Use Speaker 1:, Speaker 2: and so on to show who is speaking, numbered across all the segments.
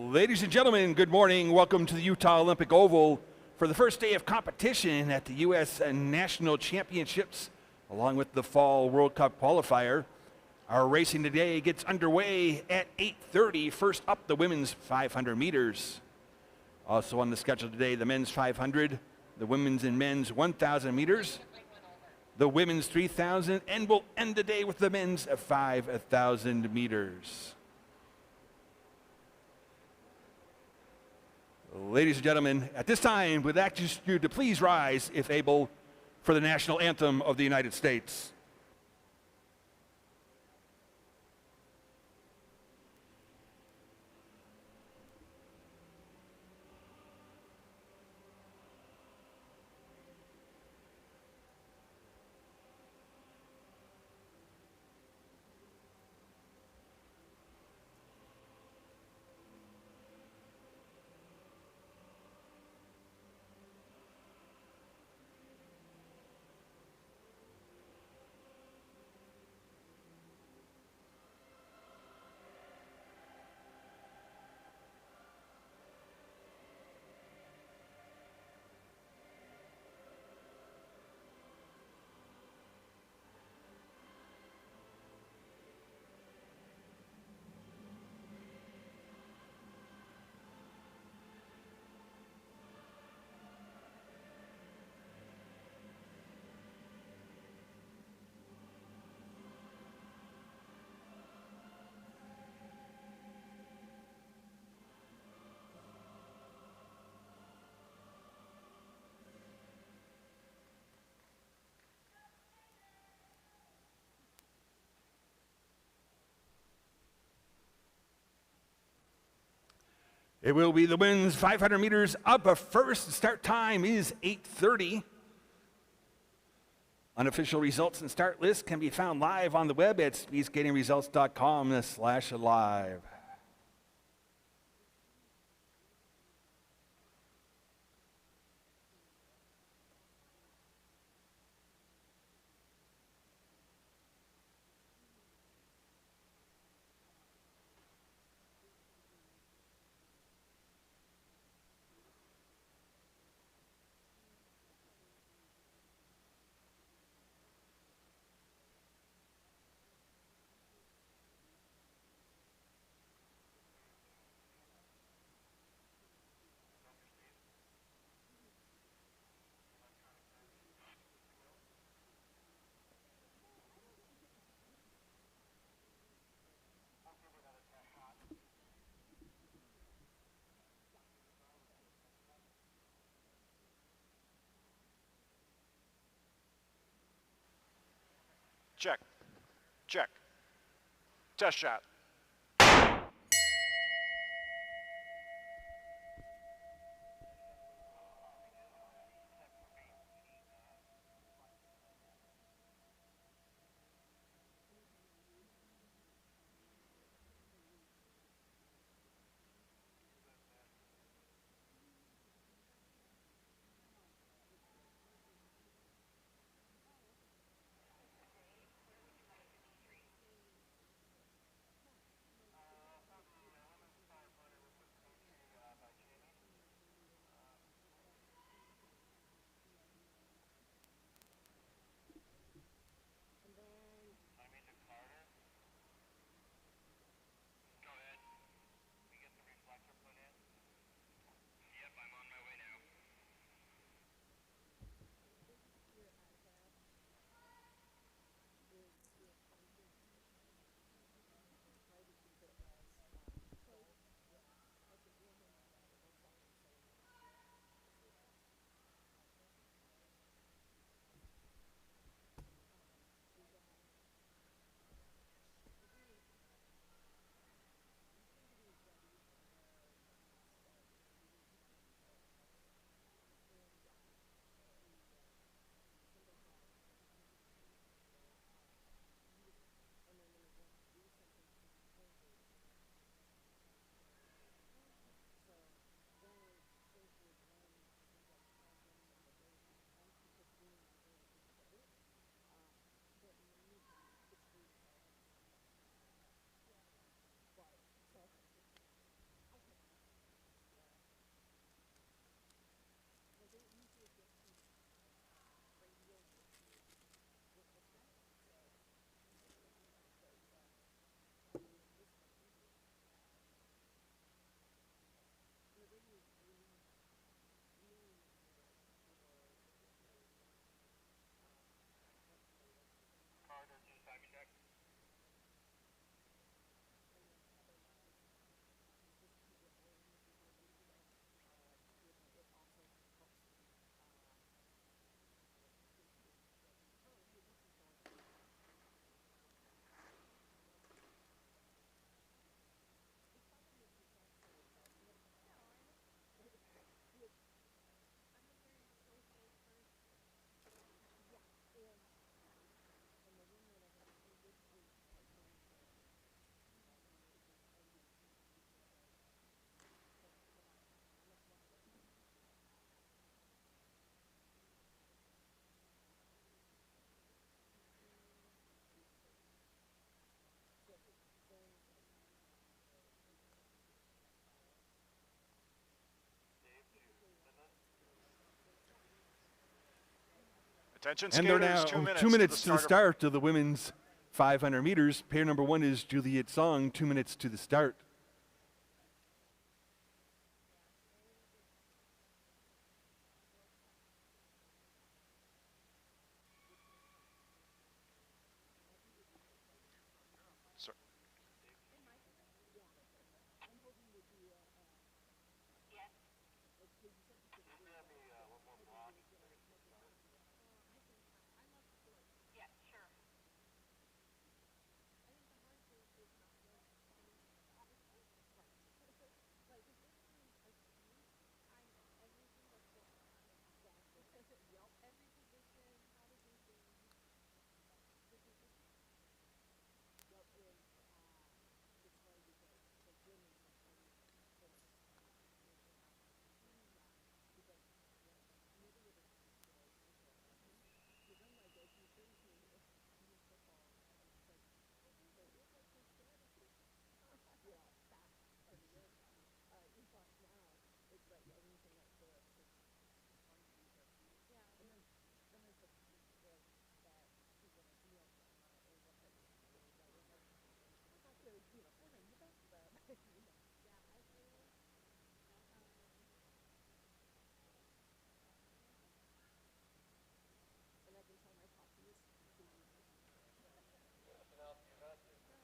Speaker 1: Ladies and gentlemen, good morning. Welcome to the Utah Olympic Oval for the first day of competition at the U.S. National Championships, along with the Fall World Cup Qualifier. Our racing today gets underway at 8:30. First up, the women's 500 meters. Also on the schedule today, the men's 500, the women's and men's 1,000 meters, the women's 3,000, and we'll end the day with the men's 5,000 meters. Ladies and gentlemen, at this time, we'd ask you to please rise, if able, for the national anthem of the United States. It will be the women's 500 meters up first. Start time is 8:30. Unofficial results and start list can be found live on the web at speedskatingresults.com/live.
Speaker 2: Check. Check. Test shot. Attention
Speaker 1: And they're
Speaker 2: skaters,
Speaker 1: now
Speaker 2: 2 minutes,
Speaker 1: 2 minutes to the
Speaker 2: of-
Speaker 1: start of the women's 500 meters. Pair number 1 is Juliet Song, 2 minutes to the start.
Speaker 2: Sir.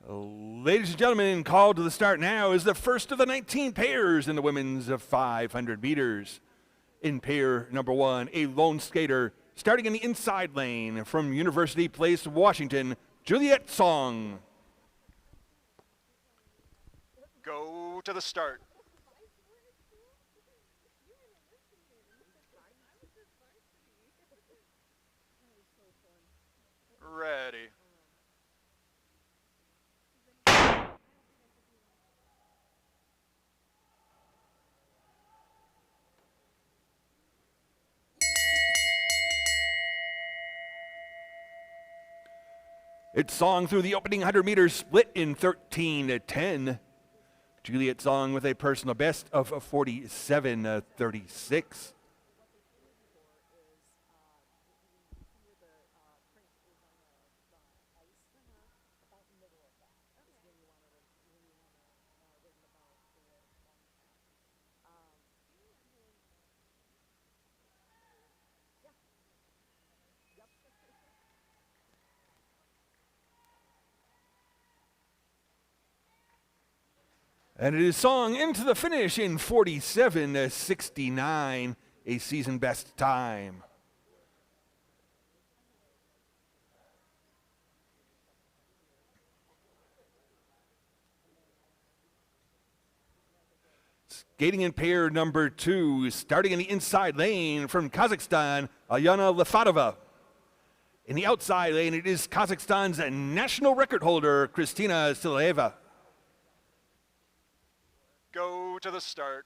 Speaker 1: Ladies and gentlemen, called to the start now is the first of the 19 pairs in the women's 500 meters. In pair number 1, a lone skater starting in the inside lane from University Place, Washington, Juliet Song.
Speaker 2: Go to the start. Ready.
Speaker 1: It's Song through the opening 100 meters split in 13:10. Juliet Song with a personal best of 47:36. And it is Song into the finish in 47:69, a season best time. Skating in pair number 2, starting in the inside lane from Kazakhstan, Alyona Lefadova. In the outside lane, it is Kazakhstan's national record holder, Kristina Silaeva.
Speaker 2: Go to the start.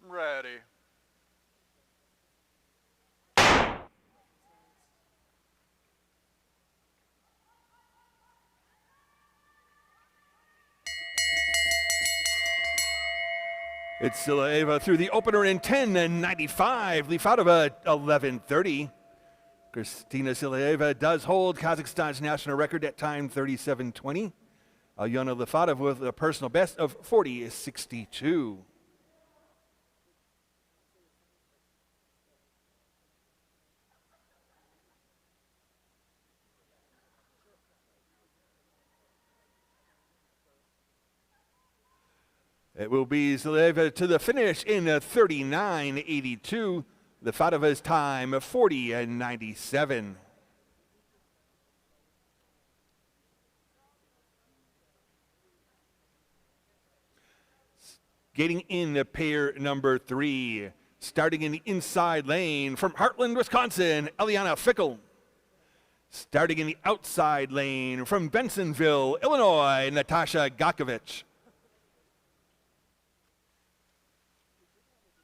Speaker 2: Ready.
Speaker 1: It's Silaeva through the opener in 10:95. Lefadova 11:30. Kristina Silaeva does hold Kazakhstan's national record at time 37:20. Alyona Lefadova with a personal best of 40:62. It will be Silaeva to the finish in 39:82. Lefadova's time of 40:97. Getting in the pair number 3, starting in the inside lane from Heartland, Wisconsin, Eliana Fickle. Starting in the outside lane from Bensonville, Illinois, Natasha Gakovich.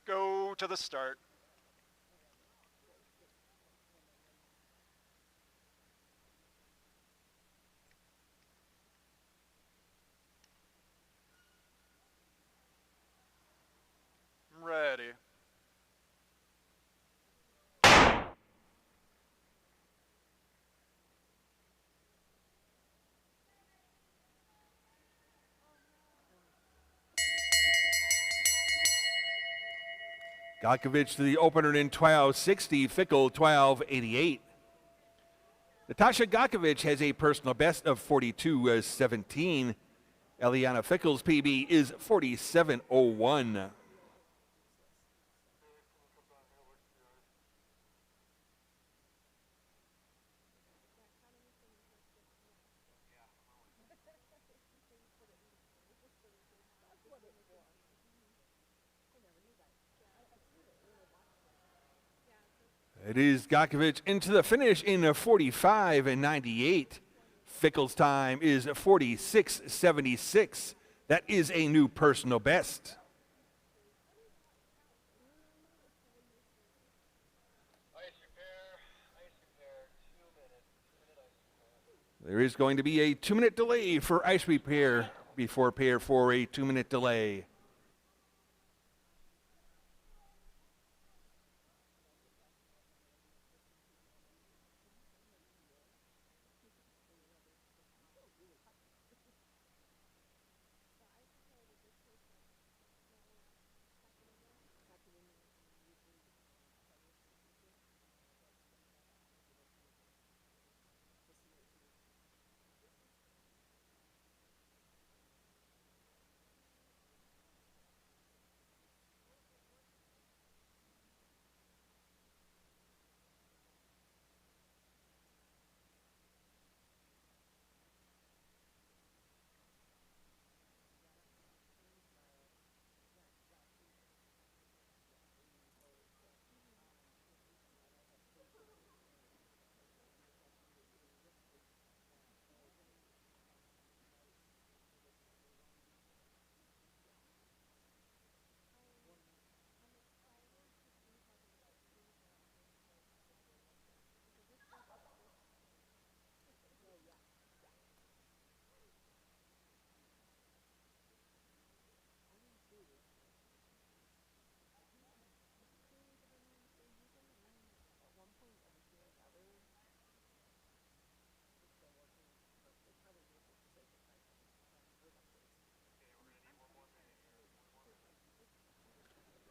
Speaker 2: Go to the start. Ready.
Speaker 1: Gakovic to the opener in 12:60, Fickle 12:88. Natasha Gakovic has a personal best of 42:17. Eliana Fickle's PB is 47:01. It is Gakovic into the finish in 45:98. Fickle's time is 46:76. That is a new personal best. There is going to be a 2-minute delay for ice repair before pair for a 2-minute delay.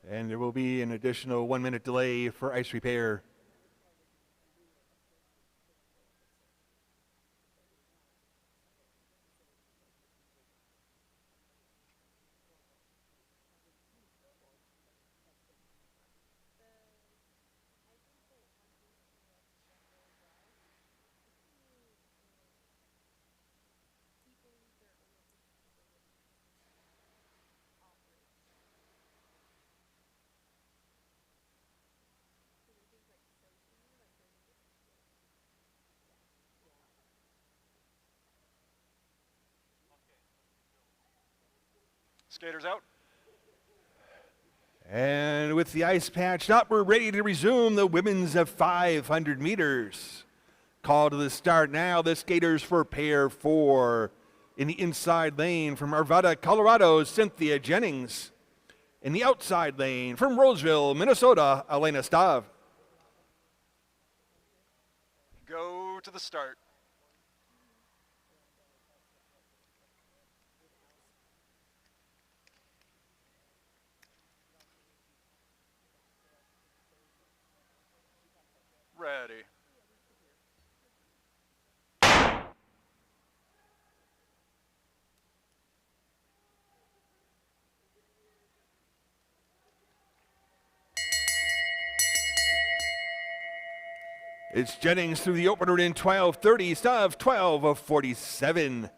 Speaker 1: And there will be an additional 1-minute delay for ice repair.
Speaker 2: Skaters out.
Speaker 1: And with the ice patched up, we're ready to resume the women's 500 meters. Call to the start now, the skaters for pair 4. In the inside lane from Arvada, Colorado, Cynthia Jennings. In the outside lane from Roseville, Minnesota, Elena Stav.
Speaker 2: Go to the start. Ready.
Speaker 1: It's Jennings through the opener in 12:30, Stav 12:47.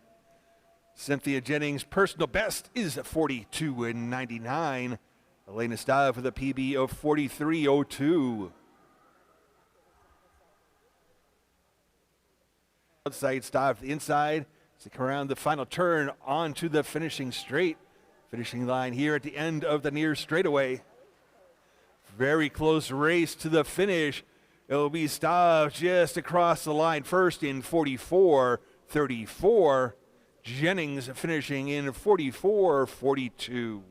Speaker 1: Cynthia Jennings' personal best is 42:99. Elena Stav with a PB of 43:02. Outside Stav to the inside. To come around the final turn onto the finishing straight. Finishing line here at the end of the near straightaway. Very close race to the finish. It'll be Stav just across the line first in 44:34. Jennings finishing in 44:42.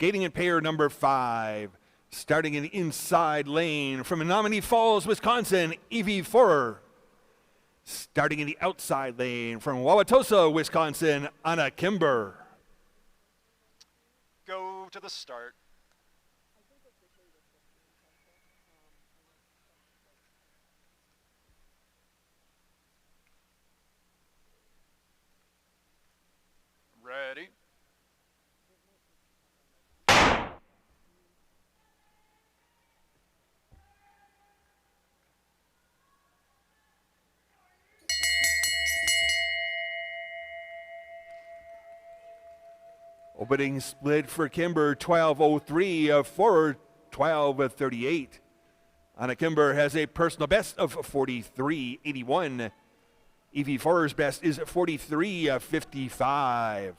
Speaker 1: Skating in pair number 5. Starting in the inside lane from Menominee Falls, Wisconsin, Evie Forer. Starting in the outside lane from Wauwatosa, Wisconsin, Anna Kimber.
Speaker 2: Go to the start. Ready.
Speaker 1: Opening split for Kimber, 12:03, for 12:38. Anna Kimber has a personal best of 43:81. Evie Forer's best is 43:55.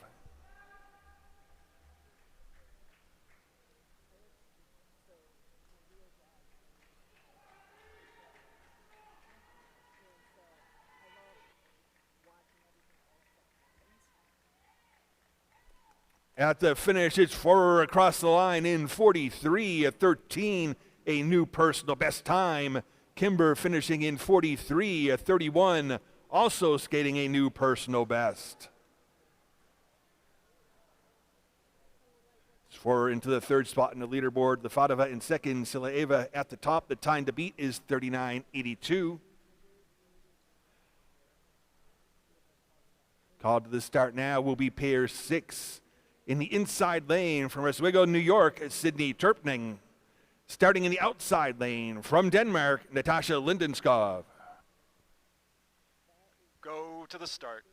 Speaker 1: At the finish, it's Forer across the line in 43:13, a new personal best time. Kimber finishing in 43:31, also skating a new personal best. It's Forer into the third spot in the leaderboard. Lefadova in second, Silaeva at the top. The time to beat is 39:82. Called to the start now will be pair 6. In the inside lane from Oswego, New York, Sydney Terpning. Starting in the outside lane from Denmark, Natasha Lindenskov.
Speaker 2: Go to the start.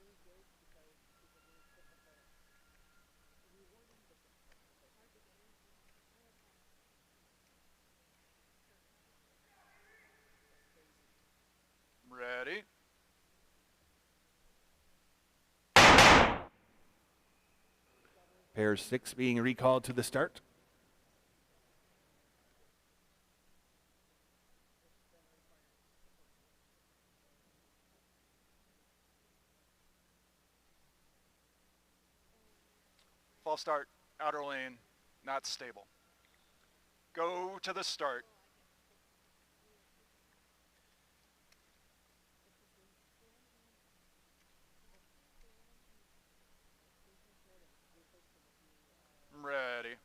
Speaker 2: Ready.
Speaker 1: Pair 6 being recalled to the start.
Speaker 2: False start. Outer lane. Not stable. Go to the start. Ready.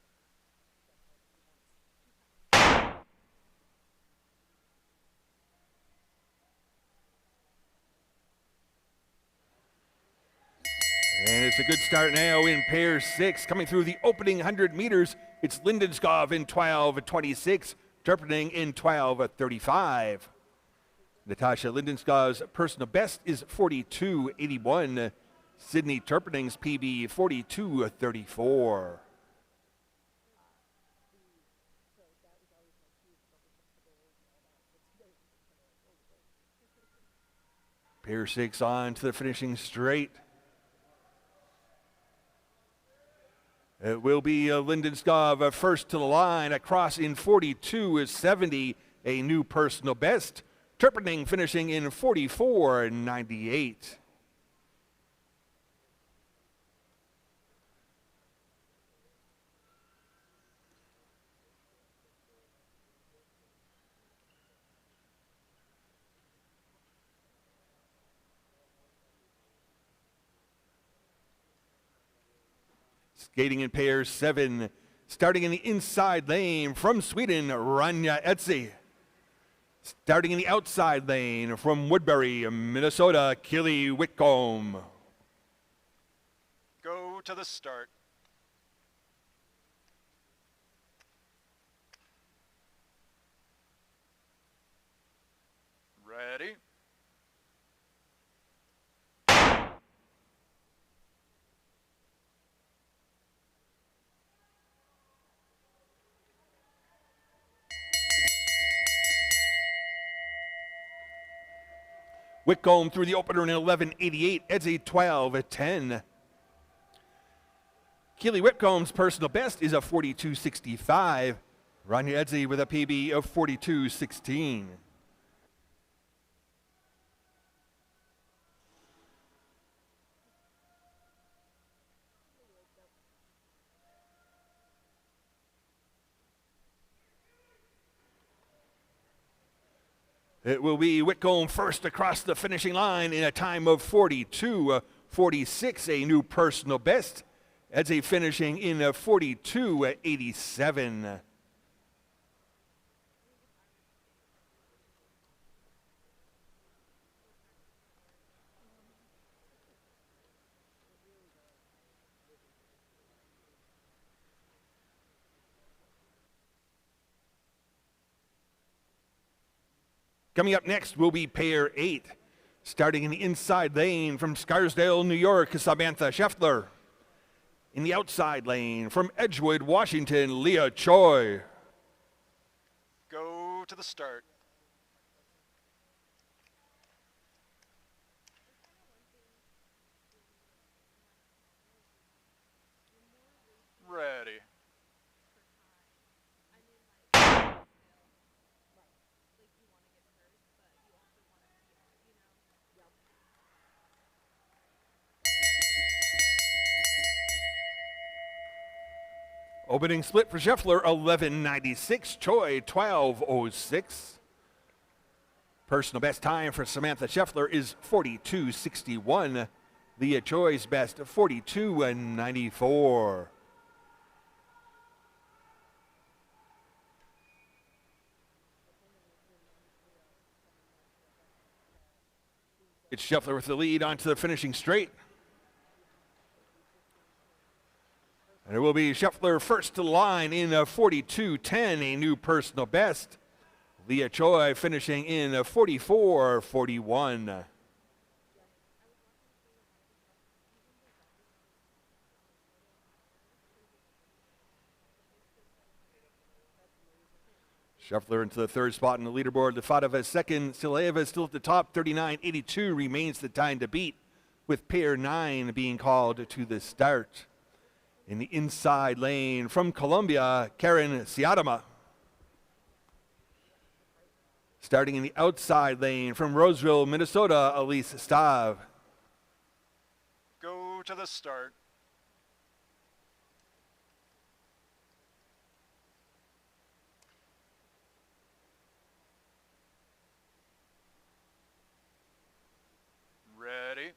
Speaker 1: And it's a good start now in pair 6. Coming through the opening 100 meters, it's Lindenskov in 12:26, Terpening in 12:35. Natasha Lindenskov's personal best is 42:81. Sydney Terpening's PB 42:34. Pair 6 on to the finishing straight. It will be Lindenskov first to the line, across in 42:70, a new personal best. Terpening finishing in 44:98. Skating in pair 7, starting in the inside lane from Sweden, Ranja Etsi. Starting in the outside lane from Woodbury, Minnesota, Kili Whitcomb.
Speaker 2: Go to the start. Ready.
Speaker 1: Whitcomb through the opener in 11:88, Edzi 12:10. Keely Whitcomb's personal best is a 42:65. Rania Edzi with a PB of 42:16. It will be Whitcomb first across the finishing line in a time of 42:46, a new personal best. Edze finishing in 42:87. Coming up next will be pair 8. Starting in the inside lane from Scarsdale, New York, Samantha Scheffler. In the outside lane from Edgewood, Washington, Leah Choi.
Speaker 2: Go to the start. Ready.
Speaker 1: Opening split for Scheffler, 11:96. Choi, 12:06. Personal best time for Samantha Scheffler is 42:61. Leah Choi's best, 42:94. It's Scheffler with the lead onto the finishing straight. And it will be Scheffler first to the line in 42:10, a new personal best. Leah Choi finishing in 44:41. Scheffler into the third spot in the leaderboard. Lefadova second. Silaeva still at the top. 39:82 remains the time to beat, with pair 9 being called to the start. In the inside lane from Colombia, Karen Siadama. Starting in the outside lane from Roseville, Minnesota, Elise Stav.
Speaker 2: Go to the start. Ready.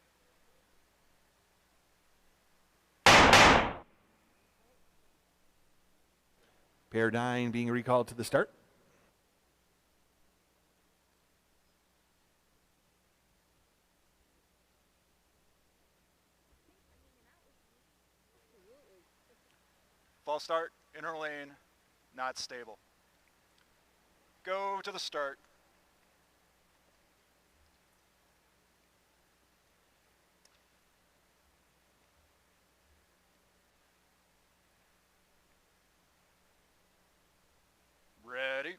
Speaker 1: Pair 9 being recalled to the start.
Speaker 2: False start, inner lane, not stable. Go to the start. Ready.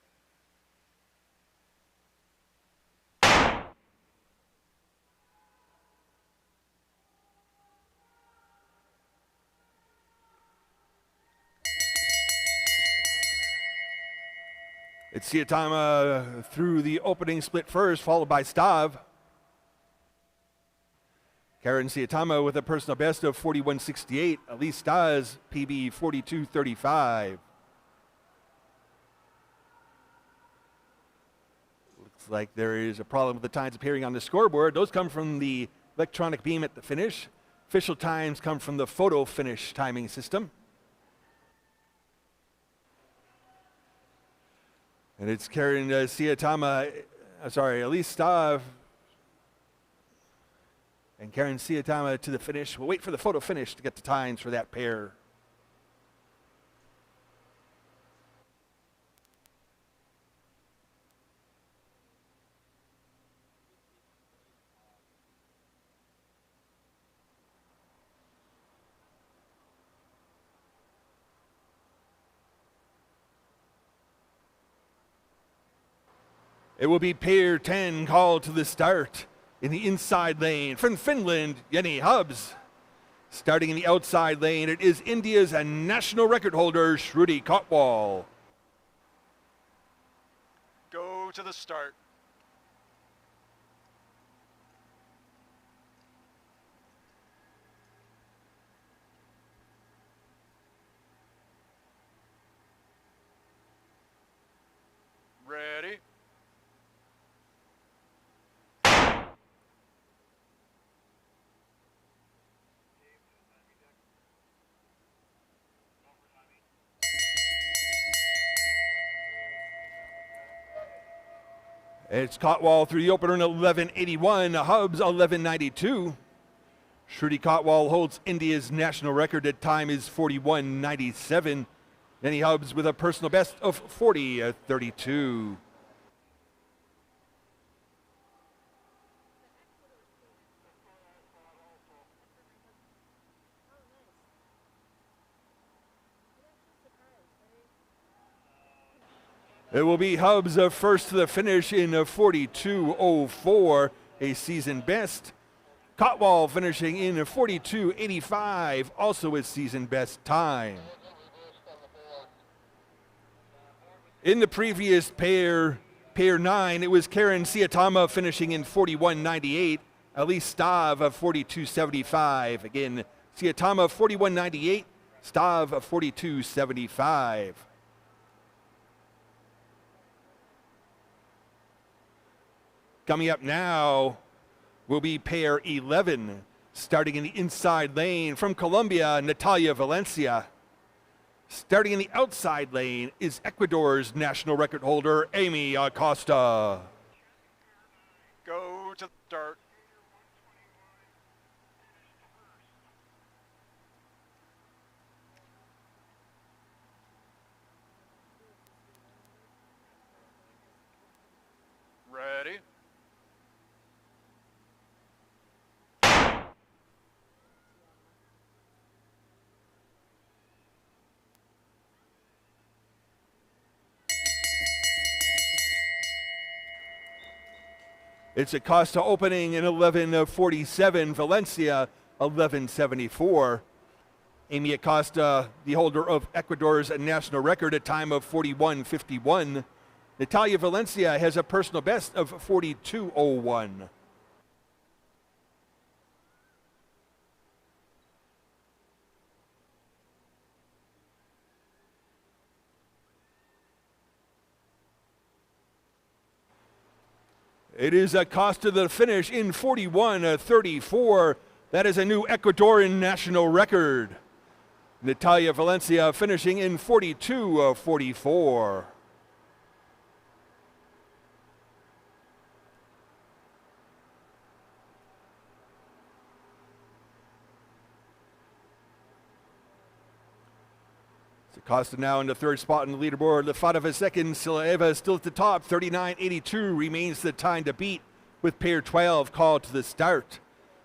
Speaker 1: It's Siatama through the opening split first, followed by Stav. Karen Siatama with a personal best of 41:68. Elise Stav, PB 42:35. Looks like there is a problem with the times appearing on the scoreboard. Those come from the electronic beam at the finish. Official times come from the photo finish timing system. And it's Karen Siatama, Elise Stav and Karen Siatama to the finish. We'll wait for the photo finish to get the times for that pair. It will be pair 10 called to the start in the inside lane from Finland, Jenny Hubbs. Starting in the outside lane, it is India's national record holder, Shruti Kotwal.
Speaker 2: Go to the start. Ready.
Speaker 1: It's Cotwall through the opener in 11:81, Hubs 11:92. Shruti Cotwall holds India's national record at time is 41:97. Denny Hubs with a personal best of 40:32. It will be Hubs first to the finish in 42:04, a season best. Cotwall finishing in 42:85, also a season best time. In the previous pair 9, it was Karen Siatama finishing in 41:98, Elise Stav of 42:75. Again, Siatama 41:98, Stav 42:75. Coming up now will be pair 11, starting in the inside lane from Colombia, Natalia Valencia. Starting in the outside lane is Ecuador's national record holder, Amy Acosta.
Speaker 2: Go to the start. Ready?
Speaker 1: It's Acosta opening in 11:47, Valencia 11:74. Amy Acosta, the holder of Ecuador's national record at time of 41:51. Natalia Valencia has a personal best of 42:01. It is Acosta to the finish in 41:34. That is a new Ecuadorian national record. Natalia Valencia finishing in 42:44. Acosta now in the third spot on the leaderboard. Lefadova second, Silaeva still at the top. 39:82 remains the time to beat with pair 12 called to the start.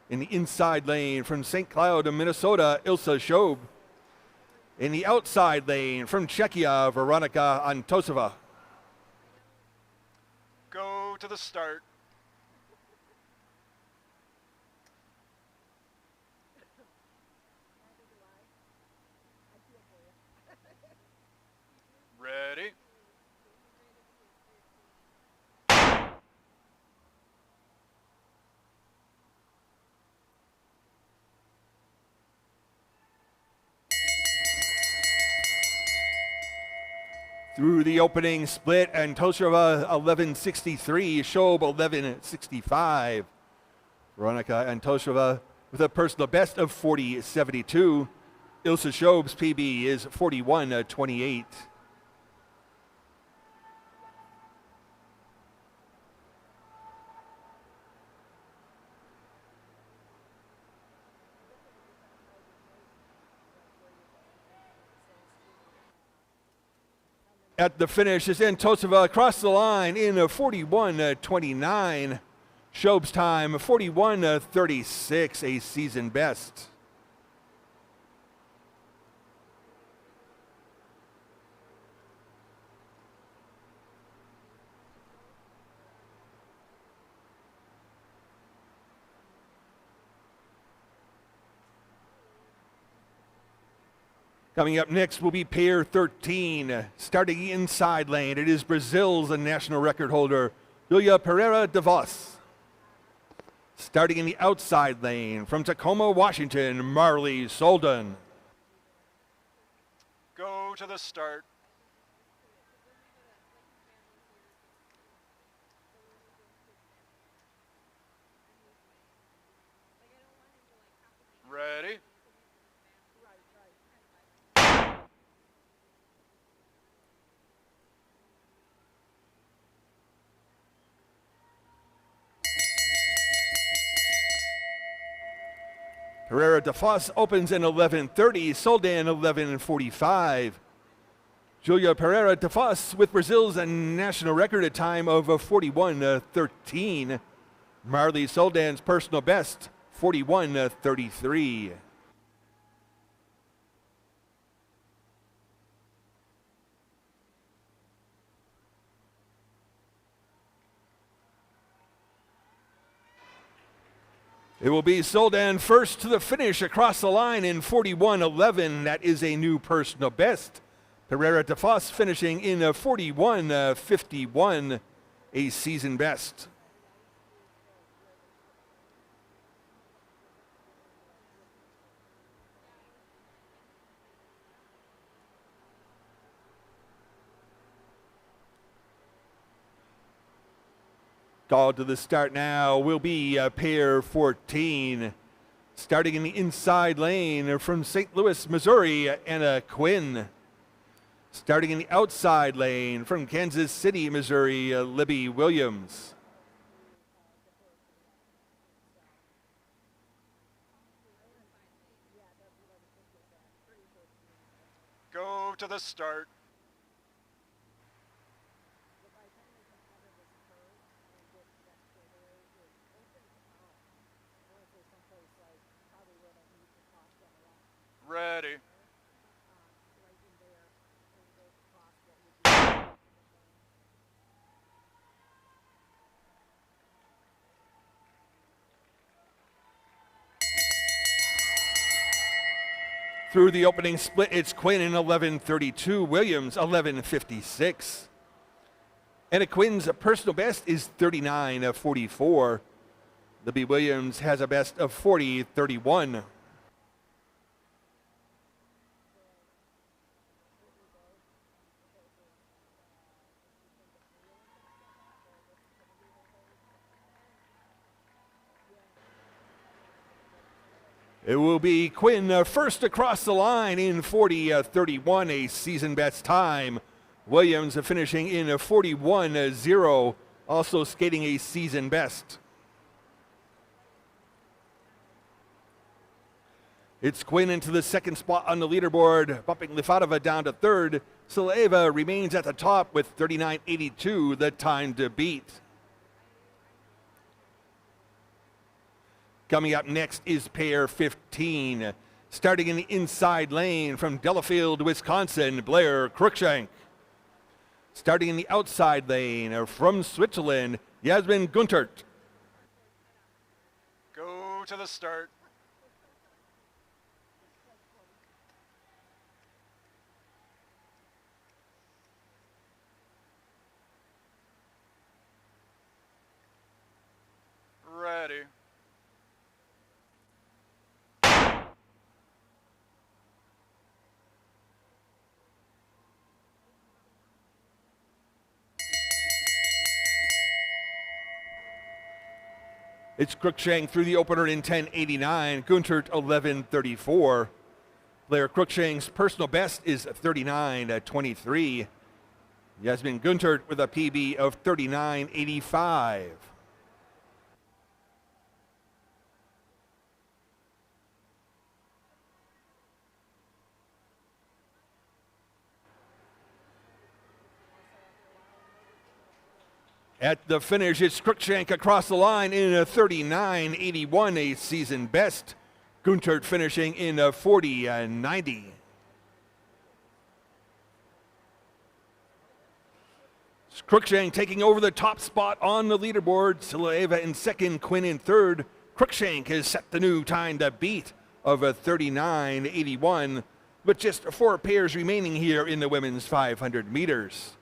Speaker 1: In the inside lane from St. Cloud, Minnesota, Ilsa Shob. In the outside lane from Czechia, Veronika Antosova.
Speaker 2: Go to the start. Ready?
Speaker 1: Through the opening split, Antosova 11:63, Shob 11:65. Veronika Antosova with a personal best of 40:72. Ilsa Shob's PB is 41:28. At the finish is Antosova across the line in 41:29. Shob's time 41:36, a season best. Coming up next will be pair 13. Starting inside lane, it is Brazil's national record holder, Julia Pereira de Vos. Starting in the outside lane from Tacoma, Washington, Marley Solden.
Speaker 2: Go to the start. Ready?
Speaker 1: Pereira de Foss opens in 11:30, Soldan 11:45. Julia Pereira de Foss with Brazil's national record, a time of 41:13. Marley Soldan's personal best, 41:33. It will be Soldan first to the finish across the line in 41:11. That is a new personal best. Pereira de Foss finishing in 41:51, a season best. Called to the start now will be pair 14. Starting in the inside lane from St. Louis, Missouri, Anna Quinn. Starting in the outside lane from Kansas City, Missouri, Libby Williams.
Speaker 2: Go to the start. Ready.
Speaker 1: Through the opening split, it's Quinn in 11:32, Williams 11:56. Anna Quinn's personal best is 39:44. Libby Williams has a best of 40:31. It will be Quinn first across the line in 40:31, a season best time. Williams finishing in 41:0, also skating a season best. It's Quinn into the second spot on the leaderboard, bumping Lifadova down to third. Sileva remains at the top with 39:82, the time to beat. Coming up next is pair 15. Starting in the inside lane from Delafield, Wisconsin, Blair Cruikshank. Starting in the outside lane from Switzerland, Yasmin Guntert.
Speaker 2: Go to the start. Ready.
Speaker 1: It's Cruikshank through the opener in 10:89, Guntert 11:34. Blair Cruikshank's personal best is 39:23. Yasmin Guntert with a PB of 39:85. At the finish, it's Cruikshank across the line in a 39:81, a season best. Guntert finishing in a 40:90. Cruikshank taking over the top spot on the leaderboard. Sileva in second, Quinn in third. Cruikshank has set the new time to beat of a 39:81, with just 4 pairs remaining here in the women's 500 meters.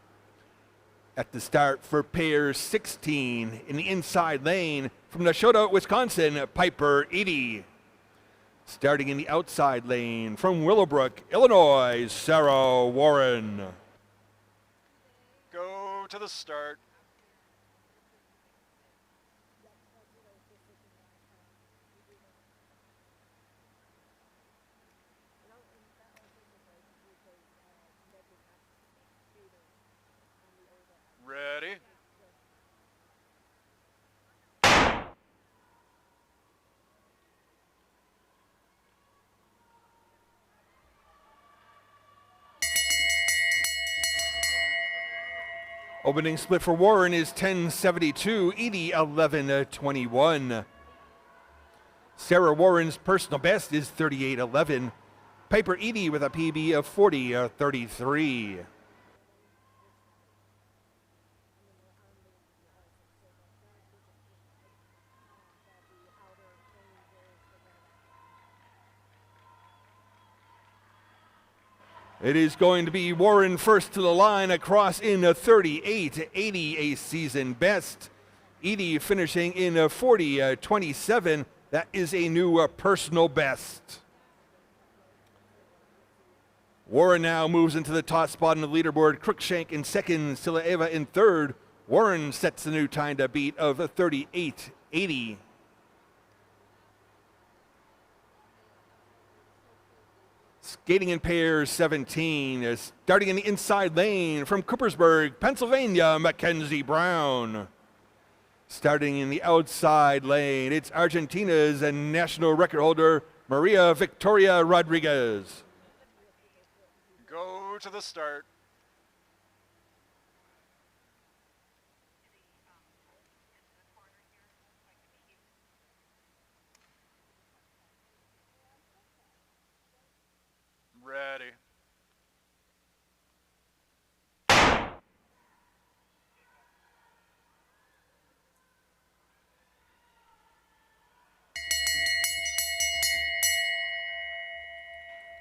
Speaker 1: At the start for pair 16 in the inside lane from Nashotah, Wisconsin, Piper Eady. Starting in the outside lane from Willowbrook, Illinois, Sarah Warren.
Speaker 2: Go to the start. Ready.
Speaker 1: Opening split for Warren is 10:72, Edie 11:21. Sarah Warren's personal best is 38:11. Piper Edie with a PB of 40:33. It is going to be Warren first to the line across in a 38:80, a season best. Edie finishing in a 40:27. That is a new personal best. Warren now moves into the top spot on the leaderboard. Cruikshank in second, Silaeva in third. Warren sets the new time to beat of 38:80. Skating in pairs 17, starting in the inside lane from Coopersburg, Pennsylvania, Mackenzie Brown. Starting in the outside lane, it's Argentina's national record holder, Maria Victoria Rodriguez.
Speaker 2: Go to the start. Ready.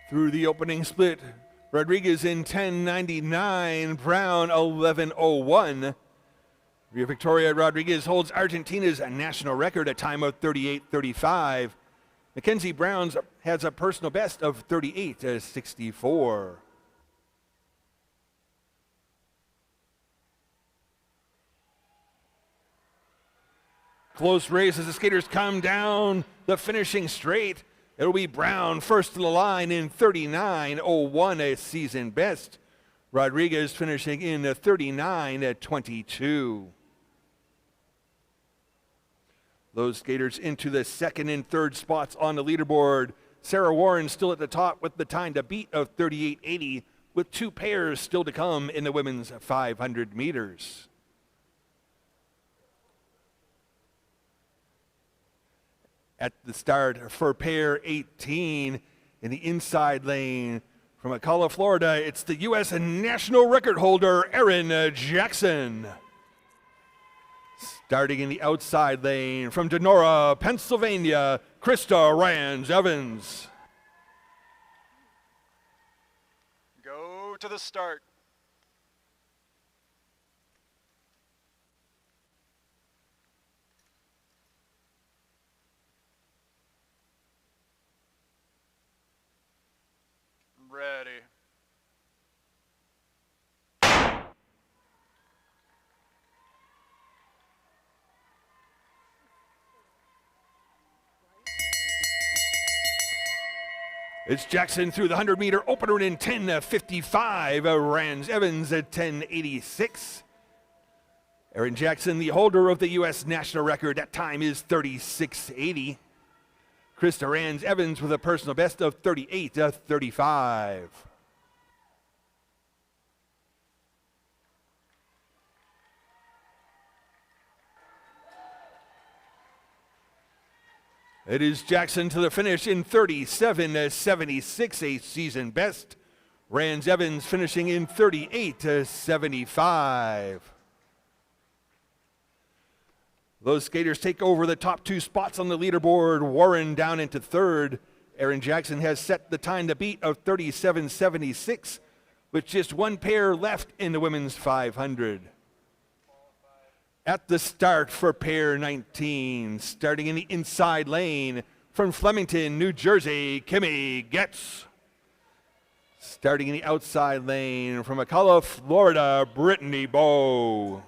Speaker 1: Through the opening split, Rodriguez in 10:99, Brown 11:01. Maria Victoria Rodriguez holds Argentina's national record, a time of 38:35. Mackenzie Brown has a personal best of 38:64. Close race as the skaters come down the finishing straight. It'll be Brown first to the line in 39:01, a season best. Rodriguez finishing in 39:22. Those skaters into the second and third spots on the leaderboard. Sarah Warren still at the top with the time to beat of 38:80, with two pairs still to come in the women's 500 meters. At the start for pair 18 in the inside lane from Ocala, Florida, it's the U.S. national record holder, Erin Jackson. Starting in the outside lane from Denora, Pennsylvania, Krista Rands-Evans.
Speaker 2: Go to the start. Ready.
Speaker 1: It's Jackson through the 100-meter opener in 10:55. Rands-Evans at 10:86. Erin Jackson, the holder of the U.S. national record. That time is 36:80. Krista Rands-Evans with a personal best of 38:35. It is Jackson to the finish in 37:76, a season best. Rands-Evans finishing in 38:75. Those skaters take over the top two spots on the leaderboard. Warren down into third. Erin Jackson has set the time to beat of 37:76, with just one pair left in the women's 500. At the start for pair 19, starting in the inside lane from Flemington, New Jersey, Kimmy Getz. Starting in the outside lane from Ocala, Florida, Brittany Bowe.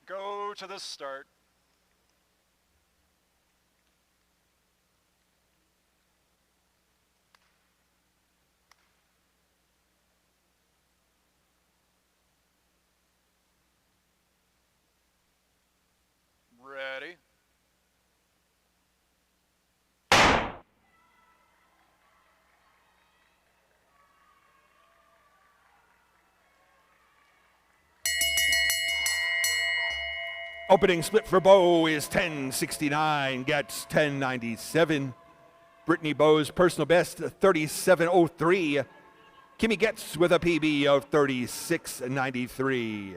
Speaker 2: Go to the start. Ready.
Speaker 1: Opening split for Bow is 10:69, gets 10:97. Brittany Bow's personal best, 37:03. Kimmy Getz with a PB of 36:93.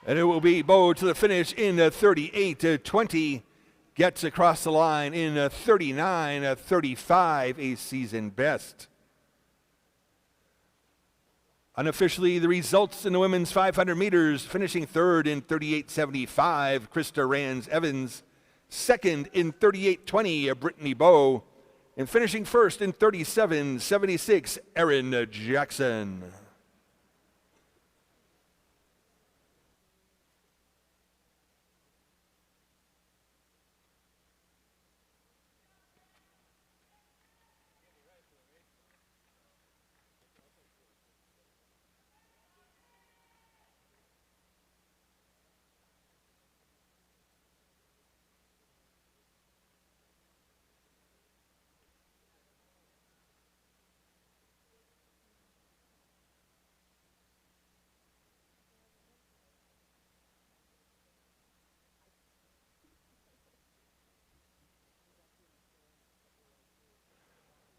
Speaker 1: And it will be Bow to the finish in 38:20. Gets across the line in 39:35, a season best. Unofficially, the results in the women's 500 meters, finishing third in 38:75, Krista Rands-Evans. Second in 38:20, Brittany Bow. And finishing first in 37:76, Erin Jackson.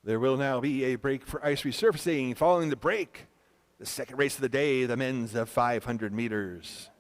Speaker 1: There will now be a break for ice resurfacing. Following the break, the second race of the day, the men's 500 meters.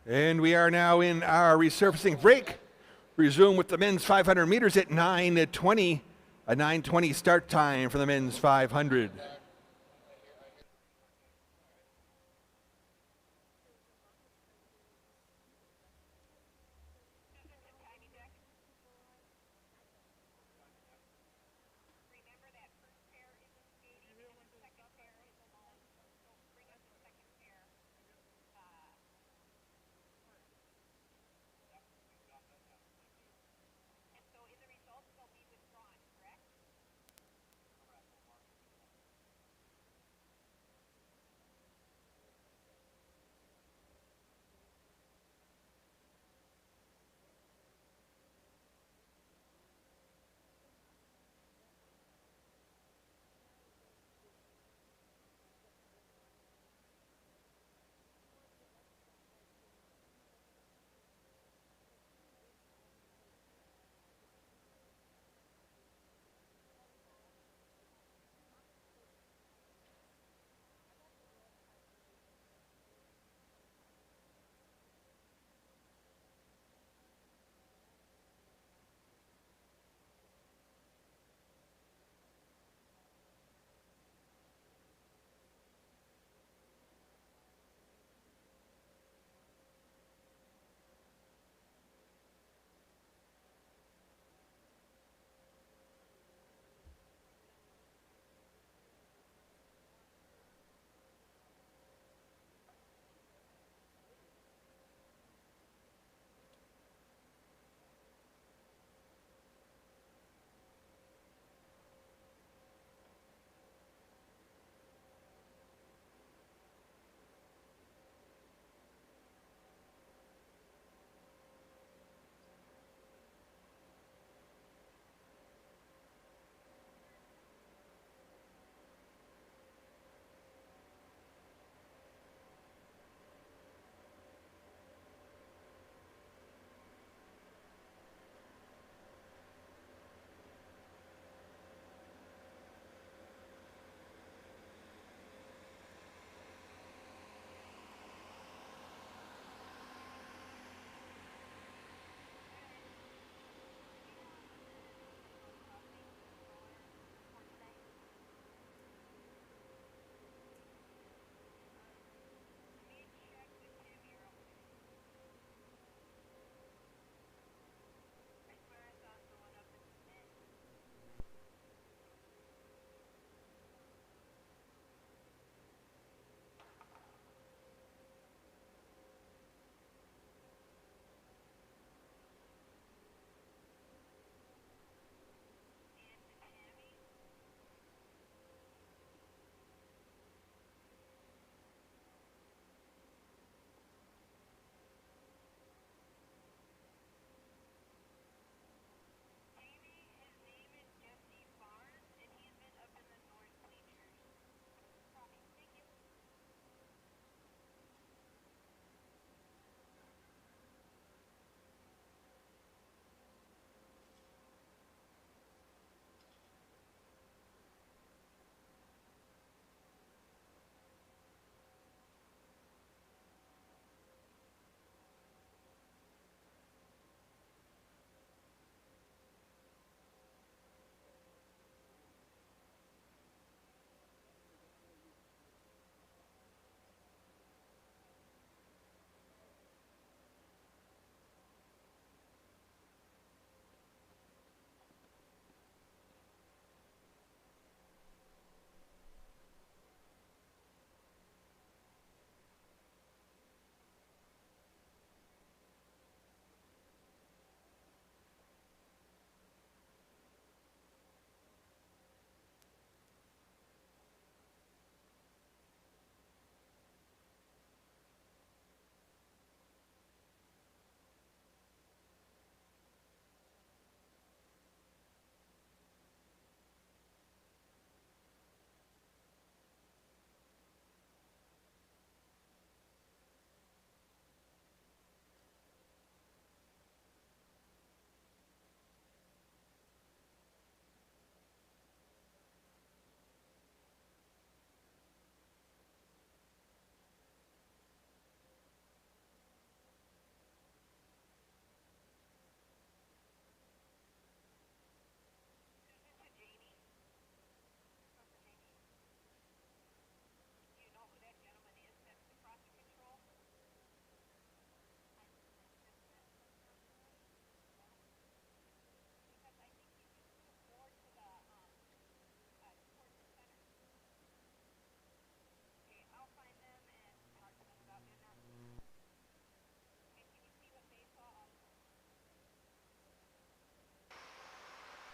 Speaker 1: And we are now in our resurfacing break. Resume with the men's 500 meters at 9:20, a 9:20 start time for the men's 500.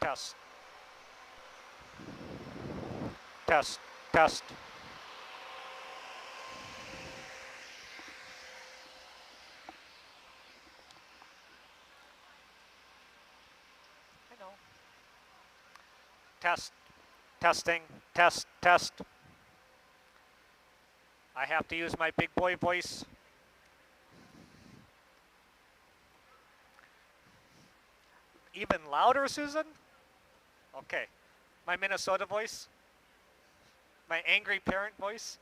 Speaker 3: Test. Test. Test. I know. Test. Testing. Test. Test. I have to use my big boy voice. Even louder, Susan? Okay. My Minnesota voice? My angry parent voice?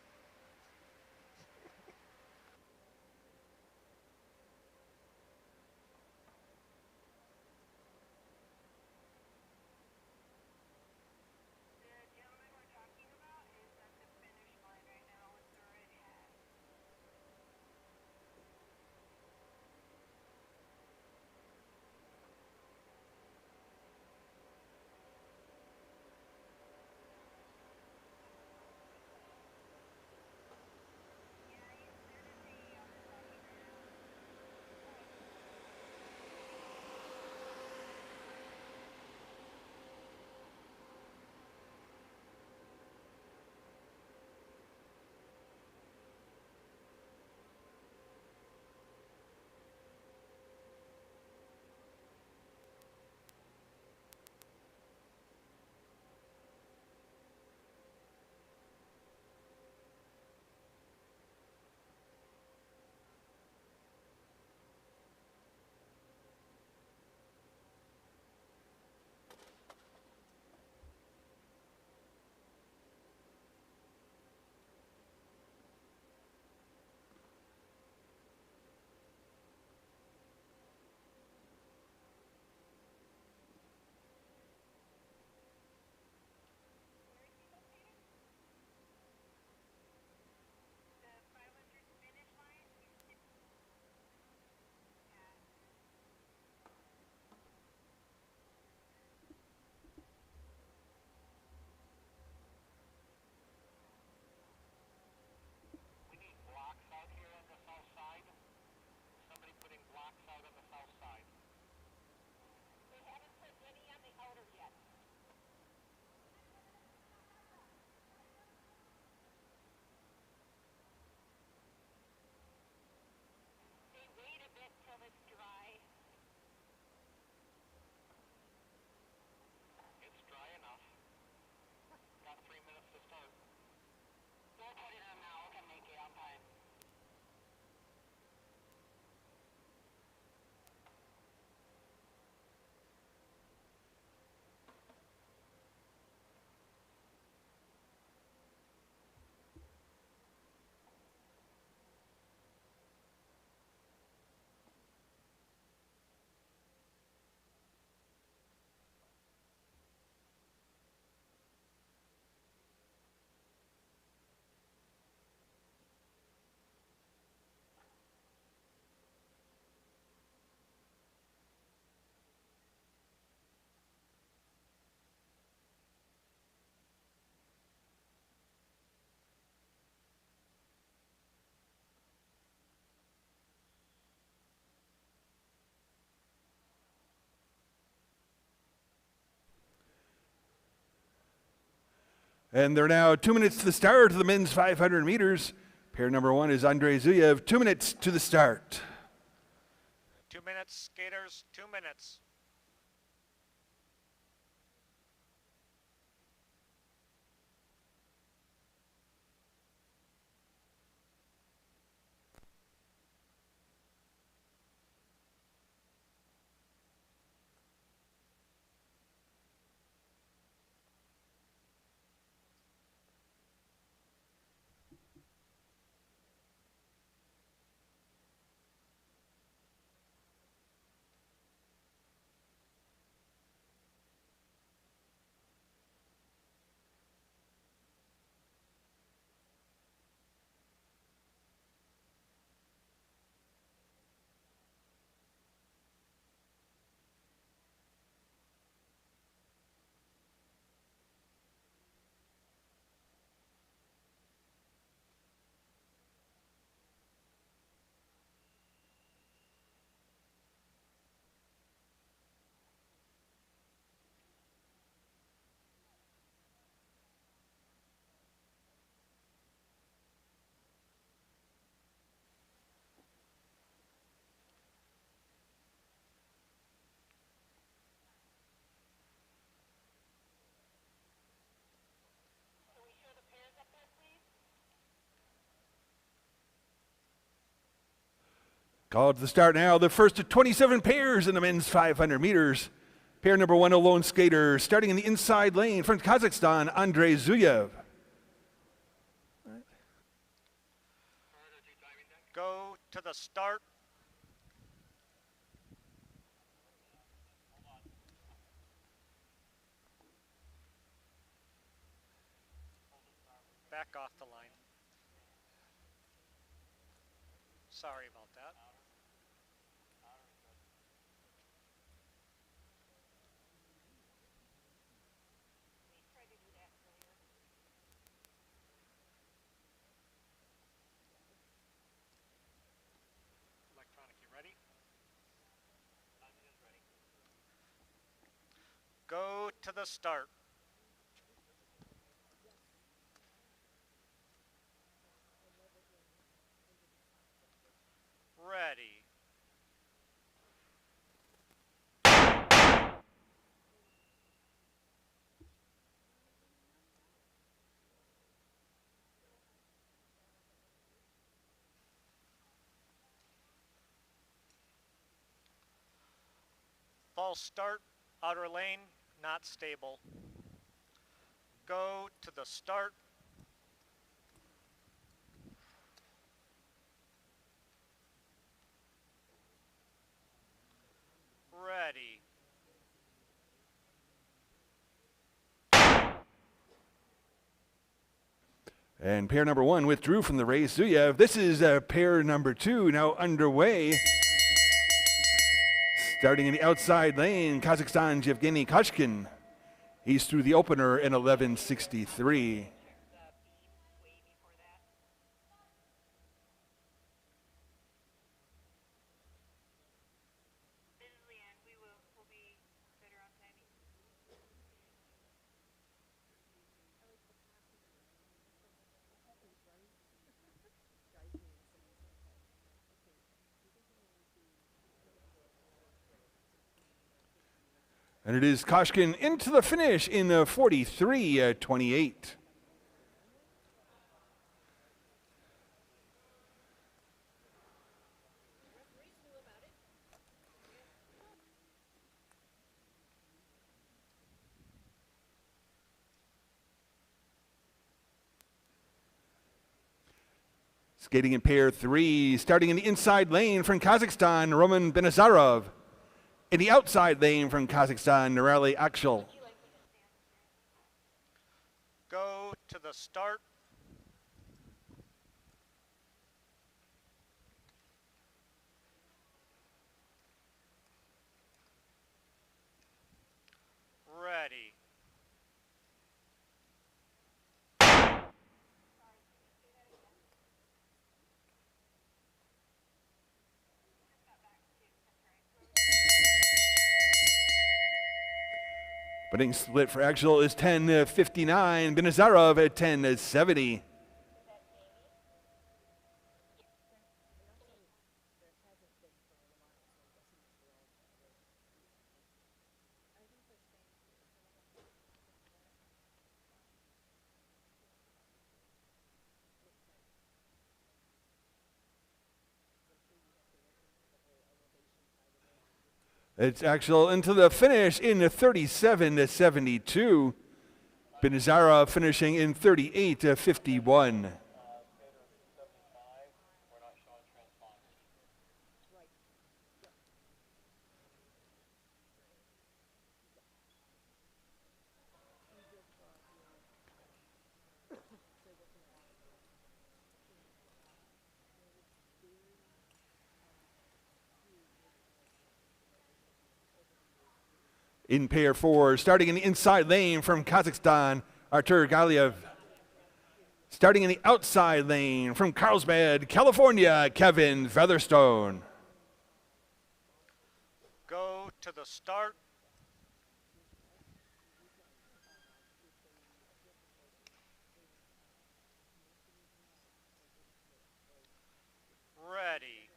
Speaker 1: And they're now 2 minutes to the start of the men's 500 meters. Pair number one is Andrei Zuyev. 2 minutes to the start.
Speaker 3: 2 minutes, skaters, 2 minutes.
Speaker 1: Called to the start now, the first of 27 pairs in the men's 500 meters. Pair number 1, a lone skater, starting in the inside lane from Kazakhstan, Andrei Zuyev.
Speaker 3: Go to the start. Back off the line. Sorry about that. Electronic, you ready? Go to the start. Ready. False start, outer lane, not stable. Go to the start. Ready.
Speaker 1: And pair number 1 withdrew from the race. Zuyev, this is pair number 2 now underway. Starting in the outside lane, Kazakhstan's Yevgeny Koshkin. He's through the opener in 11:63. And it is Koshkin into the finish in 43:28. Skating in pair 3, starting in the inside lane from Kazakhstan, Roman Benazarov. In the outside lane from Kazakhstan, Nurali Akshel.
Speaker 3: Go to the start. Ready.
Speaker 1: Putting split for Axel is 10:59. Benazarov at 10:70. It's Axel into the finish in 37:72. Benazarov finishing in 38:51. In pair 4, starting in the inside lane from Kazakhstan, Artur Galiev. Starting in the outside lane from Carlsbad, California, Kevin Featherstone.
Speaker 3: Go to the start. Ready.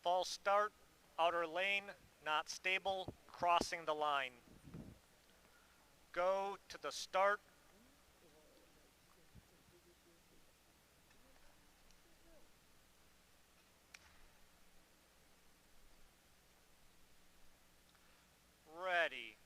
Speaker 3: False start, outer lane, not stable, crossing the line. Go to the start. Ready.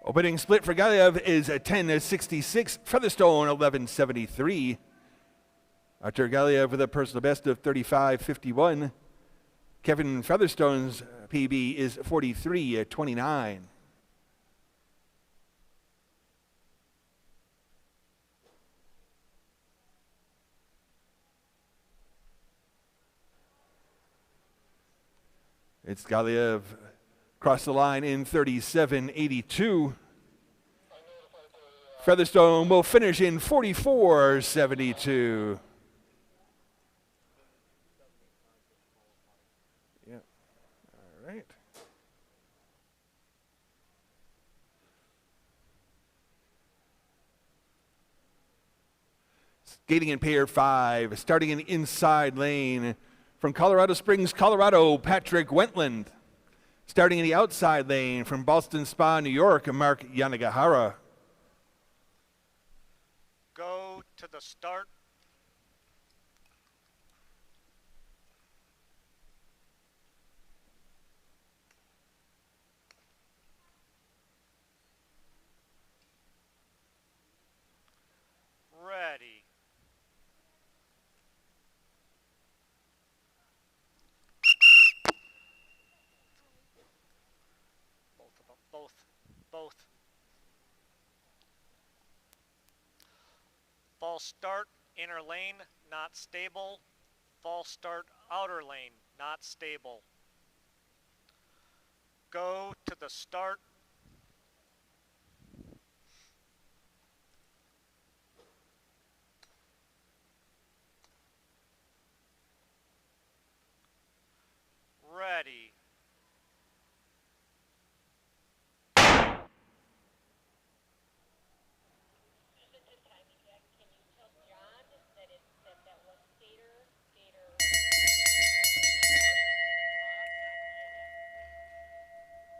Speaker 1: Opening split for Galiev is a 10.66, Featherstone 11.73. Artur Galiev with a personal best of 35.51. Kevin Featherstone's PB is 43.29. It's Galiev across the line in 37.82. Featherstone will finish in 44.72. Yeah. All right. Skating in pair 5, starting in the inside lane from Colorado Springs, Colorado, Patrick Wentland. Starting in the outside lane from Boston Spa, New York, Mark Yanagihara.
Speaker 3: Go to the start. Ready. Both. False start, inner lane, not stable. False start, outer lane, not stable. Go to the start. Ready.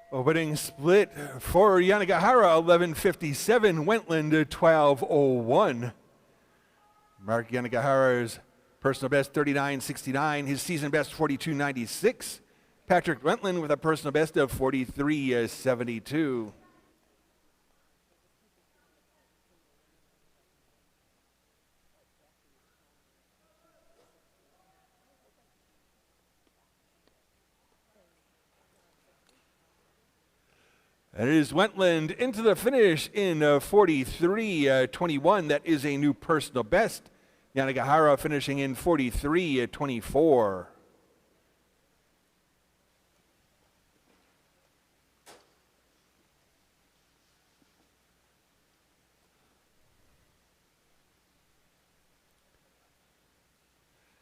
Speaker 1: Opening split for Yanagihara, 11.57. Wentland, 12.01. Mark Yanagihara's personal best, 39.69. His season best, 42.96. Patrick Wentland with a personal best of 43.72. And it is Wentland into the finish in 43.21. That is a new personal best. Yanagihara finishing in 43.24.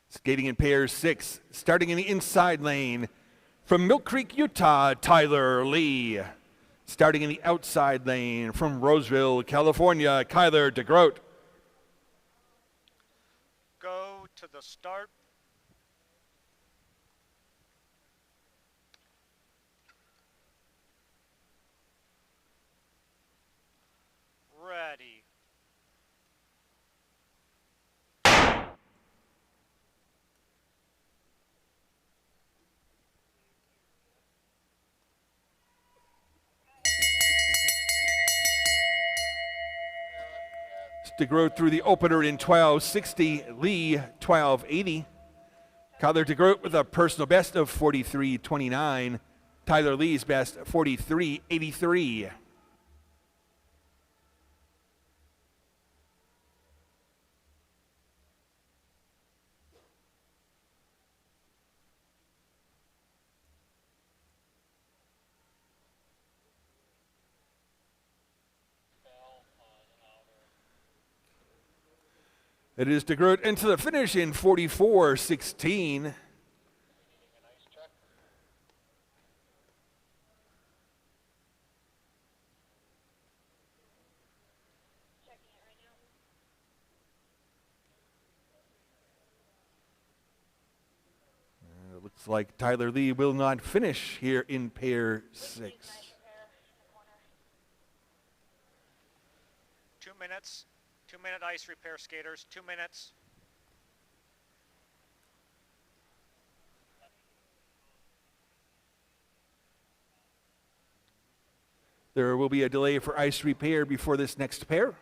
Speaker 1: Skating in pair 6, starting in the inside lane from Mill Creek, Utah, Tyler Lee. Starting in the outside lane from Roseville, California, Kyler DeGroat.
Speaker 3: Go to the start. Ready.
Speaker 1: DeGroat through the opener in 12.60, Lee 12.80. Kyler DeGroat with a personal best of 43.29. Tyler Lee's best 43.83. It is DeGroat into the finish in 44.16. Looks like Tyler Lee will not finish here in pair 6.
Speaker 3: 2 minutes. 2-minute ice repair, skaters. 2 minutes.
Speaker 1: There will be a delay for ice repair before this next pair.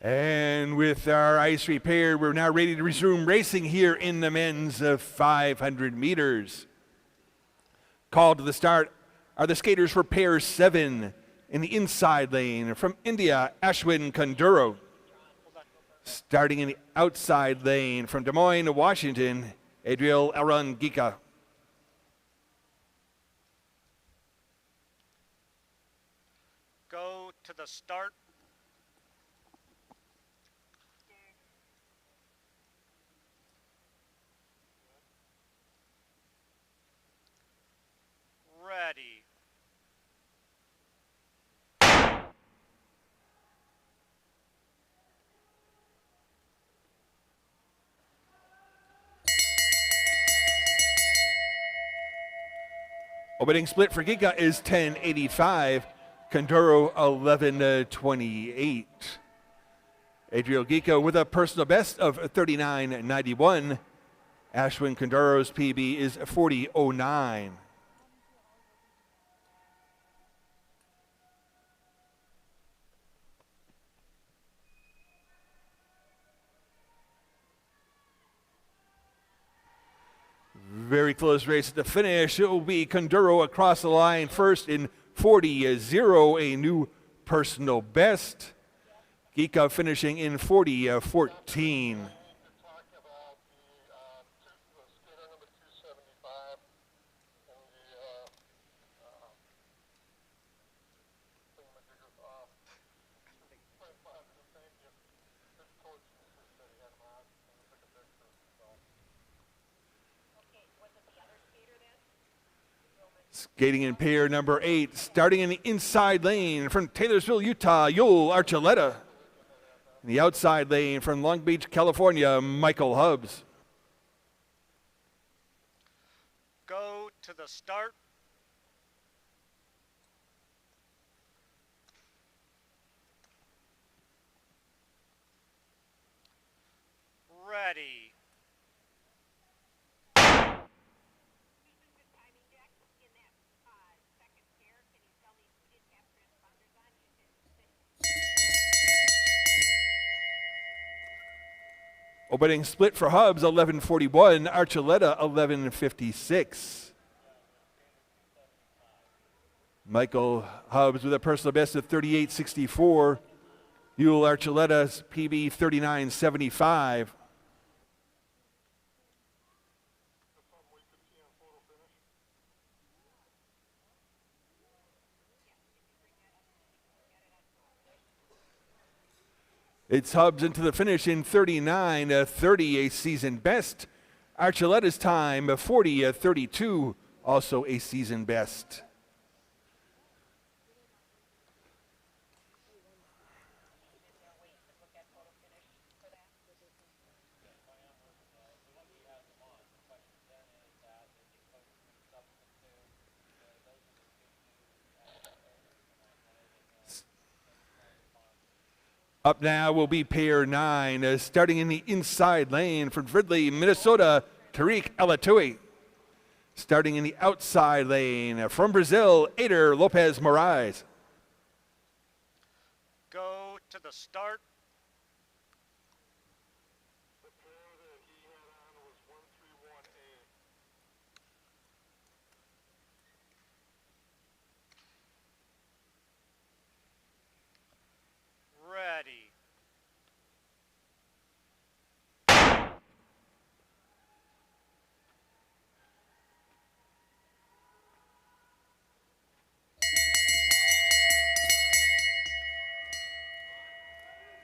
Speaker 1: And with our ice repaired, we're now ready to resume racing here in the men's 500 meters. Called to the start are the skaters for pair 7 in the inside lane from India, Ashwin Kunduro. Starting in the outside lane from Des Moines, Washington, Adriel Arangika.
Speaker 3: Go to the start. Ready.
Speaker 1: Opening split for Giga is 10:85, Kunduro 11:28. Adriel Giga with a personal best of 39:91. Ashwin Kunduro's PB is 40:09. Very close race at the finish. It will be Kunduro across the line first in 40:0, a new personal best. Giga finishing in 40:14. Skating in pair number 8, starting in the inside lane from Taylorsville, Utah, Yoel Archuleta. In the outside lane from Long Beach, California, Michael Hubbs.
Speaker 3: Go to the start. Ready.
Speaker 1: Opening split for Hubbs, 11:41. Archuleta, 11:56. Michael Hubbs with a personal best of 38:64. Yule Archuleta's PB 39.75. It's Hubs into the finish in 39.30, a season best. Archuleta's time 40.32, also a season best. Up now will be pair 9, starting in the inside lane from Fridley, Minnesota, Tariq Alatui. Starting in the outside lane from Brazil, Ader Lopez Moraes.
Speaker 3: Go to the start. Ready.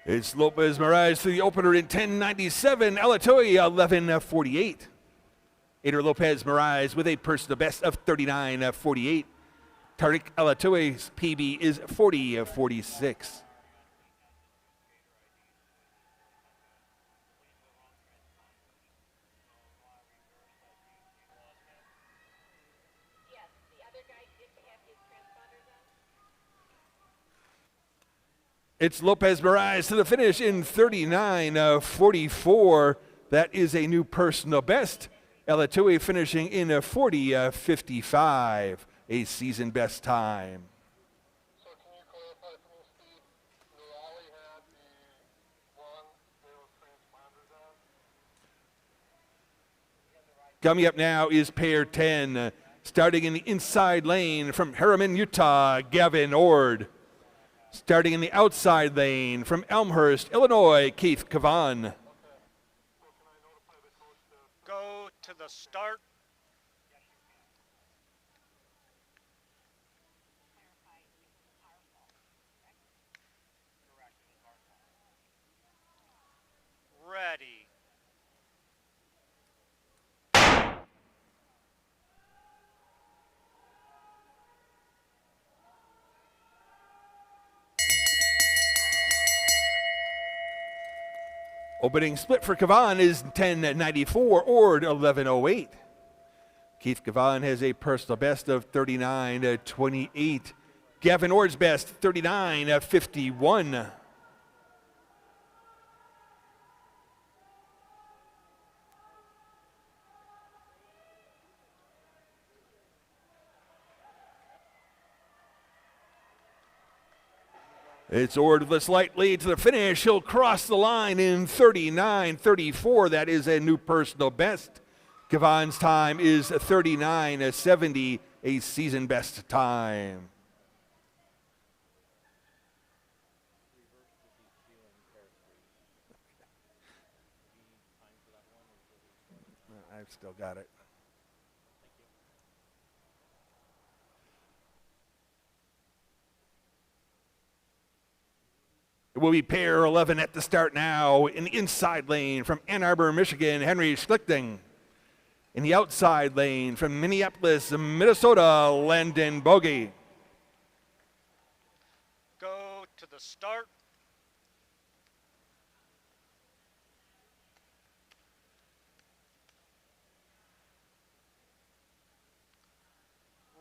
Speaker 1: It's Lopez Moraes to the opener in 10.97, Alatui 11.48. Ader Lopez Moraes with a personal best of 39.48. Tariq Alatui's PB is 40.46. It's Lopez Moraes to the finish in 39.44. That is a new personal best. Alatui finishing in 40.55, a season best time.
Speaker 4: So can you clarify for me, Steve? Noali had the one with transponders on?
Speaker 1: Coming up now is pair 10, starting in the inside lane from Harriman, Utah, Gavin Ord. Starting in the outside lane from Elmhurst, Illinois, Keith Cavan.
Speaker 3: Go to the start. Ready.
Speaker 1: Opening split for Cavan is 10.94, Ord 11.08. Keith Cavan has a personal best of 39.28. Gavin Ord's best 39.51. It's Ord with a slight lead to the finish. He'll cross the line in 39.34. That is a new personal best. Cavan's time is 39.70, a season best time. I've still got it. It will be pair 11 at the start now in the inside lane from Ann Arbor, Michigan, Henry Schlichting. In the outside lane from Minneapolis, Minnesota, Landon Bogey.
Speaker 3: Go to the start.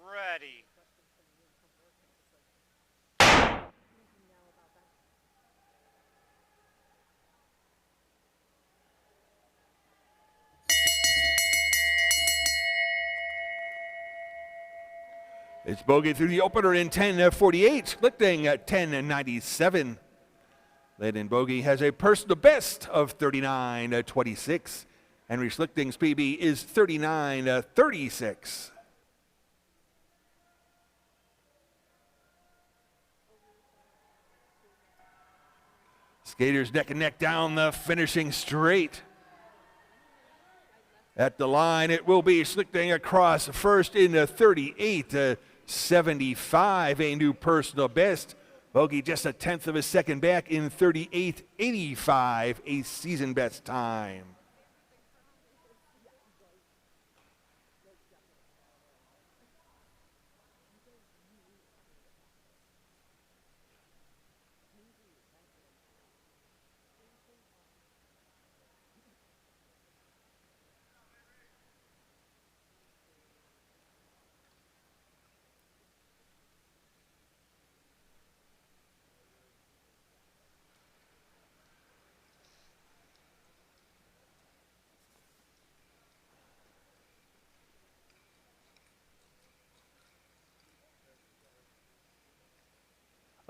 Speaker 3: Ready.
Speaker 1: It's Bogey through the opener in 10.48, Schlichting at 10.97. Landon Bogey has a personal best of 39.26. Henry Schlichting's PB is 39.36. Skaters neck and neck down the finishing straight. At the line, it will be Schlichting across first in 38.75, a new personal best. Bogey just a tenth of a second back in 38.85, a season best time.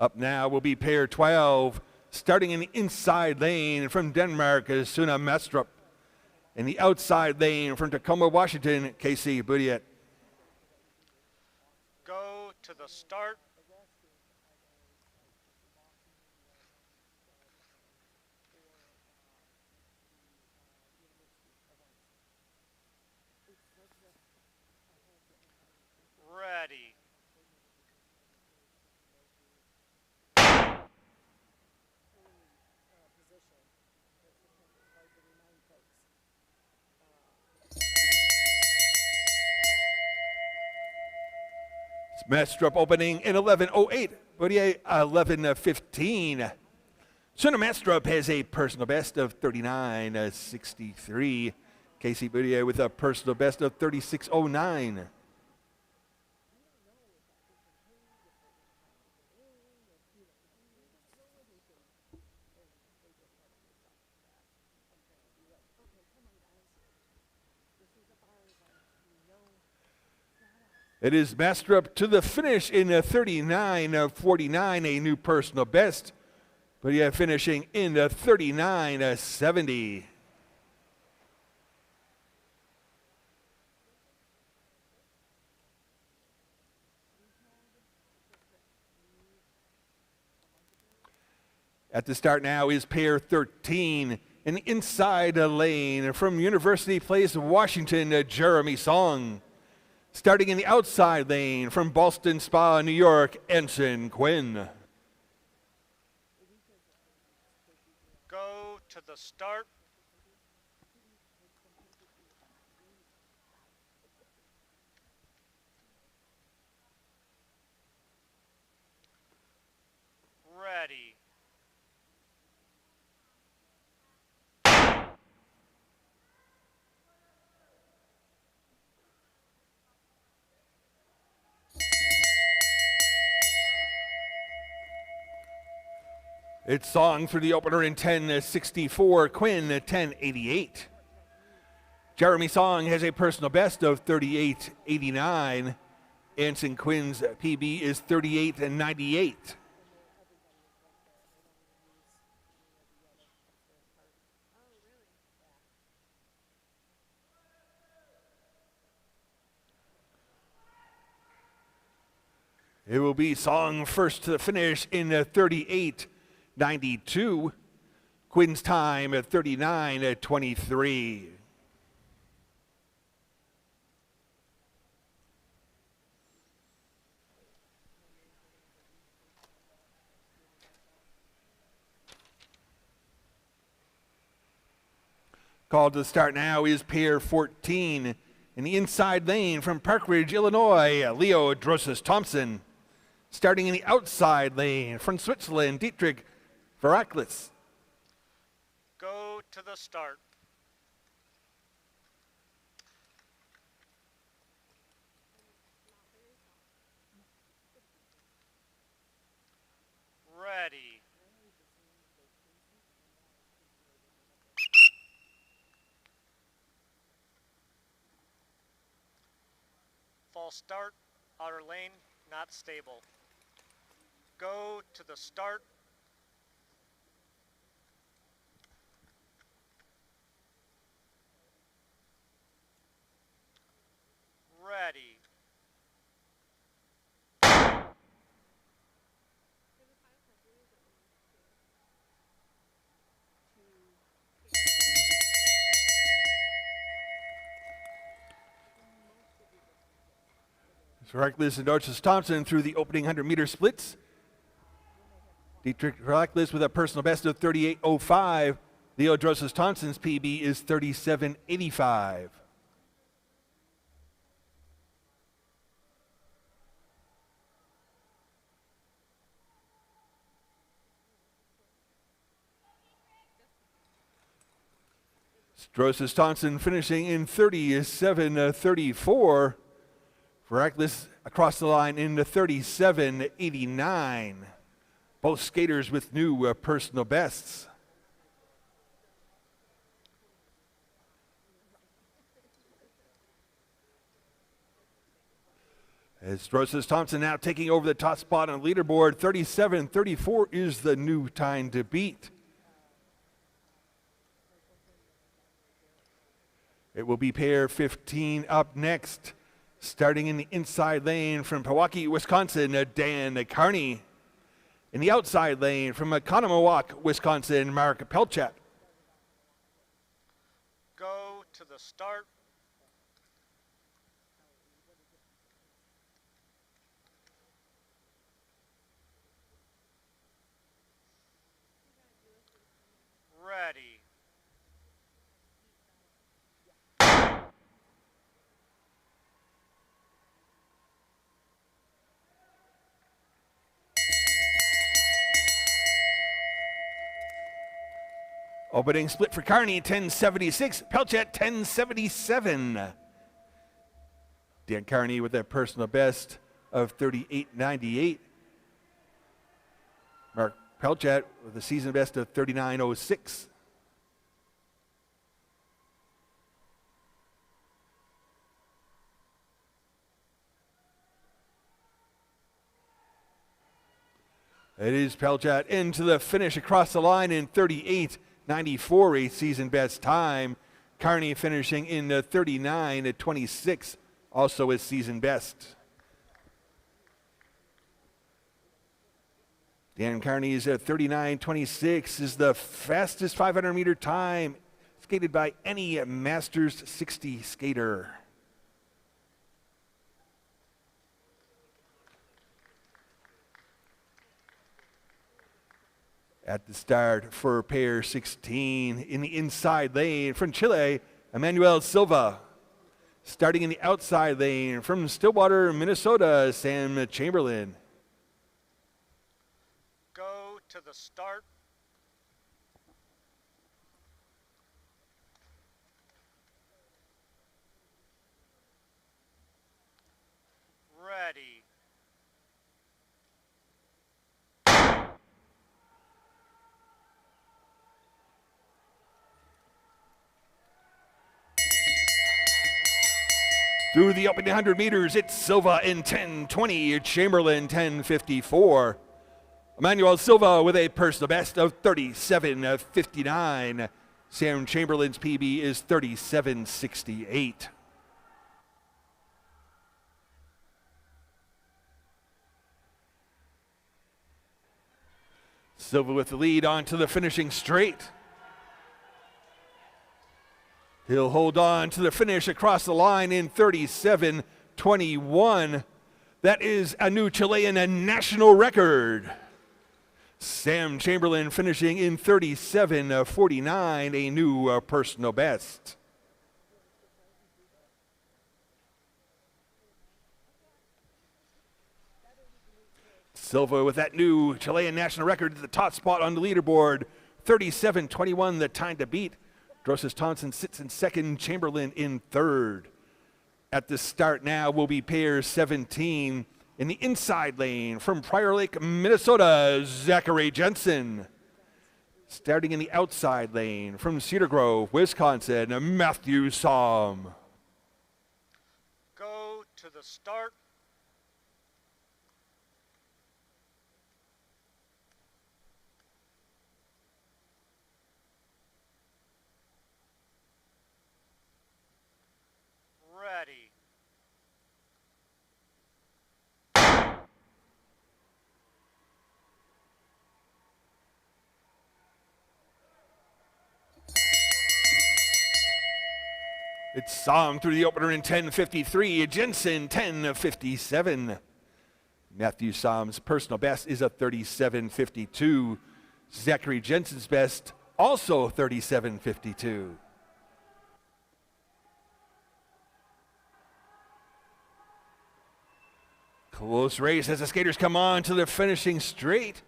Speaker 1: Up now will be pair 12, starting in the inside lane from Denmark, Suna Mestrup. In the outside lane from Tacoma, Washington, Casey Boudiet.
Speaker 3: Go to the start. Ready.
Speaker 1: Mestrup opening in 11.08, Boudier 11.15. Suna Mestrup has a personal best of 39.63. Casey Boudier with a personal best of 36.09. It is Mestrup to the finish in 39.49, a new personal best. But yeah, finishing in 39.70. At the start now is pair 13, an inside lane from University Place, Washington, Jeremy Song. Starting in the outside lane from Boston Spa, New York, Ensign Quinn.
Speaker 3: Go to the start. Ready.
Speaker 1: It's Song for the opener in 10.64, Quinn 10.88. Jeremy Song has a personal best of 38.89. Ensign Quinn's PB is 38.98. It will be Song first to the finish in 38.92. Quinn's time at 39.23. Called to start now is pair 14 in the inside lane from Park Ridge, Illinois, Leo Drosses Thompson. Starting in the outside lane from Switzerland, Dietrich Veraklis.
Speaker 3: Go to the start. Ready. False start, outer lane, not stable. Go to the start. Ready.
Speaker 1: Reckless and Dorcas Thompson through the opening 100-meter splits. Dietrich Reckless with a personal best of 38.05. Leo Dorcas Thompson's PB is 37.85. Dorcas Thompson finishing in 37.34. Reckless across the line into 37.89. Both skaters with new personal bests. As Dorcas Thompson now taking over the top spot on the leaderboard, 37.34 is the new time to beat. It will be pair 15 up next. Starting in the inside lane from Pewaukee, Wisconsin, Dan Carney. In the outside lane from Economowalk, Wisconsin, Mark Pelchat.
Speaker 3: Go to the start. Ready.
Speaker 1: Opening split for Carney, 10.76. Pelchat, 10.77. Dan Carney with a personal best of 38.98. Mark Pelchat with a season best of 39.06. It is Pelchat into the finish across the line in 38.94, a season best time. Carney finishing in 39.26, also his season best. Dan Carney's 39.26 is the fastest 500-meter time skated by any Masters 60 skater. At the start for pair 16 in the inside lane from Chile, Emmanuel Silva. Starting in the outside lane from Stillwater, Minnesota, Sam Chamberlain.
Speaker 3: Go to the start. Ready.
Speaker 1: Through the opening 100 meters, it's Silva in 10.20, Chamberlain 10.54. Emmanuel Silva with a personal best of 37.59. Sam Chamberlain's PB is 37.68. Silva with the lead onto the finishing straight. He'll hold on to the finish across the line in 37.21. That is a new Chilean national record. Sam Chamberlain finishing in 37.49, a new personal best. Silva with that new Chilean national record at the top spot on the leaderboard. 37.21, the time to beat. Dorcas Thompson sits in second, Chamberlain in third. At the start now will be pair 17 in the inside lane from Prior Lake, Minnesota, Zachary Jensen. Starting in the outside lane from Cedar Grove, Wisconsin, Matthew Somm.
Speaker 3: Go to the start. Ready.
Speaker 1: It's Sam through the opener in 10:53. Jensen 10:57. Matthew Sam's personal best is a 37:52. Zachary Jensen's best also 37:52. Close race as the skaters come on to the finishing straight.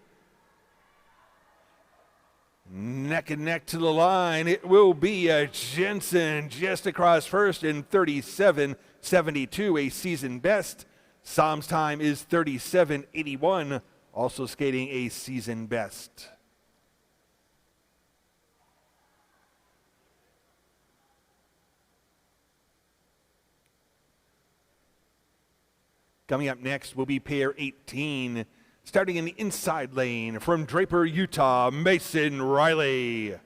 Speaker 1: Neck and neck to the line. It will be a Jensen just across first in 37:72, a season best. Sam's time is 37:81, also skating a season best. Coming up next will be pair 18, starting in the inside lane from Draper, Utah, Mason Riley.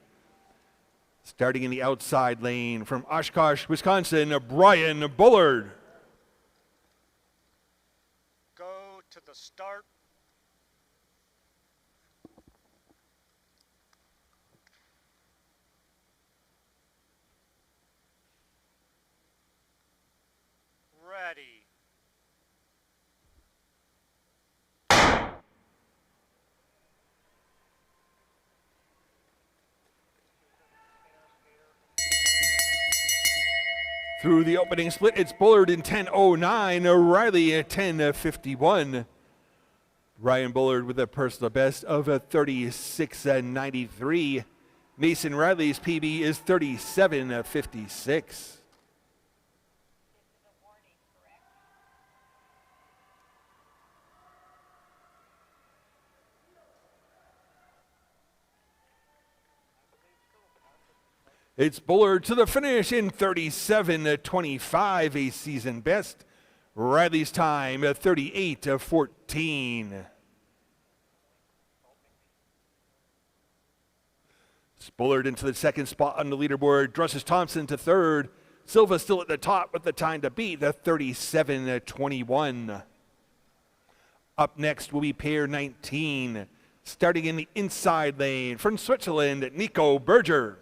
Speaker 1: Starting in the outside lane from Oshkosh, Wisconsin, Brian Bullard.
Speaker 3: Go to the start. Ready.
Speaker 1: Through the opening split, it's Bullard in 10:09, Riley at 10:51. Ryan Bullard with a personal best of a 36:93. Mason Riley's PB is 37:56. It's Bullard to the finish in 37:25, a season best. Riley's time at 38:14. It's Bullard into the second spot on the leaderboard. Drusses Thompson to third. Silva still at the top with the time to beat, the 37:21. Up next will be pair 19, starting in the inside lane from Switzerland, Nico Berger.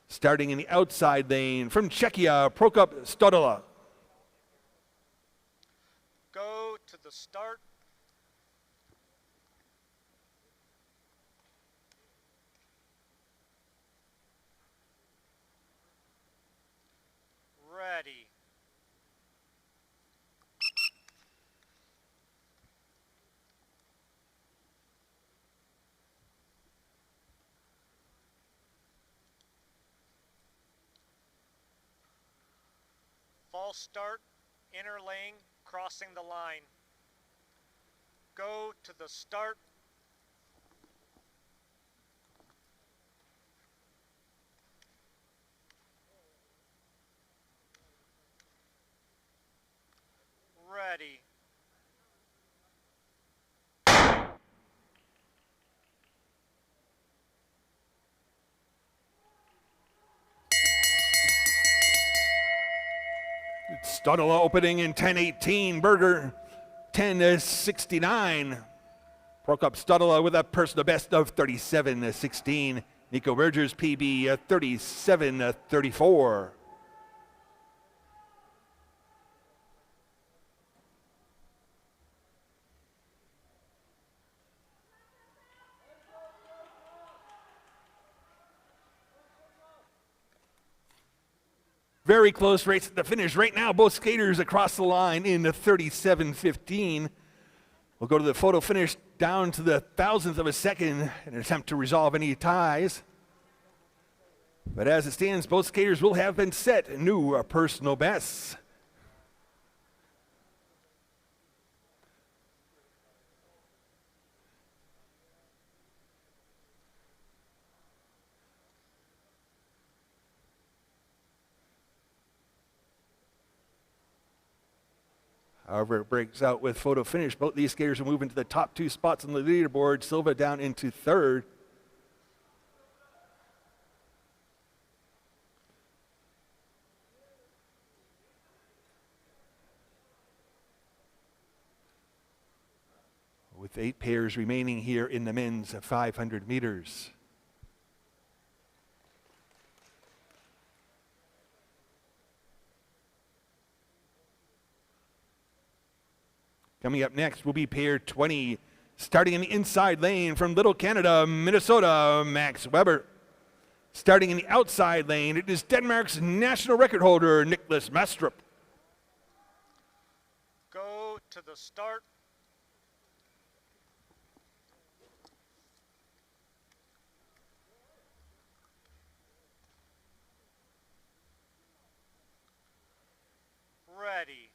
Speaker 1: Starting in the outside lane from Czechia, Prokop Stodola.
Speaker 3: Go to the start. Ready. False start, inner lane, crossing the line. Go to the start. Ready.
Speaker 1: Stodola opening in 10:18. Berger 10:69. Prokop Stodola with a personal best of 37:16. Nico Berger's PB 37:34. Very close race at the finish. Right now, both skaters across the line in the 37:15. We'll go to the photo finish down to the thousandth of a second in an attempt to resolve any ties. But as it stands, both skaters will have been set new personal bests. However, it breaks out with photo finish. Both these skaters will move into the top two spots on the leaderboard. Silva down into third. With 8 pairs remaining here in the men's 500 meters. Coming up next will be pair 20, starting in the inside lane from Little Canada, Minnesota, Max Weber. Starting in the outside lane, it is Denmark's national record holder, Nicholas Mastrup.
Speaker 3: Go to the start. Ready.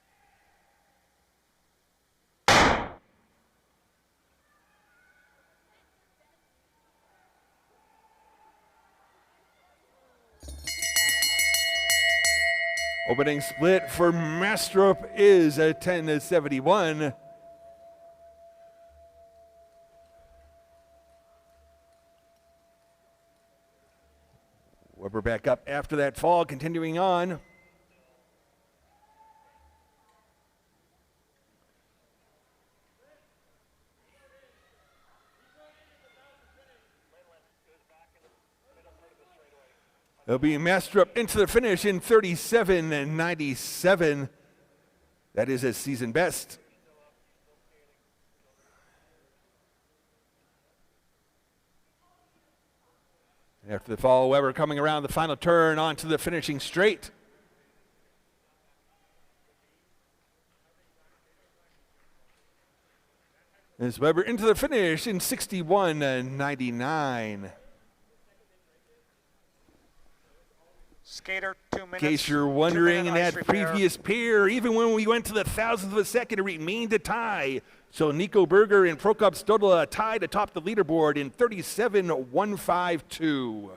Speaker 1: Opening split for Mastrup is a 10-71. Weber back up after that fall, continuing on. It'll be Mastrup into the finish in 37.97. That is a season best. After the fall, Weber coming around the final turn onto the finishing straight. As Weber into the finish in 61.99.
Speaker 3: Skater, 2 minutes.
Speaker 1: In case you're wondering, in that previous pair, even when we went to the thousandth of a second, it remained a tie. So Nico Berger and Prokop Stodola tied atop the leaderboard in 37.152.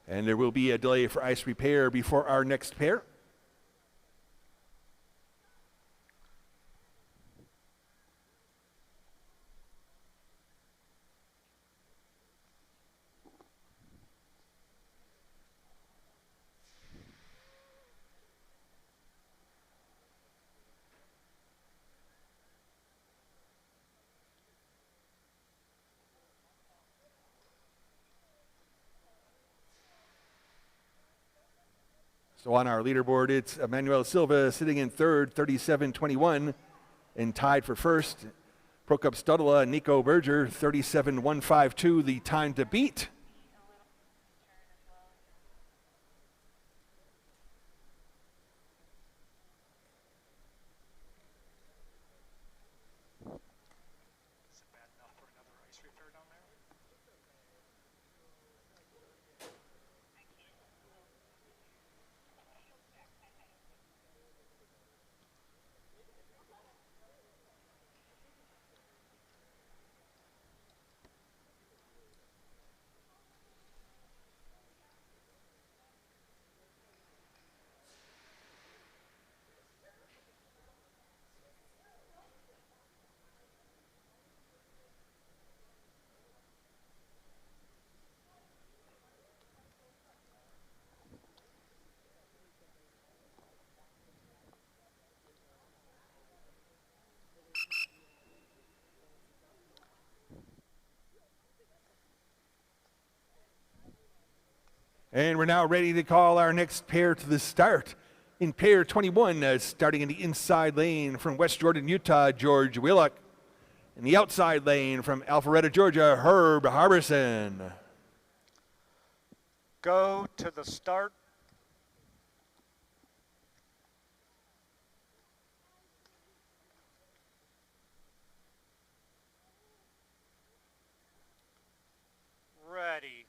Speaker 1: And there will be a delay for ice repair before our next pair. So on our leaderboard, it's Emmanuel Silva sitting in third, 37.21, and tied for first. Prokop Stodola and Nico Berger, 37.152, the time to beat.
Speaker 3: Is it bad enough for another ice repair down there?
Speaker 1: And we're now ready to call our next pair to the start. In pair 21, starting in the inside lane from West Jordan, Utah, George Willock. In the outside lane from Alpharetta, Georgia, Herb Harbison.
Speaker 3: Go to the start. Ready.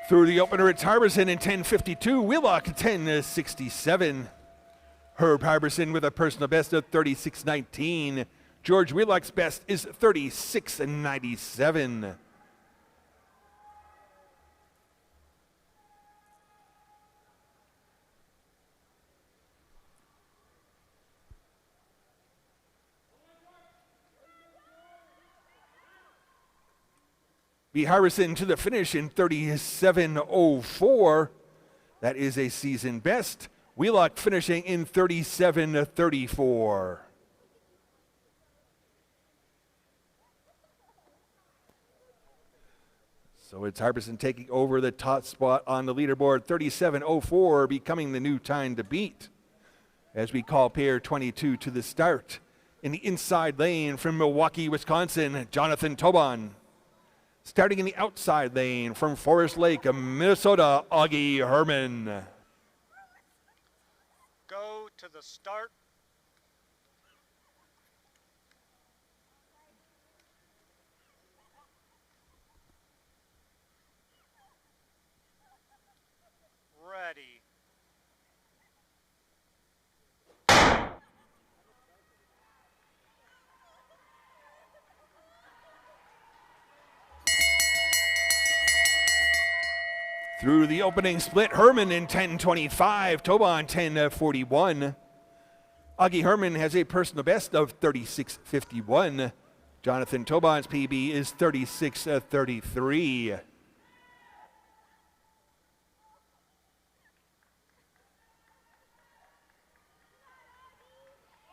Speaker 1: Through the opener, it's Harbison in 10.52, Willock 10.67. Herb Harbison with a personal best of 36.19. George Willock's best is 36.97. Be Harbison to the finish in 37.04. That is a season best. Wheelock finishing in 37-34. So it's Harbison taking over the top spot on the leaderboard, 37:04, becoming the new time to beat. As we call pair 22 to the start. In the inside lane from Milwaukee, Wisconsin, Jonathan Tobon. Starting in the outside lane from Forest Lake, Minnesota, Augie Herman.
Speaker 3: Go to the start. Ready.
Speaker 1: Through the opening split, Herman in 10:25, Tobon 10:41. Augie Herman has a personal best of 36:51. Jonathan Tobon's PB is 36:33.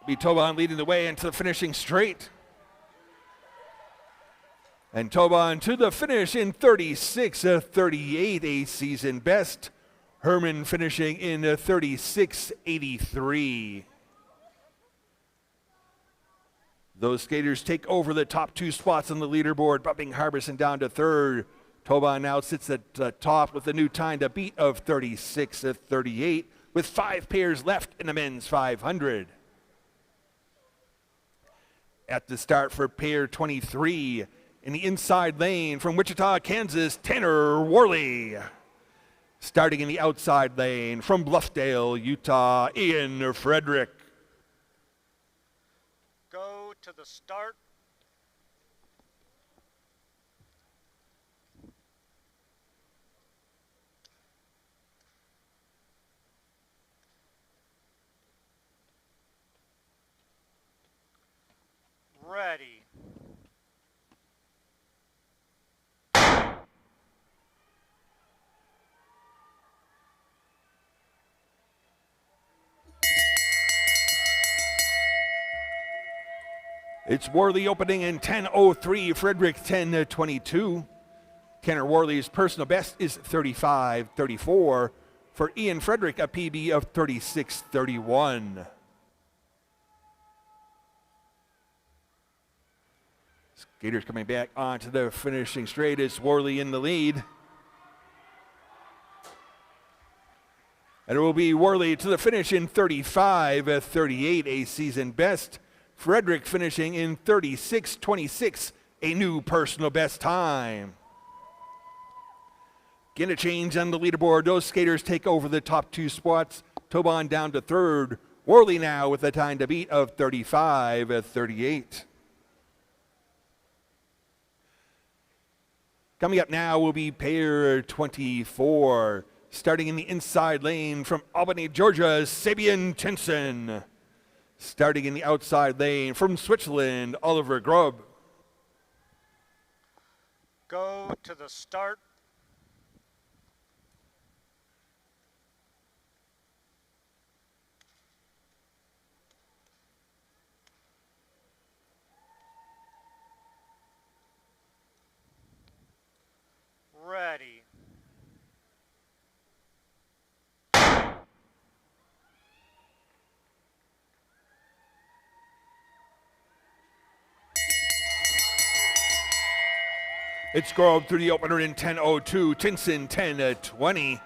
Speaker 1: Be Tobon leading the way into the finishing straight. And Tobon to the finish in 36:38, a season best. Herman finishing in 36:83. Those skaters take over the top two spots on the leaderboard, bumping Harbison down to third. Tobon now sits at the top with a new time to beat of 36:38, with 5 pairs left in the men's 500. At the start for pair 23, in the inside lane from Wichita, Kansas, Tanner Worley. Starting in the outside lane from Bluffdale, Utah, Ian Frederick.
Speaker 3: Go to the start. Ready.
Speaker 1: It's Worley opening in 10:03, Frederick 10:22. Tanner Worley's personal best is 35:34. For Ian Frederick, a PB of 36:31. Skaters coming back onto the finishing straight. It's Worley in the lead. And it will be Worley to the finish in 35:38, a season best. Frederick finishing in 36:26, a new personal best time. Again, a change on the leaderboard. Those skaters take over the top two spots. Tobon down to third. Worley now with a time to beat of 35:38. Coming up now will be pair 24. Starting in the inside lane from Albany, Georgia, Sabian Tinson. Starting in the outside lane from Switzerland, Oliver Grubb.
Speaker 3: Go to the start. Ready.
Speaker 1: It's Grubb through the opener in 10:02. Tinson 10:20.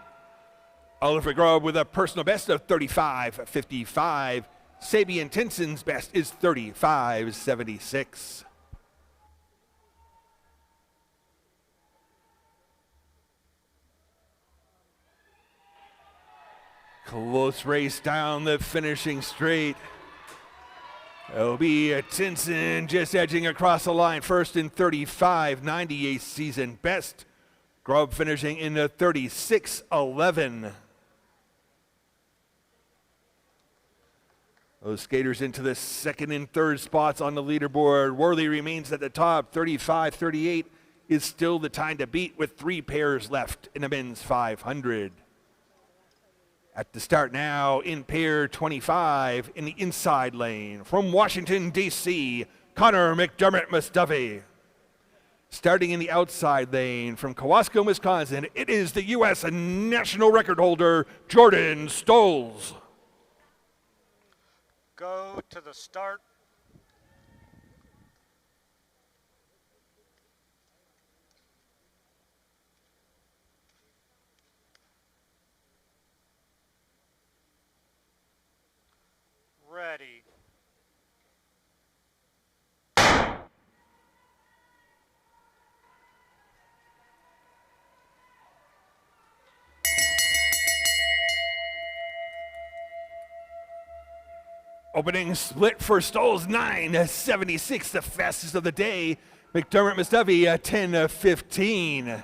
Speaker 1: Oliver Grubb with a personal best of 35:55. Sabian Tinson's best is 35:76. Close race down the finishing straight. It'll be Tinson just edging across the line first in 35:90, a season best. Grubb finishing in 36:11. Those skaters into the second and third spots on the leaderboard. Worley remains at the top. 35:38 is still the time to beat with 3 pairs left in the men's 500. At the start now in pair 25 in the inside lane from Washington, D.C., Connor McDermott Mustafi. Starting in the outside lane from Kewaskum, Wisconsin, it is the U.S. national record holder, Jordan Stolz.
Speaker 3: Go to the start. Ready.
Speaker 1: Opening split for Stolz, 9:76, the fastest of the day. McDermott Mustafi, 10:15.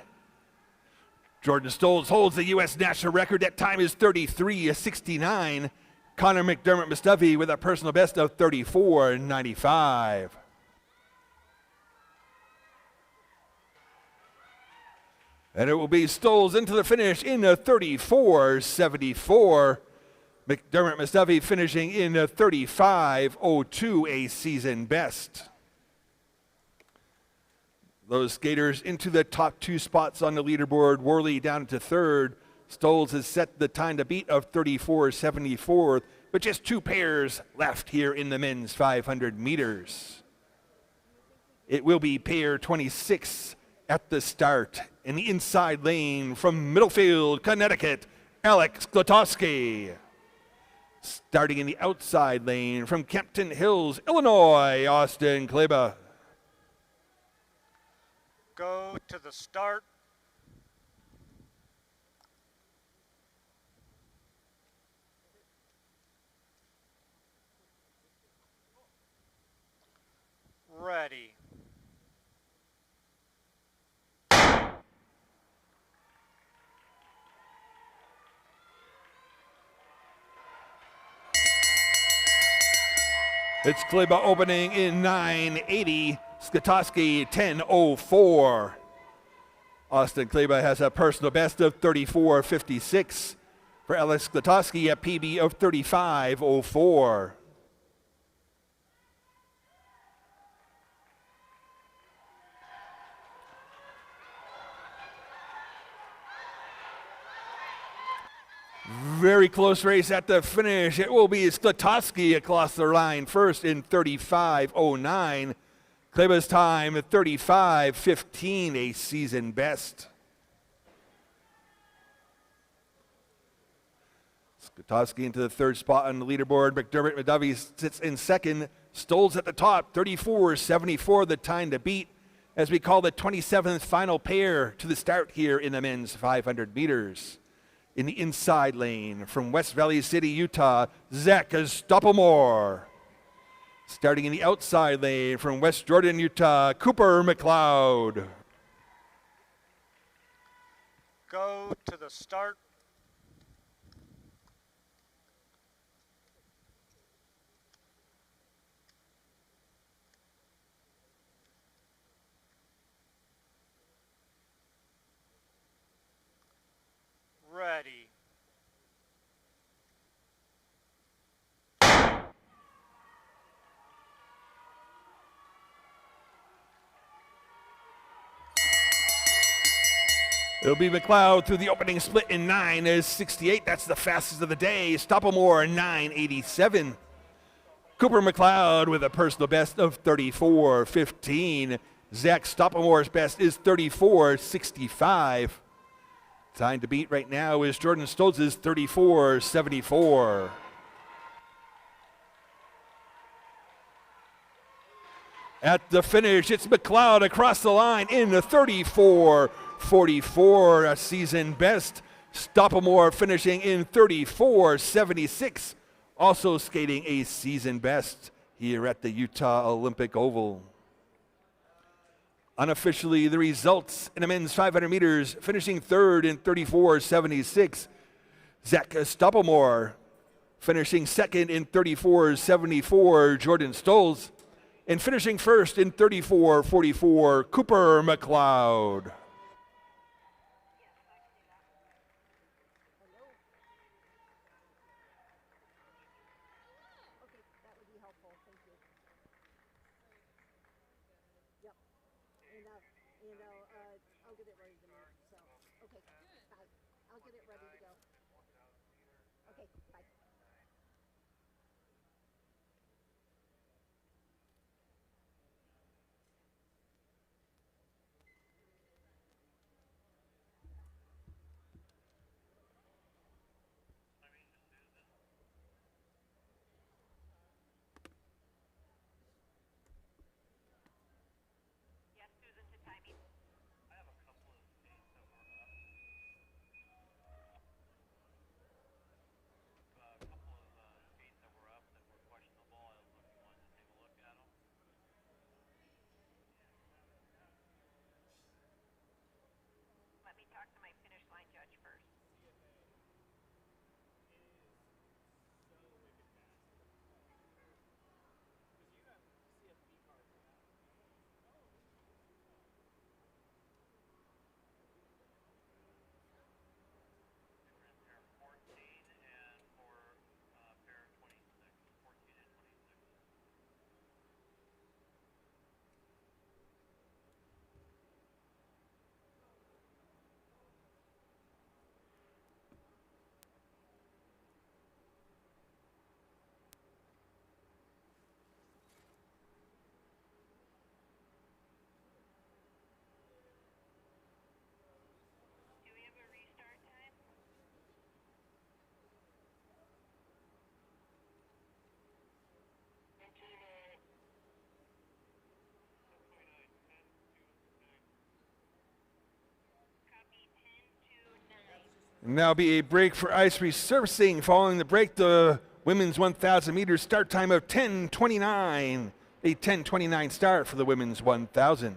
Speaker 1: Jordan Stolz holds the U.S. national record. That time is 33:69. Connor McDermott Mustafi with a personal best of 34:95. And it will be Stolz into the finish in 34:74. McDermott Mustafi finishing in 35:02, a season best. Those skaters into the top two spots on the leaderboard. Worley down to third. Stolz has set the time to beat of 34:74, but just two pairs left here in the men's 500 meters. It will be pair 26 at the start in the inside lane from Middlefield, Connecticut, Alex Glotowski. Starting in the outside lane from Kempton Hills, Illinois, Austin Kleba.
Speaker 3: Go to the start. Ready.
Speaker 1: It's Kleba opening in 9:80. Skotowski 10:04. Austin Kleba has a personal best of 34:56. For Alex Glotowski, a PB of 35:04. Very close race at the finish. It will be Glotowski across the line first in 35:09. Kleba's time at 35:15, a season best. Glotowski into the third spot on the leaderboard. McDermott Mustafi sits in second. Stolz at the top, 34:74, the time to beat, as we call the 27th final pair to the start here in the men's 500 meters. In the inside lane from West Valley City, Utah, Zach Stoppelmore. Starting in the outside lane from West Jordan, Utah, Cooper McLeod.
Speaker 3: Go to the start. Ready.
Speaker 1: It'll be McLeod through the opening split in 9:68. That's the fastest of the day. Stoppelmore 9:87. Cooper McLeod with a personal best of 34:15. Zach Stoppelmore's best is 34:65. Time to beat right now is Jordan Stolz's 34:74. At the finish, it's McLeod across the line in the 34:44, a season best. Stoppelmore finishing in 34:76, also skating a season best here at the Utah Olympic Oval. Unofficially, the results in the men's 500 meters, finishing third in 34:76. Zach Stoppelmore finishing second in 34:74, Jordan Stolz. And finishing first in 34:44, Cooper McLeod.
Speaker 5: You know, I'll get it ready to move. So, okay, bye. I'll get it ready to go. Okay, bye.
Speaker 6: Yes, Susan, to timing. I have a couple of dates that were up. A couple of dates that were up that were questionable. I don't know if you wanted to take a look at them. Let me talk to my finish line judge first. They were in pair 14 and for pair 26. 14 and 26. Do we have a restart time? Copy 10 to 9.
Speaker 1: And now be a break for ice resurfacing. Following the break, the women's 1,000 meters start time of 10:29. A 10:29 start for the women's 1,000.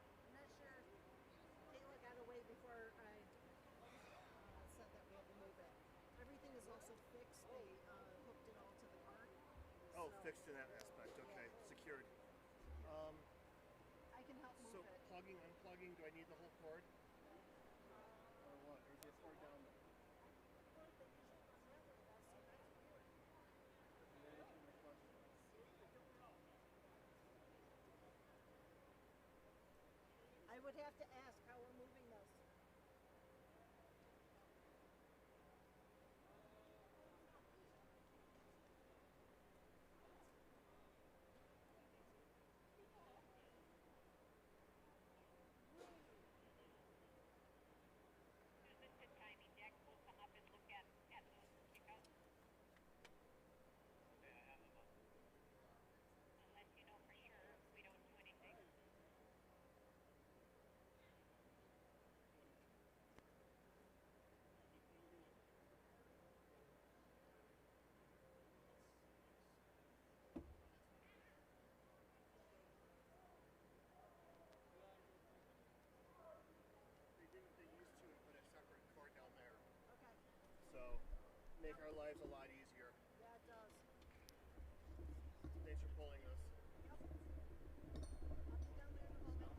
Speaker 5: I'm not sure. Kayla got away before I said that we had to move it. Everything is also fixed. They hooked it all to the car.
Speaker 7: Oh,
Speaker 5: So
Speaker 7: fixed in that aspect. Okay, secured.
Speaker 5: I can help move
Speaker 7: So
Speaker 5: it.
Speaker 7: plugging, unplugging. Do I need the whole cord? Or what? Or is it cord down there? You're answering my question.
Speaker 5: I would have to ask how we're moving this.
Speaker 6: Susan, to timing. Deck will come up and look at those because. Okay, I have them up. Unless you know for sure, we don't do anything.
Speaker 7: They did what they used to and put a separate cord down there.
Speaker 5: Okay.
Speaker 7: So make our lives a lot easier.
Speaker 5: Yeah, it does.
Speaker 7: Thanks for pulling this.
Speaker 5: Yep. I'll be down there in a moment.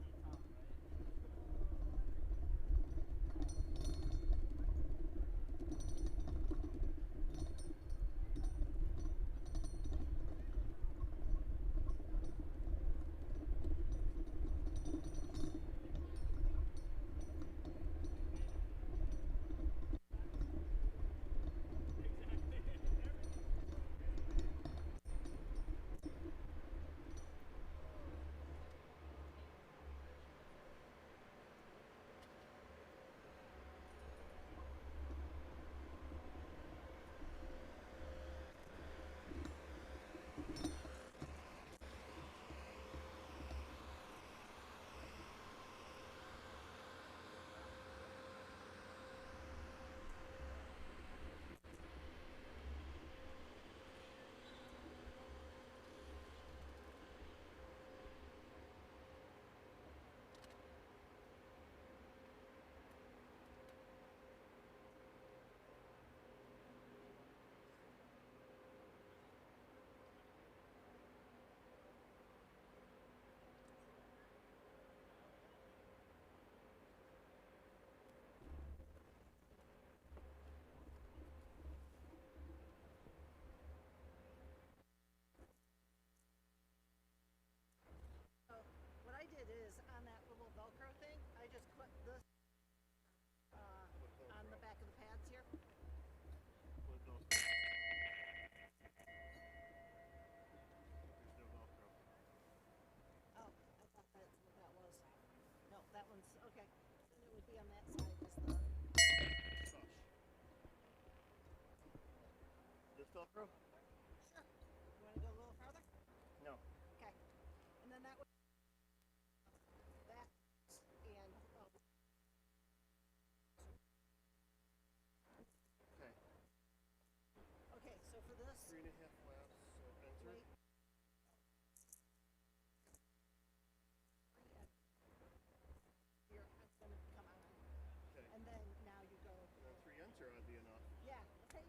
Speaker 5: be on that side as the.
Speaker 7: Gosh. This Velcro?
Speaker 5: Sure. You want to go a little farther?
Speaker 7: No.
Speaker 5: Okay. And then that would. That and.
Speaker 7: Okay.
Speaker 5: Okay, so for this.
Speaker 7: 3.5 laps, so enter.
Speaker 5: Wait. Your head's gonna come on.
Speaker 7: Okay.
Speaker 5: And then now you go.
Speaker 7: And then 3 enter, oddly enough.
Speaker 5: Yeah. Okay.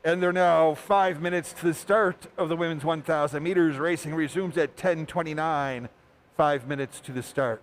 Speaker 1: And they're now 5 minutes to the start of the women's 1,000 meters. Racing resumes at 10:29. 5 minutes to the start.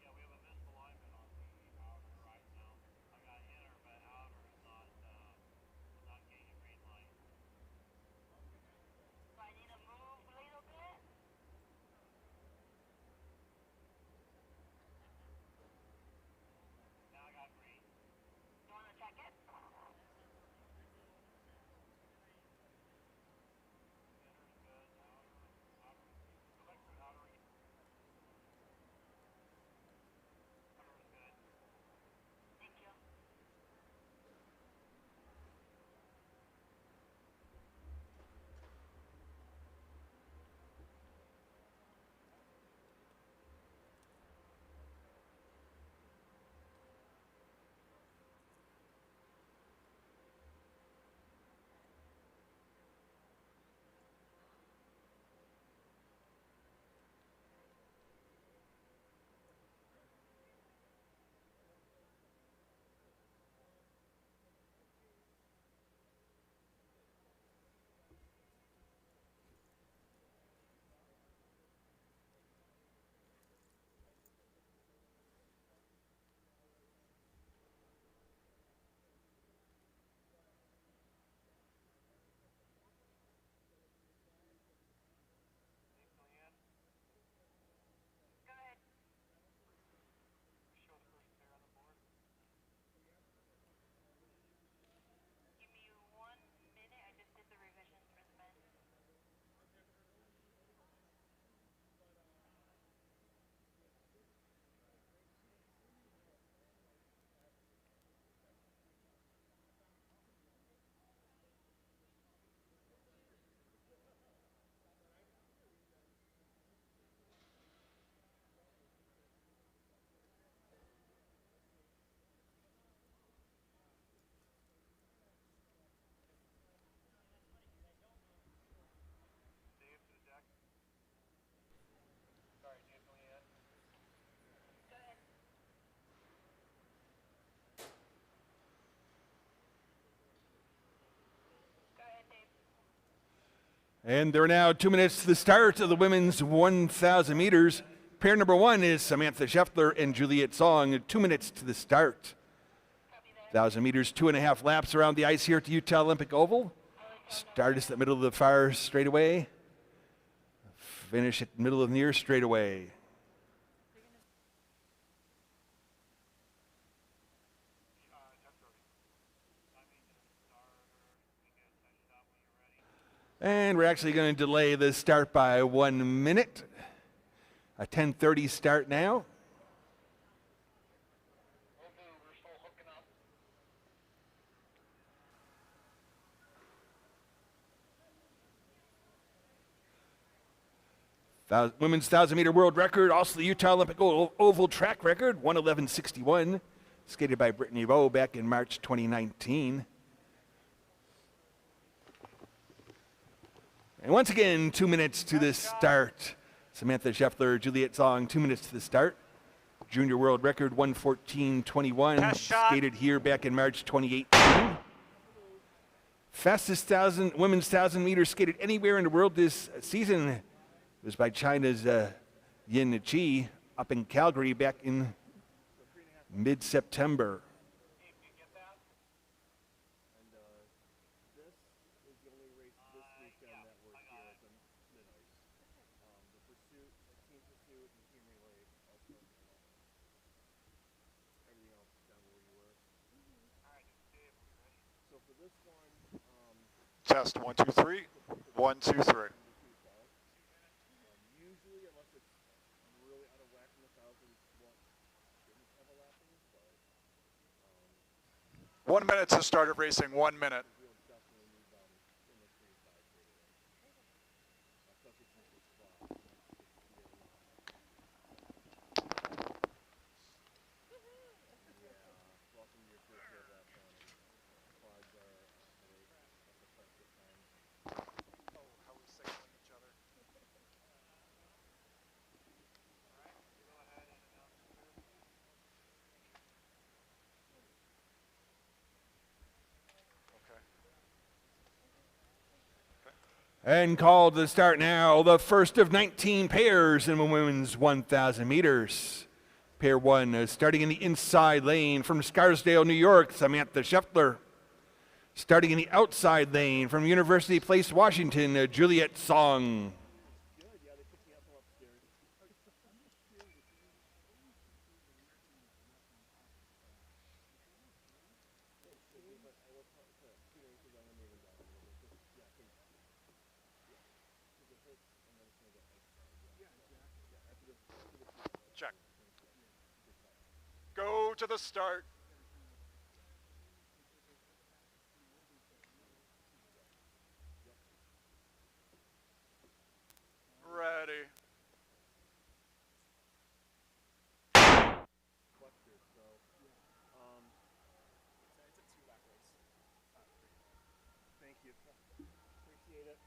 Speaker 6: Yeah, we have a misalignment on the outer right now. I got inner, but outer is not getting green light.
Speaker 8: So I need to move a little bit.
Speaker 6: Now I got green.
Speaker 8: You want to check it?
Speaker 6: Inner's good. Outer. Go back to outer again. Outer is good.
Speaker 8: Thank you. Go ahead.
Speaker 6: Show the first pair on the board.
Speaker 8: Give me 1 minute. I just did the revisions for the men.
Speaker 6: Dave to the deck. Sorry, Dave, going in.
Speaker 8: Go ahead. Go ahead, Dave.
Speaker 1: And there are now 2 minutes to the start of the women's 1,000 meters. Pair number one is Samantha Scheffler and Juliet Song. 2 minutes to the start.
Speaker 8: Copy that.
Speaker 1: 1,000 meters, 2.5 laps around the ice here at the Utah Olympic Oval. Start is the middle of the far straightaway. Finish at the middle of the near straightaway. And we're actually going to delay the start by 1 minute. A 10:30 start now.
Speaker 4: Okay, we're still hooking up.
Speaker 1: Women's 1,000 meter world record, also the Utah Olympic Oval track record, 1:11:61, skated by Brittany Rowe back in March 2019. And once again, 2 minutes to the start. Samantha Scheffler, Juliet Song, 2 minutes to the start. Junior world record, 1:14:21,
Speaker 3: Test shot.
Speaker 1: skated here back in March 2018. Fastest women's 1,000 meters skated anywhere in the world this season was by China's Yin Chi up in Calgary back in mid-September.
Speaker 6: Dave, you get that?
Speaker 7: And this is the only race this weekend that we're here at the mid-ice. The pursuit, team pursuit, and team relay also. Everything else is down where you were.
Speaker 6: Alright, Dave, are we ready?
Speaker 7: So for this one,
Speaker 2: Test 1, 2, 3. 1, 2, 3.
Speaker 7: usually, unless it's really out of whack in the thousands, shouldn't have a lapping, but
Speaker 2: 1 minute to start of racing. 1 minute.
Speaker 7: we'll definitely need them in the 3-5 straightaway.
Speaker 1: And called to start now, the first of 19 pairs in the women's 1,000 meters. Pair 1 starting in the inside lane from Scarsdale, New York, Samantha Scheffler. Starting in the outside lane from University Place, Washington, Juliet Song.
Speaker 2: Check. Go to the start. Ready.
Speaker 7: Thank you. Appreciate it.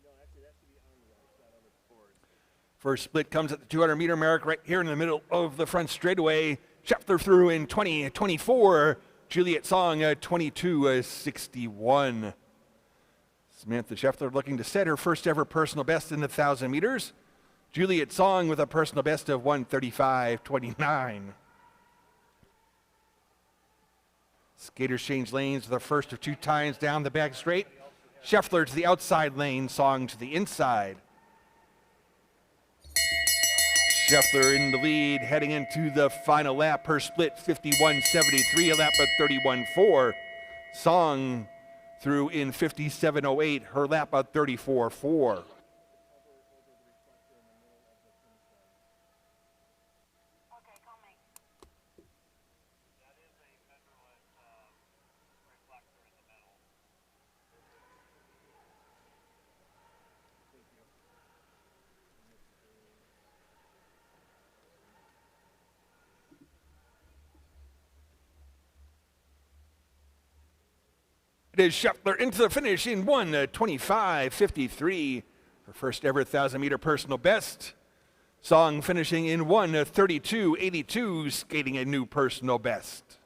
Speaker 7: No, actually, that should be on the ice, not on the board.
Speaker 1: First split comes at the 200-meter mark right here in the middle of the front straightaway. Scheffler through in 20:24. Juliet Song 22:61. Samantha Scheffler looking to set her first ever personal best in the 1,000 meters. Juliet Song with a personal best of 1:35.29. Skaters change lanes for the first of 2 times down the back straight. Scheffler to the outside lane, Song to the inside. Scheffler in the lead, heading into the final lap. Her split 51.73, a lap of 31.4. Song through in 57.08, her lap of 34.4.
Speaker 8: Okay, coming.
Speaker 6: That is a fenderless reflector in the middle.
Speaker 1: It is Scheffler into the finish in 1:25.53, her first ever 1,000-meter personal best. Song finishing in 1:32.82, skating a new personal best.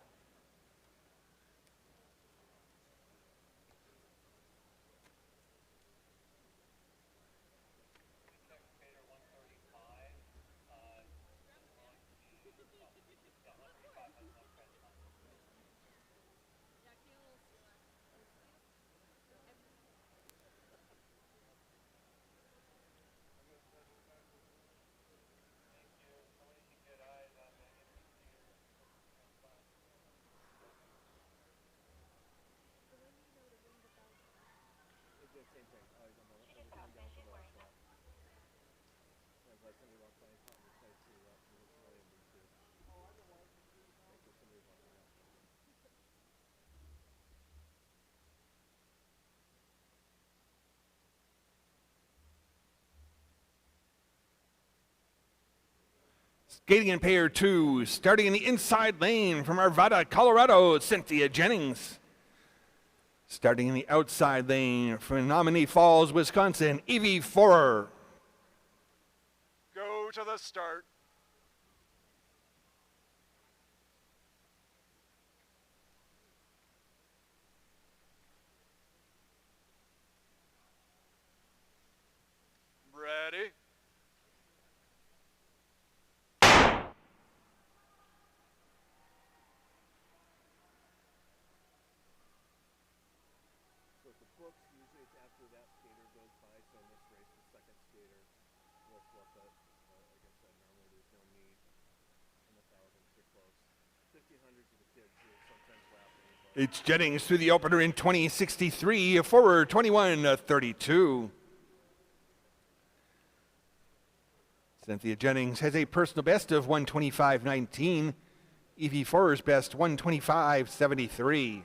Speaker 7: Same thing. Always on the coming down for the last lap. Yeah, glad somebody walked by and caught me tight too. That was really a big too. Thankful somebody walked by that.
Speaker 1: Skating in pair 2, starting in the inside lane from Arvada, Colorado, Cynthia Jennings. Starting in the outside lane from Menominee Falls, Wisconsin, Evie Forer.
Speaker 2: Go to the start. Ready.
Speaker 7: So at the books, usually it's after that skater goes by. So in this race, the second skater will flip it. Like I said, normally there's no need in the thousands to close. 1,500s of the kids who are sometimes laughing.
Speaker 1: It's Jennings through the opener in 20:63, forward 21:32. Cynthia Jennings has a personal best of 1:25.19. Evie Forer's best 1:25.73.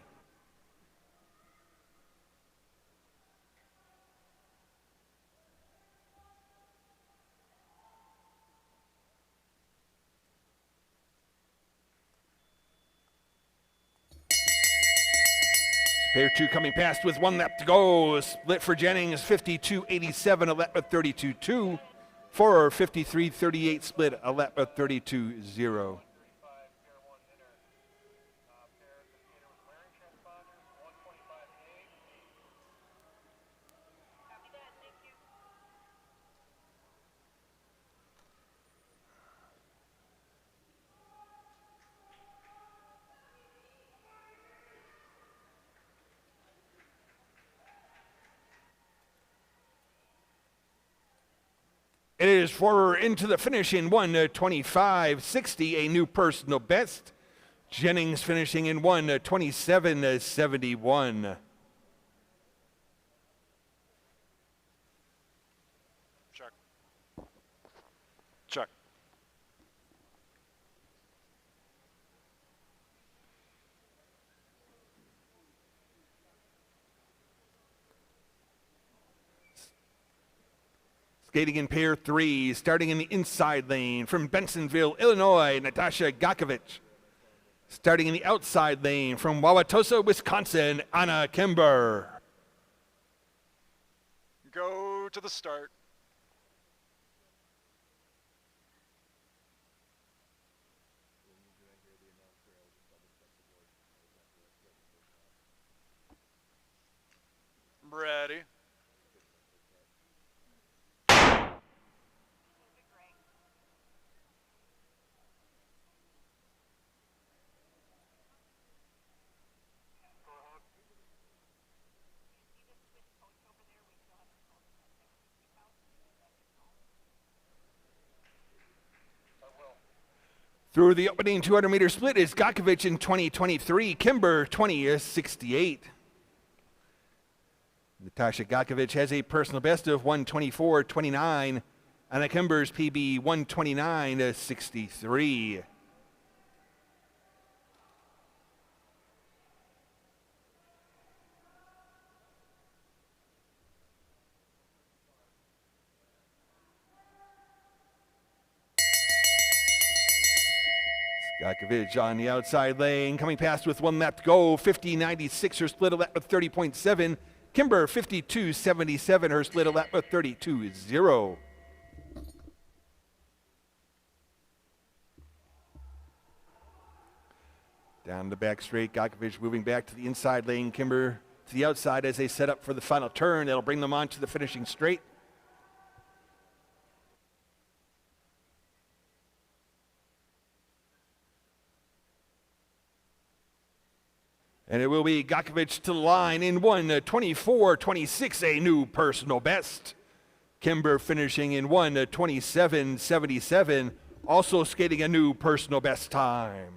Speaker 1: Pair 2 coming past with 1 lap to go. Split for Jennings, 52.87, a lap of 32.2. For 53.38 split, a lap of 32.0. It is for into the finish in 1:25.60, a new personal best. Jennings finishing in 1:27.71.
Speaker 2: Check. Check.
Speaker 1: Skating in pair 3, starting in the inside lane from Bensonville, Illinois, Natasha Gakovich. Starting in the outside lane from Wauwatosa, Wisconsin, Anna Kimber.
Speaker 2: Go to the start. Ready.
Speaker 1: Through the opening 200-meter split is Gakovich in 2023, Kimber 20:68. Natasha Gakovich has a personal best of 1:24.29, Anna Kimber's PB 1:29.63. Gakovich on the outside lane, coming past with 1 lap to go, 50.96, her split a lap of 30.7. Kimber 52.77, her split a lap of 32.0. Down the back straight, Gakovich moving back to the inside lane, Kimber to the outside as they set up for the final turn. That'll bring them on to the finishing straight. And it will be Gakovich to the line in 1:24.26, a new personal best. Kimber finishing in 1:27.77, also skating a new personal best time.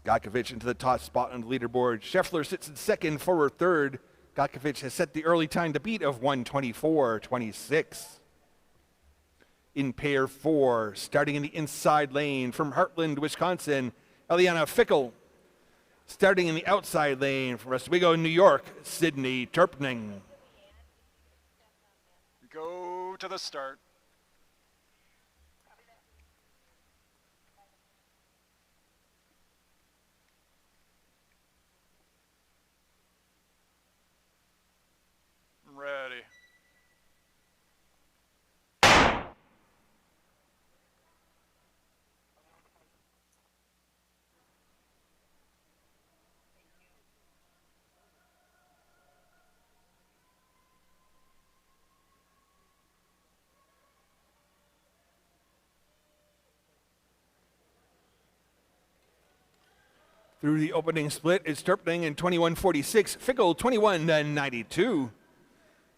Speaker 1: Gakovich into the top spot on the leaderboard. Scheffler sits in second, forward third. Gakovich has set the early time to beat of 1:24.26. In pair 4, starting in the inside lane from Heartland, Wisconsin, Eliana Fickle. Starting in the outside lane from Oswego, New York, Sydney Terpning.
Speaker 2: Go to the start. Ready.
Speaker 1: Through the opening split, it's Terpning in 21:46, Fickle 21:92.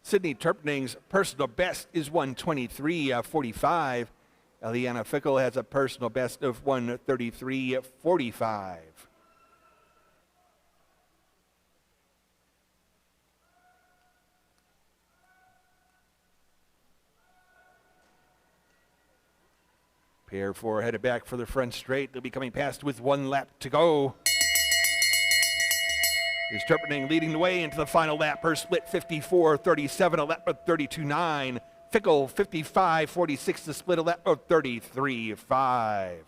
Speaker 1: Sydney Terpning's personal best is 1:23.45. Eliana Fickle has a personal best of 1:33.45. Pair 4 headed back for the front straight. They'll be coming past with 1 lap to go. Is Terpning leading the way into the final lap. Her split 54.37, a lap of 32.9. Fickle 55.46, the split a lap of 33.5.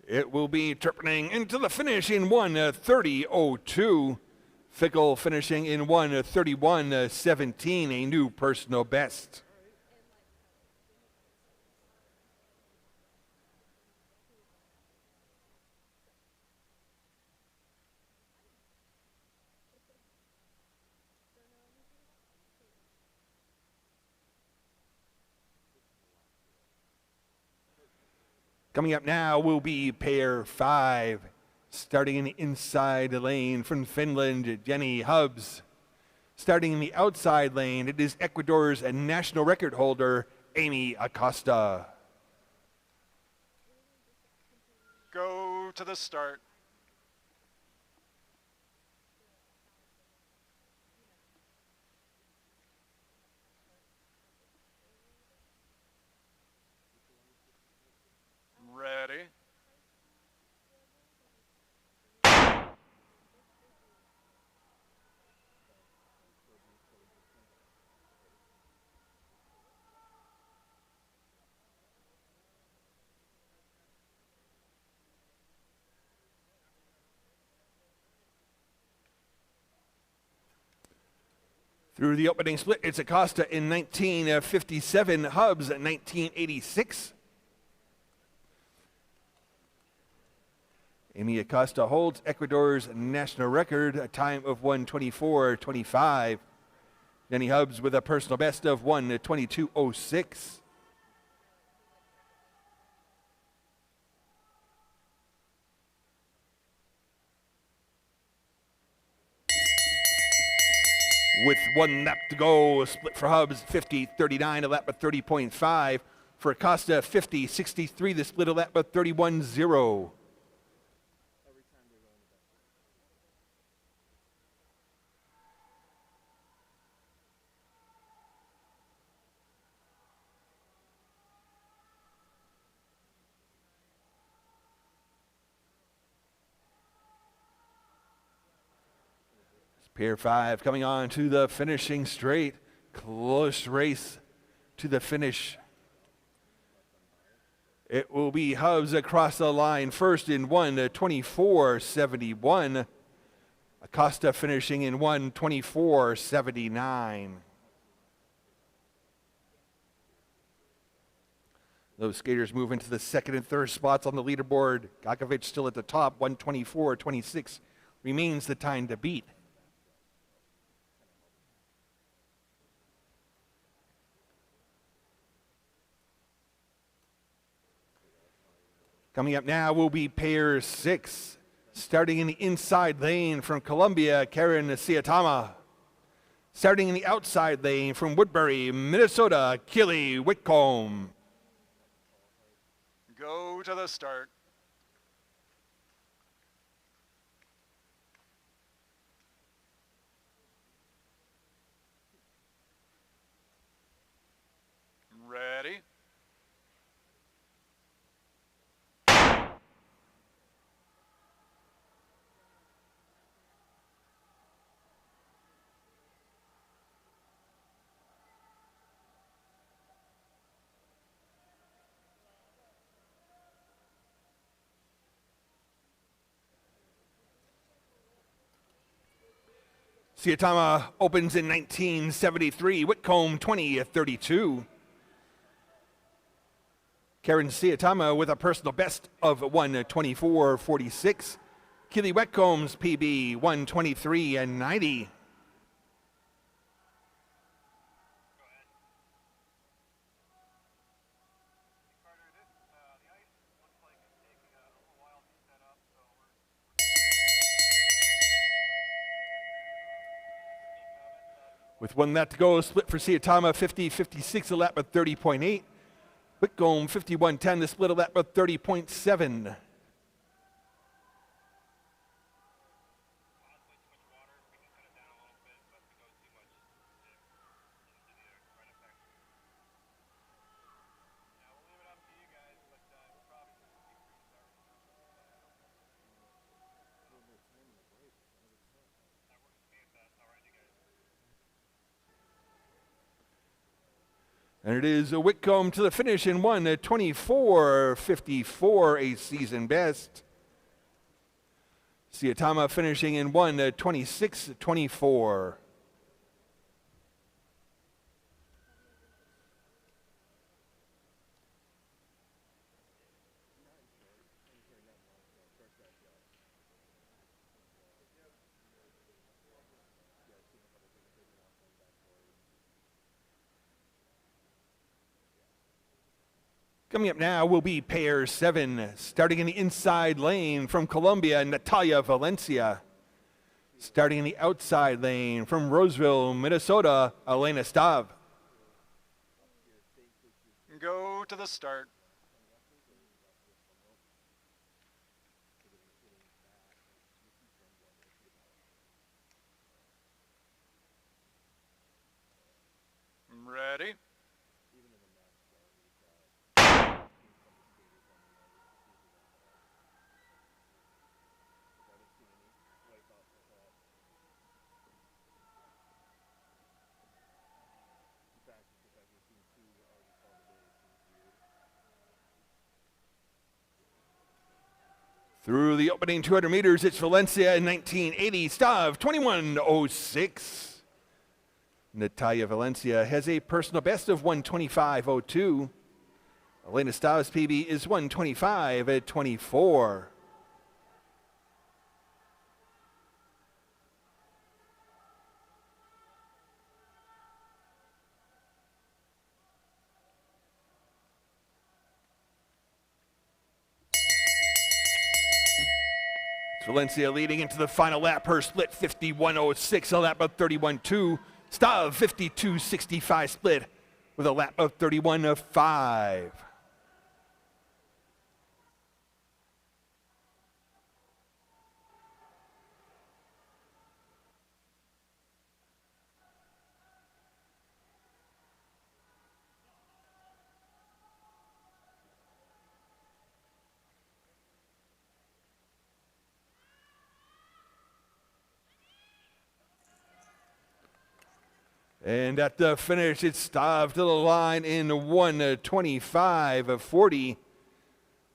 Speaker 1: It will be Terpning into the finish in 1:30.02. Fickle finishing in 1:31.17, a new personal best. Coming up now will be pair 5. Starting in the inside lane from Finland, Jenny Hubbs. Starting in the outside lane, it is Ecuador's national record holder, Amy Acosta.
Speaker 2: Go to the start. Ready.
Speaker 1: Through the opening split, it's Acosta in 1957, Hubbs in 1986. Amy Acosta holds Ecuador's national record, a time of 1:24.25. Jenny Hubbs with a personal best of 1:22.06. With 1 lap to go, split for Hubbs, 50.39, a lap of 30.5. For Acosta, 50.63, the split a lap of 31.0. Pair 5 coming on to the finishing straight. Close race to the finish. It will be Hubbs across the line first in 1:24.71. Acosta finishing in 1:24.79. Those skaters move into the second and third spots on the leaderboard. Gakovic still at the top, 1:24.26 remains the time to beat. Coming up now will be pair 6. Starting in the inside lane from Colombia, Karen Siatama. Starting in the outside lane from Woodbury, Minnesota, Kelly Whitcomb.
Speaker 2: Go to the start. Ready.
Speaker 1: Siatama opens in 1973, Whitcomb 20:32. Karen Siatama with a personal best of 1:24.46. Keely Whitcomb's PB 1:23.90.
Speaker 6: Carter, the ice looks like it's taking a little while to set up, so we're
Speaker 1: With 1 lap to go, split for Siatama, 50.56, a lap of 30.8. Whitcomb, 51.10, the split a lap of 30.7. And it is Whitcomb to the finish in 1:24.54, a season best. Siatama finishing in 1:26.24. Coming up now will be pair 7, starting in the inside lane from Colombia, Natalia Valencia. Starting in the outside lane from Roseville, Minnesota, Elena Stav.
Speaker 2: Go to the start. Ready?
Speaker 1: Through the opening 200 meters, it's Valencia in 1980, Stav 21:06. Natalia Valencia has a personal best of 1:25:02. Elena Stav's PB is 1:25:24. Valencia leading into the final lap. Her split 51:06, a lap of 31:2. Stav 52:65 split with a lap of 31:05. And at the finish, it's Stav to the line in 1:25:40.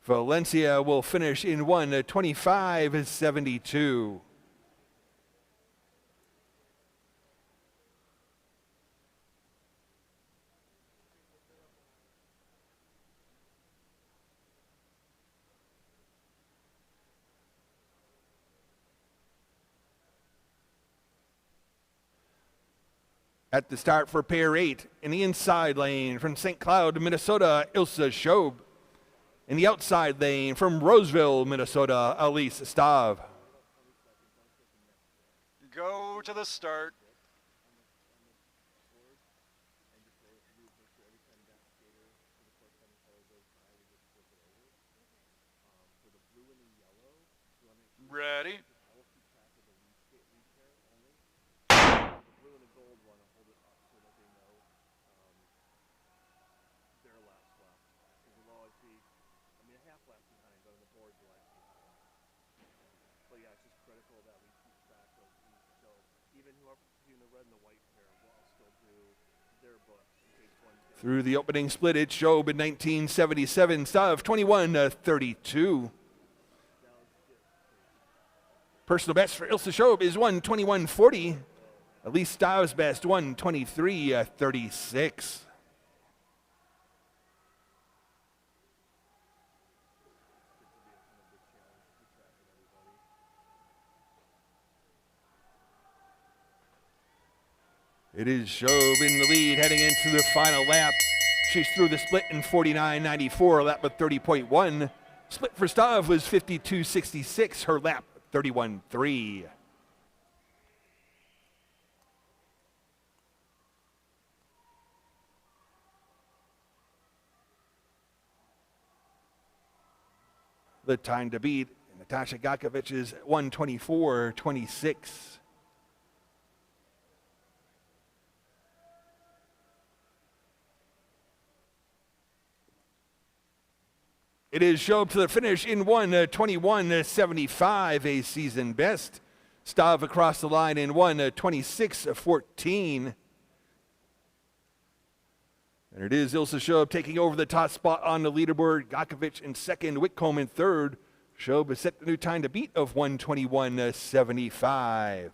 Speaker 1: Valencia will finish in 1:25:72. At the start for pair 8, in the inside lane from St. Cloud, Minnesota, Ilsa Schob. In the outside lane from Roseville, Minnesota, Elise Stav.
Speaker 2: Go to the start. Ready?
Speaker 1: Through the opening split, it's Schob in 1977, Stav 21:32. Personal best for Ilsa Schob is 1:21:40. Elise Stav's best 1:23:36. It is Schob in the lead heading into the final lap. She's through the split in 49:94, a lap of 30.1. Split for Stav was 52:66, her lap 31.3. The time to beat Natasha Gakovic is 1:24:26. It is Schob to the finish in 1:21:75, a season best. Stav across the line in 1:26:14. And it is Ilsa Schob taking over the top spot on the leaderboard. Gakovic in second, Whitcomb in third. Schob has set the new time to beat of 1:21:75.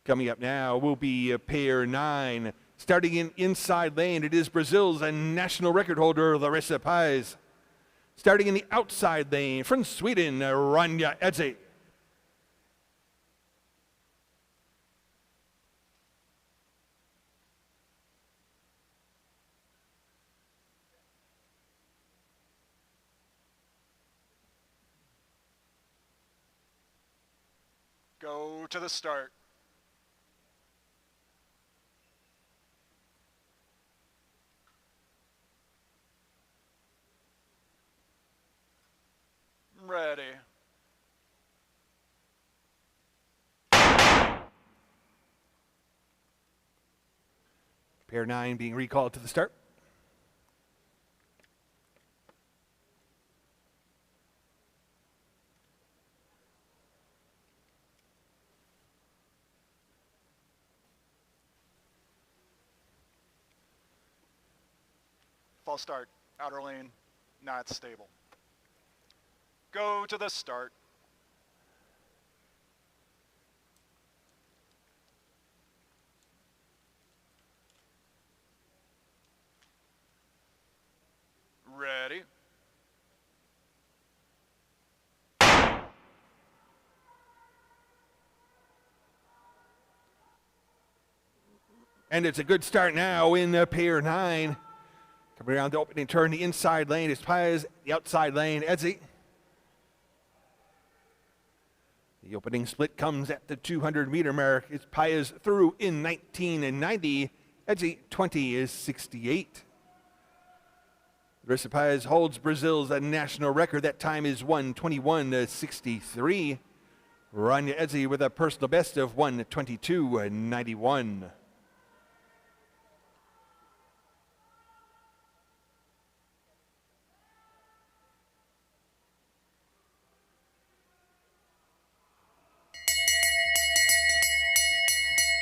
Speaker 1: Coming up now will be pair 9. Starting in inside lane, it is Brazil's national record holder, Larissa Pais. Starting in the outside lane from Sweden, Rania Edze.
Speaker 2: Go to the start. Ready.
Speaker 1: Pair 9 being recalled to the start.
Speaker 2: False start. Outer lane, not stable. Go to the start. Ready.
Speaker 1: And it's a good start now in pair 9. Coming around the opening turn, the inside lane is Paz, the outside lane, Edzi. The opening split comes at the 200-meter mark. It's Paz through in 1990. Edzi 20 is 68. Larissa Paz holds Brazil's national record. That time is 1:21:63. Rania Edzi with a personal best of 1:22:91.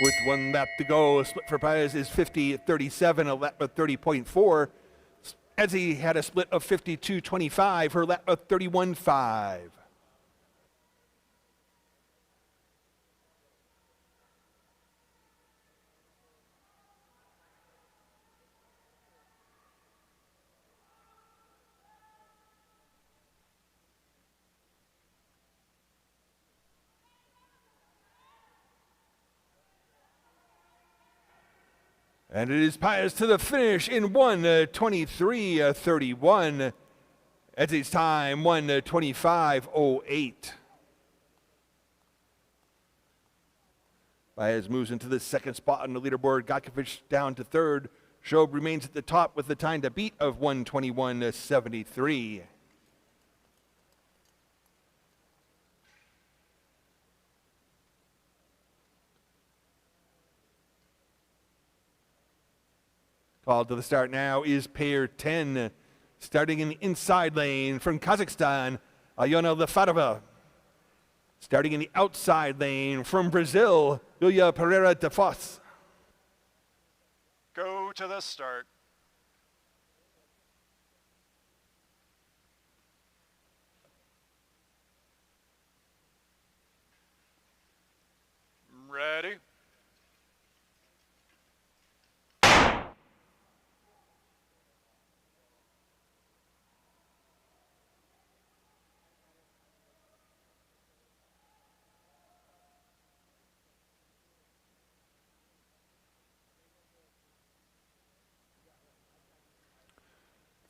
Speaker 1: With 1 lap to go, split for Paz is 50:37, a lap of 30.4. Edzi had a split of 52:25, her lap of 31.5. And it is Paz to the finish in 1:23:31. Edzi's time 1:25:08. Paz moves into the second spot on the leaderboard. Gotkovich down to third. Schob remains at the top with the time to beat of 1:21:73. Called to the start now is pair 10. Starting in the inside lane from Kazakhstan, Alyona Lefatova. Starting in the outside lane from Brazil, Yulia Pereira de Foz.
Speaker 2: Go to the start. Ready.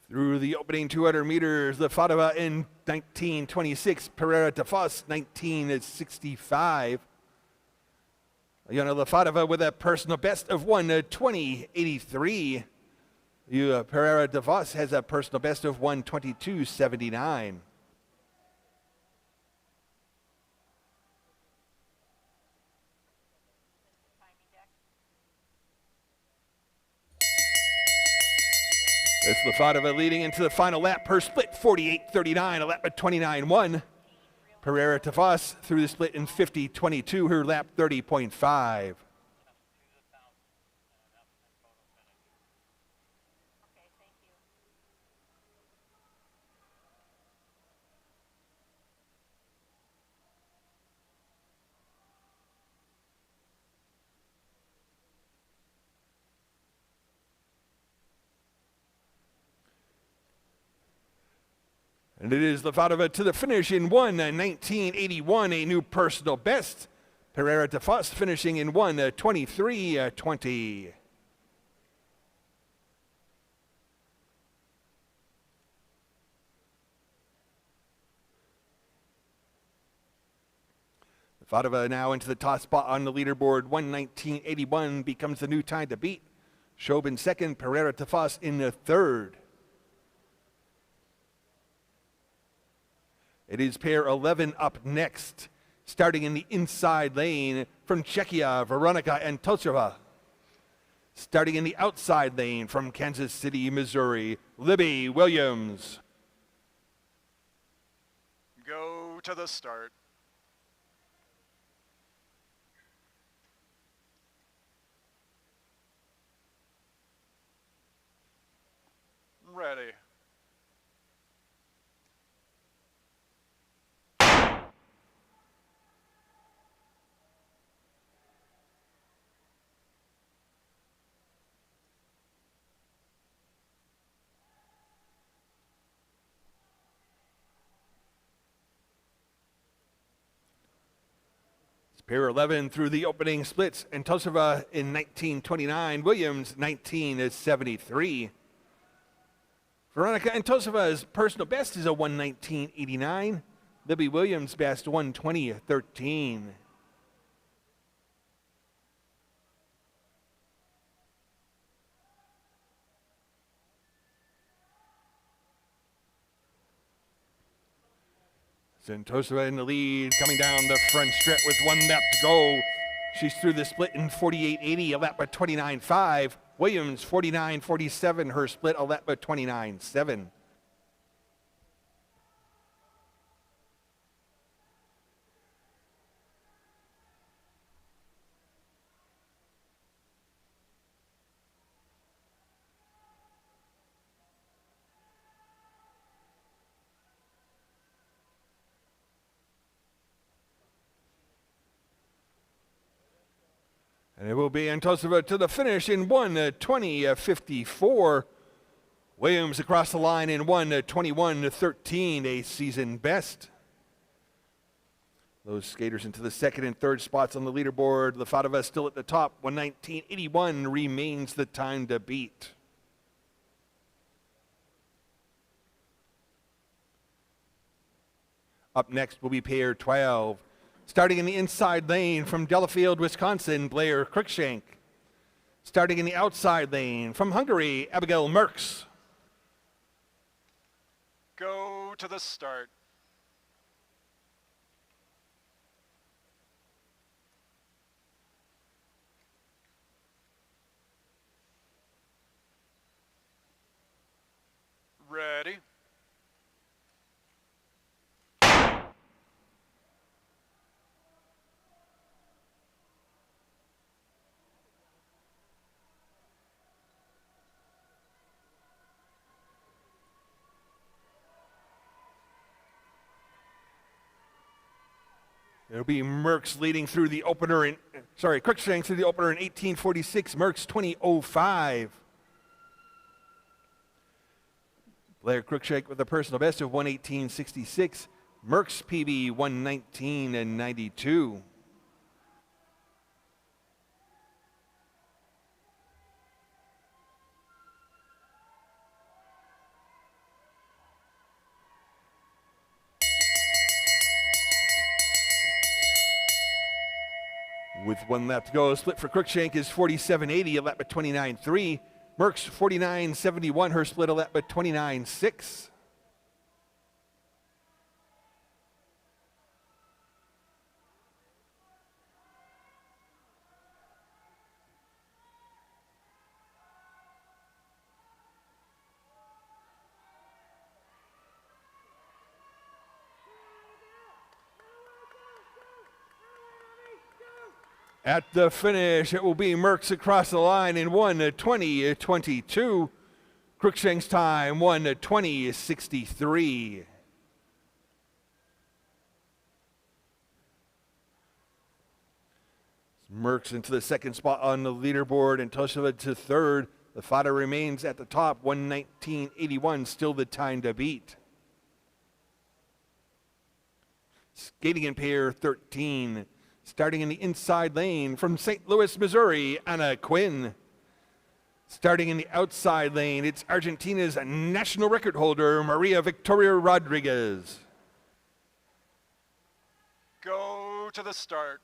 Speaker 1: Through the opening 200 meters, Lefatova in 19:26, Pereira de Foz 19:65. Alyona Lefatova with a personal best of 1:20:83. Pereira de Foz has a personal best of 1:22:79. It's Lefatova leading into the final lap per split, 48:39, a lap at 29.1. Pereira de Foz through the split in 50:22, her lap 30.5. And it is Lefatova to the finish in 1:19:81, a new personal best. Pereira de Foz finishing in 1:23:20. Fadova now into the top spot on the leaderboard. 1:19.81 becomes the new time to beat. Shob in second, Pereira Tafas in the third. It is pair 11 up next, starting in the inside lane from Czechia, Veronica Antosova. Starting in the outside lane from Kansas City, Missouri, Libby Williams.
Speaker 2: Go to the start. Ready.
Speaker 1: Pair 11 through the opening splits. Antosova in 19:29, Williams 19:73. Veronica Antosova's personal best is a 1:19.89. Libby Williams' best 1:20.13. Antosova in the lead, coming down the front stretch with 1 lap to go. She's through the split in 48.80, a lap at 29.5. Williams 49.47, her split, a lap at 29.7. And it will be Antosova to the finish in 1:20.54. Williams across the line in 1:21.13, a season best. Those skaters into the second and third spots on the leaderboard. Lefadova still at the top. 1:19.81 remains the time to beat. Up next will be pair 12. Starting in the inside lane from Delafield, Wisconsin, Blair Cruikshank. Starting in the outside lane from Hungary, Abigail Merckx.
Speaker 2: Go to the start. Ready.
Speaker 1: It'll be Merckx leading through the opener Cruikshank through the opener in 18:46, Merckx 20:05. Blair Cruikshank with a personal best of 1:18.66, Merckx PB 1:19.92. With 1 lap to go, split for Cruikshank is 47.80, a lap at 29.3. Merckx 49.71, her split, a lap at 29.6. At the finish, it will be Merckx across the line in 1:20.22. Cruikshank's time, 1:20.63. Merckx into the second spot on the leaderboard and Tosova to third. The fighter remains at the top, 1:19.81, still the time to beat. Skating in pair 13. Starting in the inside lane from St. Louis, Missouri, Anna Quinn. Starting in the outside lane, it's Argentina's national record holder, Maria Victoria Rodriguez.
Speaker 2: Go Go to the start.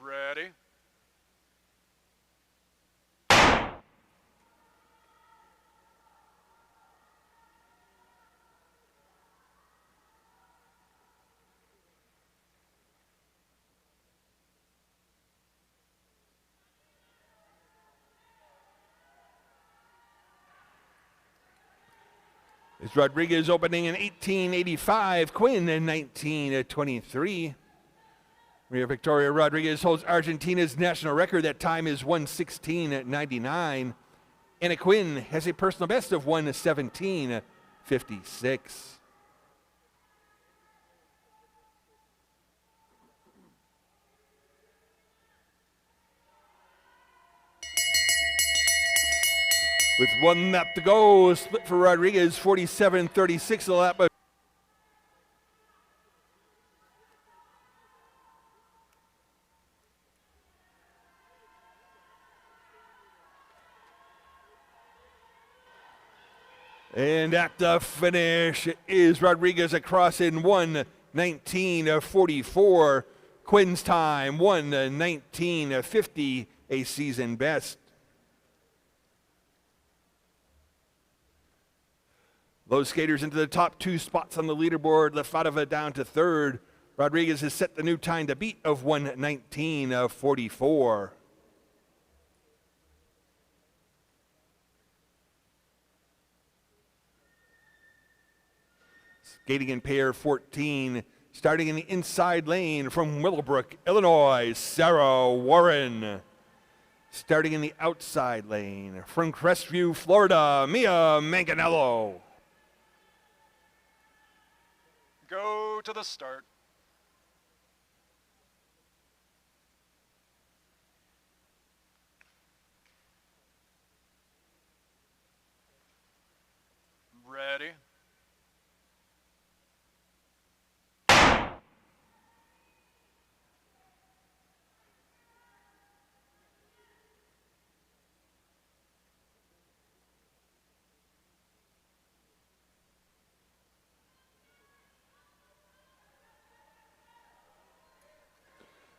Speaker 2: Ready.
Speaker 1: It's Rodriguez opening in 1885, Quinn in 1923. Maria Victoria Rodriguez holds Argentina's national record. That time is 1:16.99. Anna Quinn has a personal best of 1:17.56. With 1 lap to go, split for Rodriguez, 47.36 a lap. And at the finish is Rodriguez across in 1:19.44. Quinn's time, 1:19.50, a season best. Those skaters into the top 2 spots on the leaderboard. Lefadova down to 3rd. Rodriguez has set the new time to beat of 1:19.44. Skating in pair 14, starting in the inside lane from Willowbrook, Illinois, Sarah Warren. Starting in the outside lane from Crestview, Florida, Mia Manganello.
Speaker 2: Go to the start. Ready.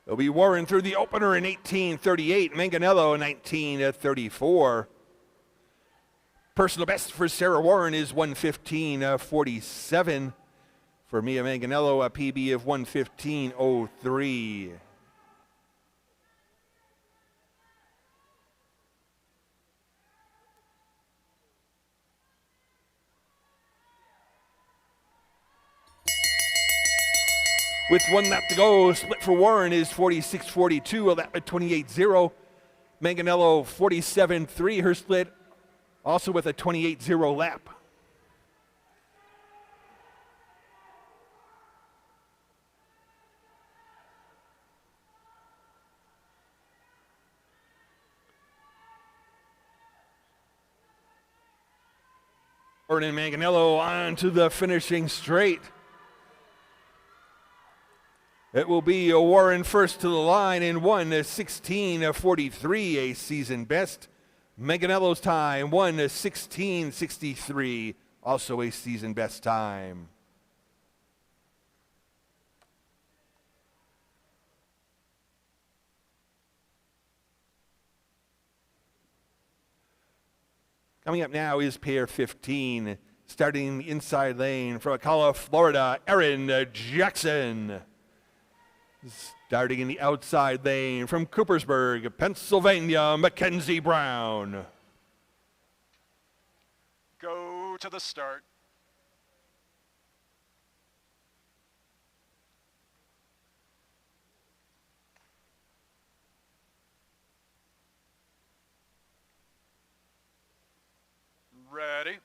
Speaker 1: It'll be Warren through the opener in 18:38, Manganello in 19:34. Personal best for Sarah Warren is 1:15.47. For Mia Manganello, a PB of 1:15.03. With 1 lap to go, split for Warren is 46.42, a lap at 28.0. Manganello 47.3, her split, also with a 28.0 lap. Warren and Manganello on to the finishing straight. It will be a Warren first to the line in 1:16.43, a season best. Manganello's time, 1:16.63, also a season best time. Coming up now is pair 15, starting in the inside lane from Ocala, Florida, Erin Jackson. Starting in the outside lane from Coopersburg, Pennsylvania, Mackenzie Brown.
Speaker 2: Go to the start. Ready.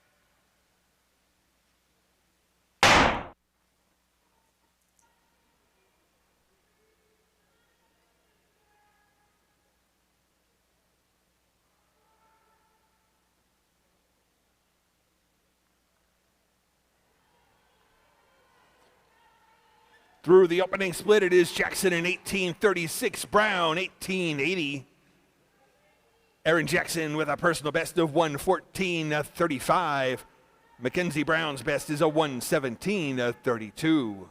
Speaker 1: Through the opening split, it is Jackson in 18:36, Brown 18:80. Erin Jackson with a personal best of 1:14:35. Mackenzie Brown's best is a 1:17:32.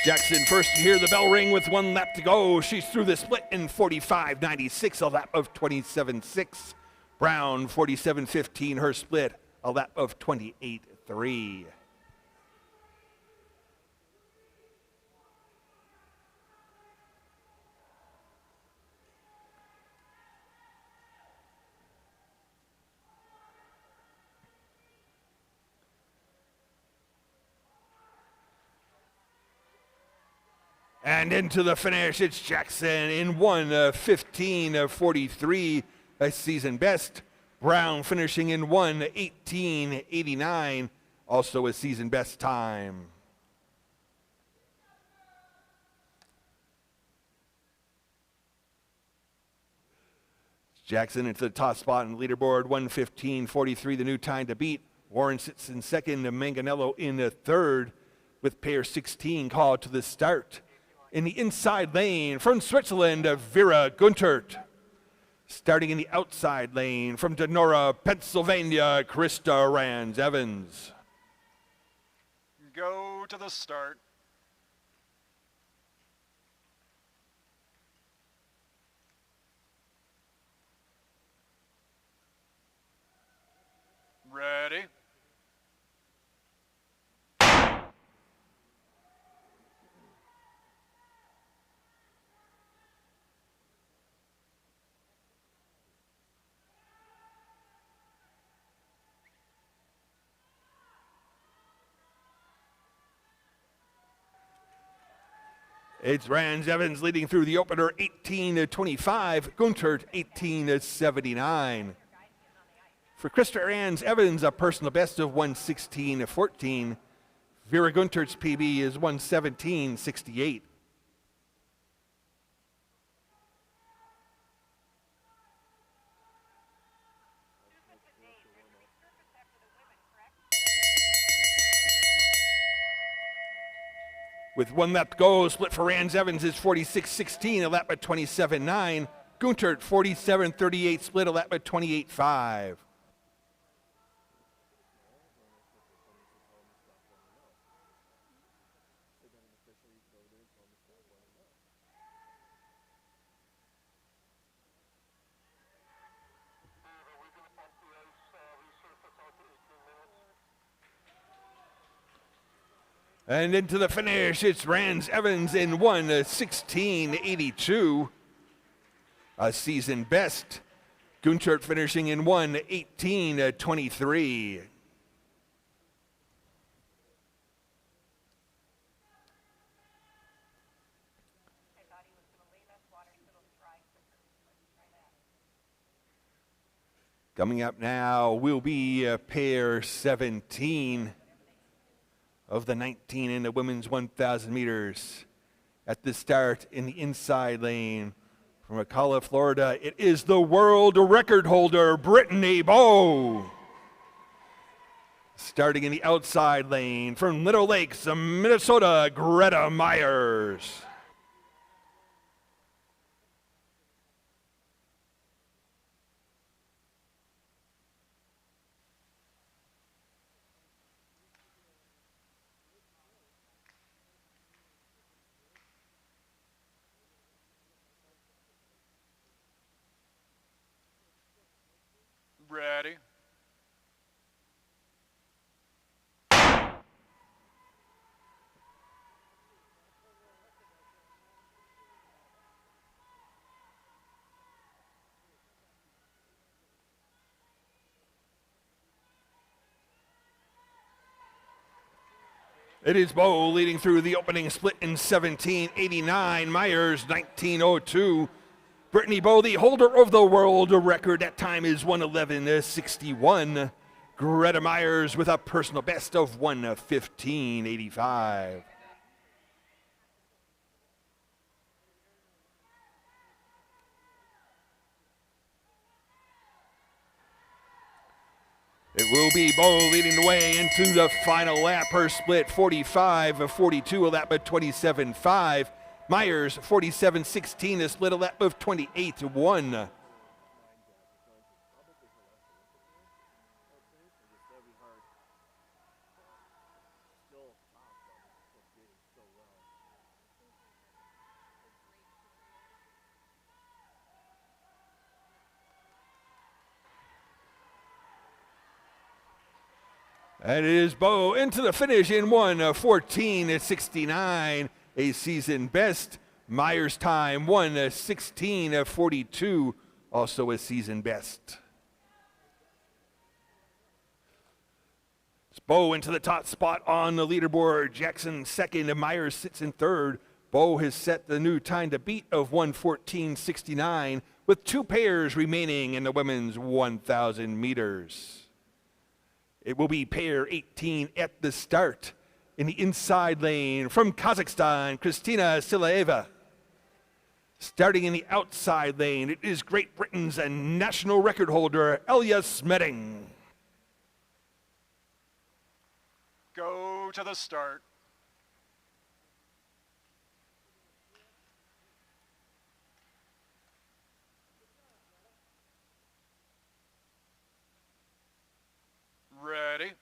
Speaker 1: Jackson first to hear the bell ring with 1 lap to go. She's through the split in 45.96, a lap of 27.6. Brown 47.15, her split, a lap of 28.3. And into the finish, it's Jackson in 1:15:43, a season best. Brown finishing in 1:18:89, also a season best time. Jackson into the top spot in the leaderboard, 1:15:43, the new time to beat. Warren sits in second, Manganello in third, with pair 16 called to the start. In the inside lane from Switzerland, Vera Guntert. Starting in the outside lane from Denora, Pennsylvania, Krista Rands-Evans.
Speaker 2: Go to the start. Ready.
Speaker 1: It's Rands-Evans leading through the opener, 18:25. Guntert, 18:79. For Krista Rands-Evans, a personal best of 1:16:14. Vera Guntert's PB is 1:17:68. With 1 lap to go, split for Rands-Evans is 46.16, a lap at 27.9. Guntert, 47.38, split, a lap at 28.5. And into the finish, it's Rands-Evans in 1:16:82, a season best. Guntert finishing in 1:18:23. Coming up now will be pair 17 of the 19 in the women's 1,000 meters. At the start in the inside lane from Ocala, Florida, it is the world record holder, Brittany Bowe. Starting in the outside lane from Little Lakes, Minnesota, Greta Myers.
Speaker 2: Ready.
Speaker 1: It is Bowe leading through the opening split in 17:89. Myers 19:02. Brittany Bowe, the holder of the world record, that time is 1:11:61. Greta Myers with a personal best of 1:15:85. It will be Bo leading the way into the final lap. Her split 45-42, a lap of 27.5. Myers 47-16, a split a lap of 28-1. And it is Bo into the finish in 1:14:69, a season best. Myers' time 1:16:42, also a season best. It's Bo into the top spot on the leaderboard. Jackson second, and Myers sits in third. Bo has set the new time to beat of 1:14:69, with 2 pairs remaining in the women's 1,000 meters. It will be pair 18 at the start. In the inside lane from Kazakhstan, Kristina Silaeva. Starting in the outside lane, it is Great Britain's national record holder, Elia Smeding.
Speaker 2: Go to the start. Ready.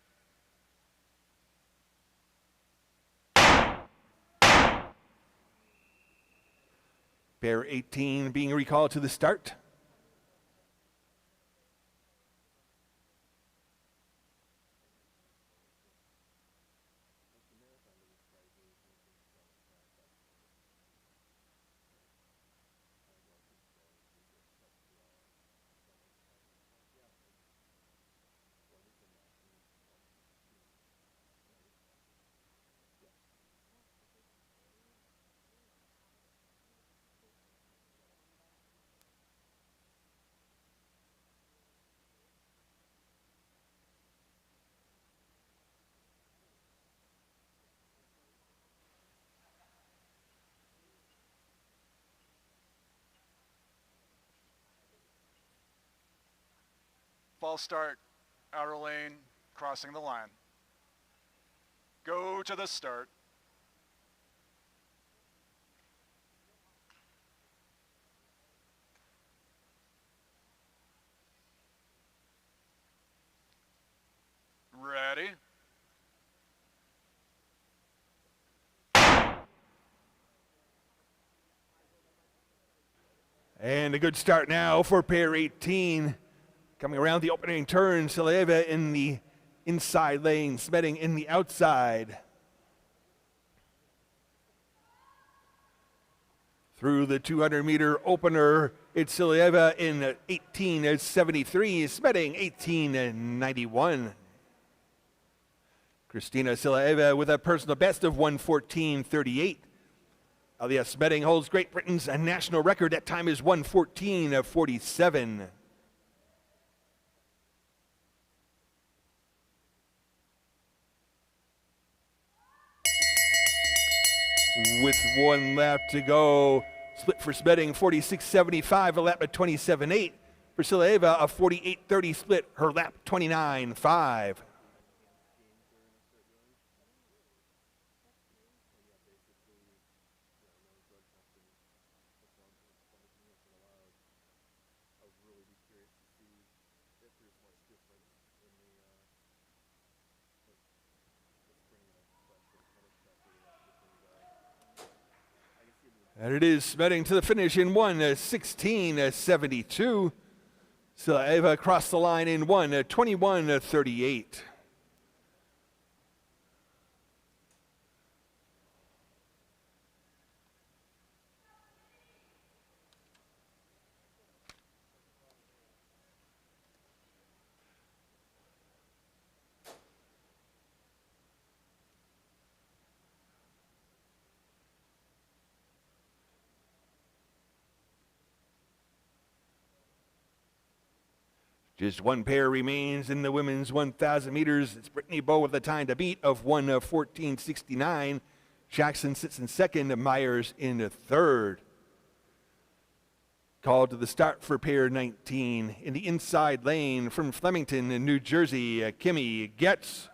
Speaker 1: Pair 18 being recalled to the start.
Speaker 2: False start, outer lane, crossing the line. Go to the start. Ready.
Speaker 1: And a good start now for pair 18. Coming around the opening turn, Silaeva in the inside lane, Smeding in the outside. Through the 200-meter opener, it's Silaeva in 18:73, Smeding 18:91. Kristina Silaeva with a personal best of 1:14:38. Elia Smeding holds Great Britain's national record. That time is 1:14:47. With 1 lap to go, split for Smeding 46.75, a lap at 27.8. For Silaeva, a 48.30 split, her lap 29.5. And it is Smeding to the finish in 1:16:72. Silaeva across the line in 1:21:38. Just 1 pair remains in the women's 1,000 meters. It's Brittany Bowe with a time to beat of 1:14:69. Jackson sits in second, Myers in third. called to the start for pair 19. In the inside lane from Flemington in New Jersey, Kimmy Getz.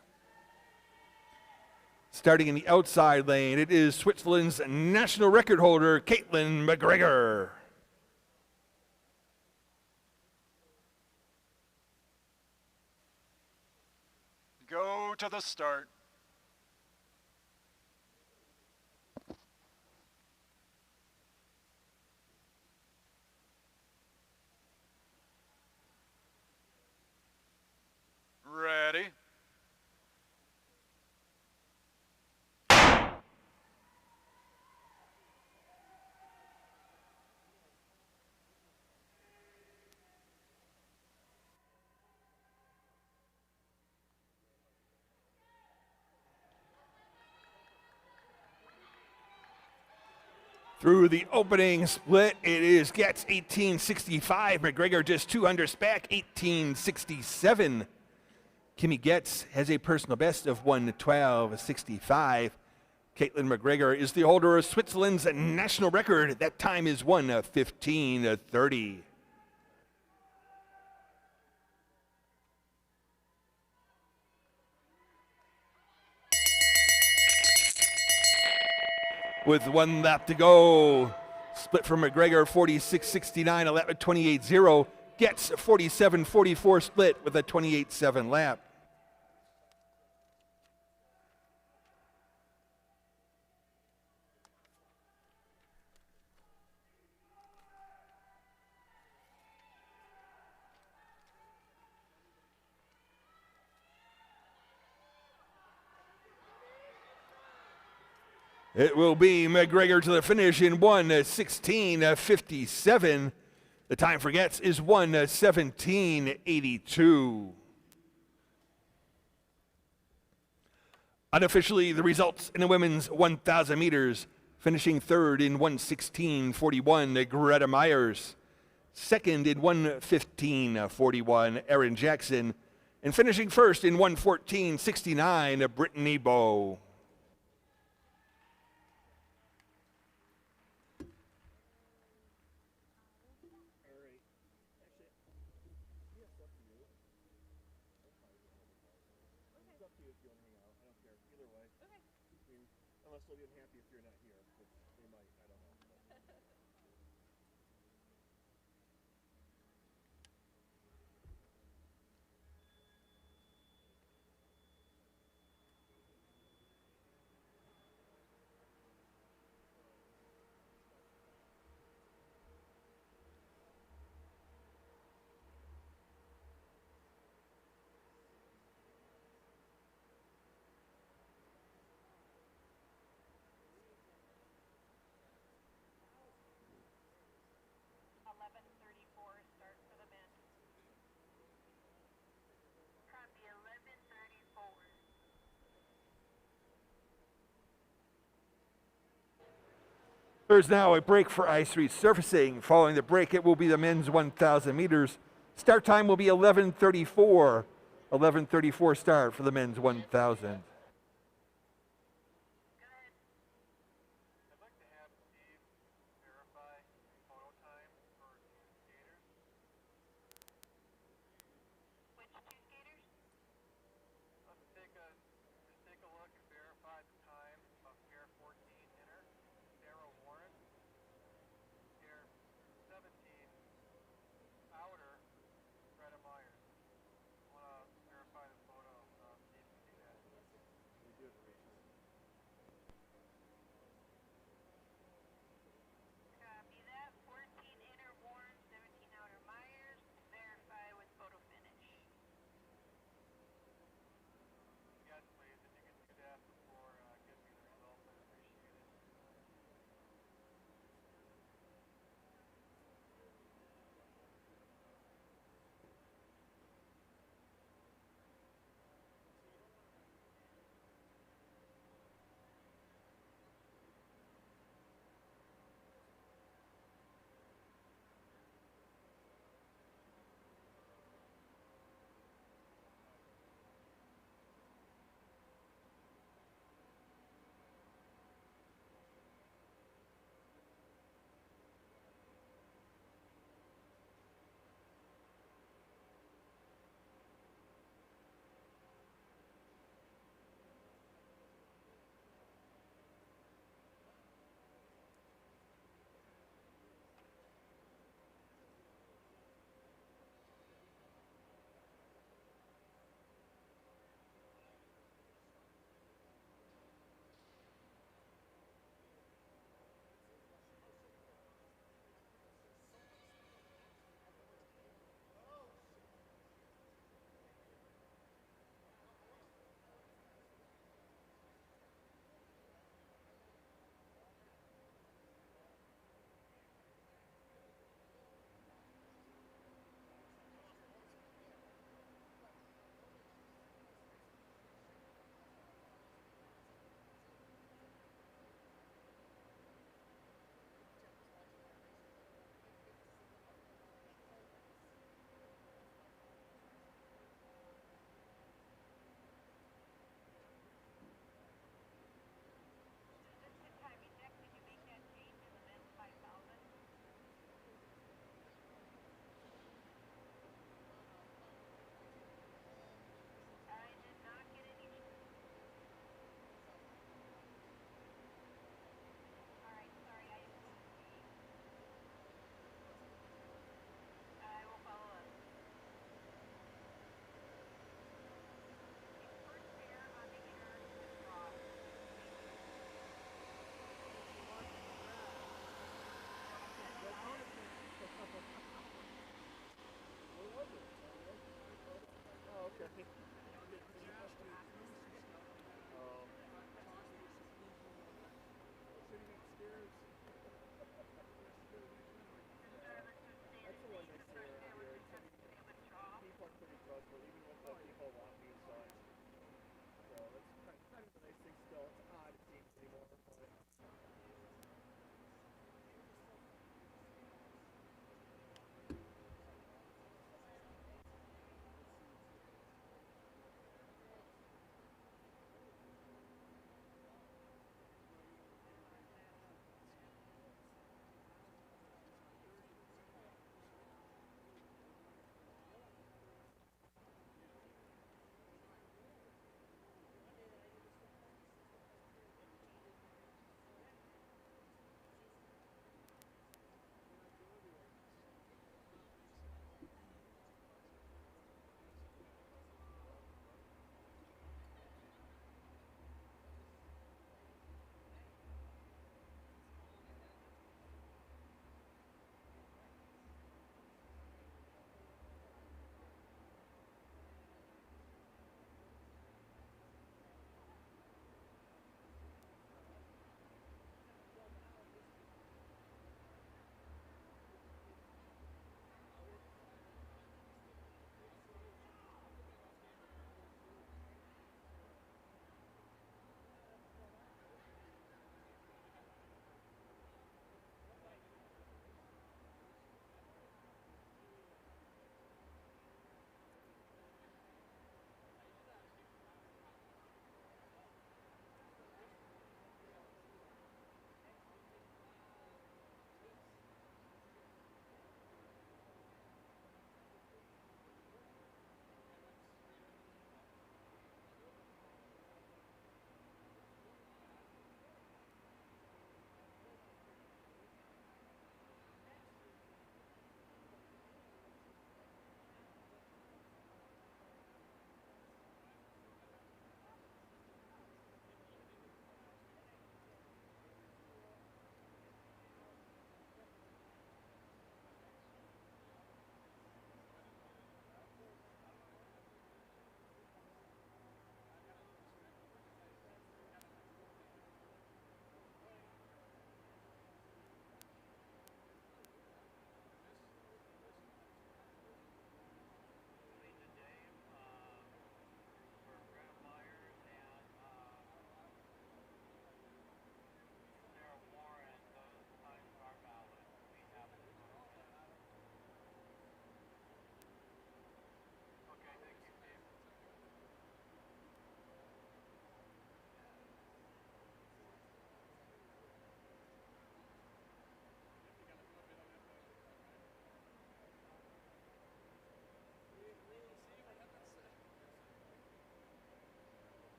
Speaker 1: Starting in the outside lane, it is Switzerland's national record holder, Caitlin McGregor.
Speaker 2: Go to the start. Ready.
Speaker 1: Through the opening split, it is Getz 1865. McGregor just 2 under back, 1867. Kimmy Getz has a personal best of 1:12.65. Caitlin McGregor is the holder of Switzerland's national record. That time is 1:15.30. With 1 lap to go, split from McGregor 46.69, a lap at 28.0. Getz 47.44 split with a 28.7 lap. It will be McGregor to the finish in 1:16.57. The time for Getz is 1:17.82. Unofficially, the results in the women's 1,000 meters, finishing third in 1:16.41, Greta Myers. Second in 1:15.41, Erin Jackson. And finishing first in 1:14.69, Brittany Bowe.
Speaker 7: Unless they'll get happy if you're not here, which they might, I don't know.
Speaker 8: Start for the men. Copy 11:34.
Speaker 1: There's now a break for ice resurfacing. Following the break, it will be the men's 1,000 meters. Start time will be 11:34. 11:34 start for the men's 1,000.
Speaker 6: I'd like to have Steve verify photo time for 2 skaters.
Speaker 8: Which 2 skaters?
Speaker 6: Let's take a look and verify the time of pair 14 inner, Sarah Warren. Pair 17 outer, Greta Myers. I want to verify the photo. Steve can do that.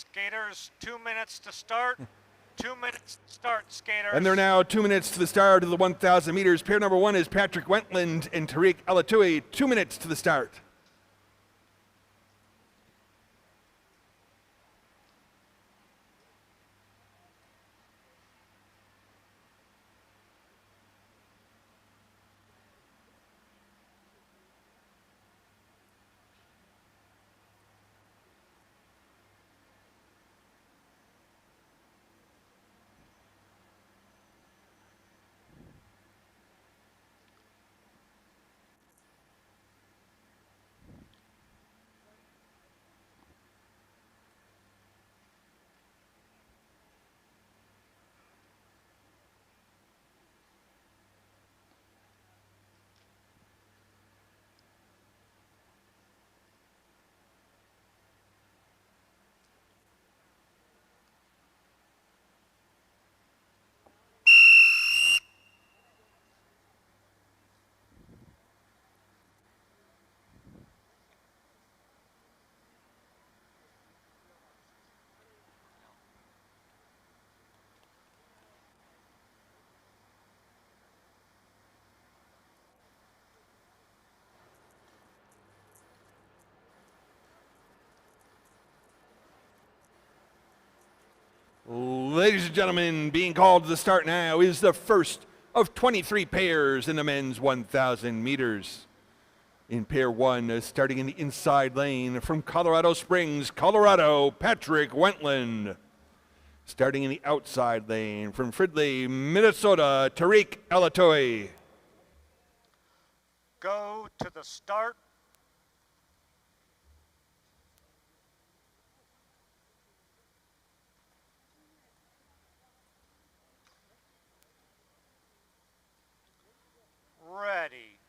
Speaker 3: Skaters, 2 minutes to start. 2 minutes to start, skaters.
Speaker 1: And they're now 2 minutes to the start of the 1,000 meters. Pair number 1 is Patrick Wentland and Tariq Alatui. 2 minutes to the start. Ladies and gentlemen, being called to the start now is the first of 23 pairs in the men's 1,000 meters. In pair 1, starting in the inside lane from Colorado Springs, Colorado, Patrick Wentland. Starting in the outside lane from Fridley, Minnesota, Tariq Alatui.
Speaker 3: Go to the start. Ready.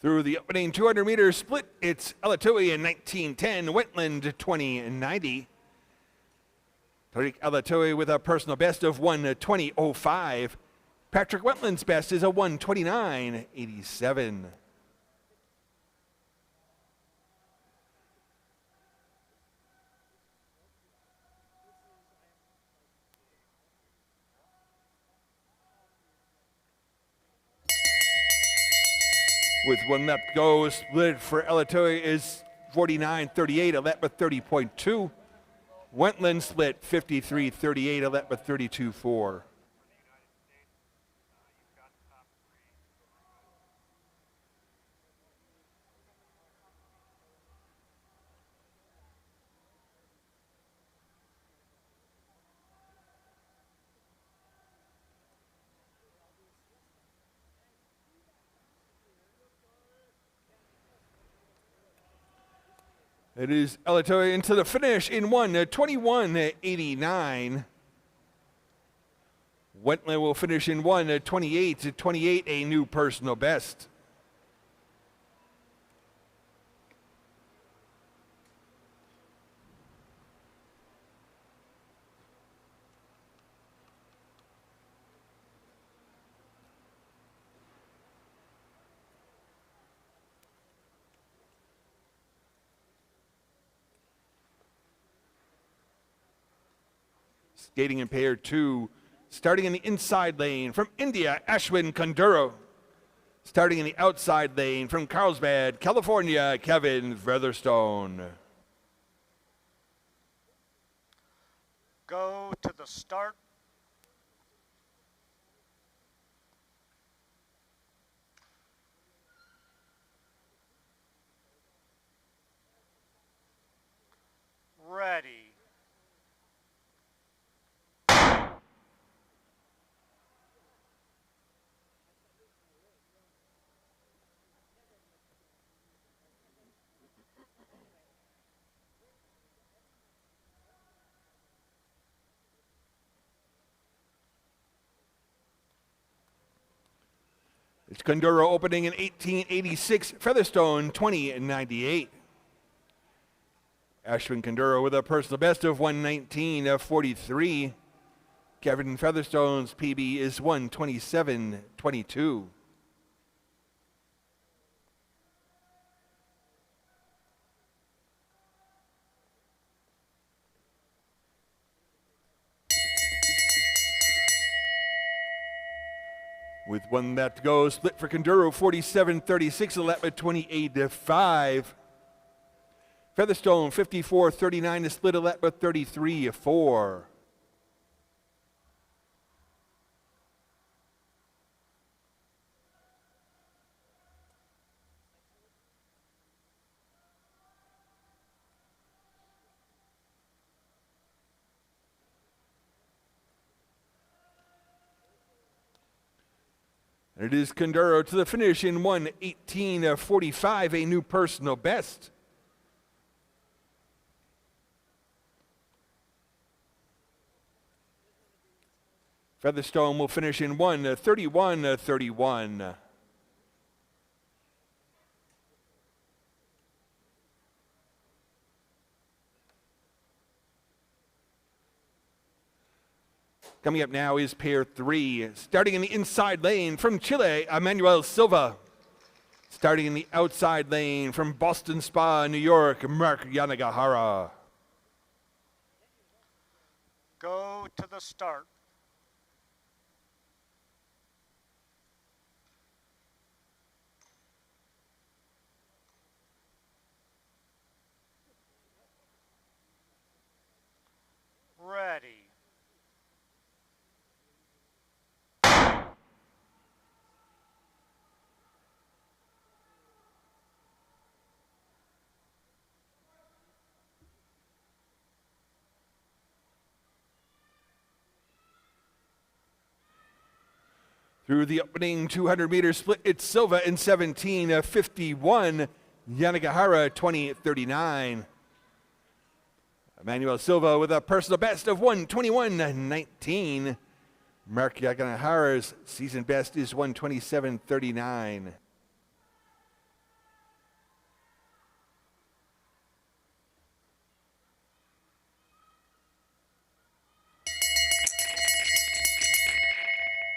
Speaker 1: Through the opening 200 meter split, it's Alatui in 1910, Wentland 2090. Tariq Alatui with a personal best of 1:20.05. Patrick Wentland's best is a 1:29.87. With 1 left to go, split for Alatui is 49.38, a lap with 30.2. Wentland split 53.38, a lap with 32.4. It is Alatui into the finish in 1:21.89. Wentland will finish in 1:28.28, a new personal best. Skating in pair 2, starting in the inside lane from India, Ashwin Kunduru. Starting in the outside lane from Carlsbad, California, Kevin Featherstone.
Speaker 3: Go to the start. Ready.
Speaker 1: It's Conduro opening in 1886, Featherstone 2098. Ashwin Conduro with a personal best of 119.43. Kevin Featherstone's PB is 127.22. With one lap to go, split for Conduro 47.36, a lap at 28.5. Featherstone 54.39 to split, a lap at 33.4. It is Conduro to the finish in 1:18.45, a new personal best. Featherstone will finish in 1:31.31. Coming up now is pair 3. Starting in the inside lane from Chile, Emmanuel Silva. Starting in the outside lane from Boston Spa, New York, Mark Yanagihara.
Speaker 3: Go to the start. Ready.
Speaker 1: Through the opening 200-meter split, it's Silva in 17.51, Yanagihara 20.39. Emmanuel Silva with a personal best of 1:21.19. Mark Yanagihara's season best is 1:27.39.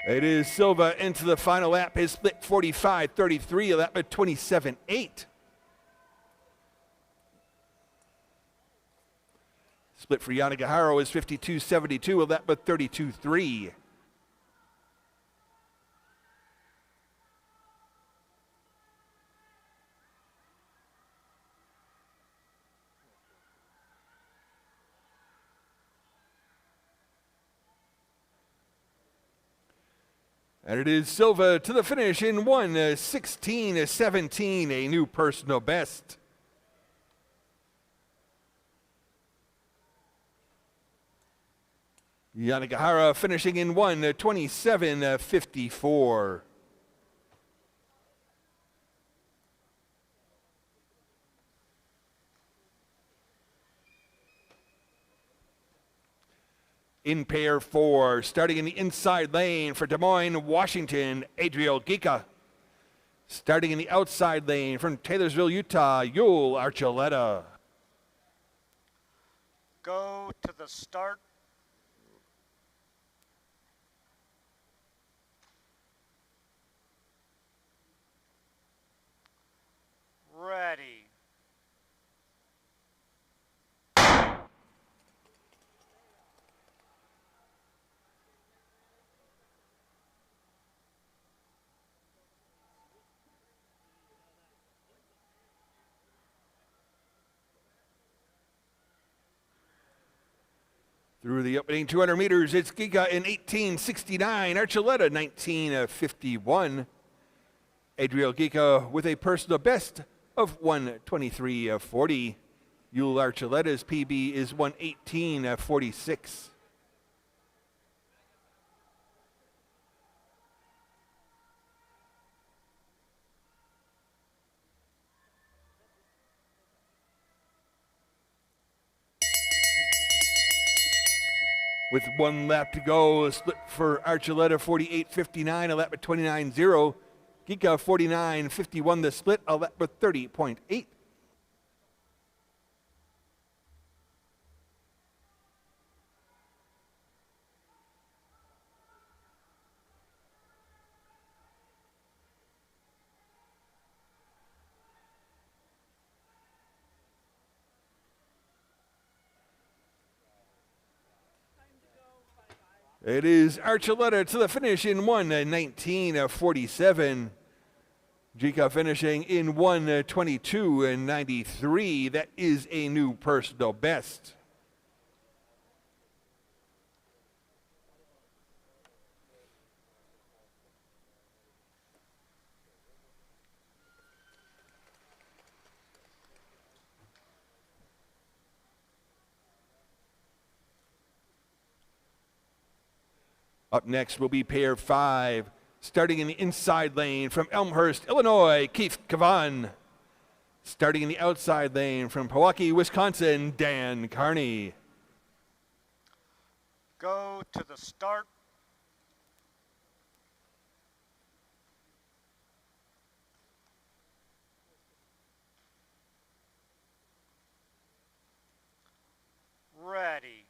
Speaker 1: It is Silva into the final lap. His split 45.33, a lap at 27.8. Split for Yanagihara is 52.72, a lap at 32.3. And it is Silva to the finish in 1:16.17, a new personal best. Yanagihara finishing in 1:27.54. In pair 4, starting in the inside lane for Des Moines, Washington, Adriel Gika. Starting in the outside lane from Taylorsville, Utah, Yul Archuleta.
Speaker 3: Go to the start. Ready.
Speaker 1: Through the opening 200 meters, it's Giga in 18.69, Archuleta 19.51. Adriel Giga with a personal best of 1:23.40. Yul Archuleta's PB is 1:18.46. With one lap to go, a split for Archuleta 48.59, a lap at 29.0. Geeka 49.51 the split, a lap with 30.8. It is Archuleta to the finish in 1:19.47. Geeka finishing in 1:22.93. That is a new personal best. Up next will be pair 5, starting in the inside lane from Elmhurst, Illinois, Keith Cavan. Starting in the outside lane from Pewaukee, Wisconsin, Dan Carney.
Speaker 3: Go to the start. Ready.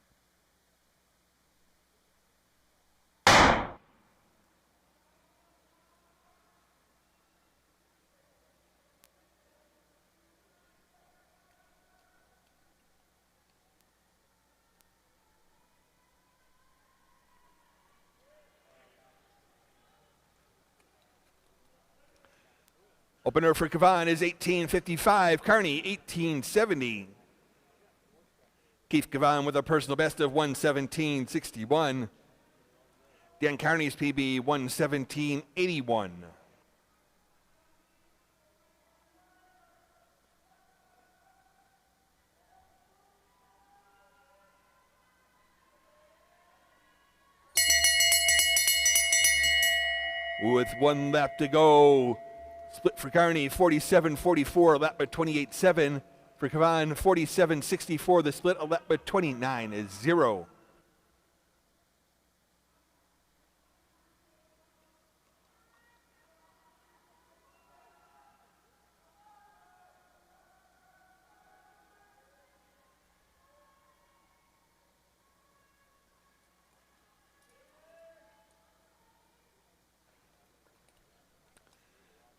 Speaker 1: Opener for Cavan is 18.55, Carney 18.70. Keith Cavan with a personal best of 1:17.61. Dan Carney's PB 1:17.81. With 1 lap to go. Split for Carney, 47.44, a lap by 28.7. For Cavan, 47.64, the split, a lap by 29.0.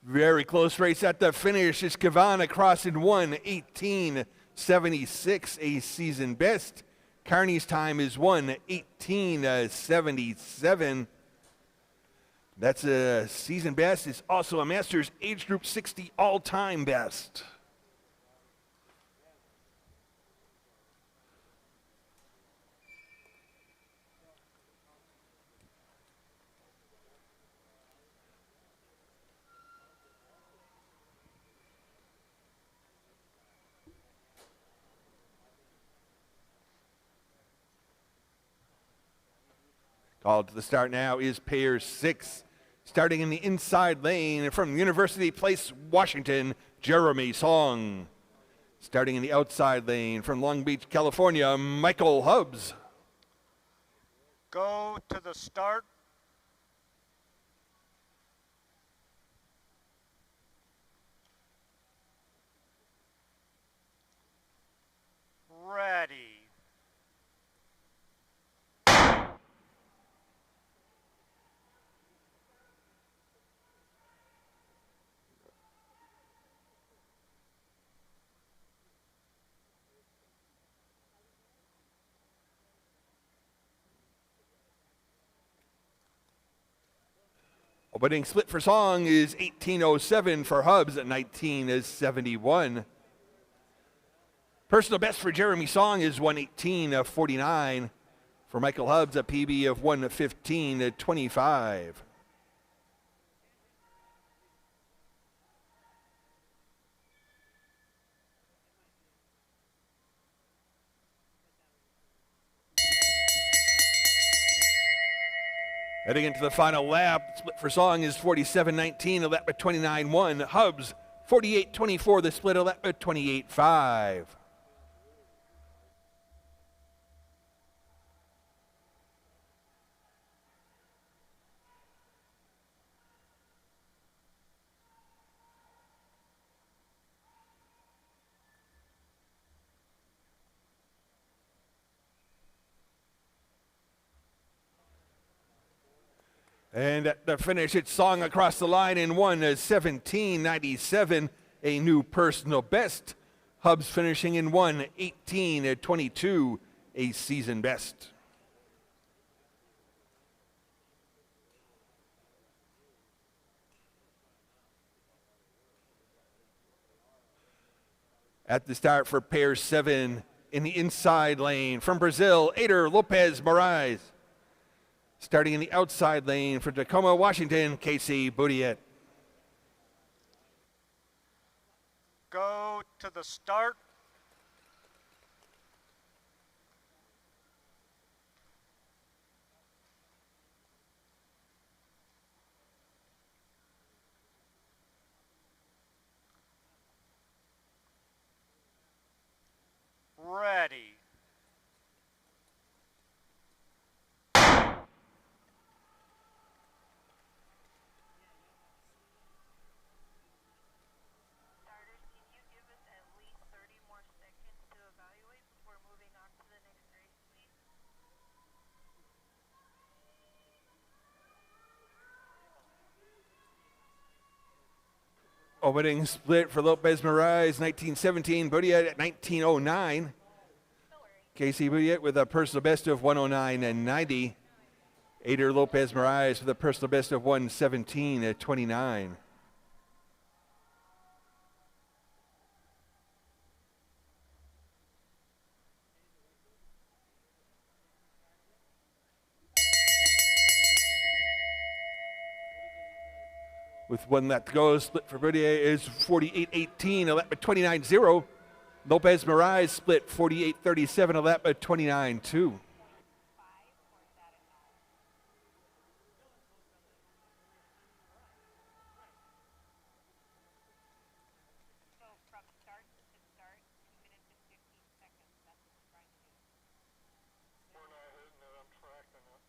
Speaker 1: Very close race at the finish. It's Cavan across in 1:18.76, a season best. Carney's time is 1:18.77. That's a season best. It's also a Masters Age Group 60 all-time best. Called to the start now is pair 6. Starting in the inside lane from University Place, Washington, Jeremy Song. Starting in the outside lane from Long Beach, California, Michael Hubbs.
Speaker 3: Go to the start. Ready.
Speaker 1: Opening split for Song is 18.07 for Hubbs at 19.71. Personal best for Jeremy Song is 1:18.49. For Michael Hubbs, a PB of 1:15.25. Heading into the final lap, split for Song is 47.19, a lap at 29.1. Hubbs, 48.24, the split, a lap at 28.5. And at the finish, it's Song across the line in 1:17.97, a new personal best. Hubs finishing in 1:18.22, a season best. At the start for pair 7 in the inside lane from Brazil, Ader Lopez Moraes. Starting in the outside lane for Tacoma, Washington, Casey Boudiet.
Speaker 3: Go to the start. Ready.
Speaker 8: Starters, can you give us at least 30 more seconds to evaluate before moving on to the next race, please?
Speaker 1: Opening split for Lopez Moraes, 1917. Boudiet at 1909. Casey Boudiet with a personal best of 109.90. Ader Lopez Moraes with a personal best of 117.29. With 1 lap to go, split for Boudiet is 48.18, a lap at 29.0. Lopez Moraes split 48.37, a lap at 29.2.
Speaker 8: So from start to start, 2 minutes and 15 seconds. That's what we're trying to do.
Speaker 4: We're not hitting it, I'm tracking it.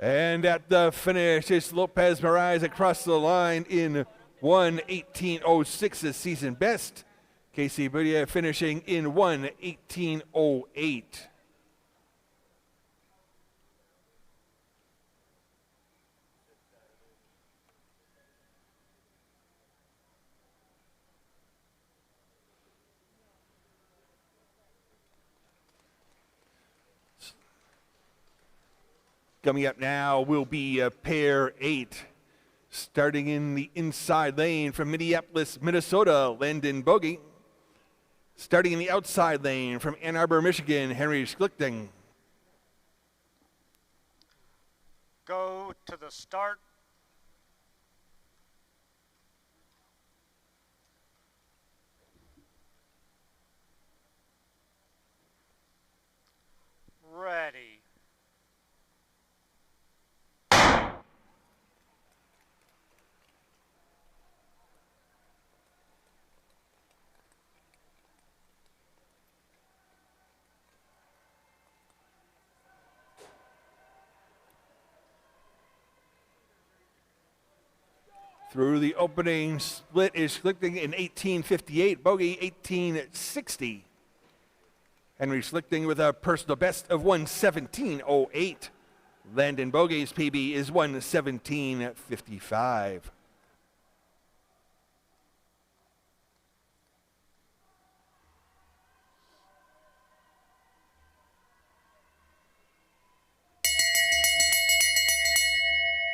Speaker 1: And at the finish, it's Lopez Moraes across the line in 1:18.06, a season best. Casey Boudiet finishing in 1:18.08. Coming up now will be pair 8. Starting in the inside lane from Minneapolis, Minnesota, Landon Bogey. Starting in the outside lane from Ann Arbor, Michigan, Henry Schlichting.
Speaker 3: Go to the start. Ready.
Speaker 1: Through the opening split is Schlichting in 18.58, Bogey 18.60. Henry Schlichting with a personal best of 1:17.08. Landon Bogey's PB is 1:17.55.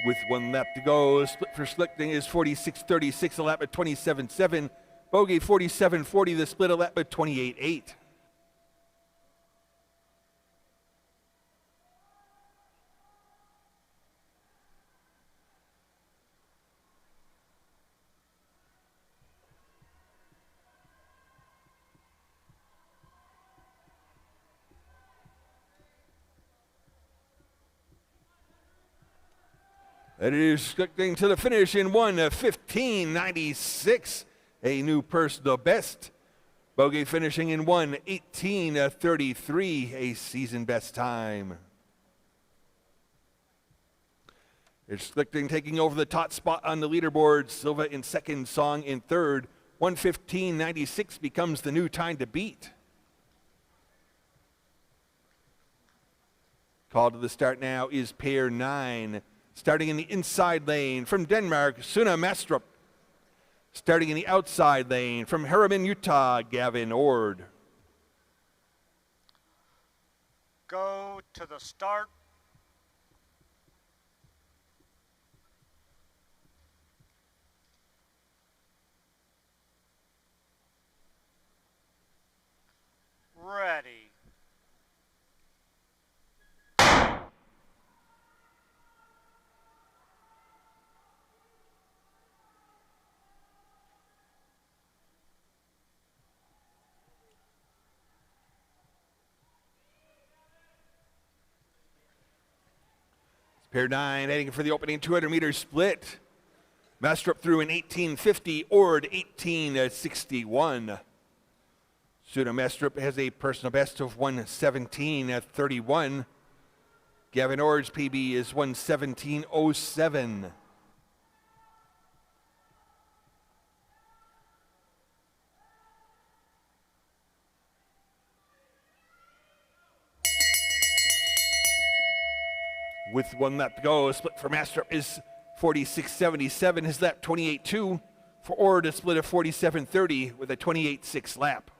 Speaker 1: With 1 lap to go, split for Schlichting is 46.36, a lap at 27.7. Bogey 47.40, the split a lap at 28.8. It is Schlichting to the finish in 1:15.96, a new personal best. Bogey finishing in 1:18.33, a season best time. It's Schlichting taking over the top spot on the leaderboard. Silva in second, Song in third. 1:15.96 becomes the new time to beat. Called to the start now is pair 9. Starting in the inside lane from Denmark, Suna Mastrup. Starting in the outside lane from Harriman, Utah, Gavin Ord.
Speaker 3: Go to the start. Ready.
Speaker 1: Pair 9 heading for the opening 200-meter split. Mastrup through an 18:50, Ord 18:61. Suna Mastrup has a personal best of 1:17:31. Gavin Ord's PB is 1:17:07. With 1 lap to go, a split for Mastrup is 46.77. His lap 28.2. For Ord, a split of 47.30 with a 28.6 lap.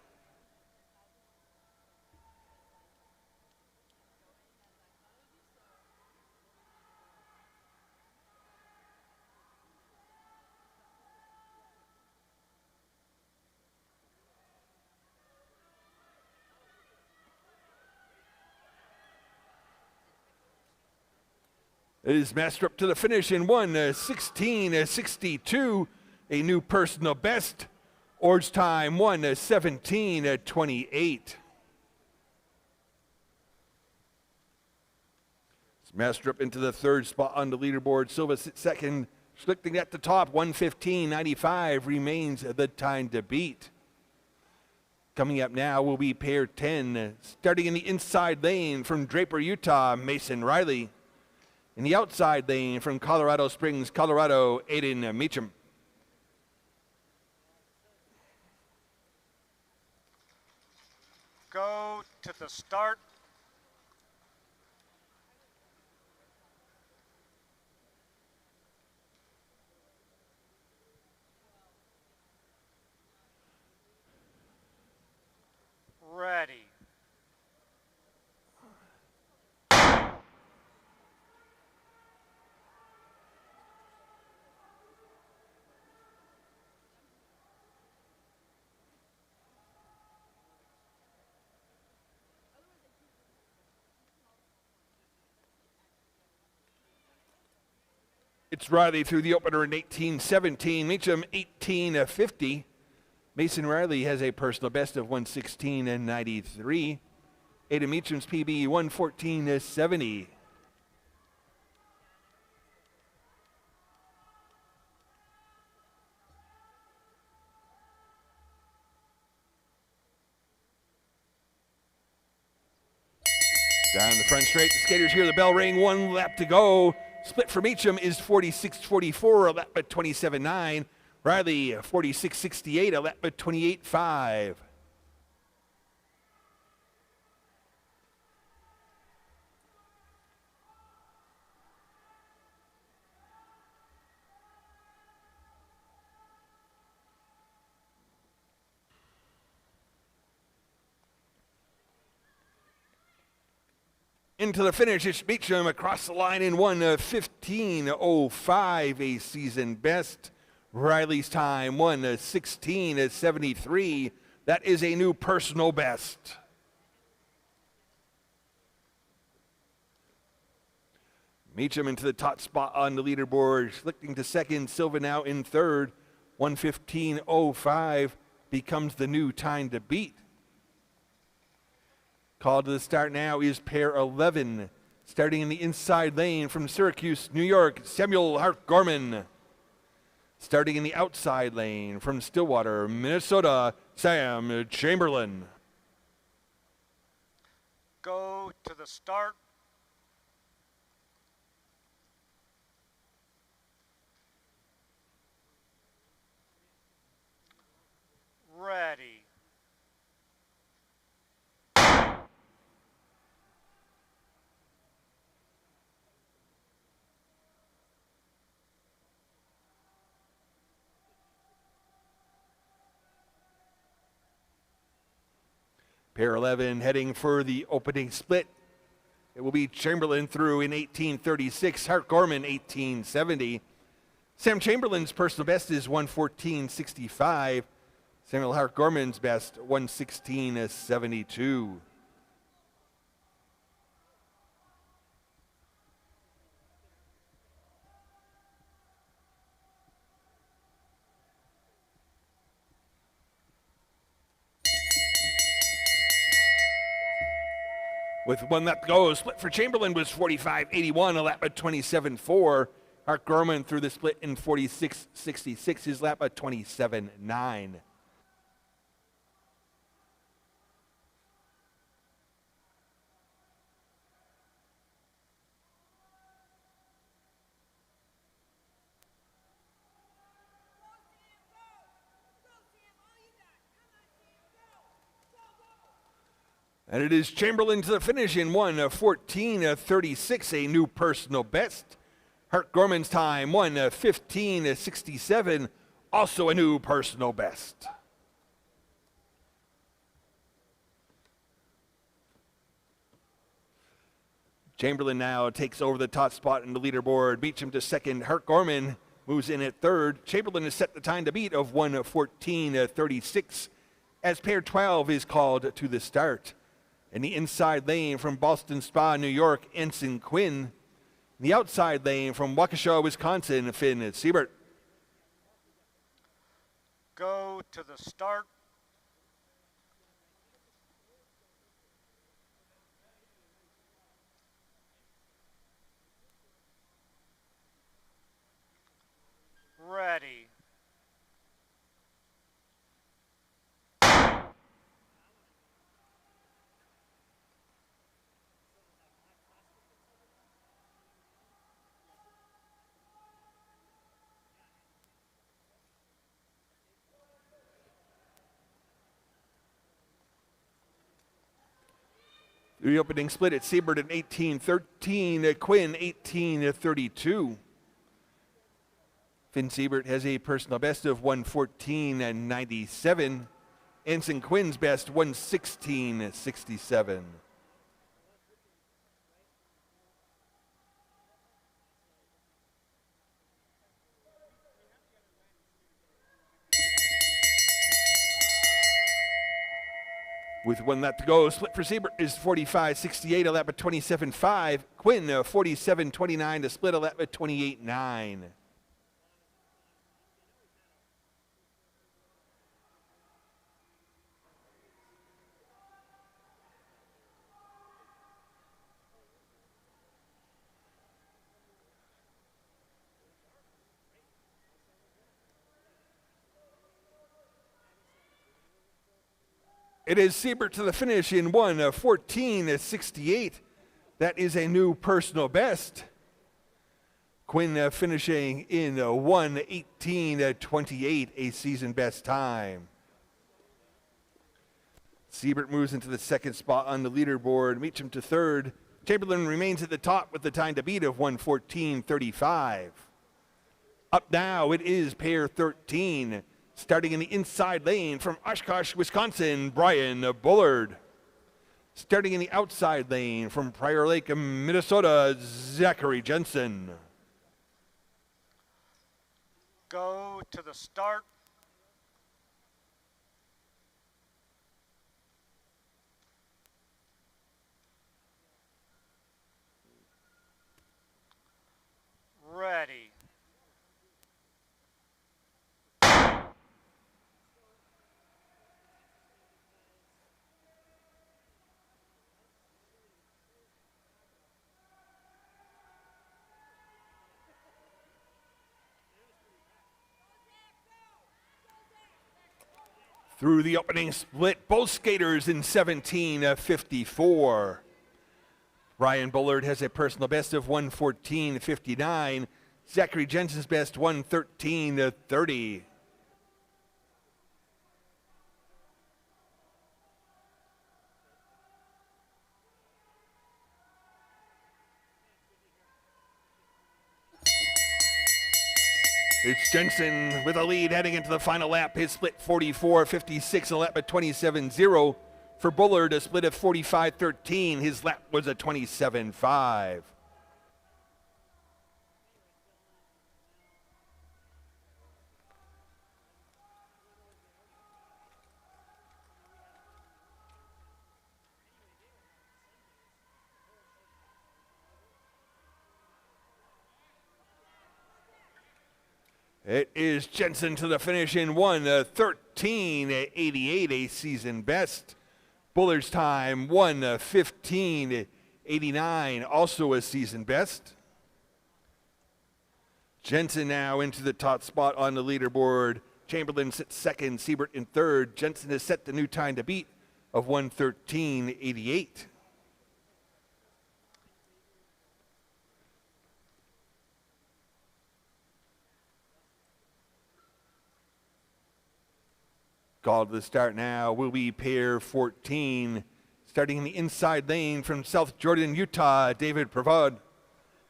Speaker 1: It is Mastrup to the finish in 1:16:62, a new personal best. Ord's time 1:17:28. Mastrup into the third spot on the leaderboard. Silva sits second, Schlichting at the top. 1:15:95 remains the time to beat. Coming up now will be pair 10, starting in the inside lane from Draper, Utah, Mason Riley. In the outside lane from Colorado Springs, Colorado, Aiden Meacham.
Speaker 3: Go to the start. Ready.
Speaker 1: It's Riley through the opener in 18:17. Meacham 18:50. Mason Riley has a personal best of 1:16:93. Aiden Meacham's PB 1:14:70. Down the front straight, the skaters hear the bell ring. 1 lap to go. Split for Meacham is 46.44, a lap at 27.9. Riley 46.68, a lap at 28.5. Into the finish, it's Meacham across the line in 1:15:05, a season best. Riley's time 1:16:73. That is a new personal best. Meacham into the top spot on the leaderboard, Schlichting to second, Silva now in third. 1:15:05 becomes the new time to beat. Called to the start now is pair 11. Starting in the inside lane from Syracuse, New York, Samuel Hart Gorman. Starting in the outside lane from Stillwater, Minnesota, Sam Chamberlain.
Speaker 3: Go to the start. Ready.
Speaker 1: Pair 11 heading for the opening split. It will be Chamberlain through in 1836, Hart Gorman 1870. Sam Chamberlain's personal best is 114.65. Samuel Hart Gorman's best 116.72. With one lap to go, split for Chamberlain was 45.81, a lap at 27.4. Hart Gorman through the split in 46.66, his lap at 27.9. And it is Chamberlain to the finish in 1:14.36, a new personal best. Hart Gorman's time 1:15.67, also a new personal best. Chamberlain now takes over the top spot in the leaderboard. Beecham to second. Hart Gorman moves in at third. Chamberlain has set the time to beat of 1:14.36 as pair 12 is called to the start. In the inside lane from Boston Spa, New York, Ensign Quinn. In the outside lane from Waukesha, Wisconsin, Finn Siebert.
Speaker 3: Go to the start. Ready.
Speaker 1: The opening split at Siebert at 18.13, Quinn 18.32. Finn Siebert has a personal best of 1:14.97. Ensign Quinn's best 1:16.67. With one lap to go, split for Siebert is 45.68, a lap at 27.5. Quinn 47.29 to split, a lap at 28.9. It is Siebert to the finish in 1:14.68. That is a new personal best. Quinn finishing in 1:18.28, a season best time. Siebert moves into the second spot on the leaderboard. Meacham to third. Chamberlain remains at the top with the time to beat of 1:14.35. Up now, it is pair 13. Starting in the inside lane from Oshkosh, Wisconsin, Brian Bullard. Starting in the outside lane from Prior Lake, Minnesota, Zachary Jensen.
Speaker 3: Go to the start. Ready.
Speaker 1: Through the opening split, both skaters in 17.54. Brian Bullard has a personal best of 1:14.59. Zachary Jensen's best 1:13.30. It's Jensen with a lead heading into the final lap. His split 44.56, a lap at 27.0. For Bullard, a split of 45.13. His lap was a 27.5. It is Jensen to the finish in 1:13.88, a season best. Bullard's time 1:15.89, also a season best. Jensen now into the top spot on the leaderboard. Chamberlain sits second, Siebert in third. Jensen has set the new time to beat of 1:13.88. Called to the start now will be pair 14. Starting in the inside lane from South Jordan, Utah, David Prevod.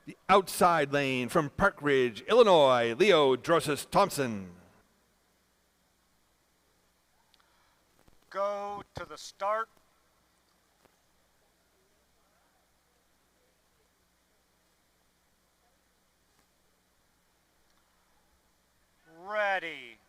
Speaker 1: The outside lane from Park Ridge, Illinois, Leo Drossus Thompson.
Speaker 3: Go to the start. Ready.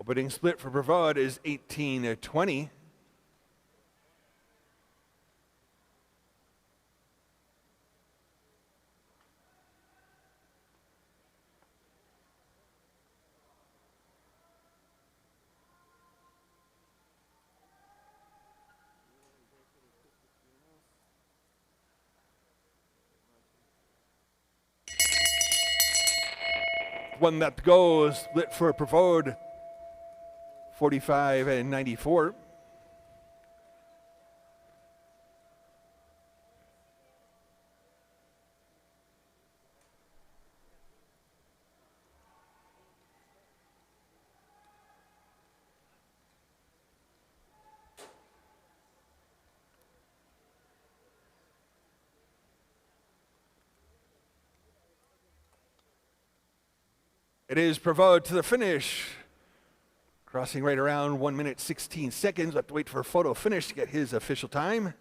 Speaker 1: Opening split for Prevod is 18:20. One that goes, split for Prevod, 45.94. It is Prevod to the finish. Crossing right around 1 minute 16 seconds. We'll have to wait for a photo finish to get his official time.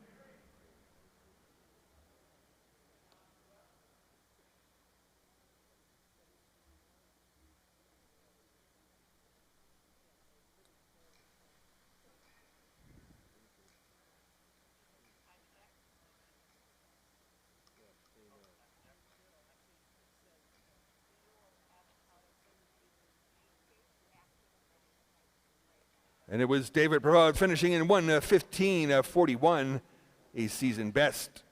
Speaker 1: And it was David Prevod finishing in 1:15.41, a season best.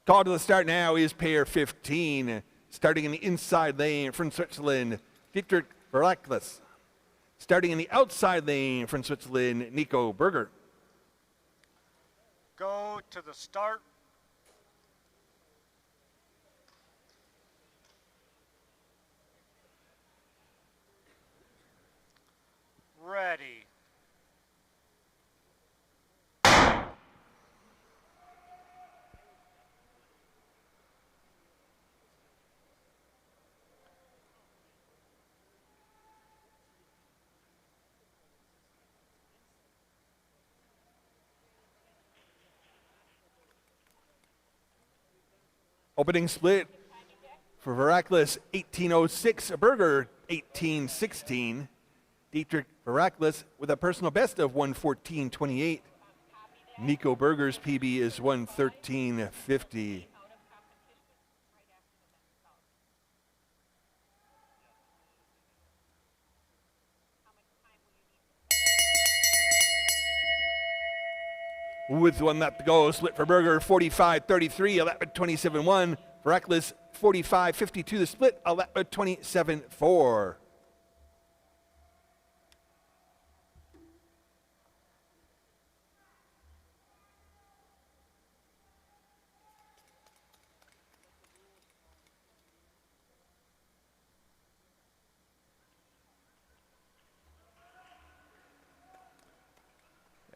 Speaker 1: Call to the start now is pair 15, starting in the inside lane from Switzerland, Dietrich Veraklis. Starting in the outside lane from Switzerland, Nico Berger.
Speaker 3: Go to the start. Ready.
Speaker 1: Opening split for Veraklis, 18:06. Berger, 18:16. Dietrich Veraklis with a personal best of 1:14.28. Nico Berger's PB is 1:13.50. With one lap to go, split for Berger, 45.33, 11.27.1. Reckless 45.52 the split, a lap at 27.4.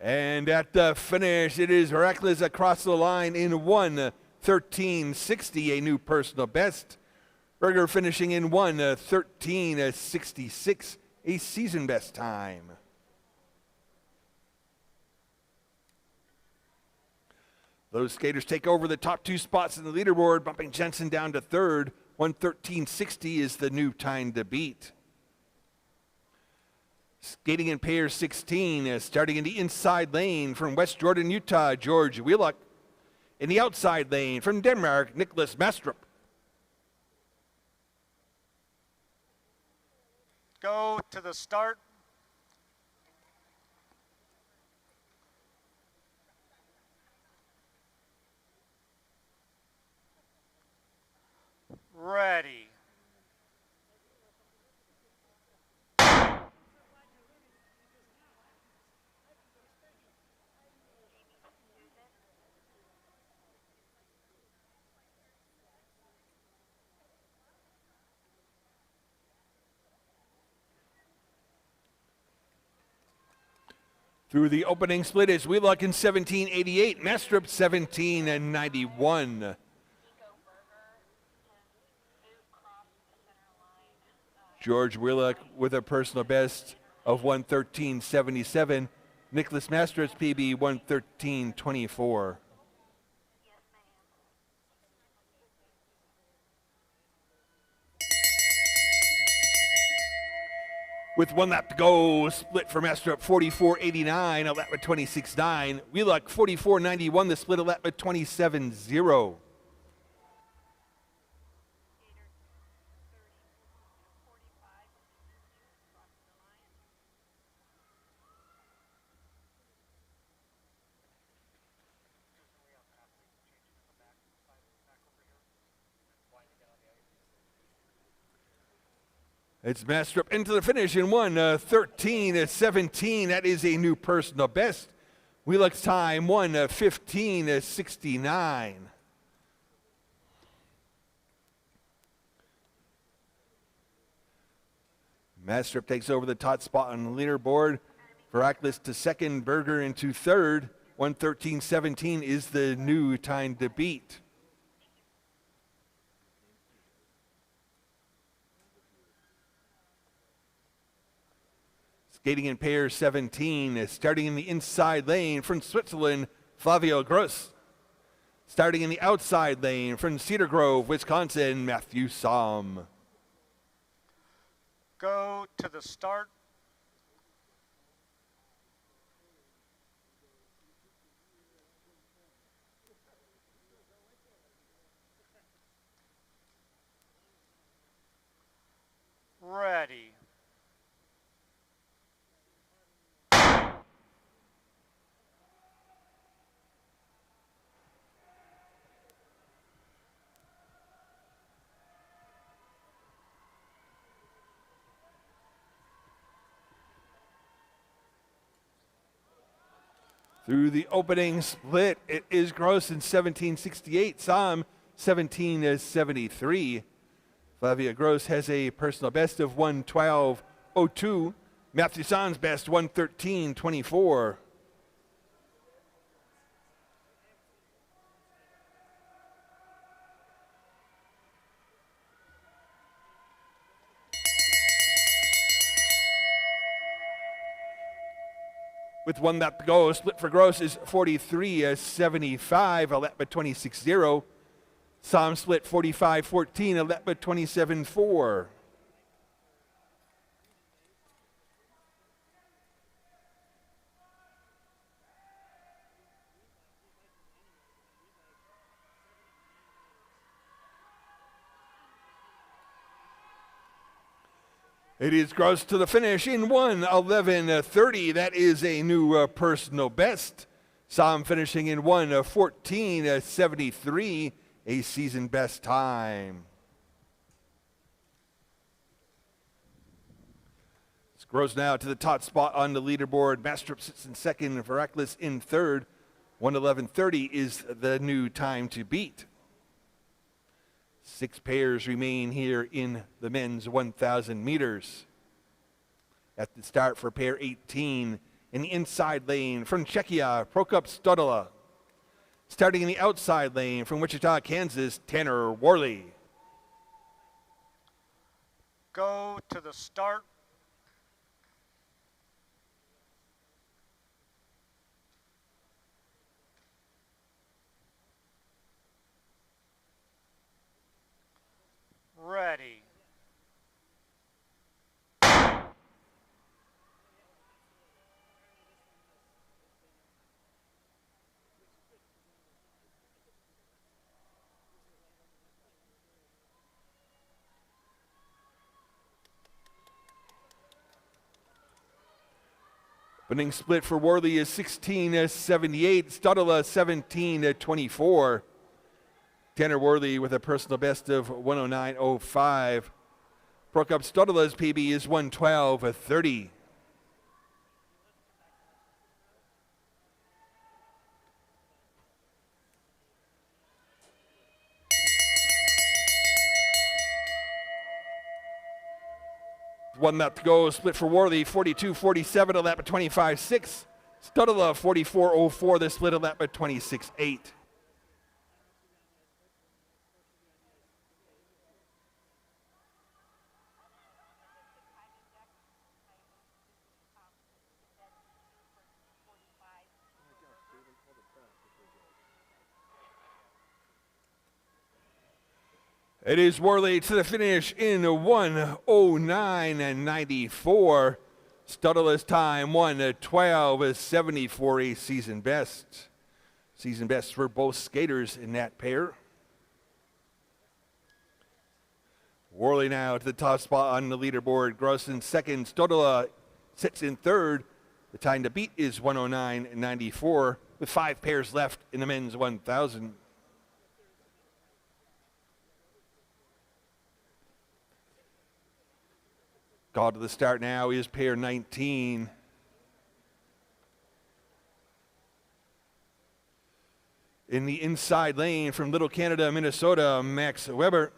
Speaker 1: And at the finish, it is Reckless across the line in 1:13.60, a new personal best. Berger finishing in 1:13.66, a season best time. Those skaters take over the top two spots in the leaderboard, bumping Jensen down to third. 1:13.60 is the new time to beat. Skating in pair 16, starting in the inside lane from West Jordan, Utah, George Wheelock. In the outside lane from Denmark, Nicholas Mastrup.
Speaker 3: Go to the start. Ready.
Speaker 1: Through the opening split is Wheelock in 17.88, Mastrup 17.91. George Wheelock with a personal best of 1:13.77. Nicholas Mastrup's PB 1:13.24. With 1 lap to go, split for Mastrup 44.89, a lap at 26.9. Wheelock 44.91, the split a lap at 27.0. It's Mastrup into the finish in 1:13.17. That is a new personal best. Wheelock's time 1:15.69. Mastrup takes over the top spot on the leaderboard. Veracruz to second, Berger into third. 1:13.17 is the new time to beat. Skating in pair 17, starting in the inside lane from Switzerland, Flavio Gross. Starting in the outside lane from Cedar Grove, Wisconsin, Matthew Somm.
Speaker 3: Go to the start. Ready.
Speaker 1: Through the opening split, it is Gross in 17.68, Somm 17.73. Flavia Gross has a personal best of 1:12.02. Matthew Somm's best 1:13.24. With 1 lap to go, split for Gross is 43.75, a lap at 26.0. Somm split 45.14, a lap at 27.4. It is Gross to the finish in 1:11.30. That is a new personal best. Somm finishing in 1:14.73, a season best time. Grows now to the top spot on the leaderboard. Mastrop sits in second, Veracruz in third. 1:11:30 is the new time to beat. 6 pairs remain here in the men's 1,000 meters. At the start for pair 18, in the inside lane from Czechia, Prokop Stodola. Starting in the outside lane from Wichita, Kansas, Tanner Worley.
Speaker 3: Go to the start. Ready.
Speaker 1: Winning split for Worley is 16:78, Stodola 17:24. Tanner Worley with a personal best of 109.05. Prokop Stodola's PB is 112.30. One lap to go, split for Worley, 42.47, a lap at 25.6. Stodola 44.04, the split a lap at 26.8. It is Worley to the finish in 1:09.94. Stodola's time 1:12.74, a season best. Season best for both skaters in that pair. Worley now to the top spot on the leaderboard. Gross in second. Stodola sits in third. The time to beat is 1:09.94 with 5 pairs left in the men's 1,000. Called to the start now is pair 19. In the inside lane from Little Canada, Minnesota, Max Weber.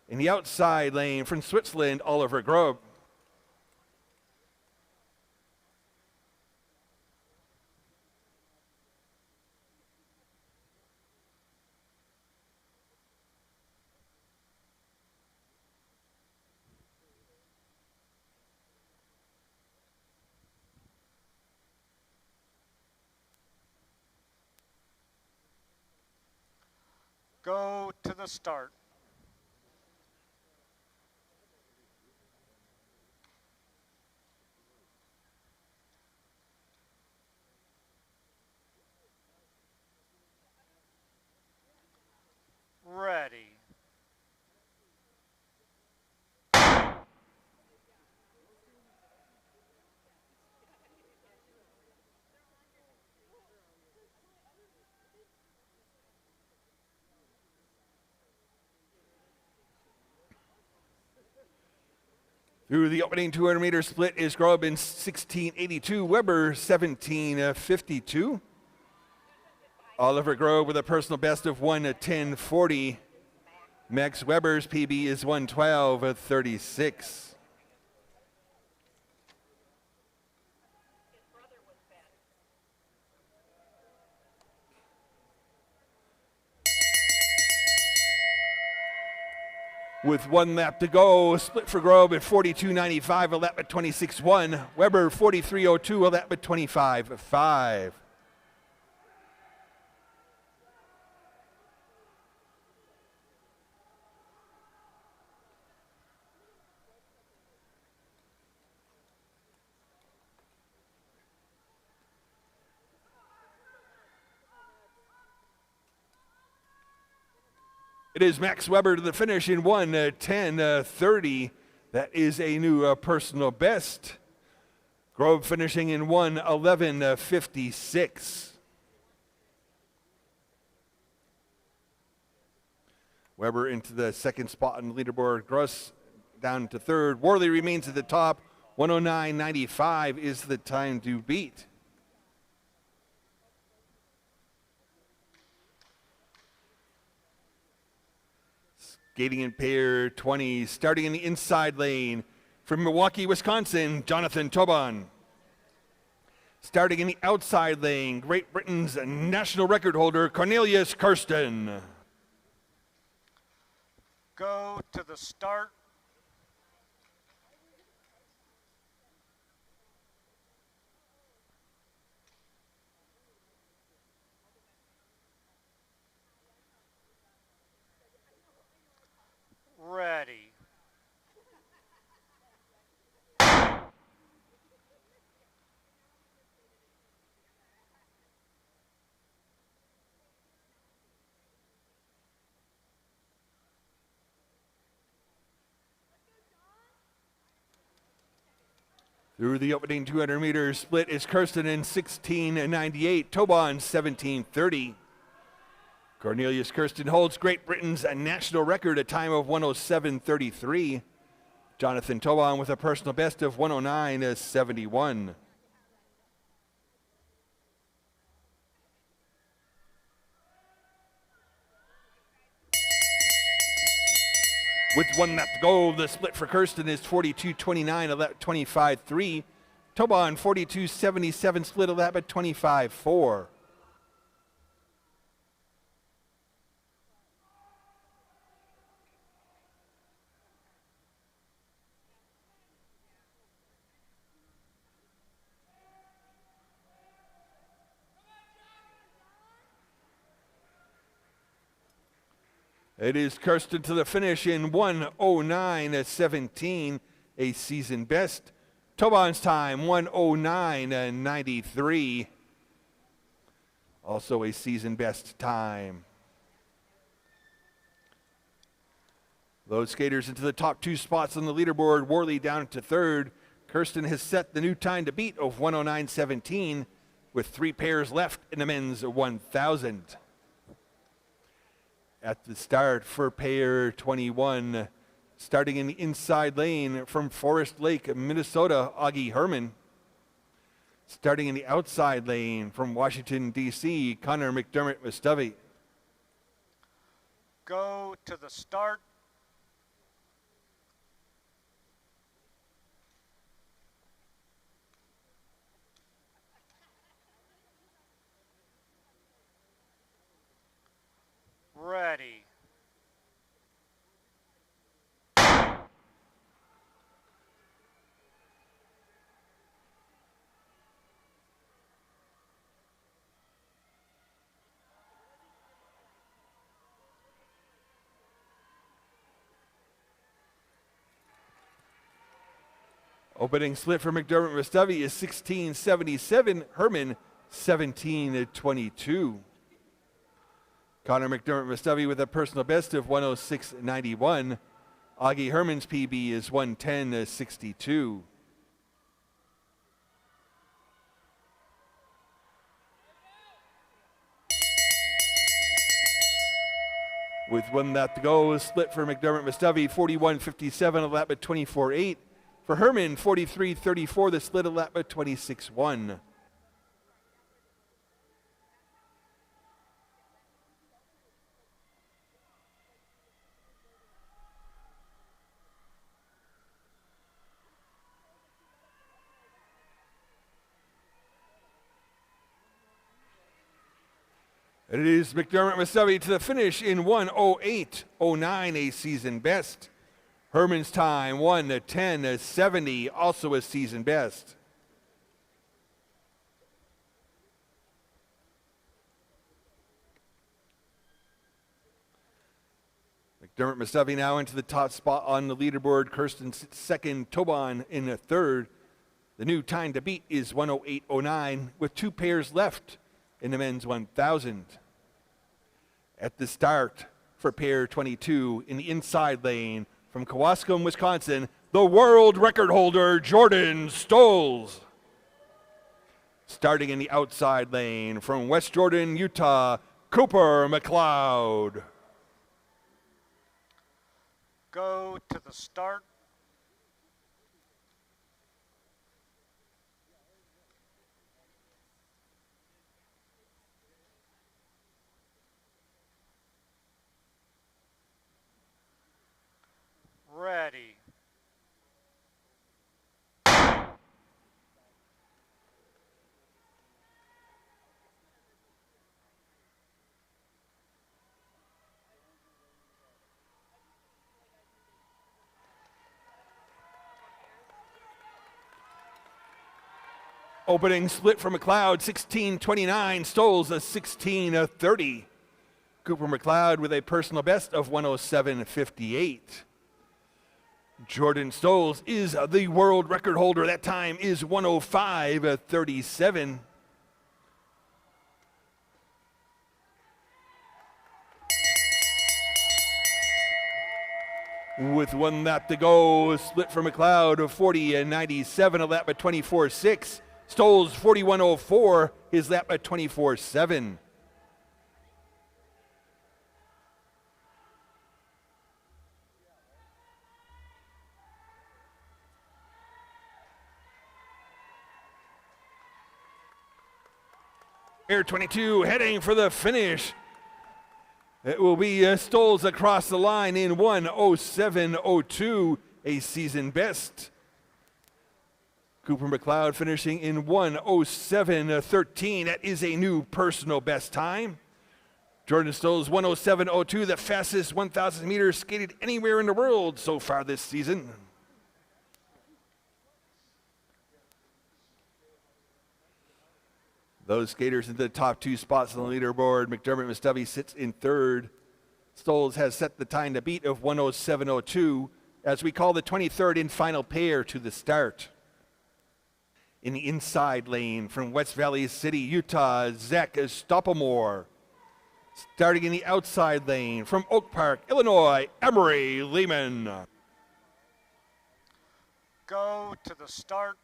Speaker 1: In the outside lane from Switzerland, Oliver Grob.
Speaker 3: Go to the start. Ready.
Speaker 1: Through the opening 200-meter split is Grob in 16.82, Weber 17.52. Oliver Grob with a personal best of 1:10.40. Max Weber's PB is 1:12.36. With 1 lap to go, split for Grob at 42.95, a lap at 26.1. Weber 43.02, a lap at 25.5. It is Max Weber to the finish in 1:10.30. That is a new personal best. Grove finishing in 1:11.56. Weber into the second spot on the leaderboard. Gross down to third. Worley remains at the top. 109.95 is the time to beat. Skating in pair 20, starting in the inside lane from Milwaukee, Wisconsin, Jonathan Tobin. Starting in the outside lane, Great Britain's national record holder, Cornelius Kirsten.
Speaker 3: Go to the start. Ready.
Speaker 1: Through the opening 200-meter split is Kirsten in 16.98, Tobin 17.30. Cornelius Kirsten holds Great Britain's national record, a time of 107.33. Jonathan Tobin with a personal best of 109.71. With 1 lap to go, the split for Kirsten is 42.29, a lap 25.3. Tobin 42.77, split a lap at 25.4. It is Kirsten to the finish in 1:09.17, a season best. Tobin's time 1:09.93, also a season best time. Those skaters into the top 2 spots on the leaderboard. Worley down to third. Kirsten has set the new time to beat of 1:09.17 with 3 pairs left in the men's 1,000. At the start for pair 21, starting in the inside lane from Forest Lake, Minnesota, Augie Herman. Starting in the outside lane from Washington, D.C., Connor McDermott Mustavi.
Speaker 3: Go to the start. Ready.
Speaker 1: Opening split for McDermott Mustavi is 16.77, Herman 17.22. Connor McDermott Mustavi with a personal best of 106.91. Augie Herman's PB is 110.62. With 1 lap to go, split for McDermott Mustavi, 41.57, a lap at 24.8. For Herman, 43.34, the split a lap at 26.1. It is McDermott Mustavi to the finish in 1:08.09, a season best. Herman's time 1:10.70, also a season best. McDermott Mustavi now into the top spot on the leaderboard. Kirsten sits second, Tobin in the third. The new time to beat is 1:08.09 with 2 pairs left in the men's 1,000. At the start for pair 22 in the inside lane from Kewaskum, Wisconsin, the world record holder, Jordan Stolz. Starting in the outside lane from West Jordan, Utah, Cooper McLeod.
Speaker 3: Go to the start. Ready.
Speaker 1: Opening split for McLeod, 16:29. Stoles a 16:30. Cooper McLeod with a personal best of 107.58. Jordan Stoles is the world record holder. That time is 105.37. With 1 lap to go, split for McLeod of 40.97, a lap at 24.6. Stoles 41.04, his lap at 24.7. Air 22 heading for the finish. It will be Stoles across the line in 1:07.02, a season best. Cooper McLeod finishing in 1:07.13. That is a new personal best time. Jordan Stoles 1:07.02, the fastest 1,000 meters skated anywhere in the world so far this season. Those skaters into the top 2 spots on the leaderboard. McDermott Mustafi sits in 3rd. Stoles has set the time to beat of 1:07.02 as we call the 23rd and final pair to the start. In the inside lane from West Valley City, Utah, Zach Stoppelmore. Starting in the outside lane from Oak Park, Illinois, Emery Lehman.
Speaker 3: Go to the start.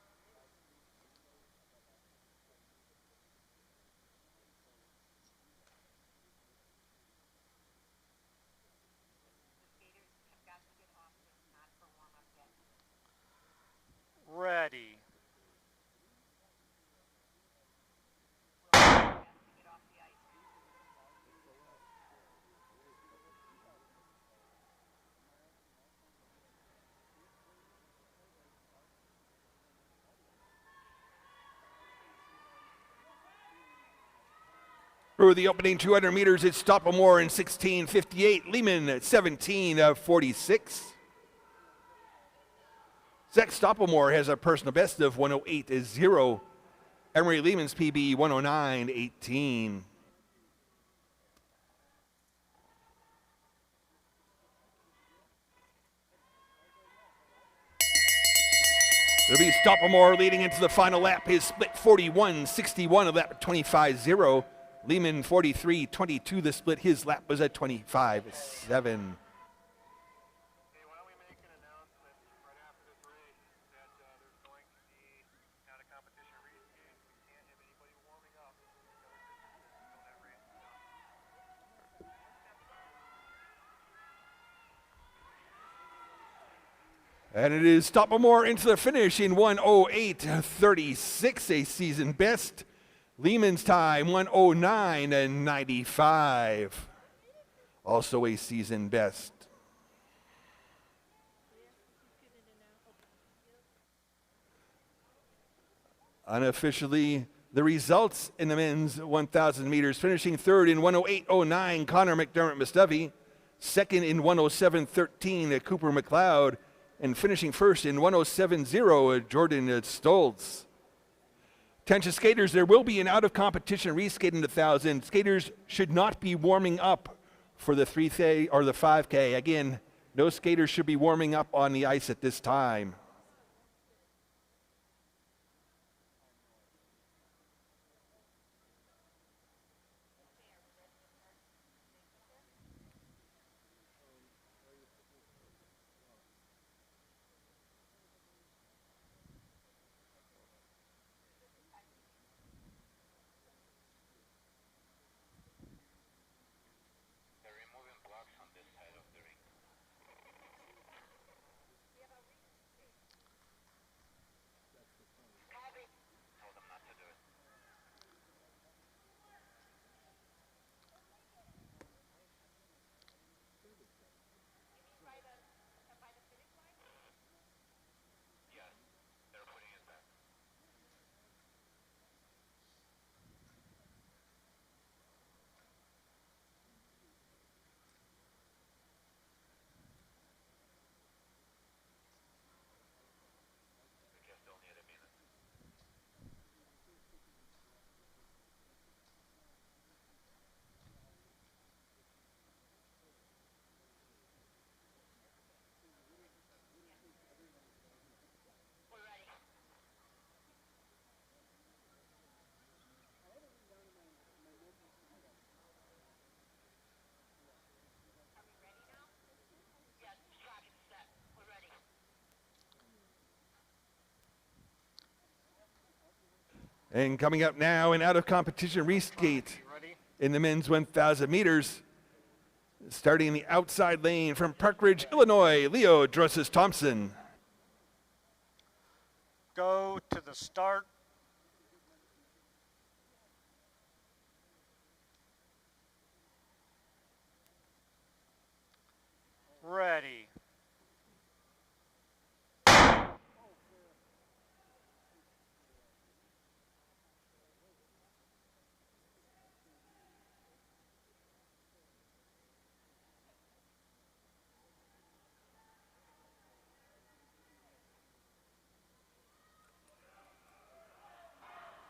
Speaker 3: Ready.
Speaker 1: Through the opening 200 meters, it's Stoppelmore in 16:58, Lehman at 17:46. Zach Stoppelmore has a personal best of 108.0. Emery Lehman's PB 109.18. It'll be Stoppelmore leading into the final lap. His split 41.61, a lap at 25.0. Lehman 43.22. The split, his lap was at 25.7. And it is Stoppelmore into the finish in 1:08.36, a season best. Lehman's time 1:09.95, also a season best. Unofficially, the results in the men's 1,000 meters, finishing 3rd in 1:08.09, Connor McDermott Mustafi. 2nd in 1:07.13, Cooper McLeod. And finishing 1st in 1:07.0, Jordan Stoles. Attention skaters, there will be an out-of-competition reskate in the 1,000. Skaters should not be warming up for the 3K or the 5K. Again, no skaters should be warming up on the ice at this time. And coming up now, an out of competition reskate
Speaker 3: Ready?
Speaker 1: in the men's 1,000 meters. Starting in the outside lane from Park Ridge, Illinois, Leo Drosses Thompson.
Speaker 3: Go to the start. Ready.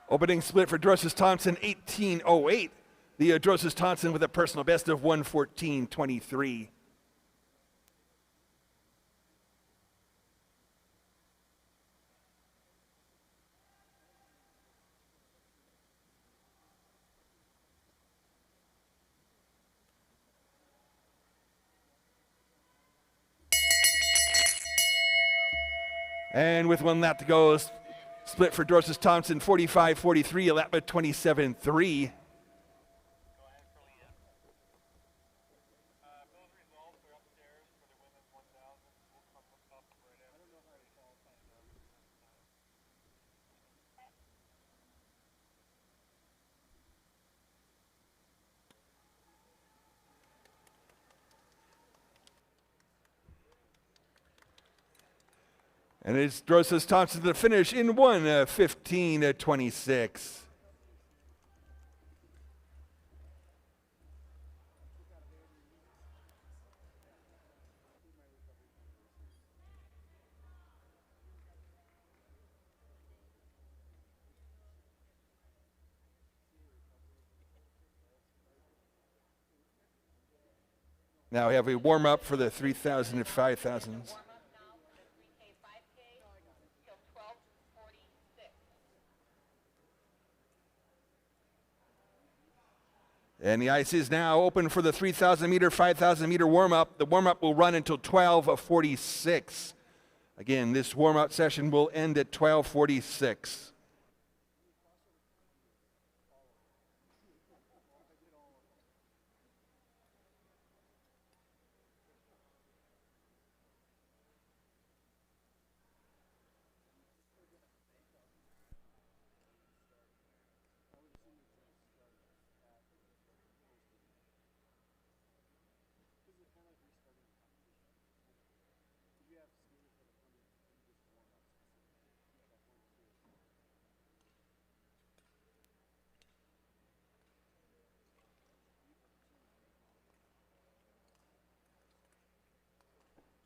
Speaker 1: Opening split for Drosses Thompson, 18:08. Leo Drosses Thompson with a personal best of 1:14:23. And with 1 lap to go, split for Drosses Thompson, 45:43, a lap of 27:3.
Speaker 6: Those results are upstairs for the women's 1,000. We'll come up right after. I don't know how to qualify now.
Speaker 1: And it's Drosses Thompson to the finish in 1:15:26. Now we have a warm up for the 3,000 and 5,000s. And the ice is now open for the 3,000 meter, 5,000 meter warm up. The warm up will run until 12:46. Again, this warm up session will end at 12:46.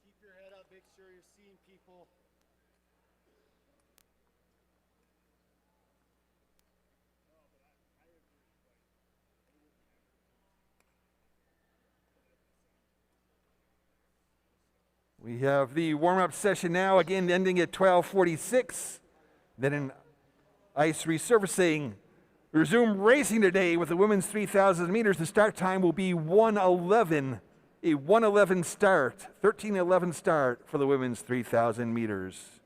Speaker 7: Keep your head up, make sure you're seeing people.
Speaker 1: We have the warm-up session now, again ending at 12:46. Then an ice resurfacing. We resume racing today with the women's 3,000 meters. The start time will be 1:11, a 1:11 start, 13:11 start for the women's 3,000 meters.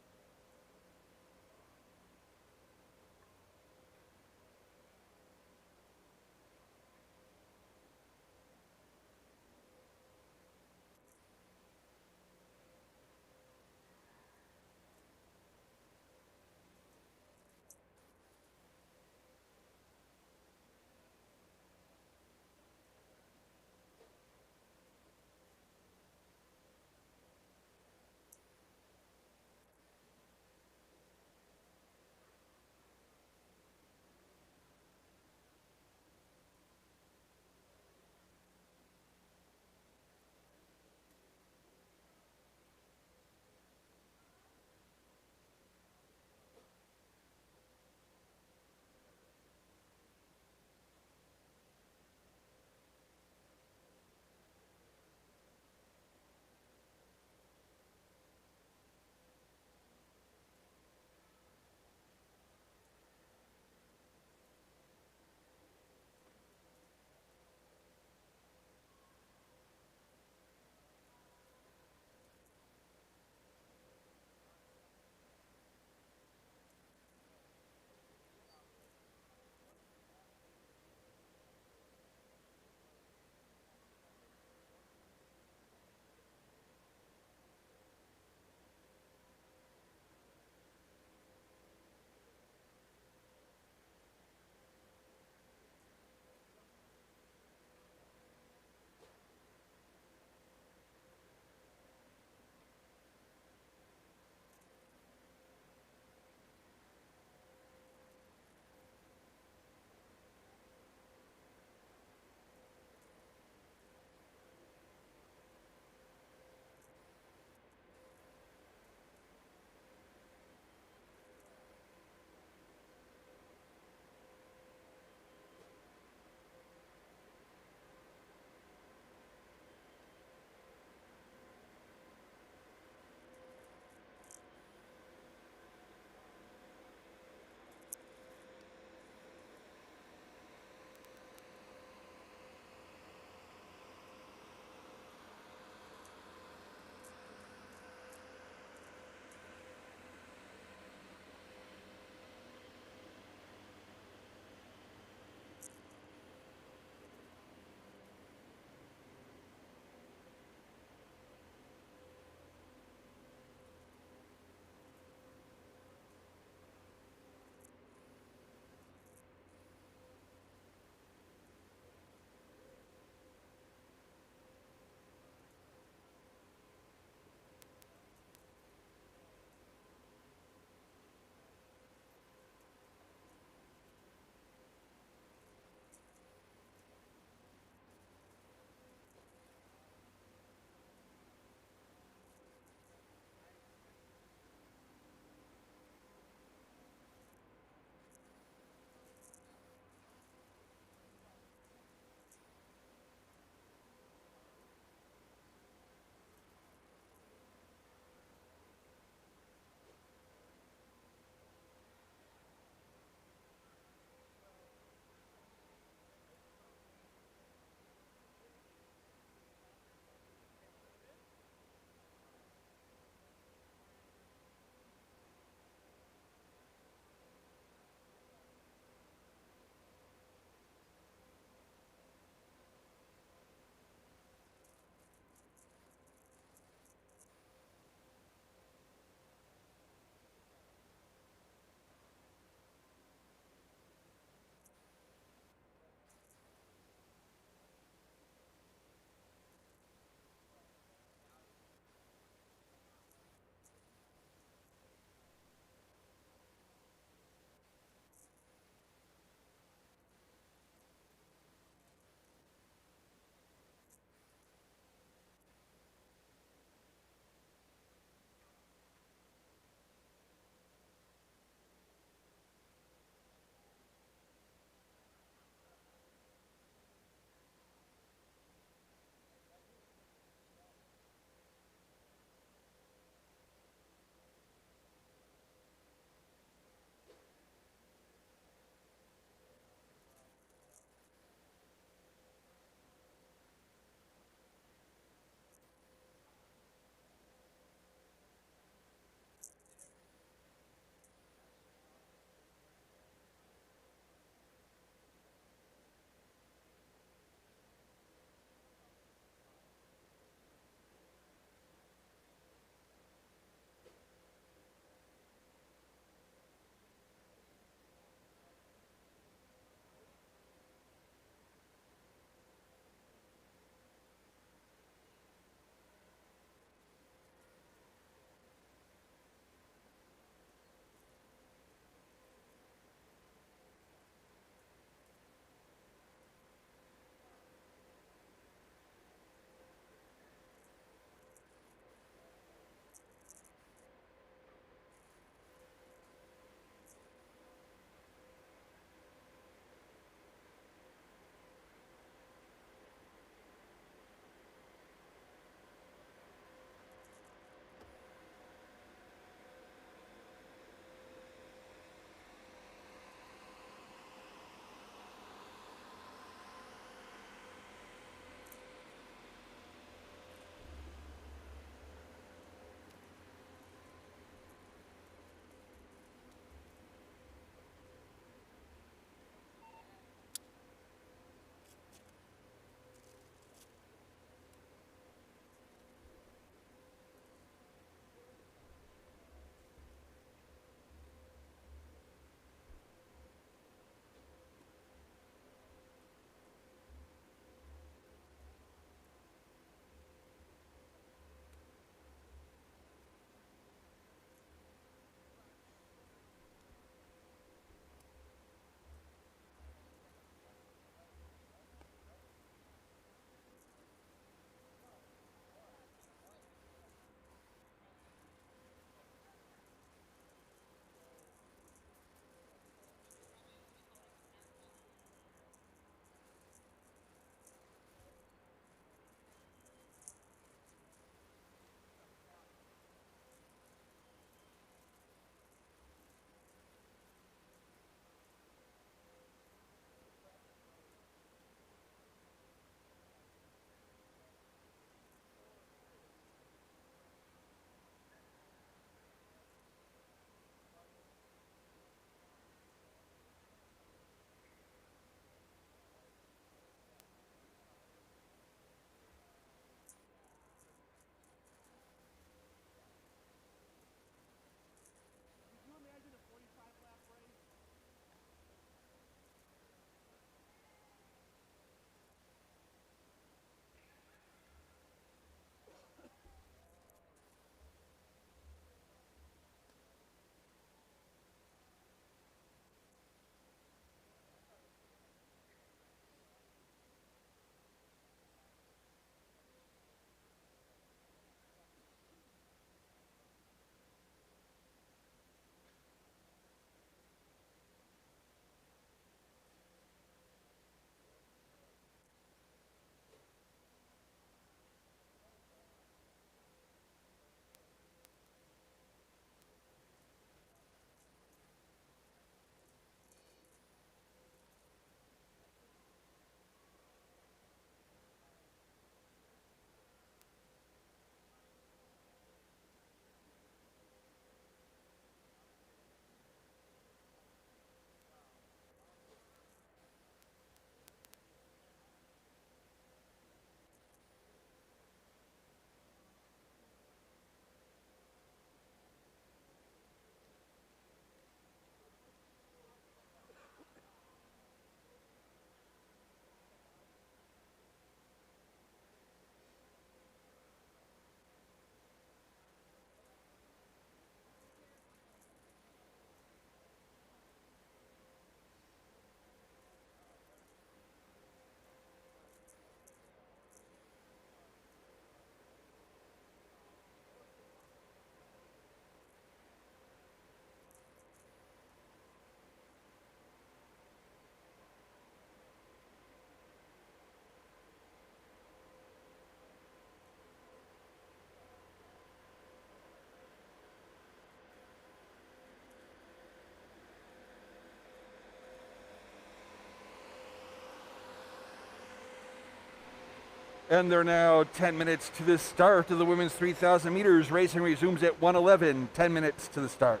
Speaker 1: And they're now 10 minutes to the start of the women's 3,000 meters. Racing resumes at 1:11, 10 minutes to the start.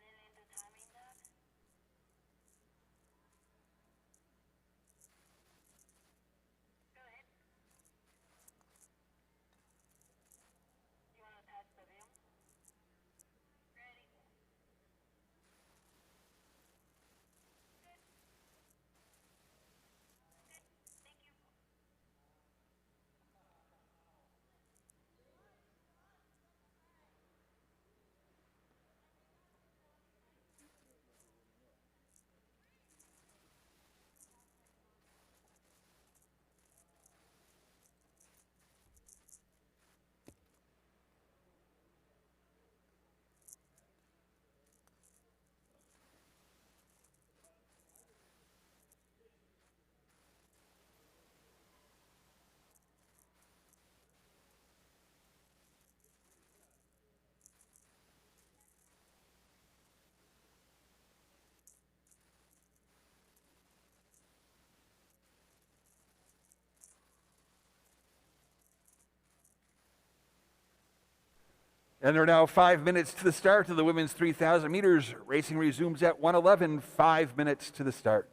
Speaker 8: Lillian, the timing that? Go ahead. You want to attach the film? Ready. Thank you.
Speaker 1: And they're now 5 minutes to the start of the women's 3,000 meters. Racing resumes at 1:11, 5 minutes to the start.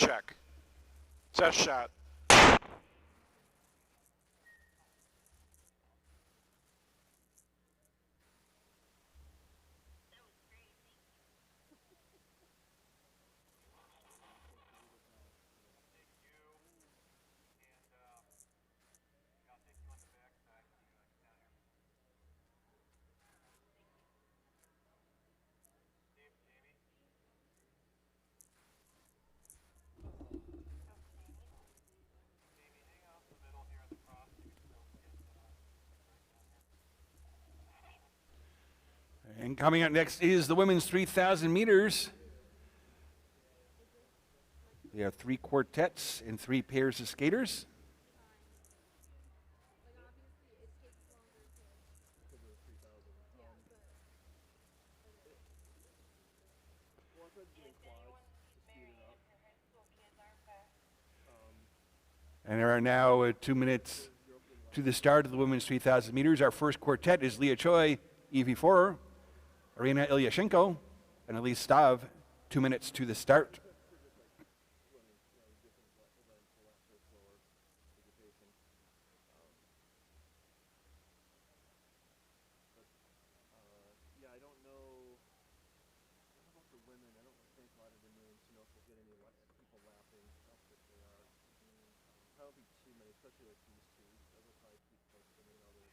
Speaker 2: check. Set shot.
Speaker 1: And coming up next is the women's 3,000 meters. We have 3 quartets and 3 pairs of skaters. And there are now 2 minutes to the start of the women's 3,000 meters. Our first quartet is Leah Choi, Evie Forer, Arina Ilyashenko, and Elise Stav. 2 minutes to the start.
Speaker 7: Yeah, I don't know. What about the women? I don't think a lot of the names, you know, if we'll get any people lapping up that they are. Probably too many, especially like these two. Those will probably keep close to me. You know,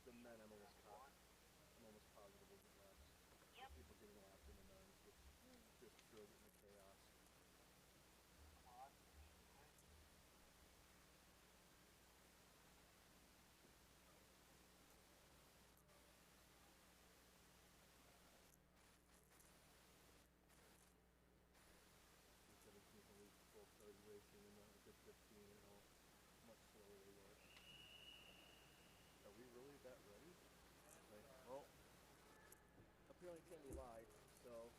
Speaker 7: the men, I'm almost positive will get laps. People getting lapped in the men's, which just throws it into chaos. Racing in a good 15, you know, much slower they were. Are we really that ready? Okay, well, apparently can't be live, so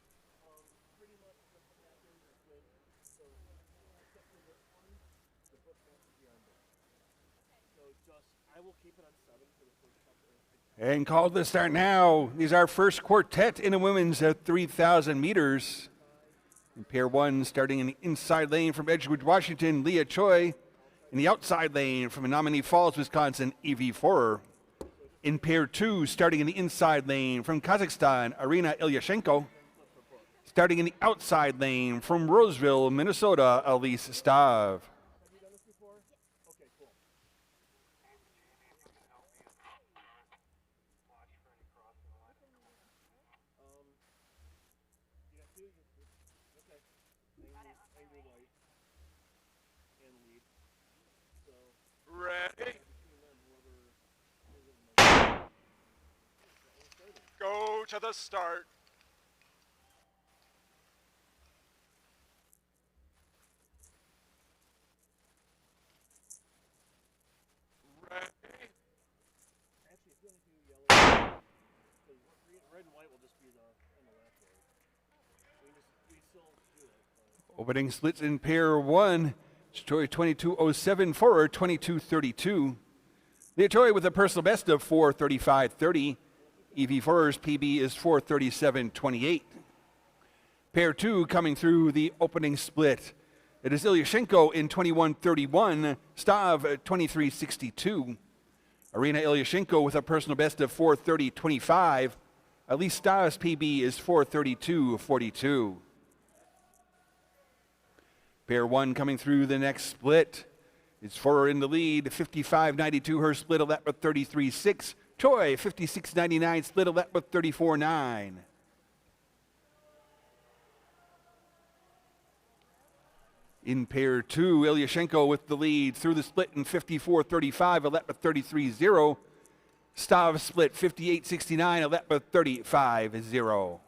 Speaker 7: pretty much what happened is when, so except for this one, the book has to be on there. So just, I will keep it on 7 for the first couple of
Speaker 1: And called to start now. These are our first quartet in the women's 3,000 meters. In pair 1, starting in the inside lane from Edgewood, Washington, Leah Choi. In the outside lane from Menominee Falls, Wisconsin, Evie Forer. In pair 2, starting in the inside lane from Kazakhstan, Arina Ilyashenko. Starting in the outside lane from Roseville, Minnesota, Elise Stav.
Speaker 2: Ready? Go to the start. Ready?
Speaker 7: Actually, if you want to do yellow, because red and white will just be in the lap road. We still do it.
Speaker 1: Opening splits in pair 1. Choi 22.07, Forer 22.32. Leah Choi with a personal best of 4:35.30. Evie Forer's PB is 4:37.28. Pair 2 coming through the opening split. It is Ilyashenko in 21.31, Stav 23.62. Arina Ilyashenko with a personal best of 4:30.25. Elise Stav's PB is 4:32.42. Pair 1 coming through the next split. It's Forer in the lead, 55.92 her split, a lap with 33.6. Choi, 56.99 split, a lap with 34.9. In pair 2, Ilyashenko with the lead through the split in 54.35, a lap with 33.0. Stav split 58.69, a lap with 35.0.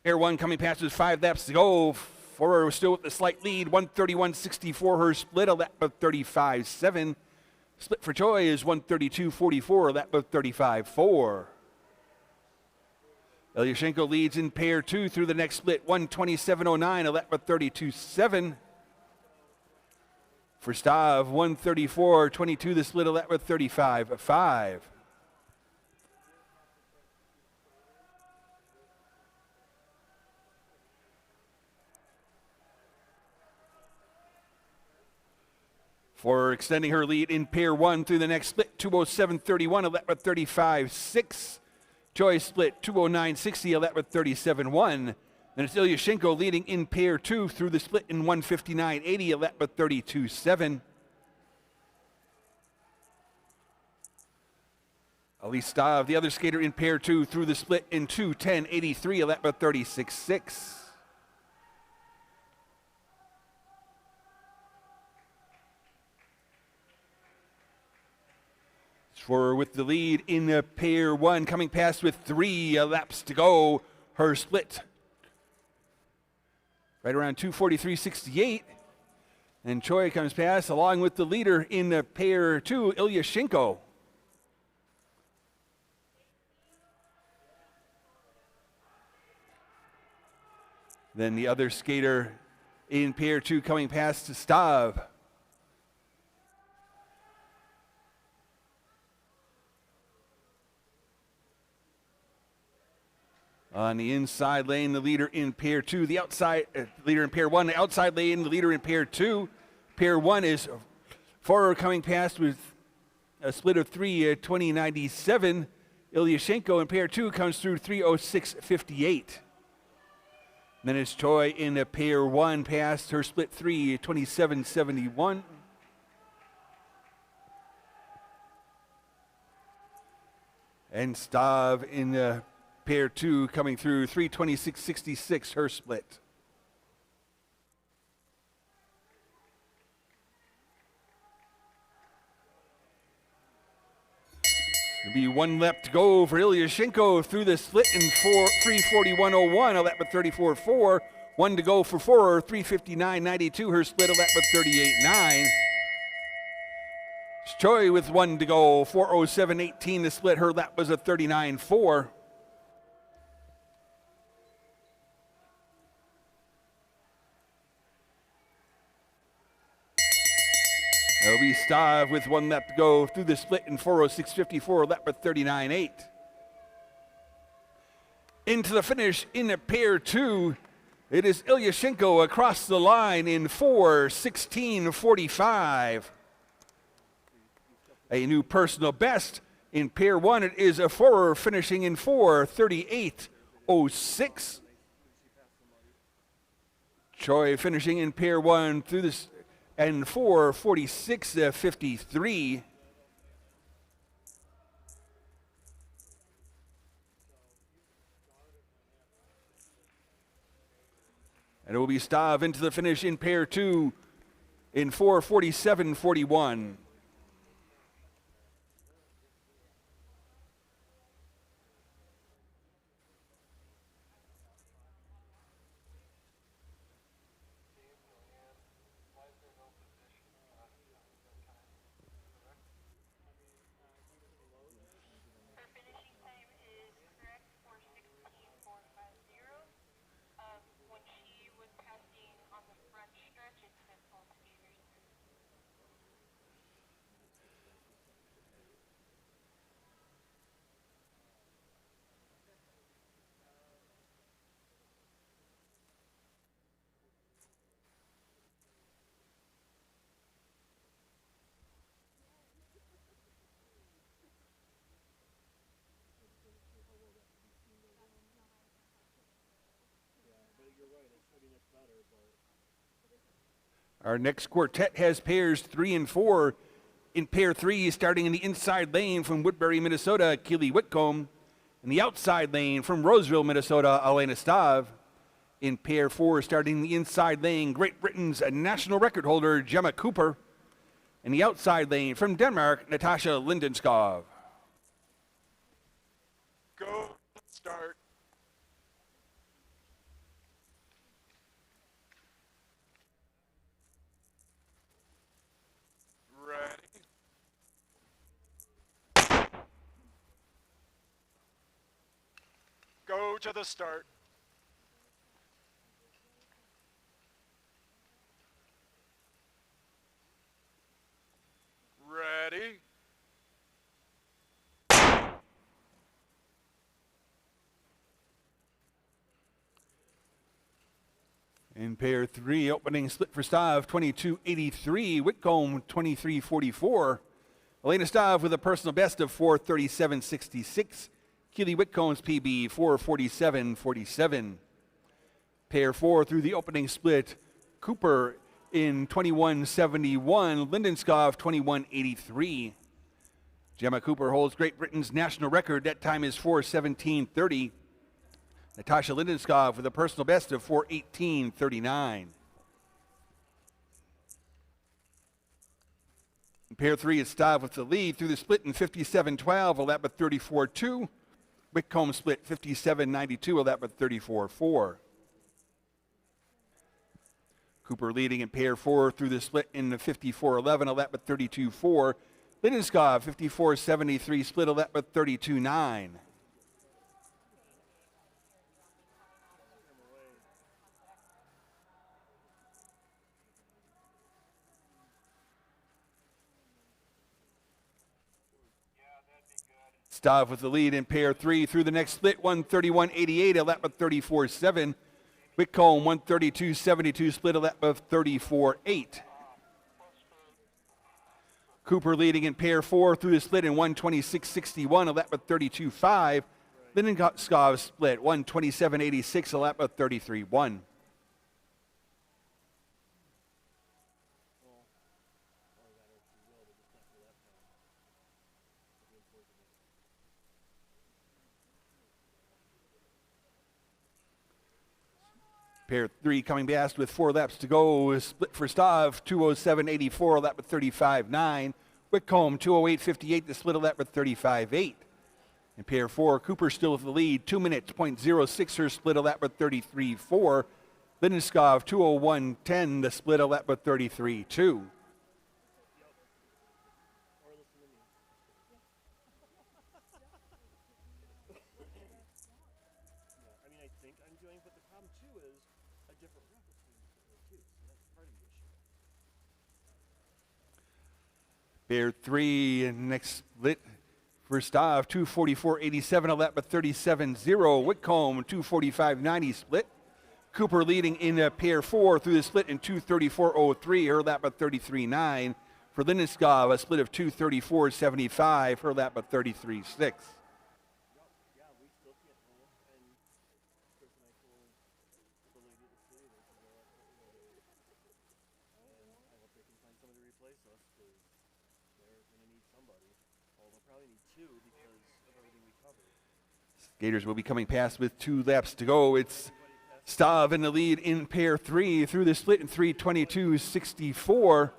Speaker 1: Pair 1 coming past with 5 laps to go. Forer was still with the slight lead, 131.64 her split, a lap of 35.7. Split for Choi is 132.44, a lap of 35.4. Ilyashenko leads in pair 2 through the next split, 127.09, a lap of 32.7. For Stav, 134.22, the split of that with 35.5. For extending her lead in pair one through the next split, 207.31, of that with 35.6. Joy split 209.60, of that with 37.1. Then it's Ilyushenko leading in pair two through the split in 159.80, of that with 32.7. Elise Stav, the other skater in pair two through the split in 210.83, of that with 36.6. For with the lead in pair one, coming past with 3 laps to go, her split right around 243.68. And Choi comes past along with the leader in pair two, Ilyushenko. Then the other skater in pair two coming past to Stav. On the inside lane, the leader in pair two, the outside leader in pair one, the outside lane, the leader in pair two. Pair one is forward coming past with a split of 3:20.97. Ilyushenko in pair two comes through 3:06.58. Then it's Choi in pair one past her split 3:27.71. And Stav in pair two coming through 3:26.66, her split. There'll be 1 lap to go for Ilyushenko through the split in 3:41.01, a lap with 34.4. 1 to go for 4, 3:59.92, her split, a lap with 38.9. Choi with 1 to go, 4:07.18 to split, her lap was a 39.4. It'll be Stav with 1 lap to go through the split in 4:06.54, lap with 39.8. Into the finish in pair two, it is Ilyushenko across the line in 4:16.45. A new personal best. In pair one, it is a forward finishing in 4:38.06. Choi finishing in pair one through this and 4:46.53. And it will be Stav into the finish in pair two in 4:47.41.
Speaker 8: Her finishing time is correct for 16.450. When she was passing on the front stretch, it said both skaters.
Speaker 1: Our next quartet has pairs 3 and 4. In pair 3, starting in the inside lane from Woodbury, Minnesota, Keely Whitcomb. In the outside lane from Roseville, Minnesota, Elena Stav. In pair 4, starting in the inside lane, Great Britain's national record holder, Gemma Cooper. In the outside lane from Denmark, Natasha Lindenskov.
Speaker 2: Go, start. Ready. Go to the start. Ready?
Speaker 1: In pair 3, opening split for Stav, 22.83. Whitcomb, 23.44. Elena Stav with a personal best of 4:37.66. Keely Whitcomb's PB, 4:47.47. Pair 4 through the opening split. Cooper in 21.71. Lindenskov, 21.83. Gemma Cooper holds Great Britain's national record. That time is 4:17.30. Natasha Lindenskov with a personal best of 4:18.39. Pair 3 is Stav with the lead through the split in 57.12, a lap at 34.2. Whitcomb split 57.92, a lap at 34.4. Cooper leading in pair 4 through the split in 54.11, a lap at 32.4. Lindenskov 54.73, split a lap at 32.9. Stav with the lead in pair 3 through the next split, 131.88, a lap of 34.7. Whitcomb 132.72, split a lap of 34.8. Cooper leading in pair 4 through the split in 126.61, a lap of 32.5. Lindenskov split 127.86, a lap of 33.1. Pair 3 coming past with 4 laps to go. Split for Stav, 2:07.84, a lap with 35.9. Whitcomb, 2:08.58, the split a lap with 35.8. In pair 4, Cooper still with the lead, 2 minutes, .06, her split a lap with 33.4. Lindenskov, 2:01.10, the split a lap with 33.2. Pair 3, next split for Stav, 2:44.87, a lap of 37.0. Whitcomb, 2:45.90 split. Cooper leading in pair 4 through the split in 2:34.03, her lap of 33.9. For Lindenskov, a split of 2:34.75, her lap of 33.6. Gators will be coming past with 2 laps to go. It's Stav in the lead in pair 3 through the split in 3:22.64.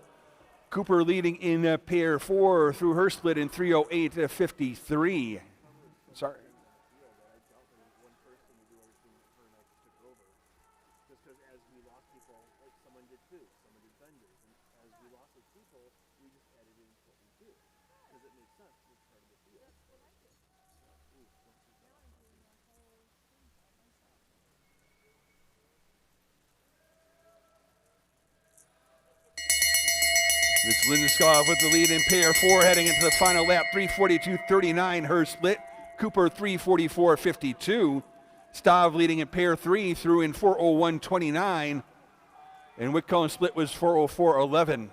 Speaker 1: Cooper leading in pair 4 through her split in 3:08.53. Sorry. It's Lindenskov with the lead in pair 4 heading into the final lap, 3:42.39 her split. Cooper 3:44.52. Stav leading in pair 3 through in 4:01.29. And Whitcomb split was 4:04.11.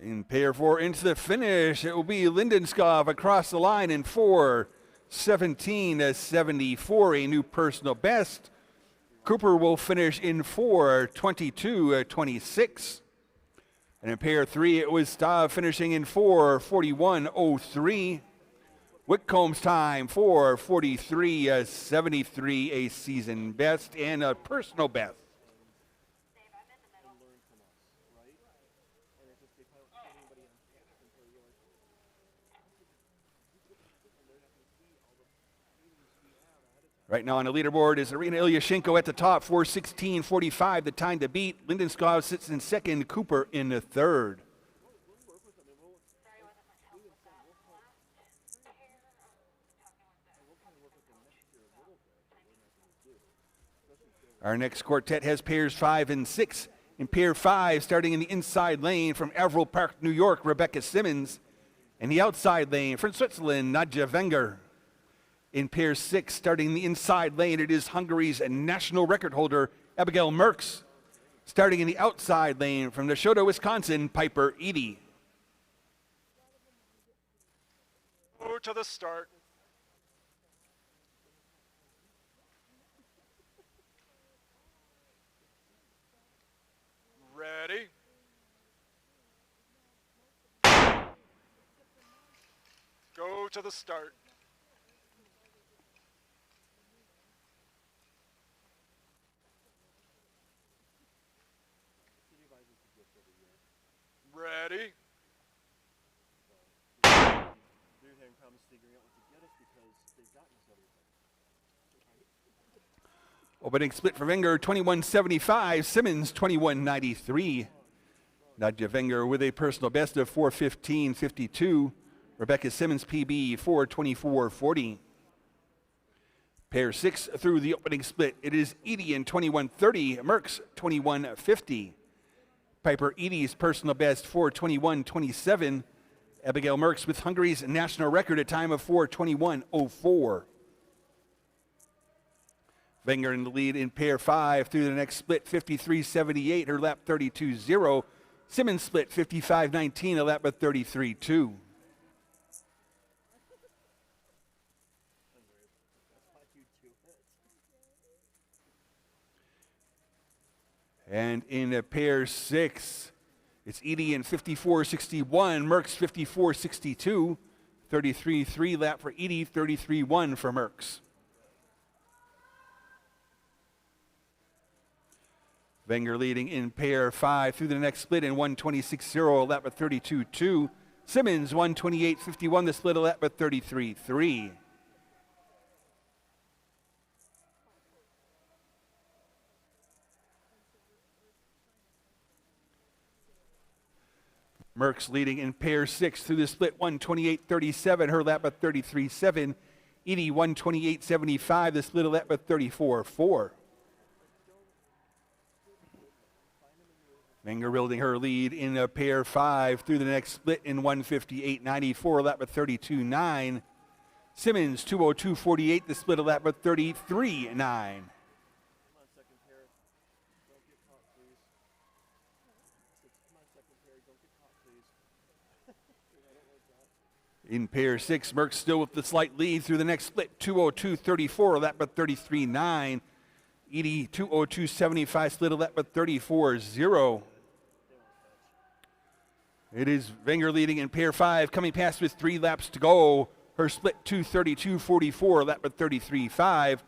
Speaker 1: In pair 4 into the finish, it will be Lindenskov across the line in 4:17.74, a new personal best. Cooper will finish in 4:22.26. And in pair 3, it was Stav finishing in 4:41.03. Whitcomb's time, 4:43.73, a season best and a personal best. Right now on the leaderboard is Irina Ilyashenko at the top, 4:16.45, the time to beat. Lindenskov sits in second, Cooper in the third. Our next quartet has pairs 5 and 6. In pair 5, starting in the inside lane from Avril Park, New York, Rebecca Simmons. In the outside lane from Switzerland, Nadja Wenger. In pair 6, starting in the inside lane, it is Hungary's national record holder, Abigail Merckx. Starting in the outside lane from Nashotah, Wisconsin, Piper Eady.
Speaker 2: Go to the start. Ready. Go to the start. Ready.
Speaker 7: They're having problems figuring out what to get us because they've gotten us everything.
Speaker 1: Opening split for Wenger, 21.75. Simmons, 21.93. Nadja Wenger with a personal best of 4:15.52. Rebecca Simmons PB, 4:24.40. Pair 6 through the opening split. It is Eady in 21.30. Merckx, 21.50. Piper Eady's personal best, 4:21.27. Abigail Merckx with Hungary's national record, a time of 4:21.04. Wenger in the lead in pair 5 through the next split, 53.78, her lap 32.0. Simmons split 55.19, a lap of 33.2. And in pair 6, it's Eady in 54.61, Merckx 54.62, 33.3 lap for Eady, 33.1 for Merckx. Wenger leading in pair 5 through the next split in 1:26.0, a lap of 32.2. Simmons 1:28.51, the split, a lap of 33.3. Merckx leading in pair 6 through the split, 1:28.37, her lap of 33.7. Eady 1:28.75, the split, a lap of 34.4. Wenger building her lead in a pair 5 through the next split in 1:58.94, a lap of 32.9. Simmons 2:02.48, the split, a lap of 33.9. In pair 6, Merckx still with the slight lead through the next split, 2:02.34, a lap of 33.9. Eady 2:02.75, split, a lap of 34.0. It is Wenger leading in pair 5, coming past with 3 laps to go. Her split 2:32.44, a lap of 33.5.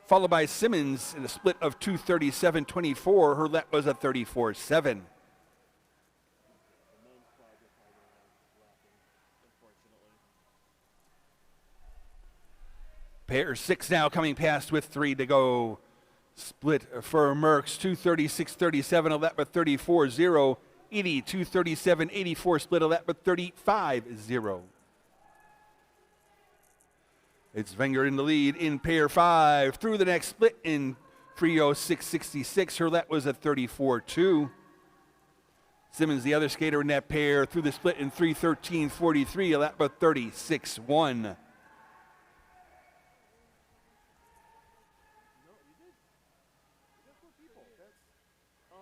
Speaker 1: Followed by Simmons in a split of 2:37.24, her lap was a 34.7. Pair 6 now coming past with 3 to go. Split for Merckx, 2:36.37, a lap of 34.0. Eady, 2:37.84, split, a lap of 35.0. It's Wenger in the lead in pair 5 through the next split in 3:06.66. Her lap was at 34.2. Simmons, the other skater in that pair, through the split in 3:13.43, a lap of 36.1.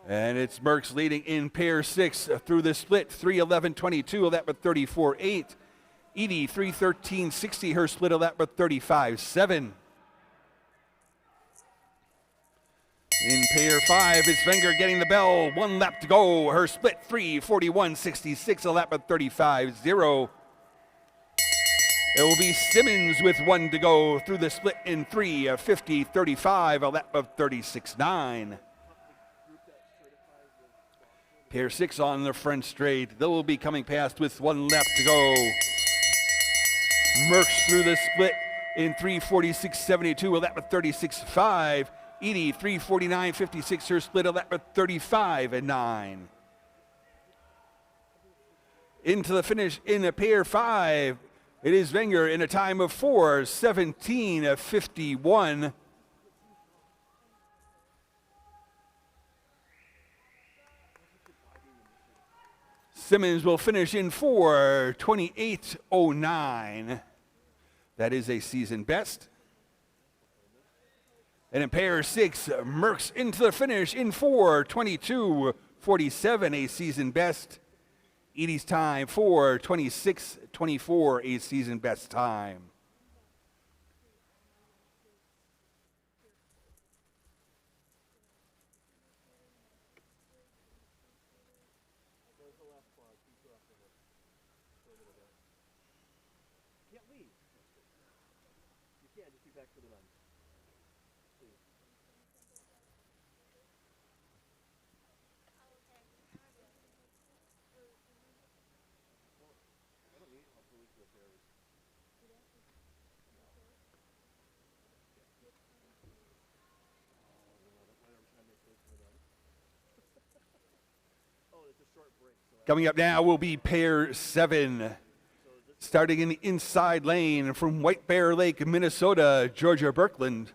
Speaker 1: And it's Merckx leading in pair 6 through the split, 3:11.22, a lap of 34.8. Eady, 3:13.60, her split, a lap of 35.7. In pair 5, it's Wenger getting the bell, 1 lap to go. Her split, 3:41.66, a lap of 35.0. It will be Simmons with 1 to go through the split in 3:50.35, a lap of 36.9. Pair 6 on the front straight. They will be coming past with 1 lap to go. Merckx through the split in 3:46.72, a lap with 36.5. Edie, 3:49.56, her split, a lap with 35.9. Into the finish in a pair 5, it is Wenger in a time of 4:17.51. Simmons will finish in 4:28.09. That is a season best. And in pair 6, Merckx into the finish in 4:22.47, a season best. Edie's time 4:26.24, a season best time.
Speaker 7: Can't leave. You can't, just be back for the run. Please. Well, I don't need help release repairs. Oh, it's a short break. So
Speaker 1: Coming up now will be pair 7. Starting in the inside lane from White Bear Lake, Minnesota, Georgia Birkeland.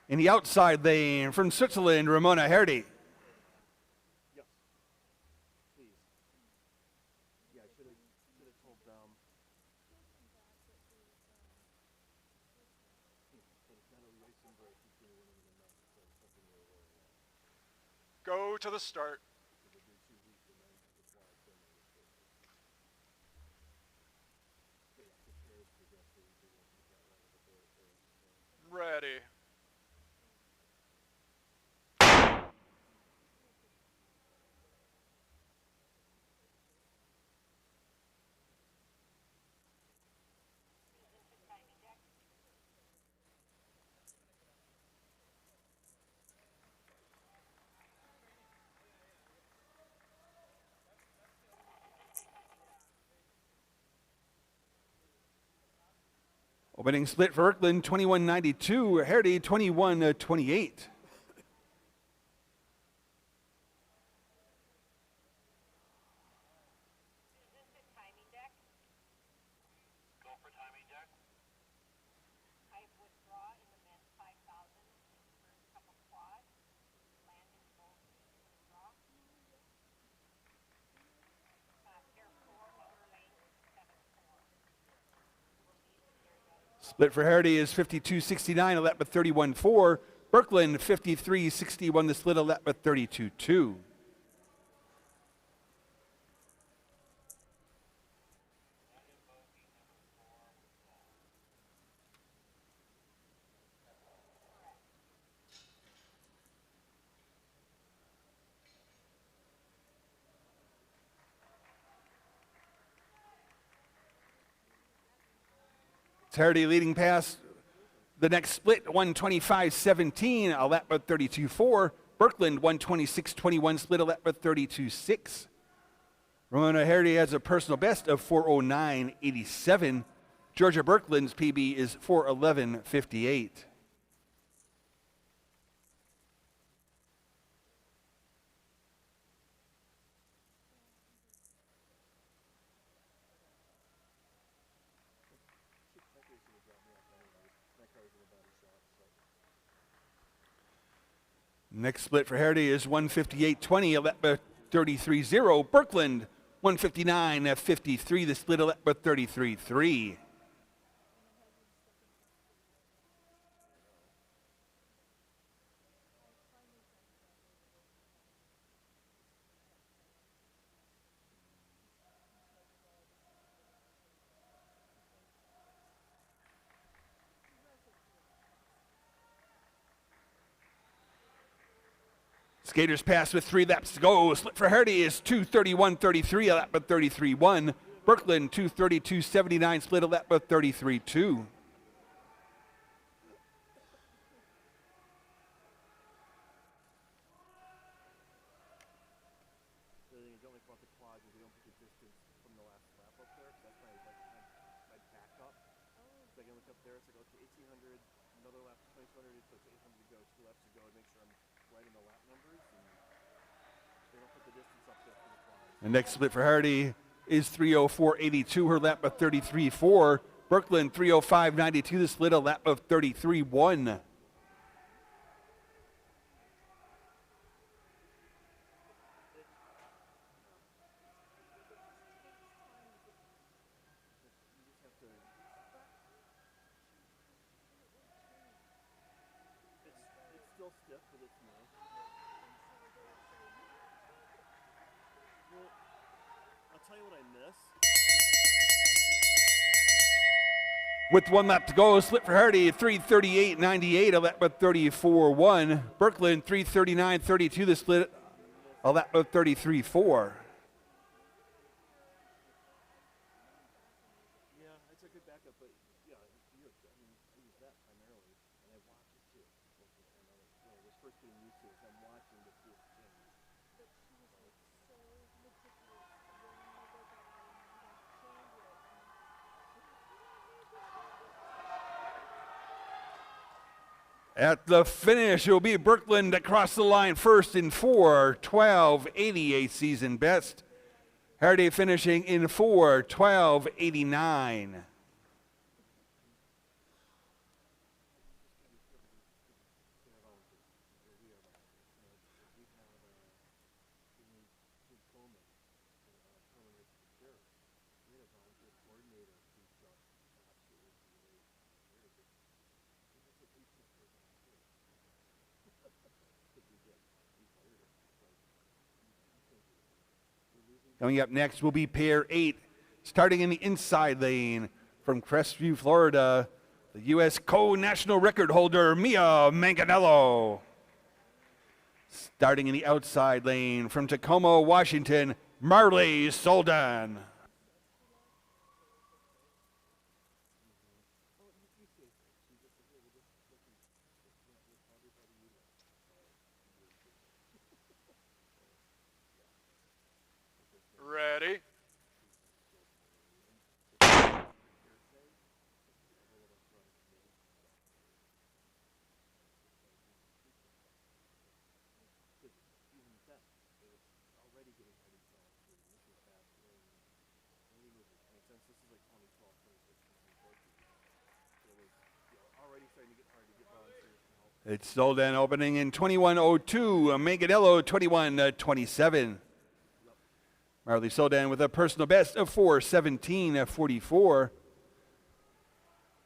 Speaker 1: In the outside lane from Switzerland, Ramona Herdy.
Speaker 7: yes. Please. Yeah, I should have told them. But it's not a racing break between a woman and a man, so it's something we're aware of.
Speaker 2: Go to the start. Ready.
Speaker 1: Opening split for Birkeland, 21.92. Herdy, 21.28.
Speaker 8: Timing deck.
Speaker 6: Go for timing deck.
Speaker 8: I withdraw in the men's 5,000 first couple quads. Land in both withdraw. Pair 4 outer lane 7-4.
Speaker 1: Split for Herdy is 52.69, a lap with 31.4. Birkeland, 53.61, the split, a lap with 32.2. Herdy leading past the next split, 125.17, a lap with 32.4. Birkeland, 126.21, split, a lap with 32.6. Ramona Herdy has a personal best of 4:09.87. Georgia Birkeland's PB is 4:11.58. Next split for Herdy is 158.20, a lap with 33.0. Birkeland, 159.53, the split, a lap with 33.3. Skaters pass with 3 laps to go. Split for Herdy is 2:31.33, a lap with 33.1. Birkeland, 2:32.79, split, a lap with 33.2.
Speaker 7: You don't like want the quads if you don't put the distance from the last lap up there. That's my backup. So I can look up there. It's like, okay, 1800, another lap, 2200, so it's 800 to go, 2 laps to go, and make sure I'm right in the lap numbers. And they don't put the distance up there for the quads.
Speaker 1: The next split for Hardy is 3:04.82, her lap of 33.4. Brooklyn 3:05.92, the split, a lap of 33.1.
Speaker 7: You just have to. It's still stiff, but it's new. Well, I'll tell you what I miss.
Speaker 1: With 1 lap to go, split for Hardy, 3:38.98, a lap of 34.1. Brooklyn 3:39.32, the split, a lap of 33.4.
Speaker 7: Yeah, it's a good backup, but yeah, I mean, I use that primarily, and I watch it too. Most of the time, this first getting used to it, so I'm watching to see if it changes.
Speaker 5: But she was like so meticulous whenever they change it.
Speaker 1: At the finish, it will be Brooklyn that crossed the line first in 4:12.80, a season best. Hardy finishing in 4:12.89. Coming up next will be pair 8, starting in the inside lane from Crestview, Florida, the U.S. co-national record holder, Mia Manganello. Starting in the outside lane from Tacoma, Washington, Marley Soldan.
Speaker 2: Ready?
Speaker 1: It's Soldan opening in 21:02, Manganello 21:27. Marley Soldan with a personal best of 4:17.44.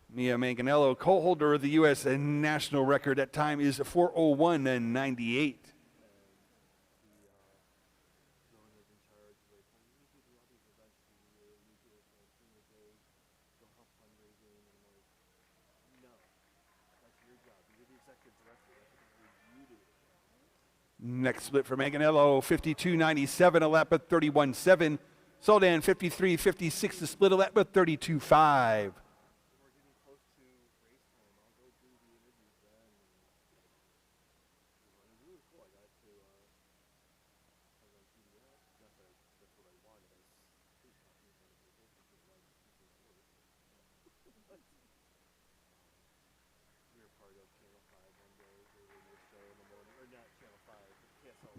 Speaker 1: Mia Manganello, co-holder of the U.S. national record, that time is 4:01.98. Next split for Manganello, 52.97, a lap of 31.7. Soldan 53.56, the split, a lap of 32.5.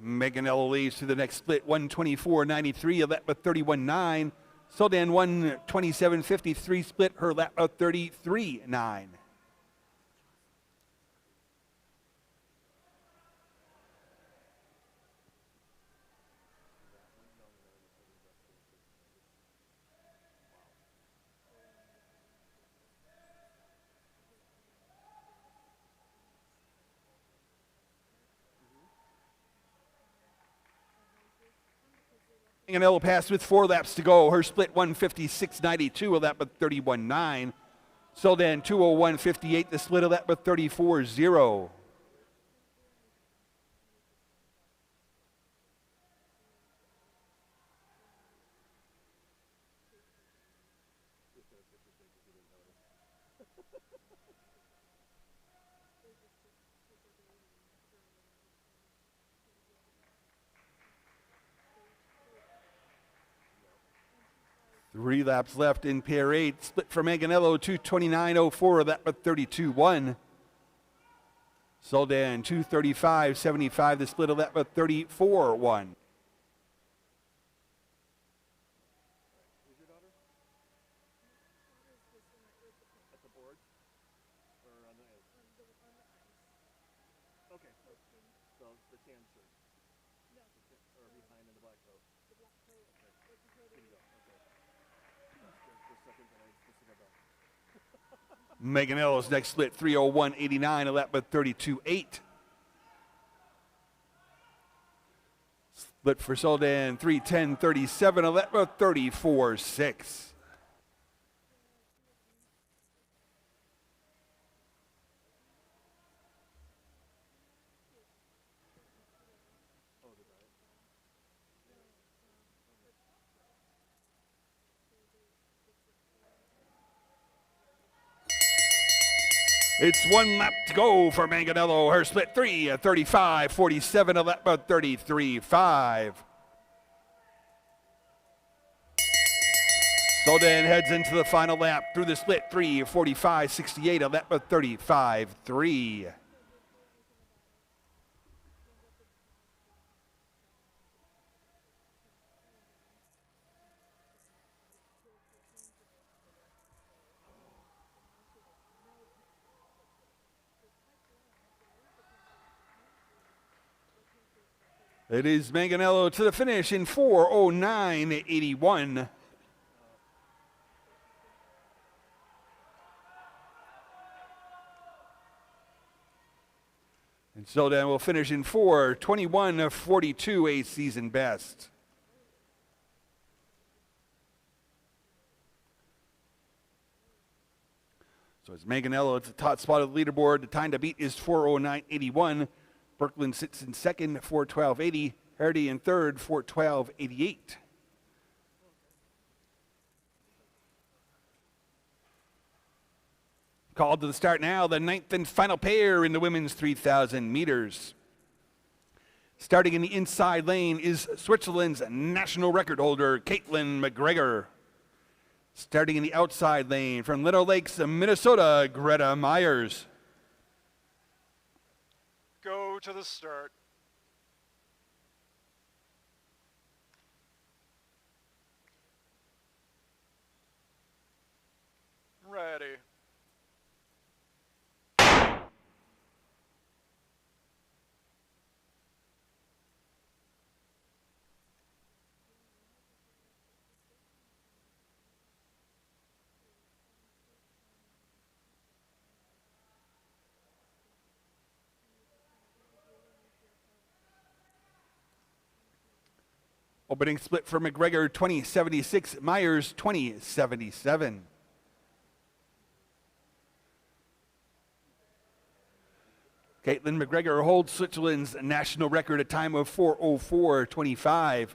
Speaker 1: Manganello leads to the next split, 124.93, a lap of 31.9. Soldan 127.53 split, her lap of 33.9. Manganello passed with 4 laps to go. Her split 156.92, a lap of 31.9. Soldan 201.58, the split, a lap of 34.0. 3 laps left in pair 8. Split for Manganello, 2:29.04 of that with 32.1. Soldan, 2:35.75. The split of that with 34.1.
Speaker 7: Who's your daughter? At the boards? Or on the ice? Okay. So the tan shirt? No. Or behind in the black coat? The black coat. Okay. Bingo. Okay. That's good. For a second, then I just forgot about.
Speaker 1: Manganello's next split, 3:01.89. A lap with 32.8. Split for Soldan, 3:10.37. A lap with 34.6. It's 1 lap to go for Manganello. Her split 3:35.47. A lap with 33.5. Soldan heads into the final lap through the split 3:45.68. A lap with 35.3. It is Manganello to the finish in 4:09.81. And Soldan will finish in 4:21.42, a season best. So it's Manganello at the top spot of the leaderboard. The time to beat is 4:09.81. Brooklyn sits in second, 4:12.80. Hardy in third, 4:12.88. Called to the start now, the 9th and final pair in the women's 3,000 meters. Starting in the inside lane is Switzerland's national record holder, Caitlin McGregor. Starting in the outside lane from Little Lakes, Minnesota, Greta Myers.
Speaker 2: Go to the start. Ready.
Speaker 1: Opening split for McGregor, 20.76. Myers, 20.77. Caitlin McGregor holds Switzerland's national record, a time of 4:04.25.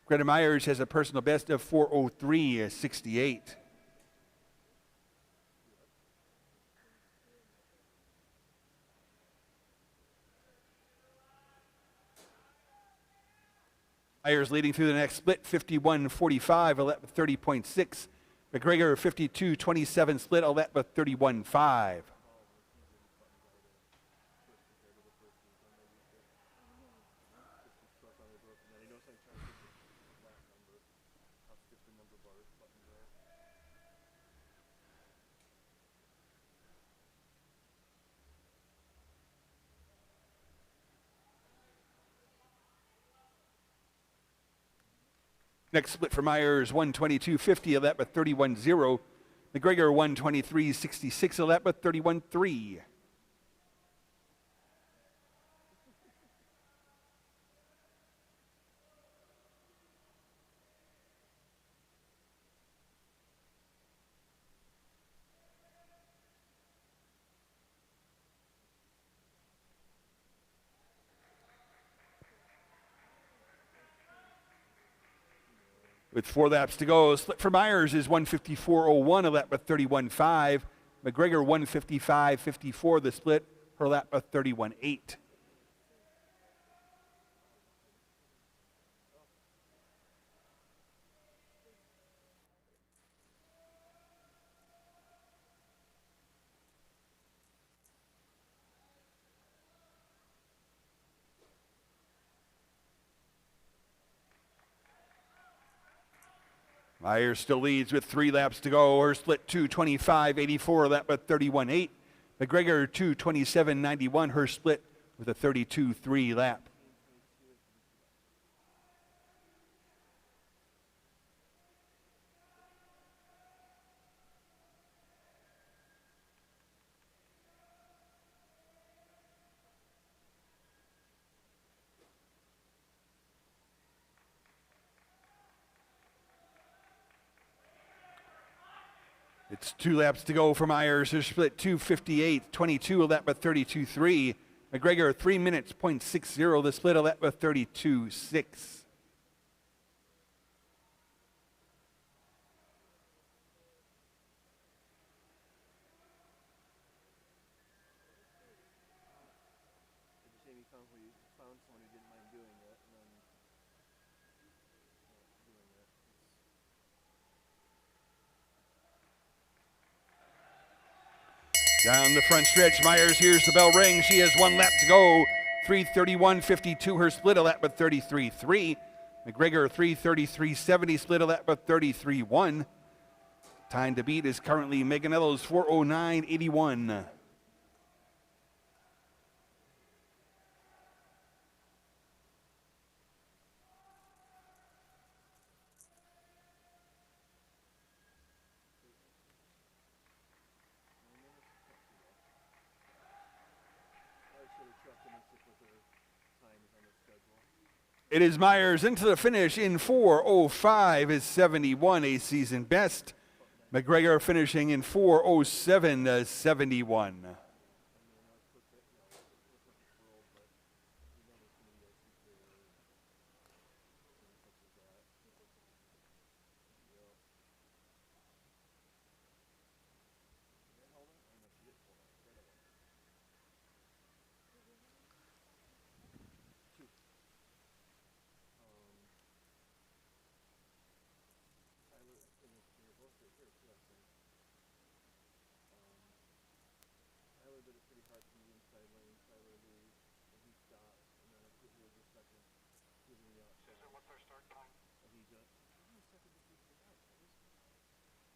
Speaker 1: Greta Myers has a personal best of 4:03.68. Myers leading through the next split, 51.45, a lap with 30.6. McGregor, 52.27 split, a lap with 31.5. Next split for Myers, 122.50, a lap with 31.0. McGregor, 123.66, a lap with 31.3. With 4 laps to go, split for Myers is 154.01, a lap with 31.5. McGregor 155.54, the split, her lap with 31.8. Myers still leads with 3 laps to go. Her split 2:25.84, lap with 31.8. McGregor 2:27.91, her split with a 32.3 lap. It's 2 laps to go for Myers. Her split 2:58.22, a lap with 32.3. McGregor 3 minutes, .60. The split a lap with 32.6.
Speaker 7: Jamie found someone who didn't mind doing it, and then not doing it.
Speaker 1: Down the front stretch, Myers hears the bell ring. She has 1 lap to go. 3:31.52, her split a lap with 33.3. McGregor 3:33.70, split a lap with 33.1. Time to beat is currently Meganello's 4:09.81. It is Myers into the finish in 4:05.71, a season best. McGregor finishing in 4:07.71.
Speaker 7: Tyler did it pretty hard from the inside lane. Tyler leads, and he stopped, and then I think he was the second. He was in the outside.
Speaker 4: So what's our start time?
Speaker 7: And he got second to fifty out.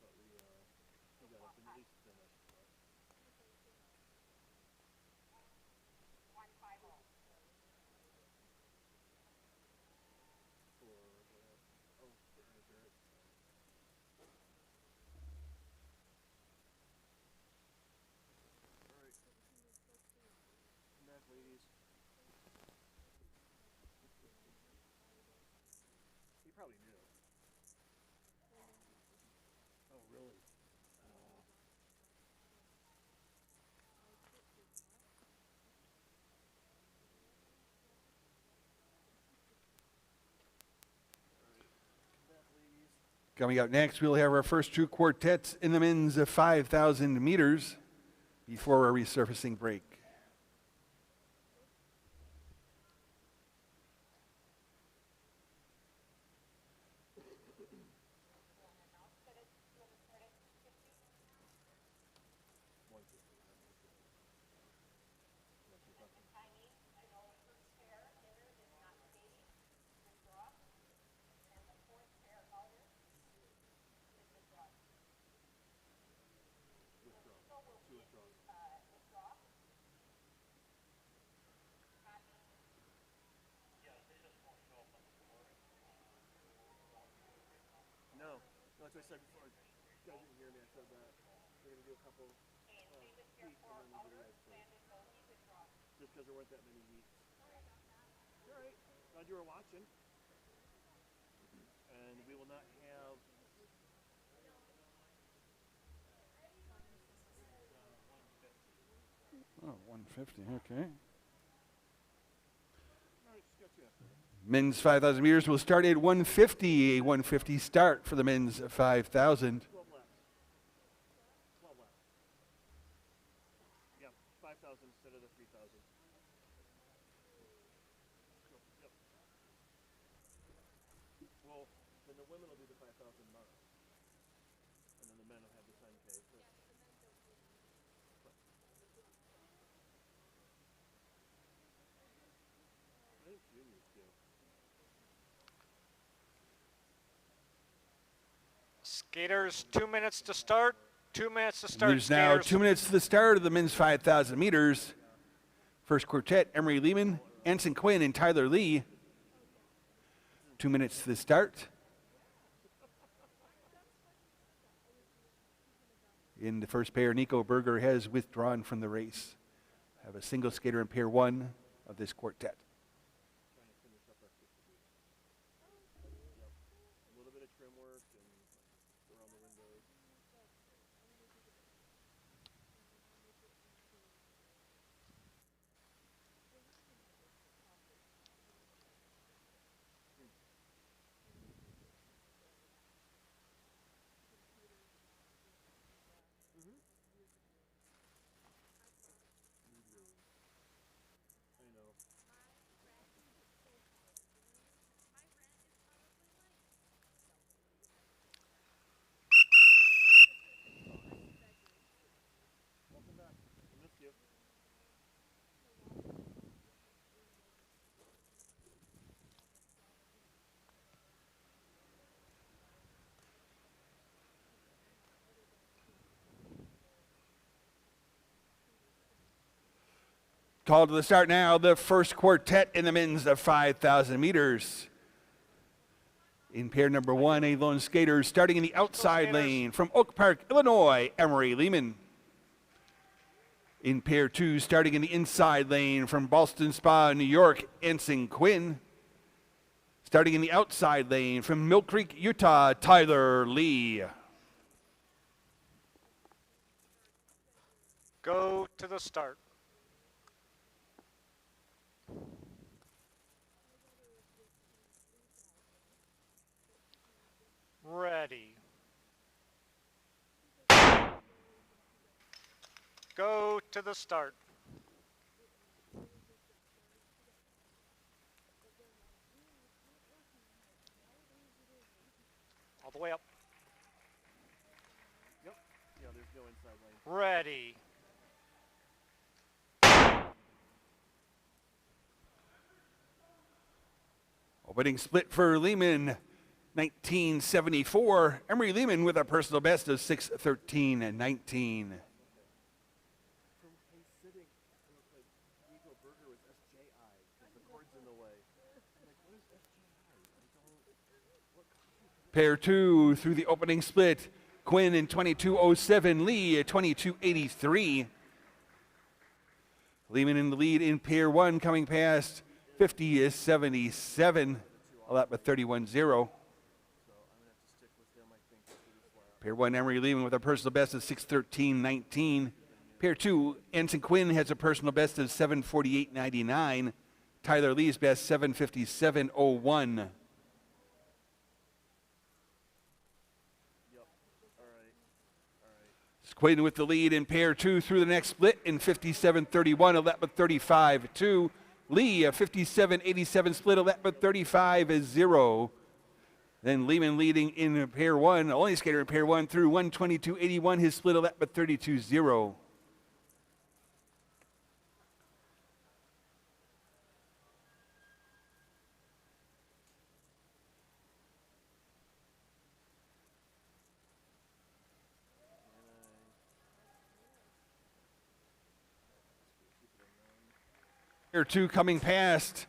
Speaker 7: But we he got up and at least finished. But.
Speaker 8: 150.
Speaker 7: For Dirt. Alright. Come back, ladies. He probably knew. Oh, really?
Speaker 1: Coming up next, we'll have our first 2 quartets in the men's 5,000 meters before our resurfacing break.
Speaker 7: No, that's what I said before. You guys didn't hear me. I said that we're gonna do a couple heats and then we do the rest. Just because there weren't that many heats. All right. Glad you were watching. And we will not have.
Speaker 1: Oh, 150, okay.
Speaker 7: All right, just got you after it.
Speaker 1: Men's 5,000 meters will start at 150, a 150 start for the men's 5,000.
Speaker 7: 12 laps. 12 laps. Yeah, 5,000 instead of the 3,000. Yep. Well, then the women will do the 5,000 miles. And then the men will have the 10K. So. I think juniors do.
Speaker 3: Skaters, 2 minutes to start. 2 minutes to start.
Speaker 1: There's now
Speaker 3: skaters.
Speaker 1: 2 minutes to the start of the men's 5,000 meters. First quartet, Emery Lehman, Anson Quinn, and Tyler Lee. 2 minutes to the start. In the first pair, Nico Berger has withdrawn from the race. Have a single skater in pair one of this quartet.
Speaker 7: A little bit of trim work and around the windows. I know. Welcome back. I missed you.
Speaker 1: Called to the start now, the first quartet in the men's 5,000 meters. In pair number one, a lone skater starting in the outside lane from Oak Park, Illinois, Emery Lehman. In pair two, starting in the inside lane from Ballston Spa, New York, Anson Quinn. Starting in the outside lane from Mill Creek, Utah, Tyler Lee.
Speaker 3: Go to the start. Ready. Go to the start. All the way up.
Speaker 7: Yep. Yeah, there's no inside lane.
Speaker 3: Ready.
Speaker 1: Opening split for Lehman, 1974. Emery Lehman with a personal best of 6:13 and 19.
Speaker 7: From his sitting, it looked like Nico Berger was SJI because the cord's in the way. I'm like, what is SJI? I don't. What color?
Speaker 1: Pair two through the opening split. Quinn in 22:07, Lee at 22:83. Lehman in the lead in pair one, coming past 50:77. A lap with 31.0.
Speaker 7: So I'm gonna have to stick with him, I think, for this lap.
Speaker 1: Pair one, Emery Lehman with a personal best of 6:13.19. Pair two, Anson Quinn has a personal best of 7:48.99. Tyler Lee's best 7:57.01.
Speaker 7: Yep. All right.
Speaker 1: Quinn with the lead in pair two through the next split in 57.31, a lap with 35.2. Lee, a 57.87 split, a lap with 35.0. Then Lehman leading in pair one, only skater in pair one through 122.81, his split, a lap with 32.0. Pair two coming past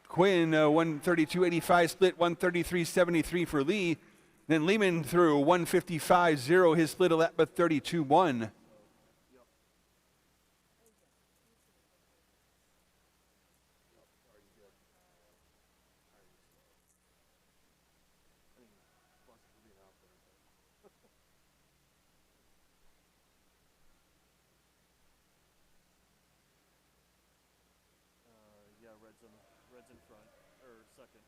Speaker 1: Quinn, 132.85 split, 133.73 for Lee. Then Lehman through 155.0, his split, a lap with 32.1.
Speaker 7: Yeah, Red's in front, or second.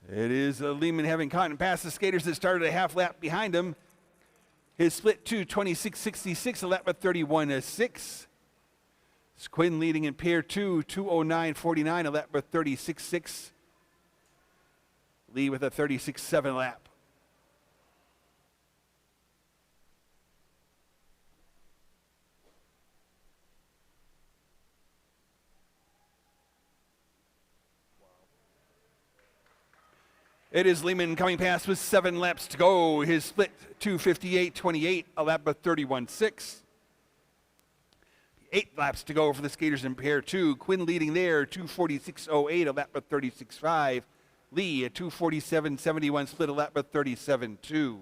Speaker 1: It is Lehman having caught and passed the skaters that started a half lap behind him. His split to 26.66, a lap with 31.6. Quinn leading in pair two, 2:09.49, a lap with 36.6. Lee with a 36.7 lap. It is Lehman coming past with 7 laps to go. His split 2:58.28, a lap of 31.6. 8 laps to go for the skaters in pair 2. Quinn leading there, 2:46.08, a lap of 36.5. Lee, a 2:47.71 split, a lap of 37.2.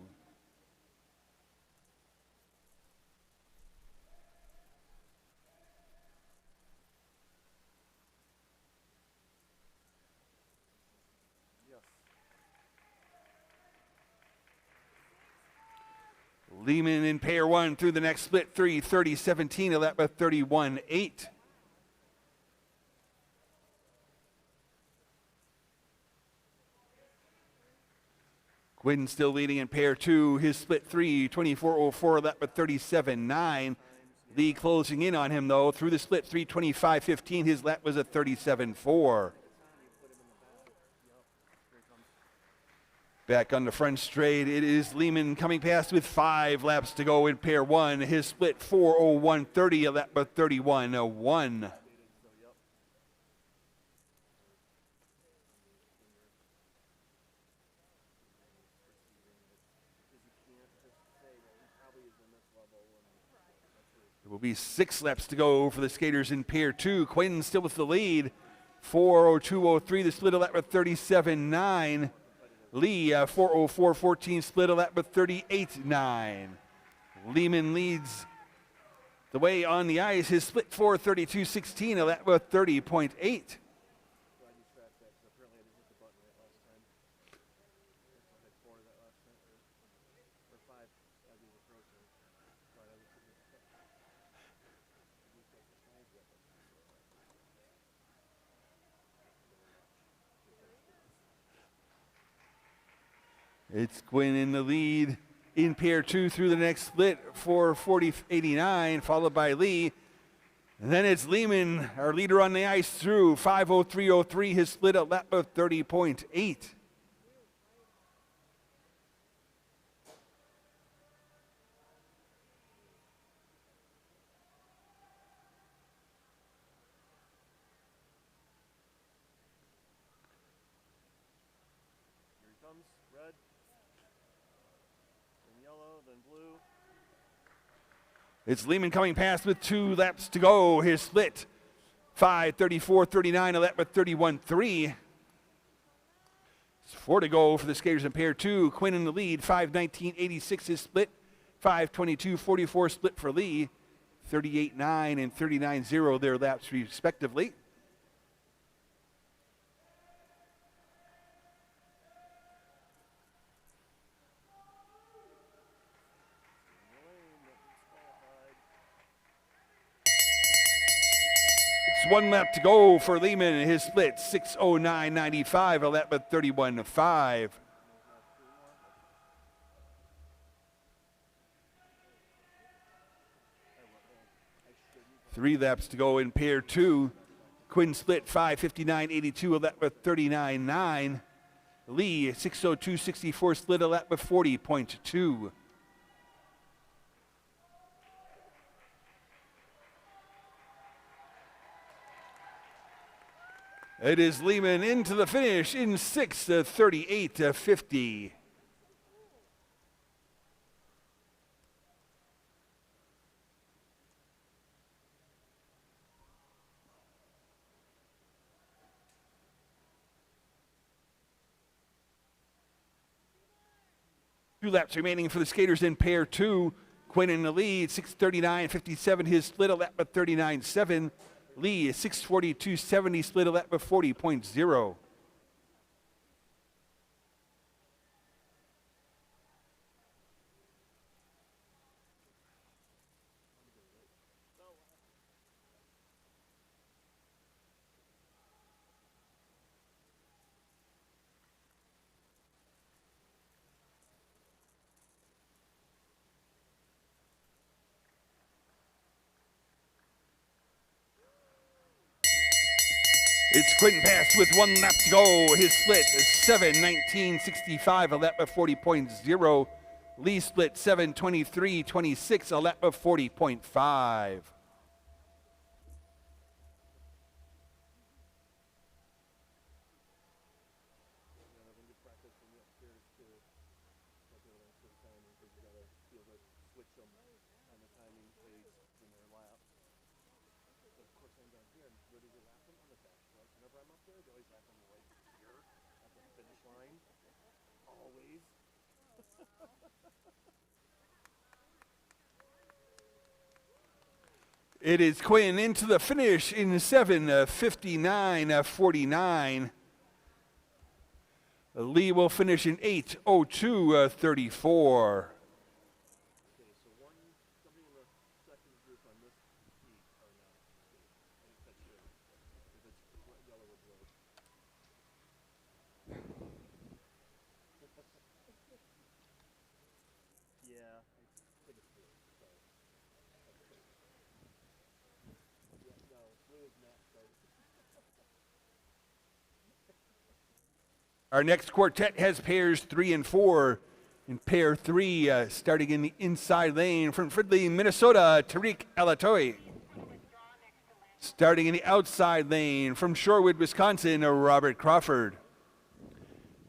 Speaker 1: Lehman in pair 1 through the next split, 3:30.17, a lap of 31.8. Quinn still leading in pair 2. His split 3:24.04, a lap of 37.9. Lee closing in on him, though, through the split 3:25.15. His lap was a 37.4. Back on the front straight, it is Lehman coming past with 5 laps to go in pair 1. His split 4:01.30, a lap of 31.1. There will be 6 laps to go for the skaters in pair 2. Quinn still with the lead, 4:02.03, the split, a lap of 37.9. Lee, 4:04.14 split, a lap of 38.9. Lehman leads the way on the ice. His split 4:32.16, a lap of 30.8. It's Quinn in the lead in pair 2 through the next split, 4:40.89, followed by Lee. And then it's Lehman, our leader on the ice, through 5:03.03, his split, a lap of 30.8. It's Lehman coming past with 2 laps to go. His split, 5:34.39, a lap of 31.3. 4 to go for the skaters in pair 2. Quinn in the lead, 5:19.86 his split, 5:22.44 split for Lee, 38.9 and 39.0 their laps respectively. It's 1 lap to go for Lehman in his split, 6:09.95, a lap of 31.5. Three laps to go in pair 2. Quinn split 5:59.82, a lap of 39.9. Lee 6:02.64 split, a lap of 40.2. It is Lehman into the finish in 6:38.50. Two laps remaining for the skaters in pair 2. Quinn in the lead, 6:39.57 his split, a lap of 39.7. Lee is 6:42.70 split, a lap of 40.0. It's Quinton passed with 1 lap to go. His split is 7:19.65, a lap of 40.0. Lee split 7:23.26, a lap of 40.5.
Speaker 7: able to switch them on the timing aids in their lap. But of course, I'm down here, and where do they lap them? On the back foot. Whenever I'm up there, they always lap them right here at the finish line. Always.
Speaker 1: It is Quinn into the finish in 7:59:49. Lee will finish in 8:02:34.
Speaker 7: Okay, so somebody in the second group on this heat are not safe. I think that should, if it's yellow or blue. Yeah, I think it's blue. Sorry. Yeah, no, blue is not started.
Speaker 1: Our next quartet has pairs 3 and 4. In pair 3, starting in the inside lane from Fridley, Minnesota, Tariq Alatoy. Starting in the outside lane from Shorewood, Wisconsin, Robert Crawford.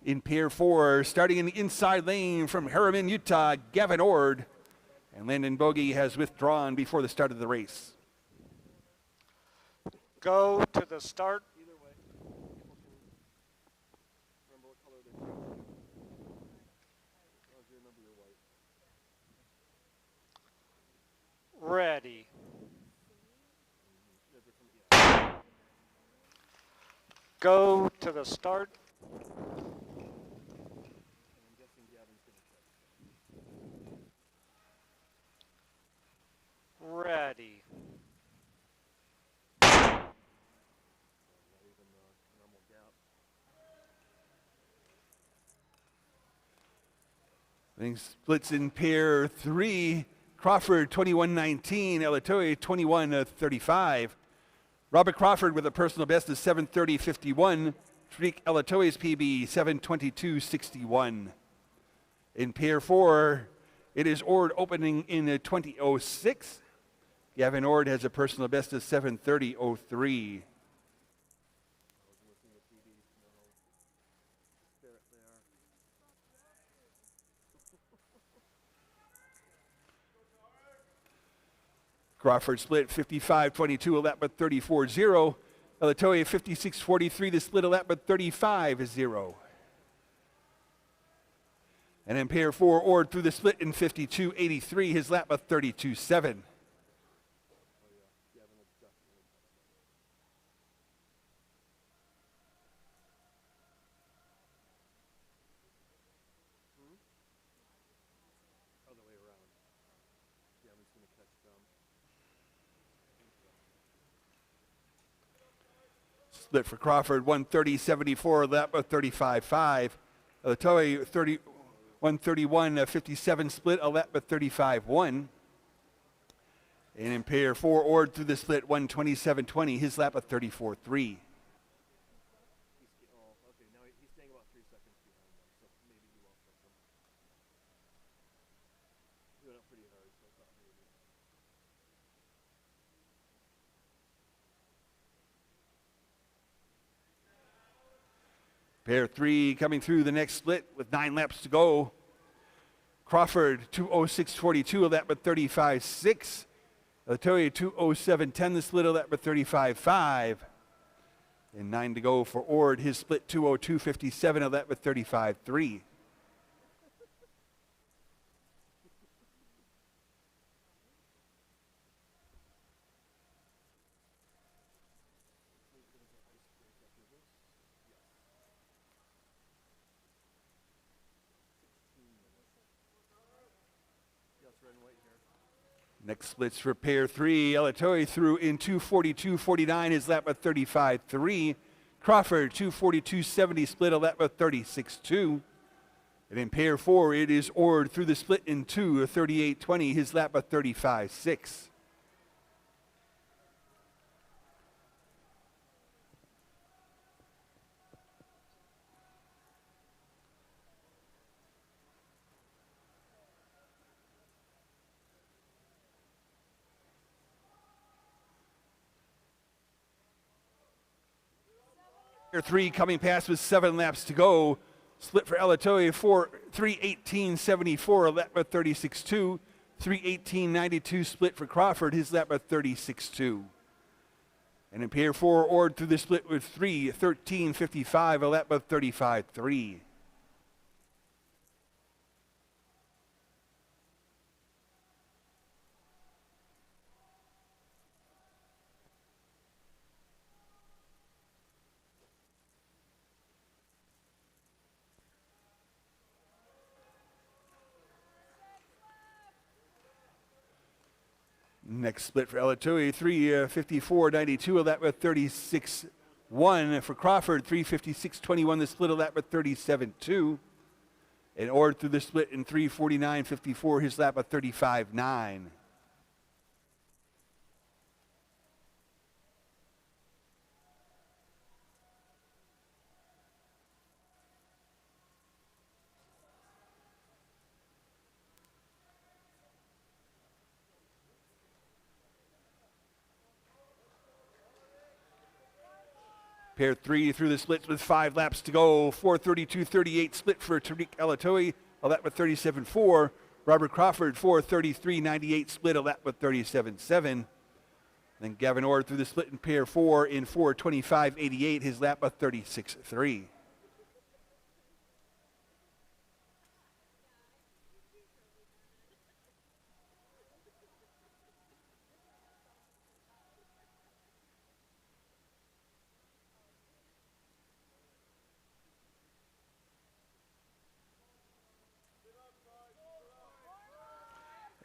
Speaker 1: In pair 4, starting in the inside lane from Harriman, Utah, Gavin Ord. And Landon Bogey has withdrawn before the start of the race.
Speaker 3: Go to the start.
Speaker 7: Either way, people can remember what color they're changing. As long as you remember your white.
Speaker 3: Ready.
Speaker 7: They're different, yeah.
Speaker 3: Go to the start.
Speaker 7: And I'm guessing Gavin's going to catch.
Speaker 3: Ready.
Speaker 7: Not even the normal gap.
Speaker 1: Winning splits in pair 3. Crawford 21:19, Alatoy 21:35. Robert Crawford with a personal best of 7:30:51. Tariq Alatoy's PB 7:22:61. In pair 4, it is Ord opening in 20:06. Gavin Ord has a personal best of 7:30:03.
Speaker 7: I was listening to TV. No. There they are.
Speaker 1: Crawford split 55:22, a lap but 34:0. Alatoy 56:43, the split a lap but 35:0. And in pair 4, Ord through the split in 52:83, his lap but 32:7.
Speaker 7: Oh yeah, Gavin will definitely catch that. Other way around. Gavin's going to catch them.
Speaker 1: Split for Crawford 130.74, lap but 35.5. Alatoy 131.57 split, a lap but 35.1. And in pair 4, Ord through the split 127.20, his lap of 34.3.
Speaker 7: Oh, okay. Now he's staying about 3 seconds behind them, so maybe he won't catch them. He went up pretty hard, so I thought maybe.
Speaker 1: Pair 3 coming through the next split with 9 laps to go. Crawford 2:06.42, a lap but 35.6. Alatoy 2:07.10, the split, a lap but 35.5. And 9 to go for Ord, his split 2:02.57, a lap but 35.3.
Speaker 7: Yes, red and white here.
Speaker 1: Next splits for pair 3. Alatoy through in 2:42.49, his lap at 35.3. Crawford 2:42.70, split, a lap at 36.2. And in pair 4, it is Ord through the split in 2:38.20, his lap at 35.6. Pair 3 coming past with 7 laps to go. Split for Alatoe, 3:18.74, a lap of 36.2. 3:18.92 split for Crawford, his lap of 36.2. And in pair 4, Ord through the split with 3:13.55, a lap of 35.3. Next split for Alatoe, 3:54.92, a lap with 36.1 for Crawford, 3:56.21 the split, a lap with 37.2. And Ord through the split in 3:49.54, his lap of 35.9. Pair 3 through the splits with 5 laps to go. 4:32.38 split for Tariq Alatoe, a lap with 37.4. Robert Crawford, 4:33.98 split, a lap with 37.7. Then Gavin Ord through the split in pair 4 in 4:25.88, his lap with 36.3.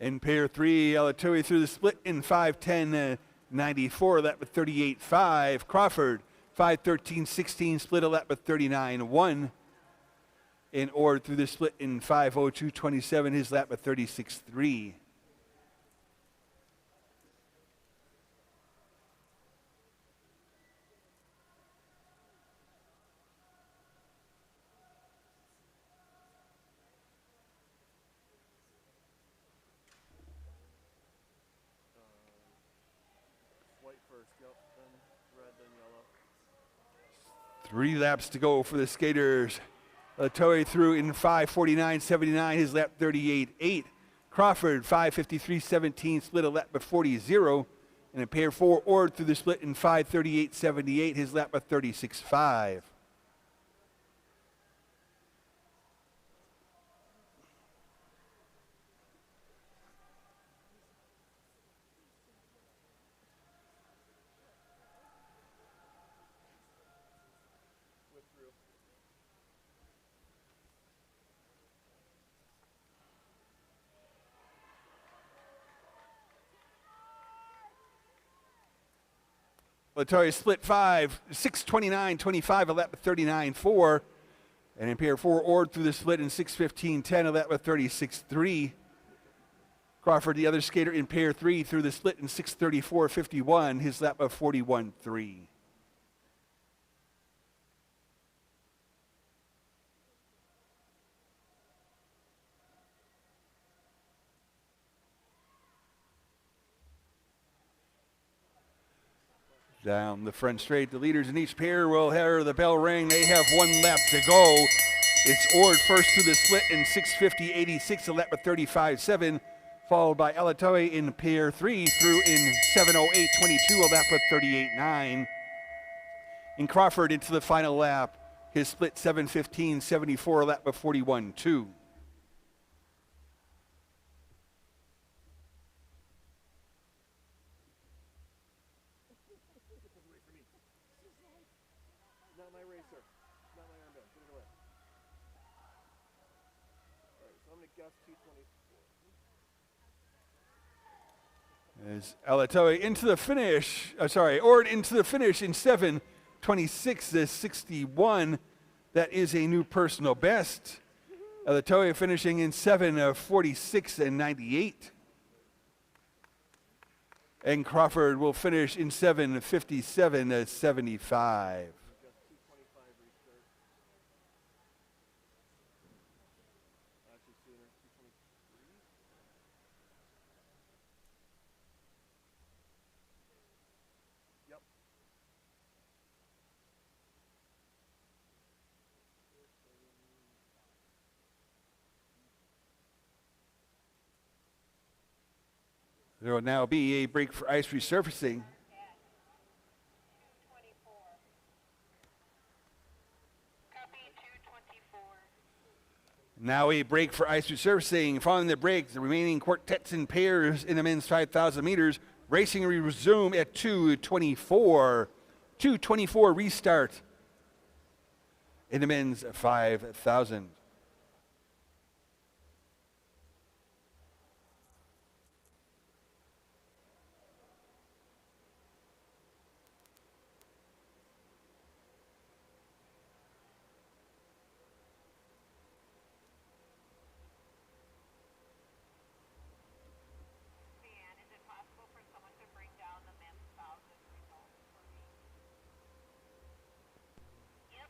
Speaker 1: In pair 3, Alatoe through the split in 5:10.94, lap with 38.5. Crawford, 5:13.16 split, a lap with 39.1. And Ord through the split in 5:02.27, his lap with 36.3.
Speaker 7: White first, yep, then red, then yellow.
Speaker 1: 3 laps to go for the skaters. Alatoe through in 5:49.79, his lap 38.8. Crawford, 5:53.17 split, a lap with 40.0. And in pair 4, Ord through the split in 5:38.78, his lap with 36.5. Alatoe split 5, 6:29.25, a lap with 39.4. And in pair 4, Ord through the split in 6:15.10, a lap with 36.3. Crawford, the other skater, in pair 3 through the split in 6:34.51, his lap of 41.3. Down the front straight, the leaders in each pair will hear the bell ring. They have 1 lap to go. It's Ord first through the split in 6:50.86, a lap with 35.7, followed by Alatoe in pair 3 through in 7:08.22, a lap with 38.9. In Crawford into the final lap, his split 7:15.74, a lap with 41.2.
Speaker 7: Not my racer. Not my armband. Put it away. Alright, so I'm going to guess 224.
Speaker 1: As Alatoe into the finish, Ord into the finish in 7:26.61. That is a new personal best. Alatoe finishing in 7:46.98. And Crawford will finish in 7:57.75.
Speaker 7: Just 225 restart. Actually sooner, 223. Yep.
Speaker 1: There will now be a break for ice resurfacing.
Speaker 8: 224. Copy 224.
Speaker 1: Now a break for ice resurfacing. Following the break, the remaining quartets and pairs in the men's 5,000 meters. Racing will resume at 2:24. 2:24 restart in the men's 5,000.
Speaker 8: Leanne, is it possible for someone to bring down the men's 1,000 results for me? Yep.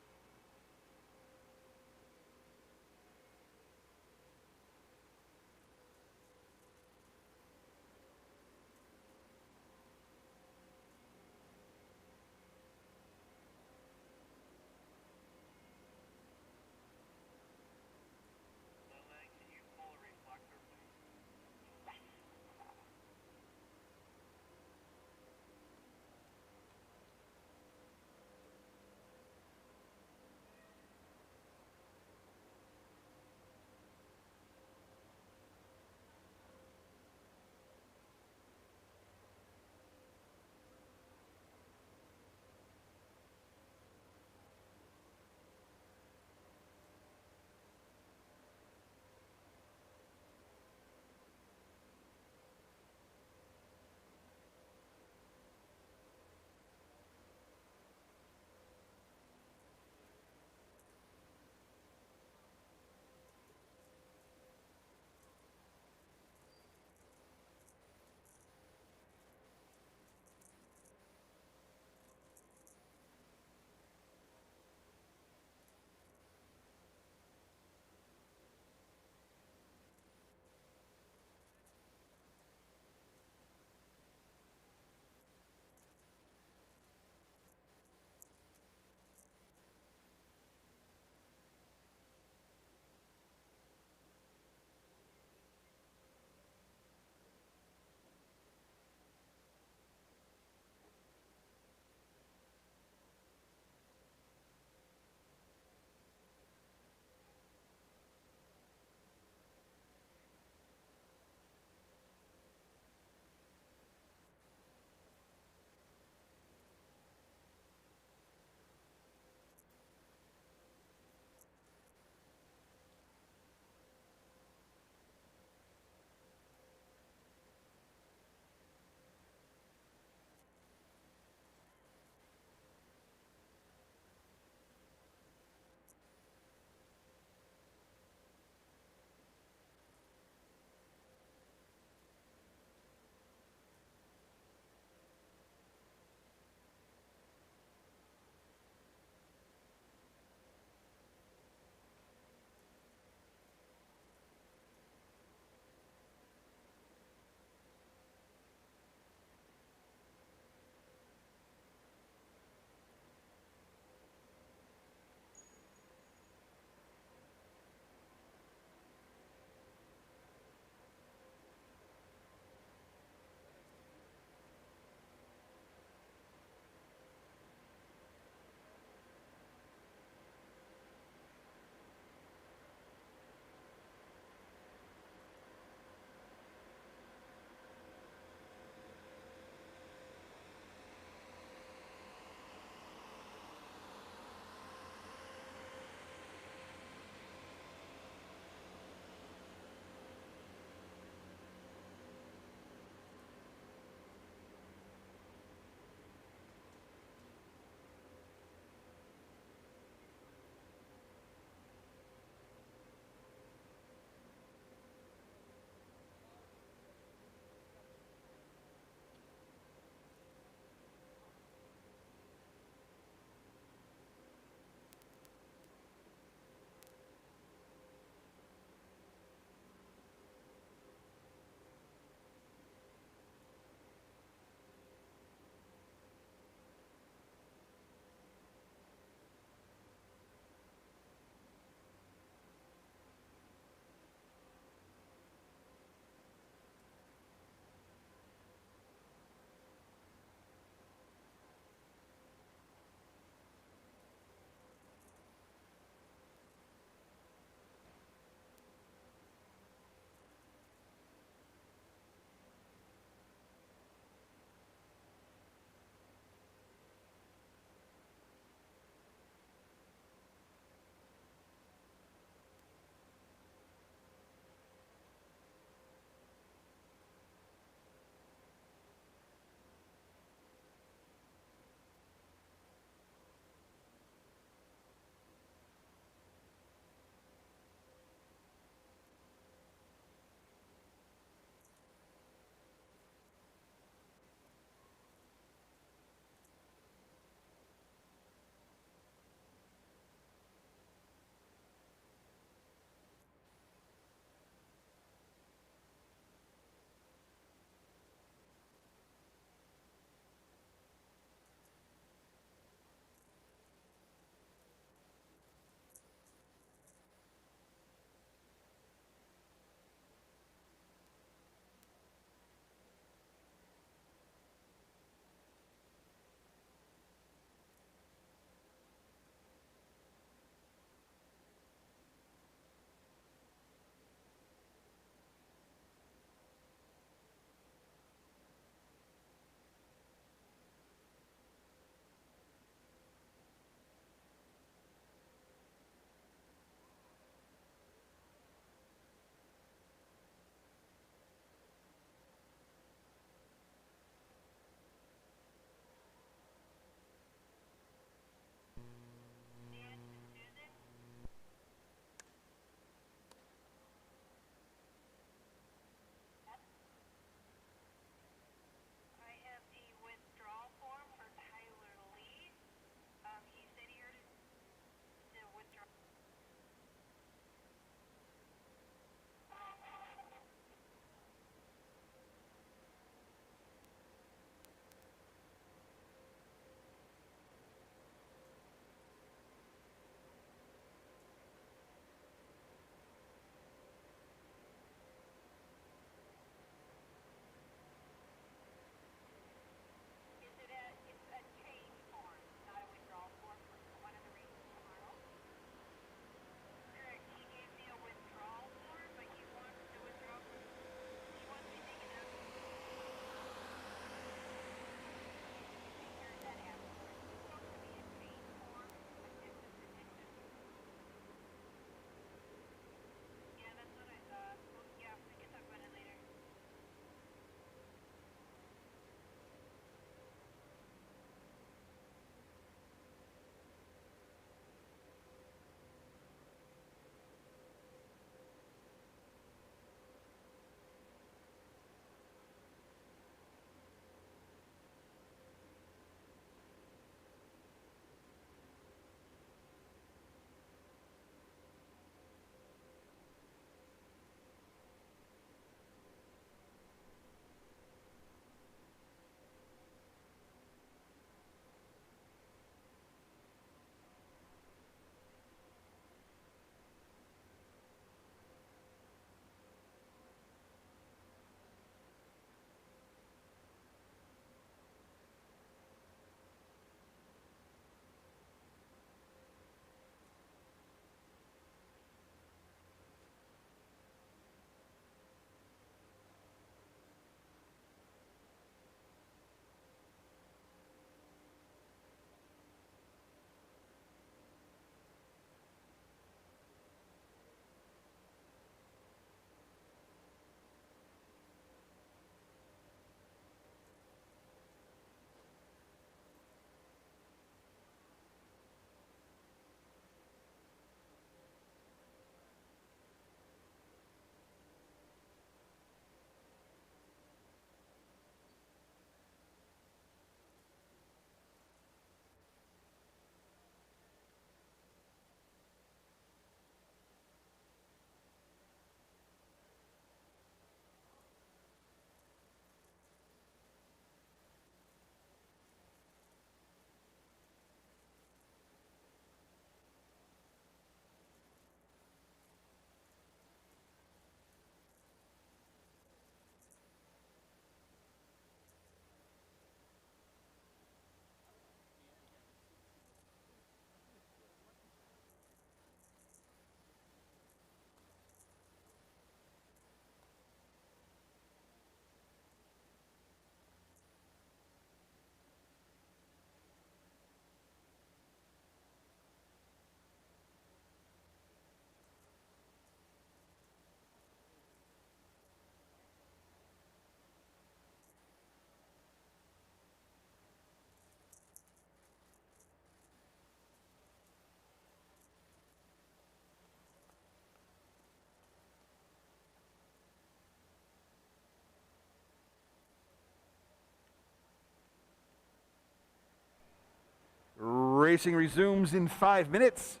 Speaker 1: Racing resumes in 5 minutes.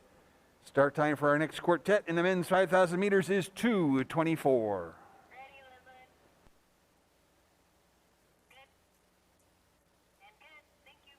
Speaker 1: Start time for our next quartet in the men's 5,000 meters is 2:24.
Speaker 8: Ready, Leslie? Good. And good. Thank you.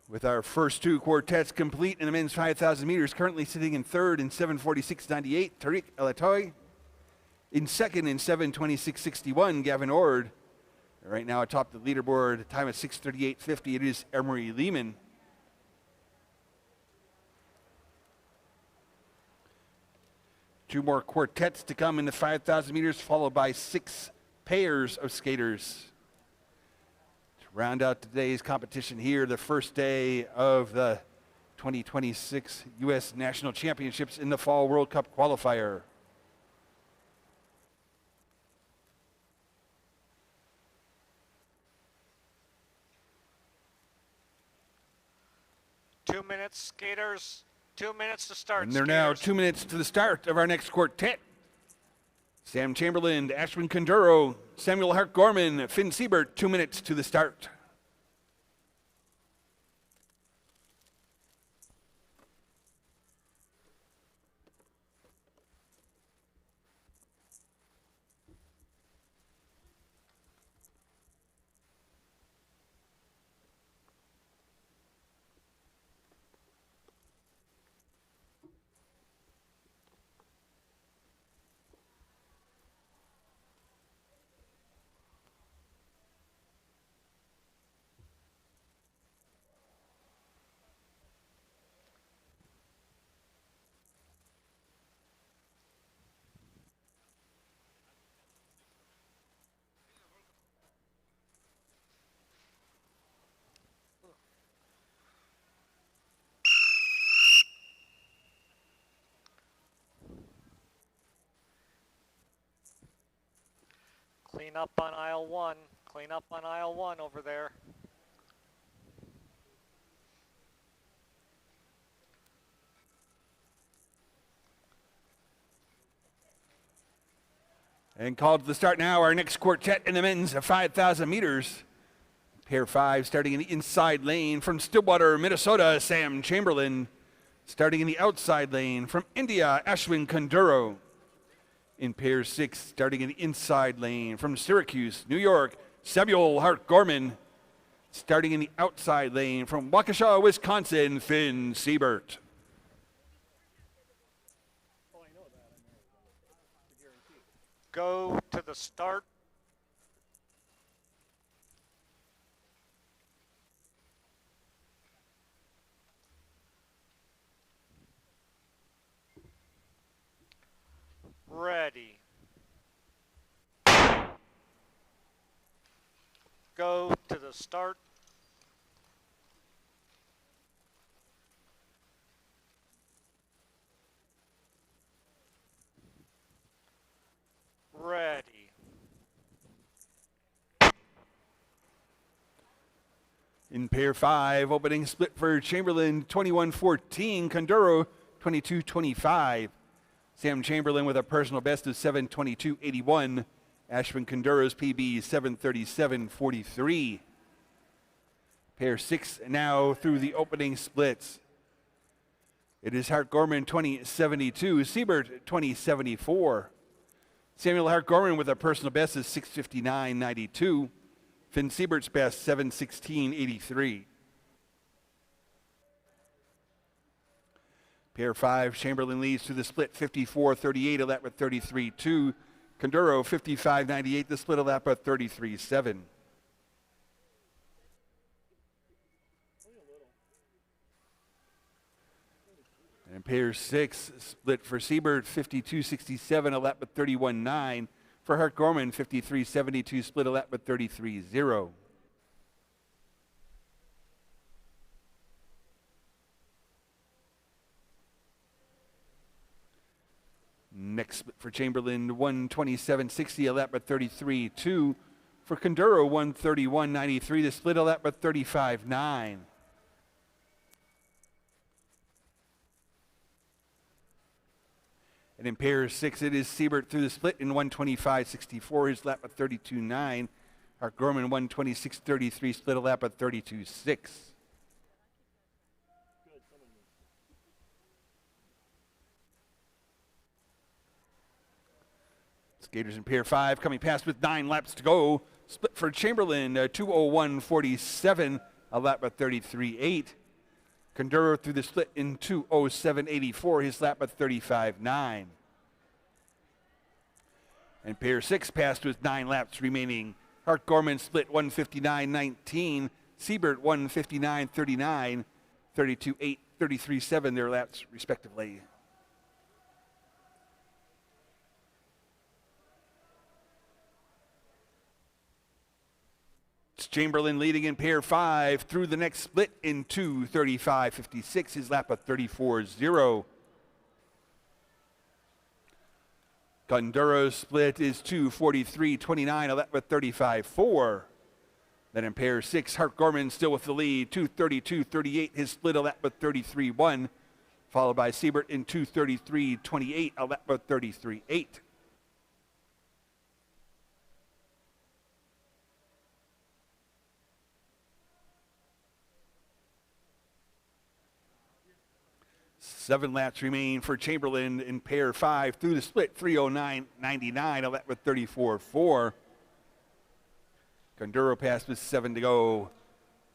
Speaker 1: With our first two quartets complete in the men's 5,000 meters, currently sitting in third in 7:46.98, Tariq Elatoy. In second in 7:26.61, Gavin Ord. Right now atop the leaderboard, time of 6:38.50, it is Emery Lehman. Two more quartets to come in the 5,000 meters, followed by 6 pairs of skaters. To round out today's competition here, the first day of the 2026 U.S. National Championships in the Fall World Cup Qualifier.
Speaker 3: Two minutes, skaters. 2 minutes to start.
Speaker 1: And they're now
Speaker 3: skaters.
Speaker 1: 2 minutes to the start of our next quartet. Sam Chamberlain, Ashwin Kunduro, Samuel Hart Gorman, Finn Siebert, 2 minutes to the start.
Speaker 3: Clean up on aisle one. Clean up on aisle one over there.
Speaker 1: And called to the start now, our next quartet in the men's 5,000 meters. Pair 5 starting in the inside lane from Stillwater, Minnesota, Sam Chamberlain. Starting in the outside lane from India, Ashwin Kunduro. In pair 6, starting in the inside lane from Syracuse, New York, Samuel Hart Gorman. Starting in the outside lane from Waukesha, Wisconsin, Finn Siebert.
Speaker 3: Go to the start. Ready. Go to the start.
Speaker 1: In pair 5, opening split for Chamberlain 21-14, Conduro 22-25. Sam Chamberlain with a personal best of 7:22.81. Ashwin Conduro's PB 7:37.43. Pair 6 now through the opening splits. It is Hart Gorman 20.72, Siebert 20.74. Samuel Hart Gorman with a personal best of 6:59.92. Finn Siebert's best 7:16.83. Pair 5, Chamberlain leads through the split 54.38, a lap with 33.2. Conduro 55.98, the split a lap with 33.7. And pair 6, split for Siebert 52.67, a lap with 31.9. For Hart Gorman 53.72, split a lap with 33.0. Next for Chamberlain, 127.60, a lap at 33.2. For Conduro, 131.93, the split a lap at 35.9. And in pair 6, it is Siebert through the split in 125.64, his lap at 32.9. Hart Gorman, 126.33, split a lap at 32.6. Skaters in pair 5 coming past with 9 laps to go. Split for Chamberlain, 2:01.47, a lap at 33.8. Conduro through the split in 2:07.84, his lap at 35.9. And pair 6 passed with 9 laps remaining. Hart Gorman split 1:59.19, Siebert 1:59.39, 32.8, 33.7 their laps respectively. Chamberlain leading in pair 5 through the next split in 2:35.56, his lap at 34.0. Conduro's split is 2:43.29, a lap at 35.4. Then in pair 6, Hart Gorman still with the lead, 2:32.38, his split a lap at 33.1, followed by Siebert in 2:33.28, a lap at 33.8. Seven laps remain for Chamberlain in pair 5 through the split, 3:09.99, a lap with 34.4. Conduro passed with 7 to go.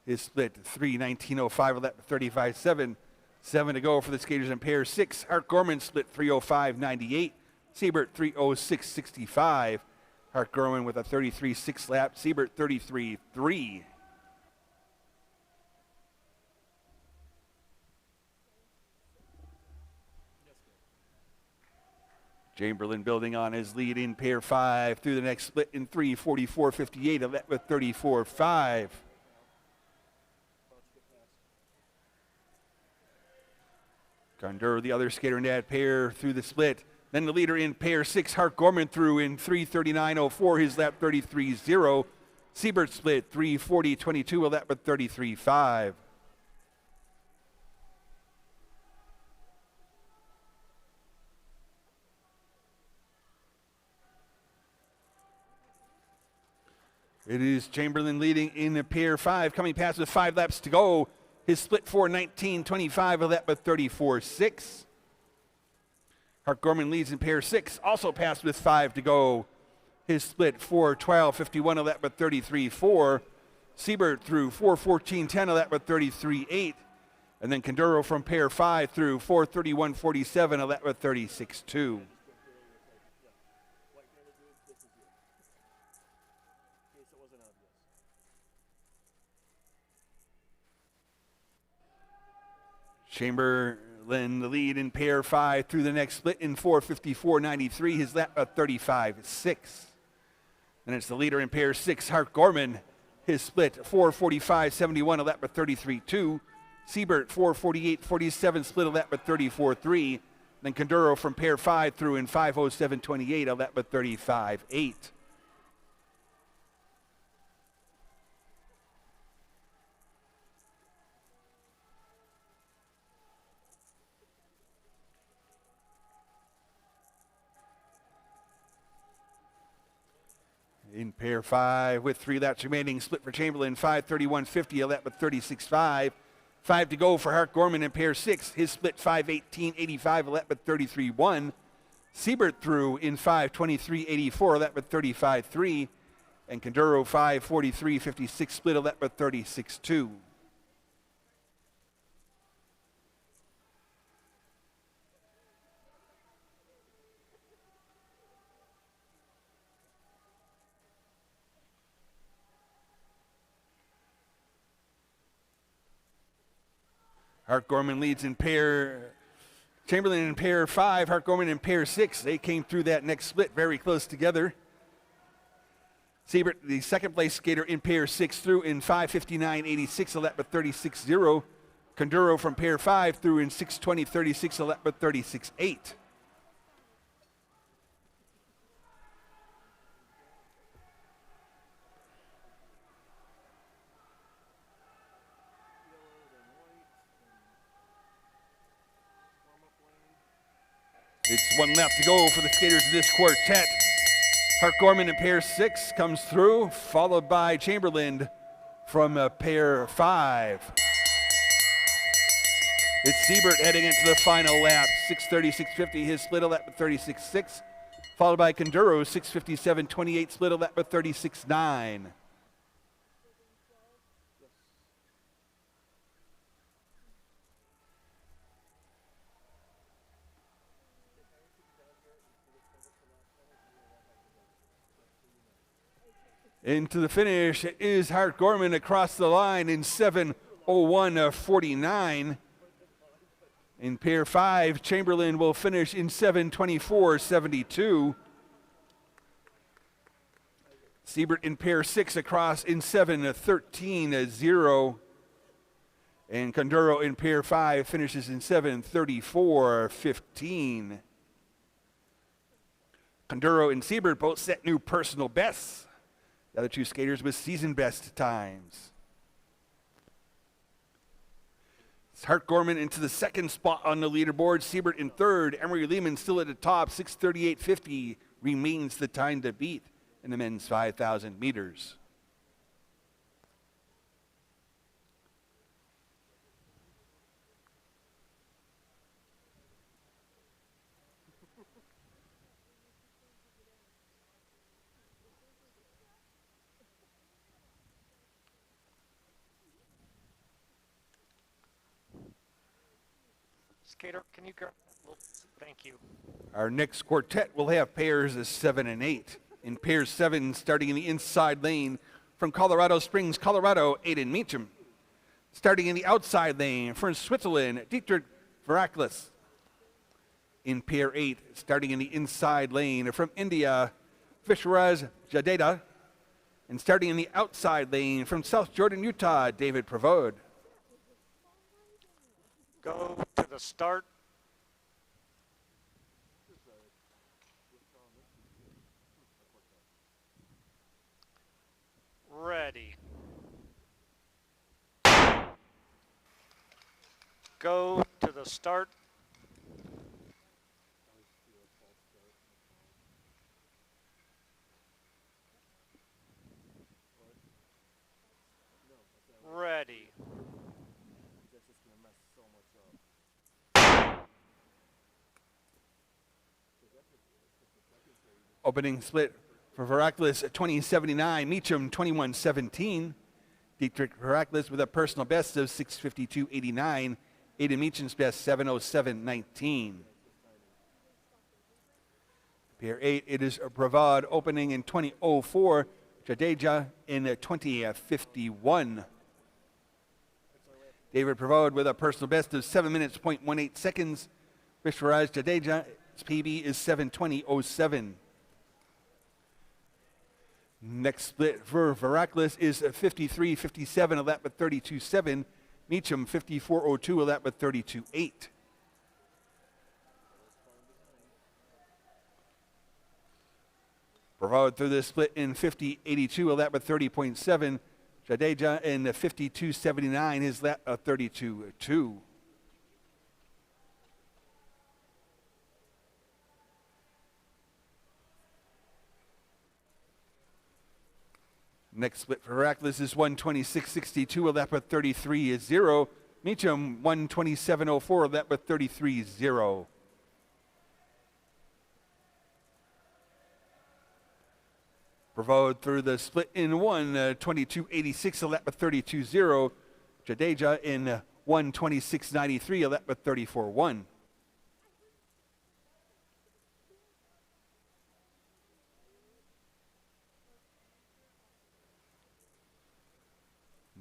Speaker 1: His split, 3:19.05, a lap with 35.7. 7 to go for the skaters in pair 6. Hart Gorman split 3:05.98. Siebert 3:06.65. Hart Gorman with a 33.6 lap. Siebert 33.3. Chamberlain building on his lead in pair 5 through the next split in 3:44.58, a lap with 34.5. Conduro, the other skater in that pair, through the split. Then the leader in pair 6, Hart Gorman, through in 3:39.04, his lap 33.0. Siebert split 3:40.22, a lap with 33.5. It is Chamberlain leading in pair 5, coming past with 5 laps to go. His split 4:19.25, a lap with 34.6. Hart Gorman leads in pair 6, also passed with 5 to go. His split 4:12.51, a lap with 33.4. Siebert through 4:14.10, a lap with 33.8. And then Conduro from pair 5 through 4:31.47, a lap with 36.2. Chamberlain the lead in pair 5 through the next split in 4:54.93, his lap at 35.6. Then it's the leader in pair 6, Hart Gorman. His split 4:45.71, a lap at 33.2. Siebert 4:48.47, split a lap at 34.3. Then Conduro from pair 5 through in 5:07.28, a lap at 35.8. In pair 5 with 3 laps remaining, split for Chamberlain, 5:31.50, a lap with 36.5. 5 to go for Hart Gorman in pair 6. His split 5:18.85, a lap with 33.1. Siebert through in 5:23.84, a lap with 35.3. And Conduro 5:43.56, split, a lap with 36.2. Hart Gorman leads in pair, Chamberlain in pair 5, Hart Gorman in pair 6. They came through that next split very close together. Siebert, the second place skater in pair 6, through in 5:59.86, a lap with 36.0. Conduro from pair 5 through in 6:20.36, a lap with 36.8. It's 1 lap to go for the skaters of this quartet. Hart Gorman in pair 6 comes through, followed by Chamberlain from pair 5. It's Siebert heading into the final lap, 6:36.50, his split, a lap with 36.6, followed by Conduro, 6:57.28, split, a lap with 36.9. Into the finish is Hart Gorman across the line in 7:01.49. In pair 5, Chamberlain will finish in 7:24.72. Siebert in pair 6 across in 7:13.0. And Conduro in pair 5 finishes in 7:34.15. Conduro and Siebert both set new personal bests. The other two skaters with season best times. It's Hart Gorman into the second spot on the leaderboard. Siebert in third. Emery Lehman still at the top. 6:38.50 remains the time to beat in the men's 5,000 meters.
Speaker 3: Skater, can you grab? Well, thank you.
Speaker 1: Our next quartet will have pairs of 7 and 8. In pair 7, starting in the inside lane from Colorado Springs, Colorado, Aiden Meacham. Starting in the outside lane from Switzerland, Dietrich Veraklis. In pair 8, starting in the inside lane from India, Vishwaraj Jadeda. And starting in the outside lane from South Jordan, Utah, David Pravod.
Speaker 3: Go to the start. Ready. Go to the start. Ready.
Speaker 1: Opening split for Veraklis at 20.79, Meacham 21.17. Dietrich Veraklis with a personal best of 6:52.89. Aiden Meacham's best 7:07.19. Pair 8, it is Bravad opening in 20.04. Jadeja in 20.51. David Pravod with a personal best of 7 minutes, 0.18 seconds. Vishwaraj Jadeja's PB is 7:20.07. Next split for Veraklis is 53.57, a lap with 32.7. Meacham 54.02, a lap with 32.8. Pravod through this split in 50.82, a lap with 30.7. Jadeja in 52.79, his lap 32.2. Next split for Reckless is 126.62, a lap with 33.0. Meacham 127.04, a lap with 33.0. Provode through the split in 122.86, a lap with 32.0. Jadeja in 126.93, a lap with 34.1.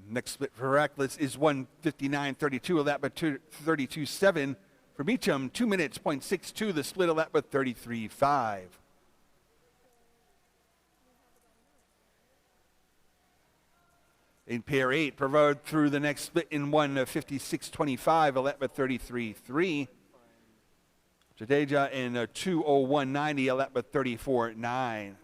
Speaker 1: Next split for Reckless is 159.32, a lap with 32.7. For Meacham, 2 minutes, 0.62, the split, a lap with 33.5. In pair 8, Provode through the next split in 156.25, a lap with 33.3. Jadeja in 2:01.90, a lap with 34.9.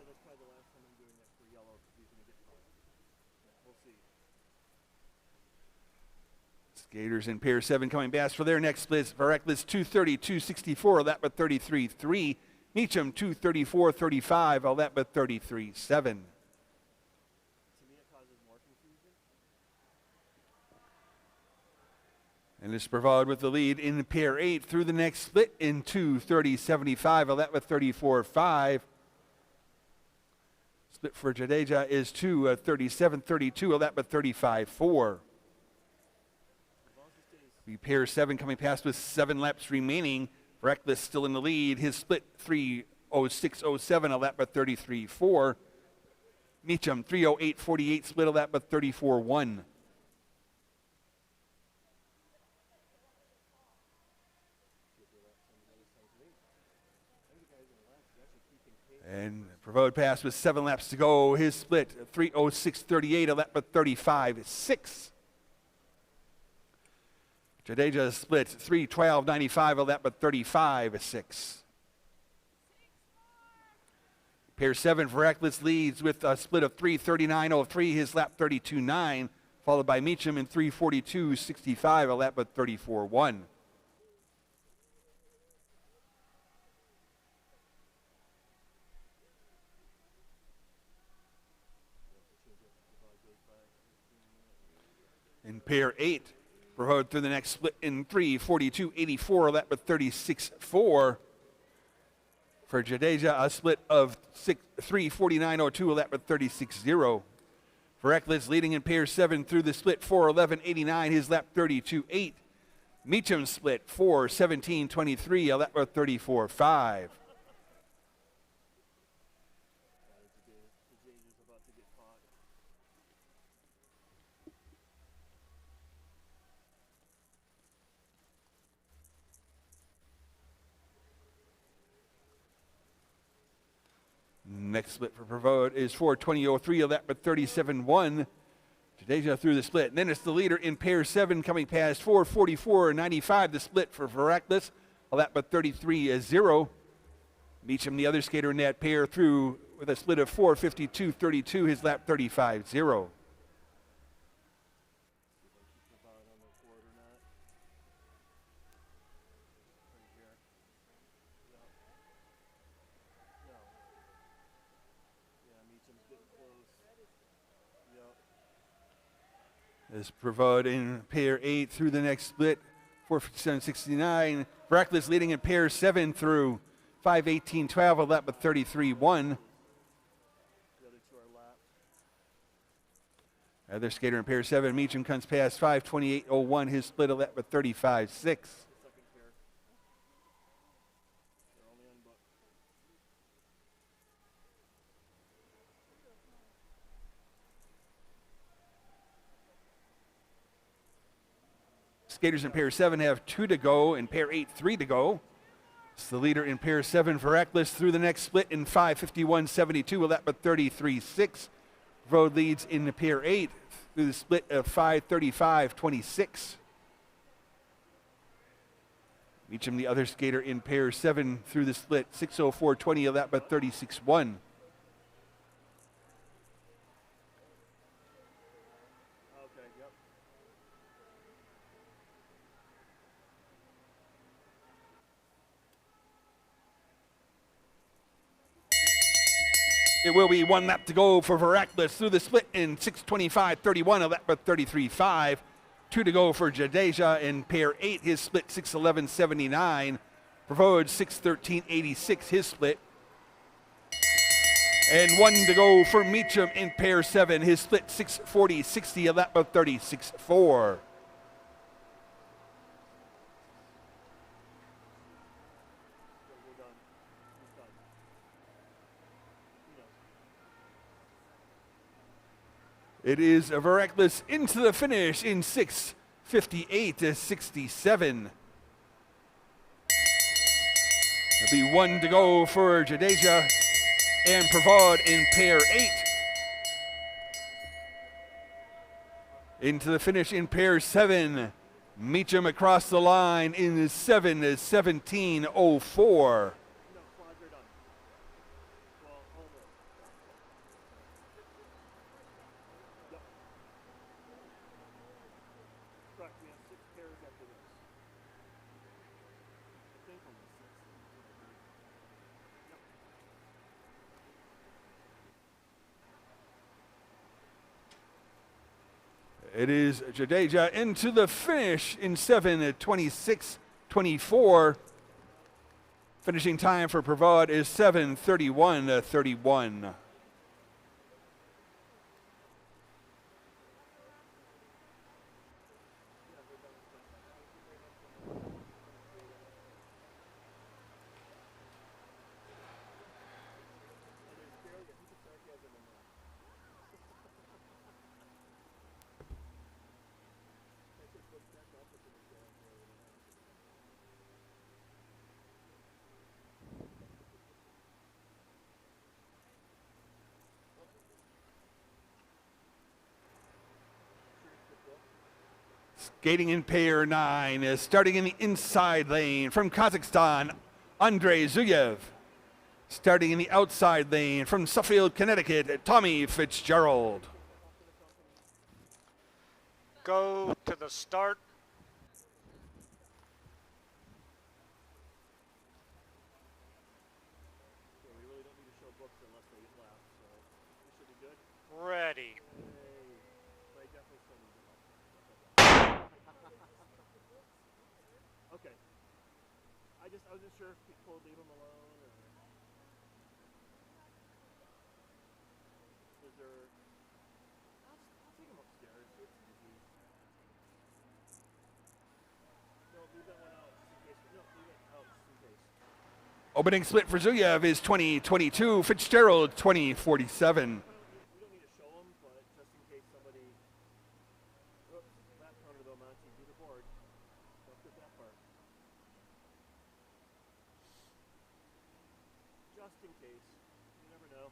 Speaker 1: Skaters in pair 7 coming fast for their next split. For Reckless 2:32.64, a lap with 33.3. Meacham 2:34.35, a lap with 33.7. And it's Provode with the lead in pair 8 through the next split in 2:30.75, a lap with 34.5. Split for Jadeja is 2:37.32, a lap with 35.4. Pair 7 coming past with 7 laps remaining. Reckless still in the lead. His split 3:06.07, a lap with 33.4. Meacham 3:08.48, split, a lap with 34.1. And Provode pass with 7 laps to go. His split 3:06.38, a lap with 35.6. Jadeja split 3:12.95, a lap with 35.6. Pair 7 for Reckless leads with a split of 3:39.03, his lap 32.9, followed by Meacham in 3:42.65, a lap with 34.1. In pair 8, Provode through the next split in 3:42.84, a lap with 36.4. For Jadeja, a split of 3:49.02, a lap with 36.0. For Reckless leading in pair 7 through the split 4:11.89, his lap 32.8. Meacham split 4:17.23, a lap with 34.5. Next split for Provode is 4:20.03, a lap with 37.1. Jadeja through the split. And then it's the leader in pair 7 coming past 4:44.95, the split for Reckless, a lap with 33.0. Meacham, the other skater in that pair, through with a split of 4:52.32, his lap 35.0. As Provode in pair 8 through the next split, 4:57.69. Reckless leading in pair 7 through 5:18.12, a lap with 33.1. Other skater in pair 7, Meacham, comes past 5:28.01, his split, a lap with 35.6. Skaters in pair 7 have 2 to go, and pair 8, 3 to go. It's the leader in pair 7 for Reckless through the next split in 5:51.72, a lap with 33.6. Road leads in pair 8 through the split of 5:35.26. Meacham, the other skater in pair 7 through the split, 6:04.20, a lap with 36.1. It will be 1 lap to go for Veracruz through the split in 6:25.31, a lap of 33.5. 2 to go for Jadeja in pair 8, his split 6:11.79. Provode 6:13.86, his split. And 1 to go for Meacham in pair 7, his split 6:40.60, a lap of 36.4.
Speaker 7: We're done. He's done. He knows.
Speaker 1: It is Veracruz into the finish in 6:58.67. There'll be 1 to go for Jadeja and Provod in pair 8. Into the finish in pair 7. Meacham across the line in 7:17.04.
Speaker 7: No, quads are done. Well, almost. Yep. Correct. We have 6 pairs after this. I think only 6. Yep.
Speaker 1: It is Jadeja into the finish in 7:26.24. Finishing time for Provod is 7:31.31. Skating in pair 9, starting in the inside lane from Kazakhstan, Andrei Zuyev. Starting in the outside lane from Suffield, Connecticut, Tommy Fitzgerald.
Speaker 3: Go to the start.
Speaker 7: Yeah, we really don't need to show books unless they get laughed, so we should be good.
Speaker 3: Ready.
Speaker 7: But I definitely still need your help. Okay. I wasn't sure if people would leave them alone or is there. I'll take them upstairs. It's easy. No, leave that one out just in case. No, leave it out just in case.
Speaker 1: Opening split for Zuyev is 20:22, Fitzgerald 20:47.
Speaker 7: We don't need to show them, but just in case somebody. Oops, that counter though, Monty. Do the board. Don't forget that part. Just in case. You never know.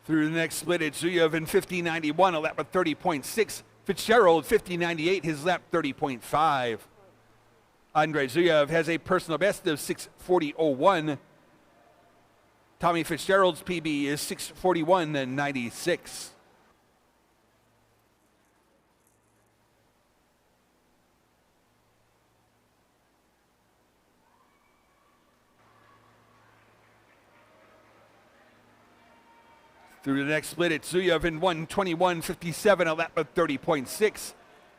Speaker 1: Through the next split, it's Zuyev in 50.91, a lap of 30.6. Fitzgerald 50.98, his lap 30.5. Andrei Zuyev has a personal best of 6:40.01. Tommy Fitzgerald's PB is 6:41.96. Through the next split, it's Zuyev in 1:21.57, a lap of 30.6.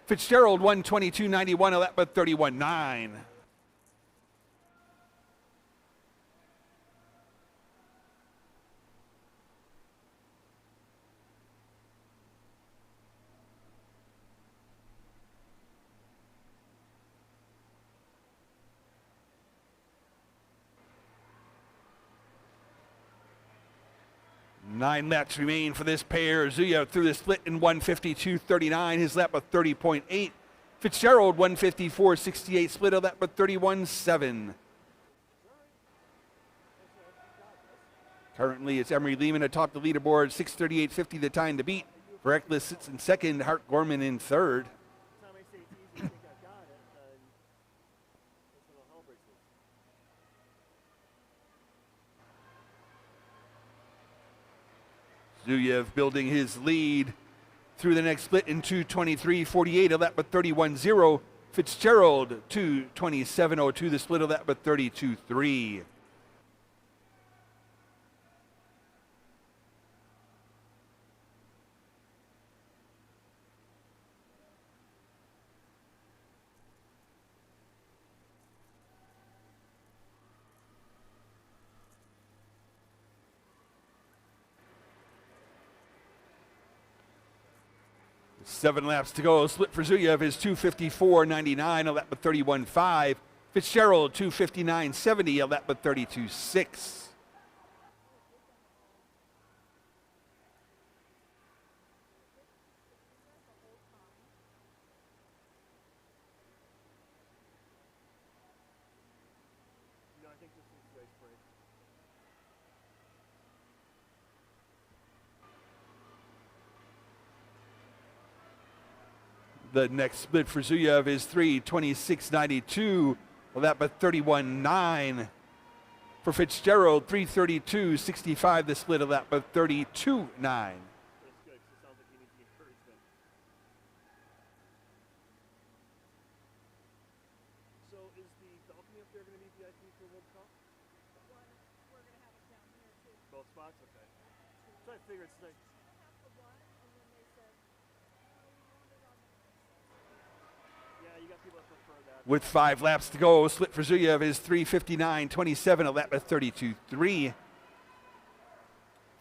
Speaker 1: Fitzgerald 1:22.91, a lap of 31.9. Nine laps remain for this pair. Zuyev through the split in 1:52.39, his lap of 30.8. Fitzgerald 1:54.68, split a lap of 31.7. Currently, it's Emery Lehman atop the leaderboard, 6:38.50 the time to beat. Veracruz sits in second, Hart Gorman in third.
Speaker 7: Time I say it's easy, you think I've got it, then that's when all hell breaks loose.
Speaker 1: Zuyev building his lead Through the next split in 2:23.48, a lap with 31.0. Fitzgerald 2:27.02, the split of that with 32.3. Seven laps to go. Split for Zuyev is 2:54.99, a lap with 31.5. Fitzgerald 2:59.70, a lap with 32.6.
Speaker 7: No, I think this is race break.
Speaker 1: The next split for Zuyev is 3:26.92, a lap with 31.9. For Fitzgerald, 3:32.65, the split, a lap with 32.9.
Speaker 7: That's good, 'cause it sounds like he needs the encouragement. So is the balcony up there going to be VIP for World Cup?
Speaker 5: We're gonna have it down here too.
Speaker 7: Both spots? Okay. So I figured it's like,
Speaker 5: Have the one, and then they said, oh, we want it on the
Speaker 7: yeah, you got people that prefer that.
Speaker 1: With 5 laps to go, split for Zuyev is 3:59.27, a lap with 32.3.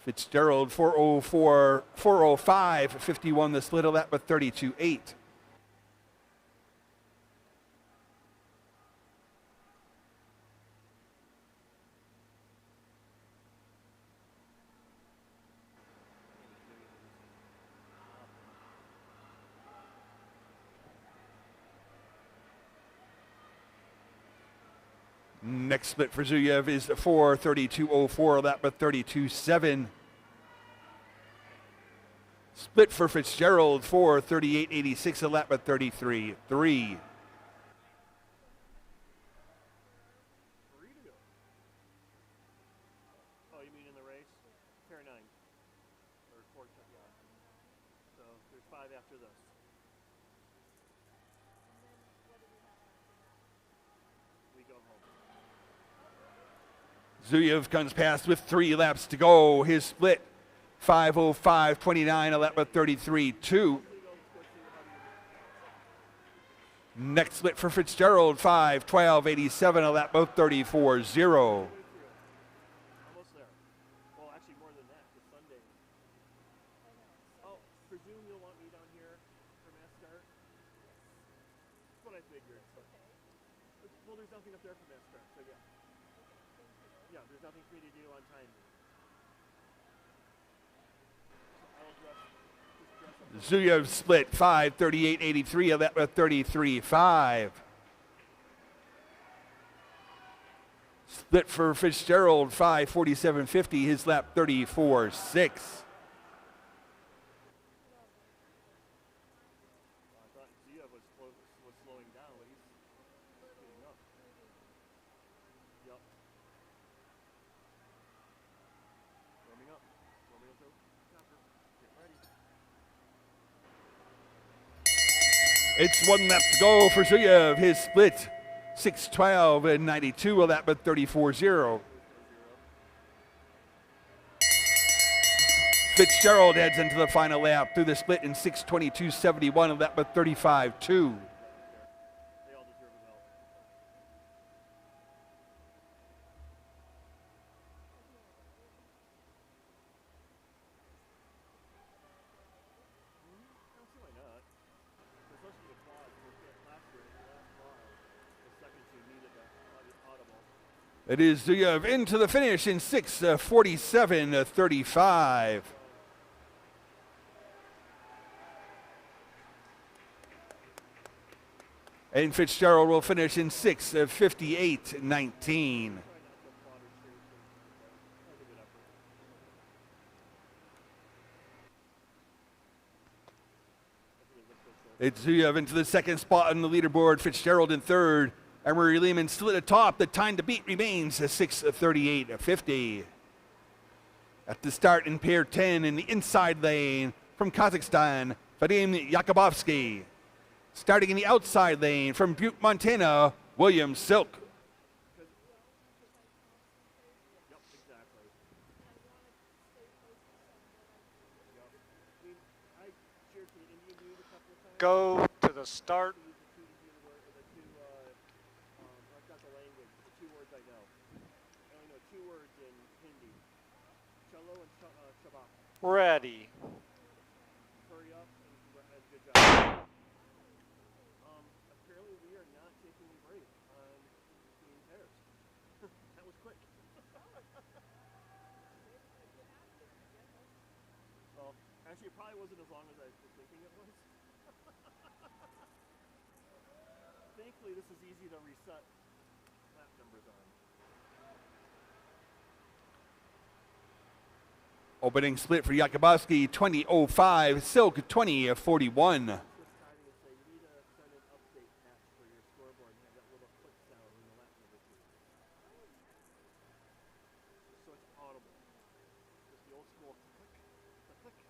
Speaker 1: Fitzgerald 4:05.51, the split, a lap with 32.8. Next split for Zuyev is 4:32.04, a lap with 32.7. Split for Fitzgerald, 4:38.86, a lap with 33.3.
Speaker 7: Free to go. Oh, you mean in the race? Pair 9. Or 4, yeah. So there's 5 after this. We go home.
Speaker 1: Zuyev comes past with 3 laps to go. His split, 5:05.29, a lap with 33.2. Next split for Fitzgerald, 5:12.87, a lap with 34.0.
Speaker 7: Almost there. Well, actually more than that, because Sunday. Oh, presume you'll want me down here for mass start? That's what I figured. Well, there's nothing up there for mass start, so yeah. Yeah, there's nothing for me to do on time. So I'll just dress up.
Speaker 1: Zuyev split, 5:38.83, a lap with 33.5. Split for Fitzgerald, 5:47.50, his lap 34.6.
Speaker 7: I thought Zia was slowing down, but he's speeding up. Yep. Warming up. Warming up the chopper. Get ready.
Speaker 1: It's 1 lap to go for Zuyev. His split, 6:12.92, a lap with 34.0. Fitzgerald heads into the final lap through the split in 6:22.71, a lap with 35.2.
Speaker 7: They all deserve it all. I don't see why not. Especially the quad. Last year, the last quad, the second two needed the audible.
Speaker 1: It is Zuyev into the finish in 6:47.35. And Fitzgerald will finish in 6:58.19. It's Zuyev into the second spot on the leaderboard. Fitzgerald in third. Emery Lehman still at the top. The time to beat remains 6:38.50. At the start in pair 10 in the inside lane from Kazakhstan, Vadim Yakubovsky. Starting in the outside lane from Butte, Montana, William Silk.
Speaker 7: Yep, exactly. Yep. I mean, I cheered for the Indian dude a couple of times.
Speaker 3: Go to the start.
Speaker 7: Use the two Indian words, or the two, I've got the language, the two words I know. I only know two words in Hindi. Chalo and Shabbat.
Speaker 3: Ready.
Speaker 7: Hurry up and good job. Apparently we are not taking a break on between pairs. That was quick. Well, actually it probably wasn't as long as I was thinking it was. Thankfully this is easy to reset lap numbers on.
Speaker 1: Opening split for Yakubovsky, 20:05. Silk, 20:41.
Speaker 7: Just starting to say you need to send an update patch for your scoreboard and have that little click sound when the lap number two. So it's audible. Just the old school click, click. I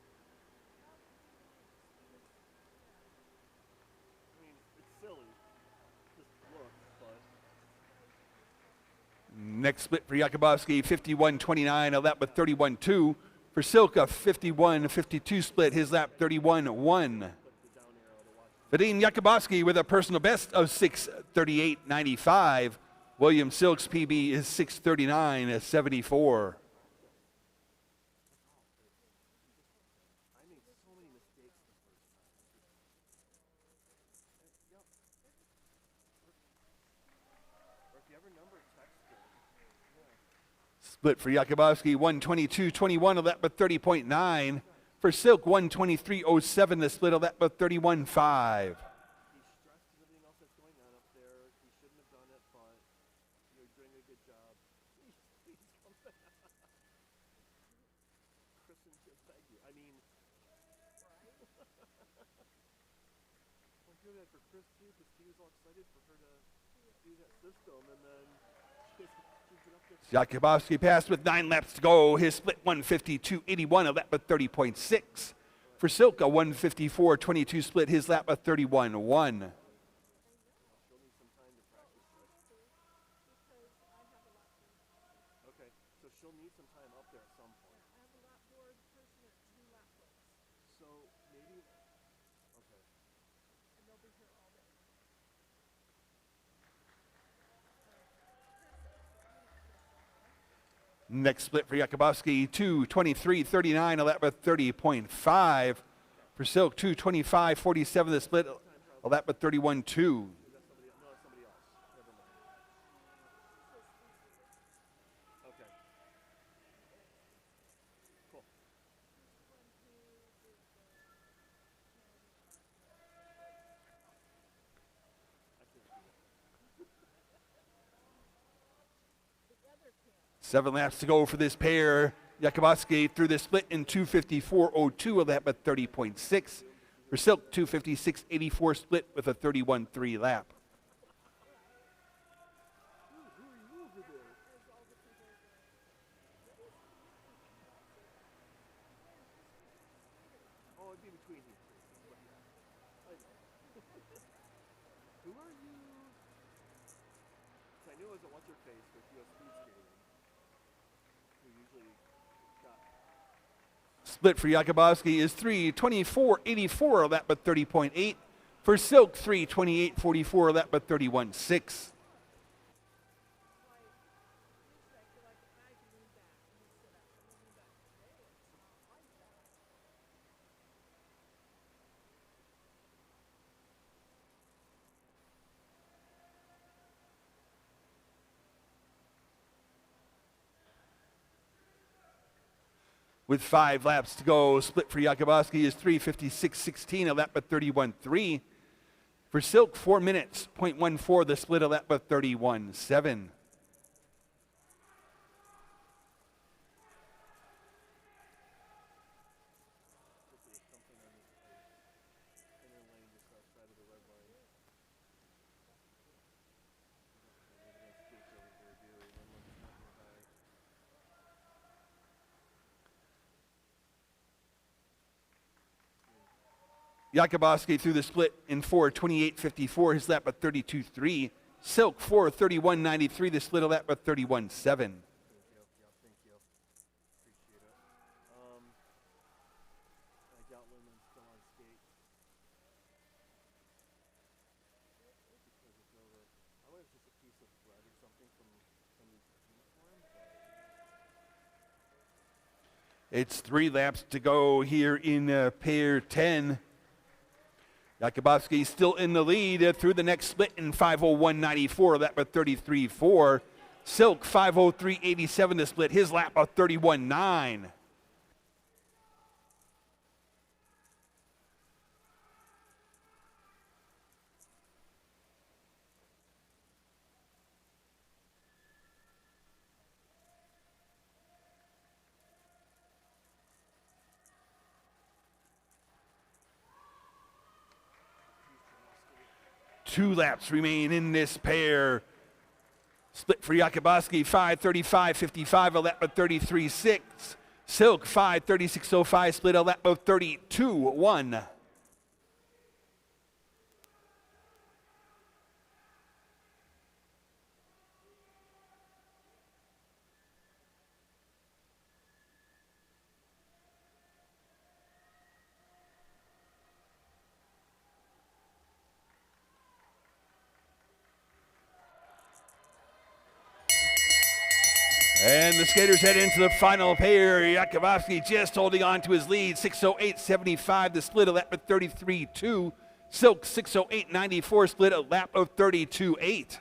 Speaker 7: mean, it's silly. Just look, but
Speaker 1: Next split for Yakubovsky, 51:29. A lap with 31:2. For Silk, a 51:52 split. His lap 31:1. Vadim Yakubovsky with a personal best of 6:38.95. William Silk's PB is 6:39.74.
Speaker 7: I made so many mistakes the first time. Yep. Or if you ever number text it.
Speaker 1: Split for Yakubovsky, 1:22.21. A lap with 30.9. For Silk, 1:23.07. The split, a lap with 31.5.
Speaker 7: He's stressed with everything else that's going on up there. He shouldn't have done it, but you're doing a good job. Please come back. Kristen just begged you. I mean, well, I feel that for Chris too, because he was all excited for her to do that system, and then she's been up there.
Speaker 1: Yakubovsky passed with 9 laps to go. His split 1:52.81, a lap with 30.6. For Silk, a 1:54.22 split. His lap with 31.1.
Speaker 7: She'll need some time to practice it. Okay, so she'll need some time up there at some point.
Speaker 5: I have a lap board person at 2 lap books,
Speaker 7: So maybe, okay.
Speaker 5: and they'll be here all day.
Speaker 1: Next split for Yakubovsky, 2:23.39, a lap with 30.5. For Silk, 2:25.47, the split, a lap with 31.2.
Speaker 7: Is that somebody, no, it's somebody else. Never mind. Okay. Cool. I can't do it.
Speaker 1: 7 laps to go for this pair. Yakubovsky through the split in 2:54.02, a lap with 30.6. For Silk, 2:56.84 split with a 31.3 lap.
Speaker 7: Who are you over there? Oh, it'd be between you two. But yeah, I know. Who are you? 'Cause I knew it was a what's-her-face with US speed skating. Who usually got
Speaker 1: Split for Yakubovsky is 3:24.84, a lap with 30.8. For Silk, 3:28.44, a lap with 31.6. With 5 laps to go, split for Yakubovsky is 3:56.16, a lap with 31.3. For Silk, 4 minutes, 0.14, the split, a lap with 31.7.
Speaker 7: something on this inner lane just outside of the red line. Everyone skates over here, dearly. One one's not nearby.
Speaker 1: Jakubowski through the split in 4:28.54, his lap of 32.3. Silk 4:31.93, the split a lap of 31.7.
Speaker 7: Thank you. Appreciate it. I doubt Lumen's still on skates. Because it's over. I wonder if it's just a piece of thread or something from uniform, but
Speaker 1: It's 3 laps to go here in pair 10. Jakubowski still in the lead through the next split in 5:01.94, lap of 33.4. Silk 5:03.87 to split, his lap of 31.9. Two laps remain in this pair. Split for Jakubowski, 5:35.55, a lap of 33.6. Silk, 5:36.05, split a lap of 32.1. And the skaters head into the final pair. Jakubowski just holding on to his lead, 6:08.75, the split a lap of 33.2. Silk 6:08.94, split a lap of 32.8.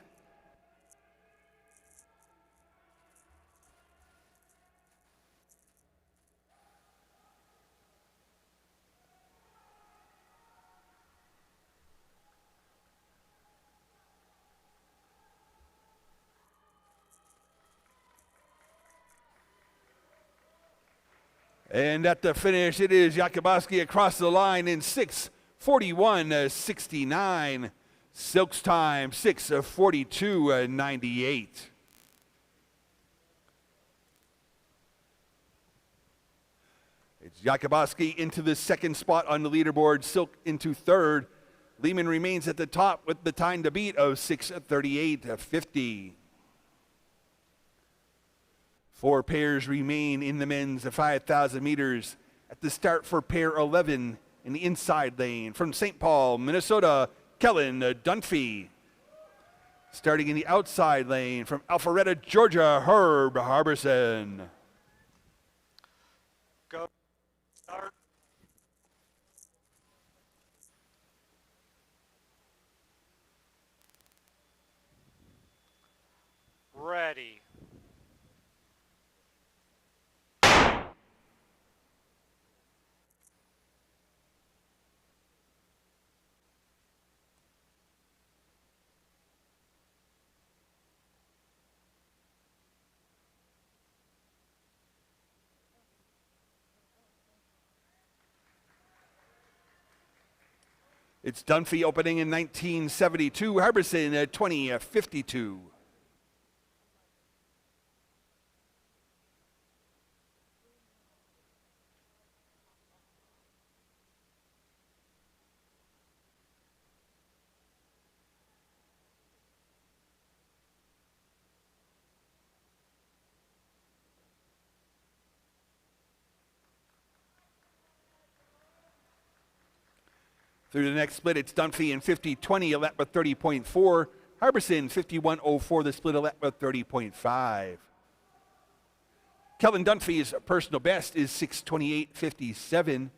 Speaker 1: And at the finish, it is Jakubowski across the line in 6:41.69. Silk's time, 6:42.98. It's Jakubowski into the second spot on the leaderboard, Silk into third. Lehman remains at the top with the time to beat of 6:38.50. 4 pairs remain in the men's 5,000 meters. At the start for pair 11 in the inside lane from St. Paul, Minnesota, Kellen Dunphy. Starting in the outside lane from Alpharetta, Georgia, Herb Harbison.
Speaker 3: Go. Start. Ready.
Speaker 1: It's Dunphy opening in 1972, Harbison at 20:52. Through the next split, it's Dunphy in 50.20, a lap of 30.4. Harbison 51.04, the split a lap of 30.5. Kellen Dunphy's personal best is 6:28.57.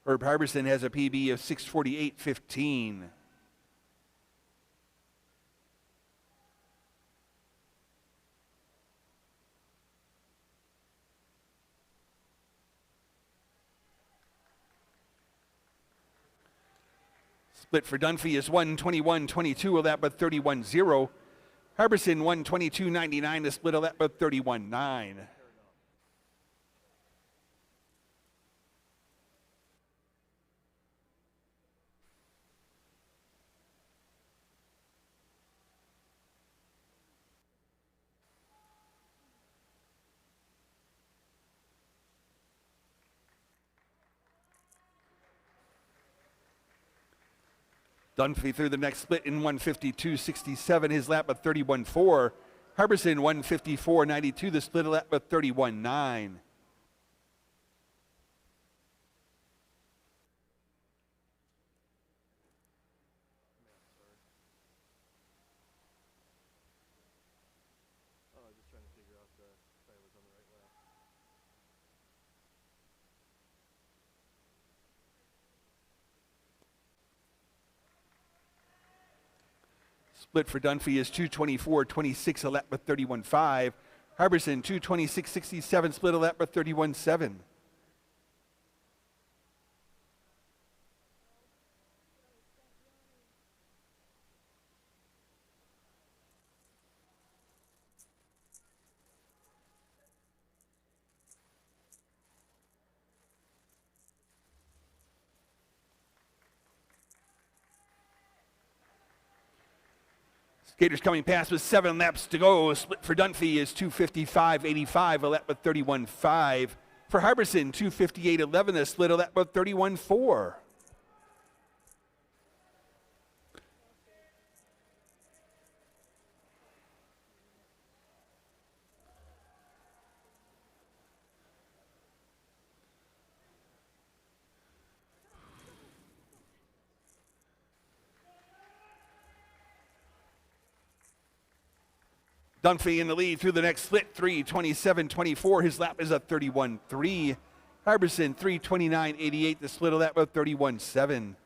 Speaker 1: Herb Harbison has a PB of 6:48.15. Split for Dunphy is 1:21.22, a lap of 31.0. Harbison 1:22.99, a split a lap of 31.9. Dunphy through the next split in 152.67, his lap of 31.4. Harbison 154.92, the split lap of 31.9.
Speaker 7: Oh, just trying to figure out if I was on the right lap.
Speaker 1: Split for Dunphy is 224.26, a lap of 31.5. Harbison 226.67, split a lap of 31.7. Skaters coming past with 7 laps to go. Split for Dunphy is 255.85, a lap of 31.5. For Harbison, 258.11, a split a lap of 31.4. Dunphy in the lead through the next split, 3:27.24. His lap is a 31.3. Harbison 3:29.88. The split of lap of 31.7.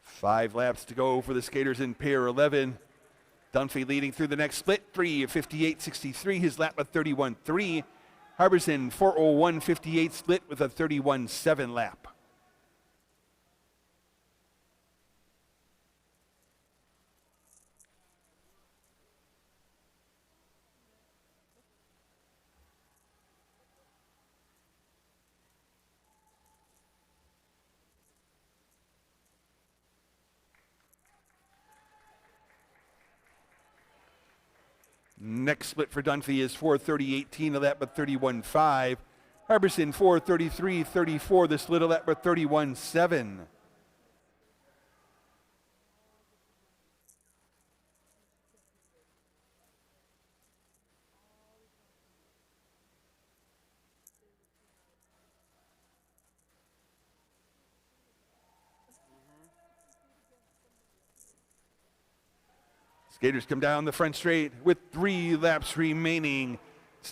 Speaker 1: Five laps to go for the skaters in pair 11. Dunphy leading through the next split, 3:58.63, his lap of 31.3. Harbison 4:01.58 split with a 31.7 lap. Next split for Dunphy is 4:30.18, a lap of 31.5. Harbison 4:33.34, the split a lap of 31.7. Skaters come down the front straight with 3 laps remaining.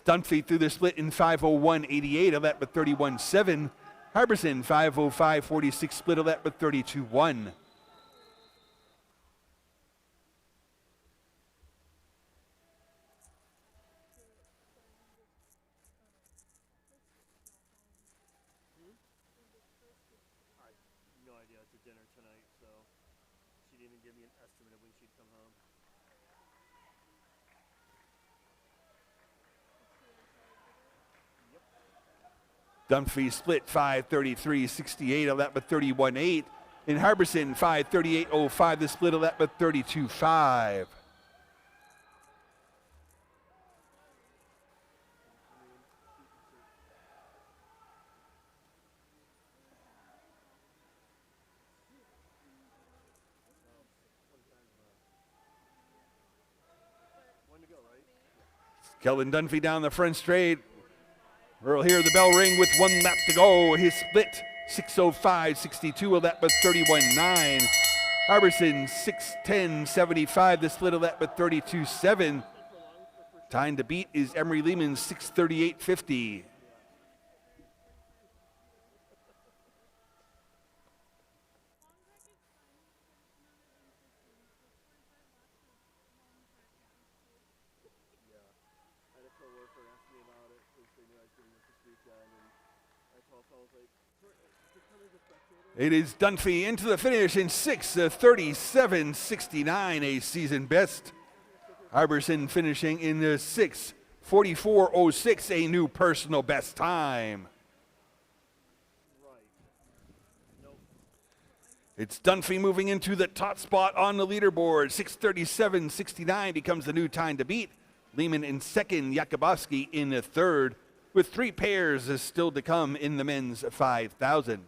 Speaker 1: Dunphy through the split in 5:01.88, a lap of 31.7. Harbison 5:05.46, split a lap of 32.1.
Speaker 7: No idea. It's a dinner tonight, so she didn't even give me an estimate of when she'd come home.
Speaker 1: Dunphy split 5:33.68, a lap of 31.8. In Harbison 5:38.05, the split a lap of 32.5.
Speaker 7: One to go, right?
Speaker 1: Kelvin Dunphy down the front straight. We'll hear the bell ring with 1 lap to go. His split 6:05.62, a lap of 31.9. Harbison 6:10.75, the split a lap of 32.7. Time to beat is Emery Lehman's 6:38.50.
Speaker 7: I had a coworker ask me about it because they knew I was doing this weekend, and I told them, I was like, to come as a spectator.
Speaker 1: It is Dunphy into the finish in 6:37.69, a season best. Harbison finishing in the 6:44.06, a new personal best time.
Speaker 7: Right. No
Speaker 1: It's Dunphy moving into the top spot on the leaderboard. 6:37.69 becomes the new time to beat. Lehman in second, Yakubowski in the third, with 3 pairs is still to come in the men's 5,000.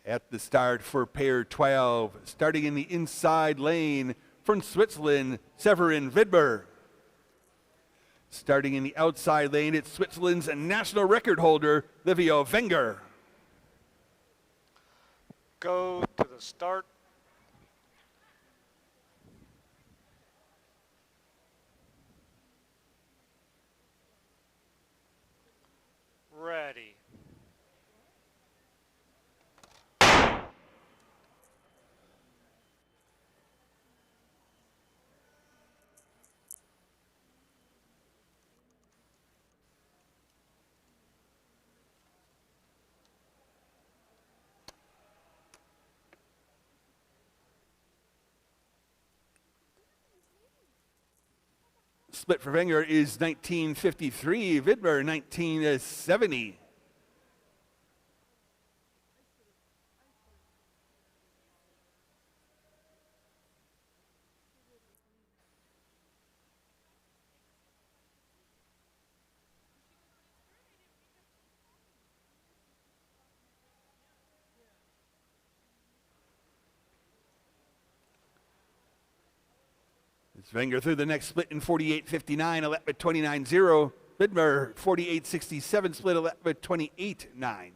Speaker 1: At the start for pair 12, starting in the inside lane from Switzerland, Severin Vidmer. Starting in the outside lane, it's Switzerland's national record holder, Livio Wenger.
Speaker 3: Go to the start. Ready.
Speaker 1: Split for Wenger is 1953, Vidmer 1970. It's Wenger through the next split in 48.59, a lap at 29.0. Vidmer 48.67, split a lap at 28.9.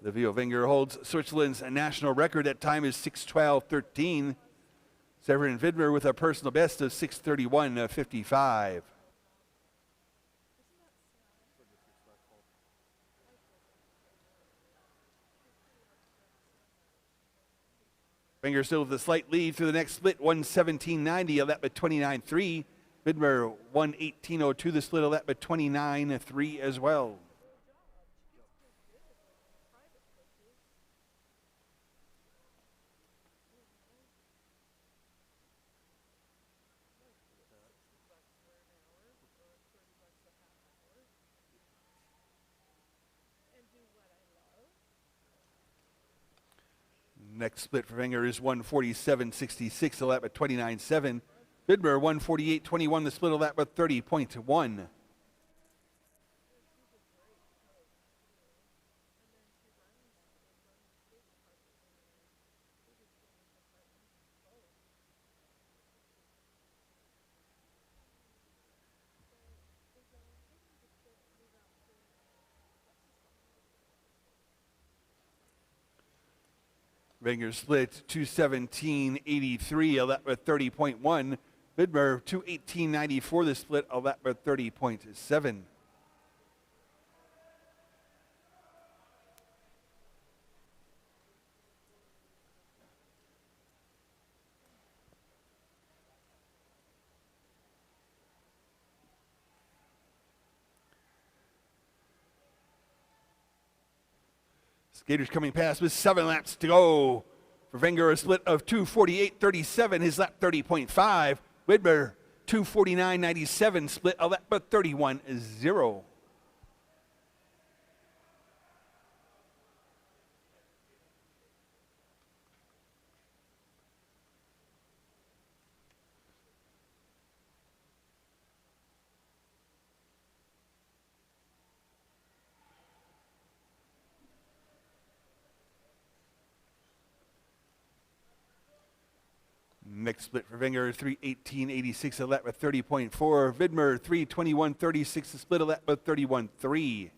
Speaker 1: Livio Wenger holds Switzerland's national record. That time is 6:12.13. Severin Vidmer with a personal best of 6:31.55. Wenger still with a slight lead through the next split, 1:17.90, a lap at 29.3. Vidmer 1:18.02, the split, a lap at 29.3 as well. Next split for Wenger is 1:47.66, a lap at 29.7. Vidmer 1:48.21, the split, a lap at 30.1. Wenger split 2:17.83, a lap at 30.1. Vidmer 2:18.94, the split, a lap at 30.7. Skaters coming past with 7 laps to go. For Wenger, a split of 2:48.37, his lap 30.5. Vidmer 2:49.97, split a lap at 31.0. Next split for Wenger, 3:18.86, a lap at 30.4. Vidmer 3:21.36, a split, a lap at 31.3.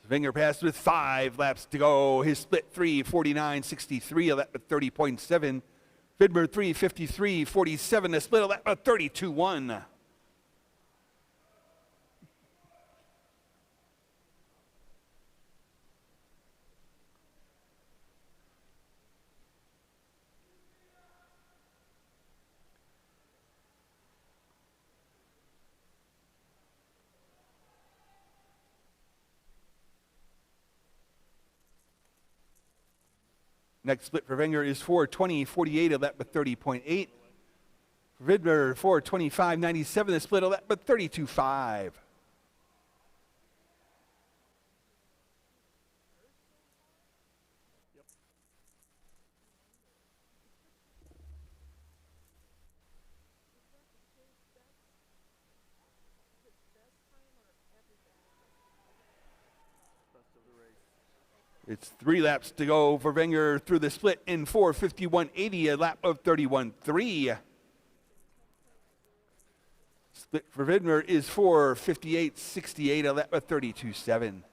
Speaker 1: Wenger passed with 5 laps to go. His split 3:49.63, a lap at 30.7. Vidmer 3:53.47, a split, a lap at 32.1. Next split for Wenger is 4:20.48, a lap with 30.8. Vidmer 4:25.97, the split, a lap with 32.5. It's 3 laps to go for Wenger through the split in 4:51.80, a lap of 31.3. Split for Vidmer is 4:58.68, a lap of 32.7.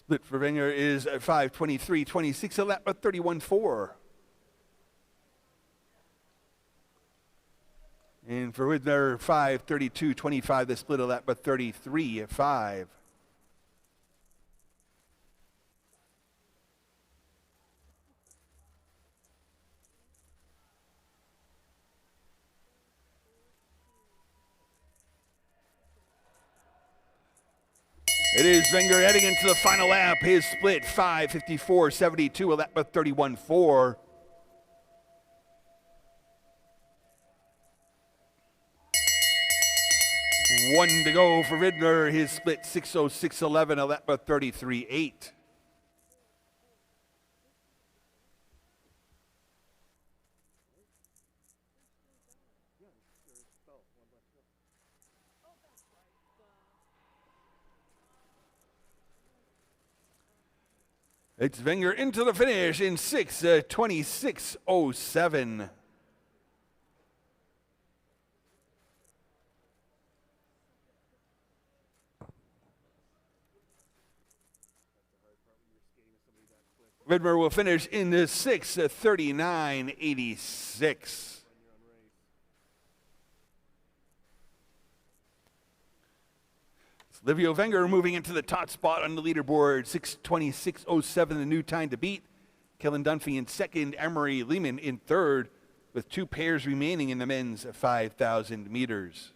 Speaker 1: Split for Wenger is 5:23.26, a lap of 31.4. And for Widner, 5:32.25, the split, a lap of 33.5. It is Wenger heading into the final lap. His split, 5:54.72, a lap of 31.4. One to go for Vidner. His split, 6:06.11, a lap of 33.8. It's Wenger into the finish in 6:26.07. Vidmer will finish in the 6:39.86. Livio Wenger moving into the top spot on the leaderboard, 6:26.07, the new time to beat. Kellen Dunphy in second, Emery Lehman in third, with 2 pairs remaining in the men's 5,000 meters.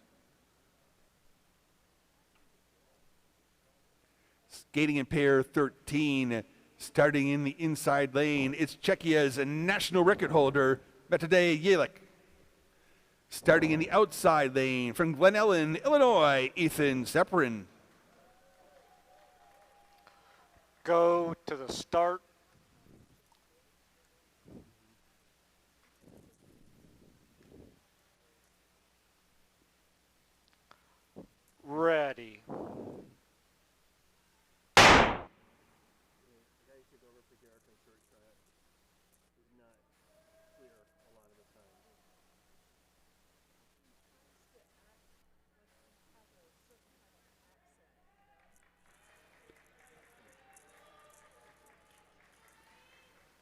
Speaker 1: Skating in pair 13, starting in the inside lane, it's Czechia's national record holder, Metadej Jelik. Starting in the outside lane, from Glen Ellen, Illinois, Ethan Seperin.
Speaker 3: Go to the start. Ready.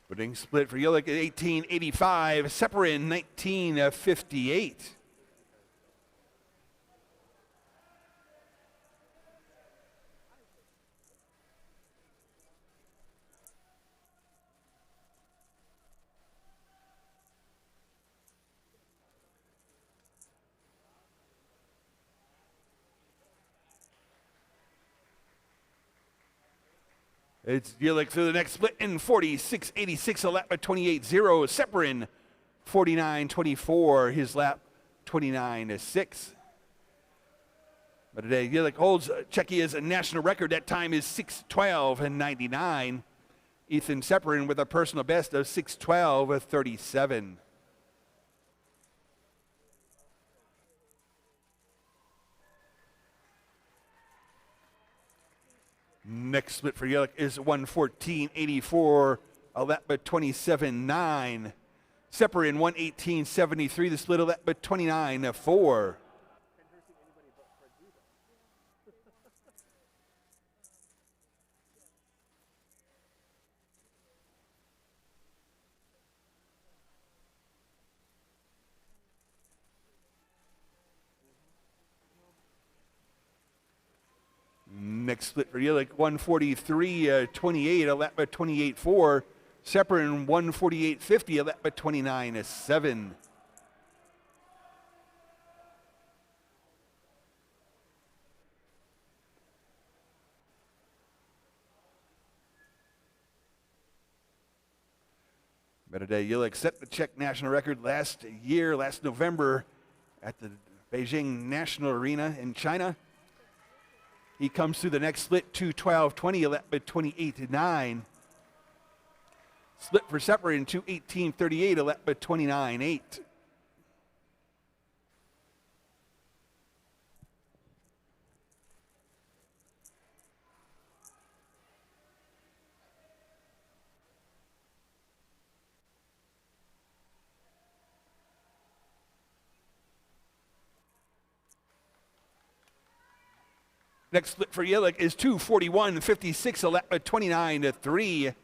Speaker 1: Winning split for Yelich at 18.85, Seperin 19.58. It's Yelich through the next split in 46.86, a lap at 28.0. Seperin 49.24, his lap 29.6. But today, Yelich holds Czechia's national record. That time is 6:12.99. Ethan Seperin with a personal best of 6:12.37. Next split for Yelich is 1:14.84, a lap at 27.9. Seperin 1:18.73, the split, a lap at 29.4. Next split for Yilik, 143.28, a lap by 28.4. Separin 148.50, a lap by 29.7. Benedict Yilik set the Czech national record last November at the Beijing National Arena in China. He comes through the next split, 2:12.20, a lap by 28.9. Split for Separin, 2:18.38, a lap by 29.8. Next split for Yilik is 2:41.56, a lap by 29.3.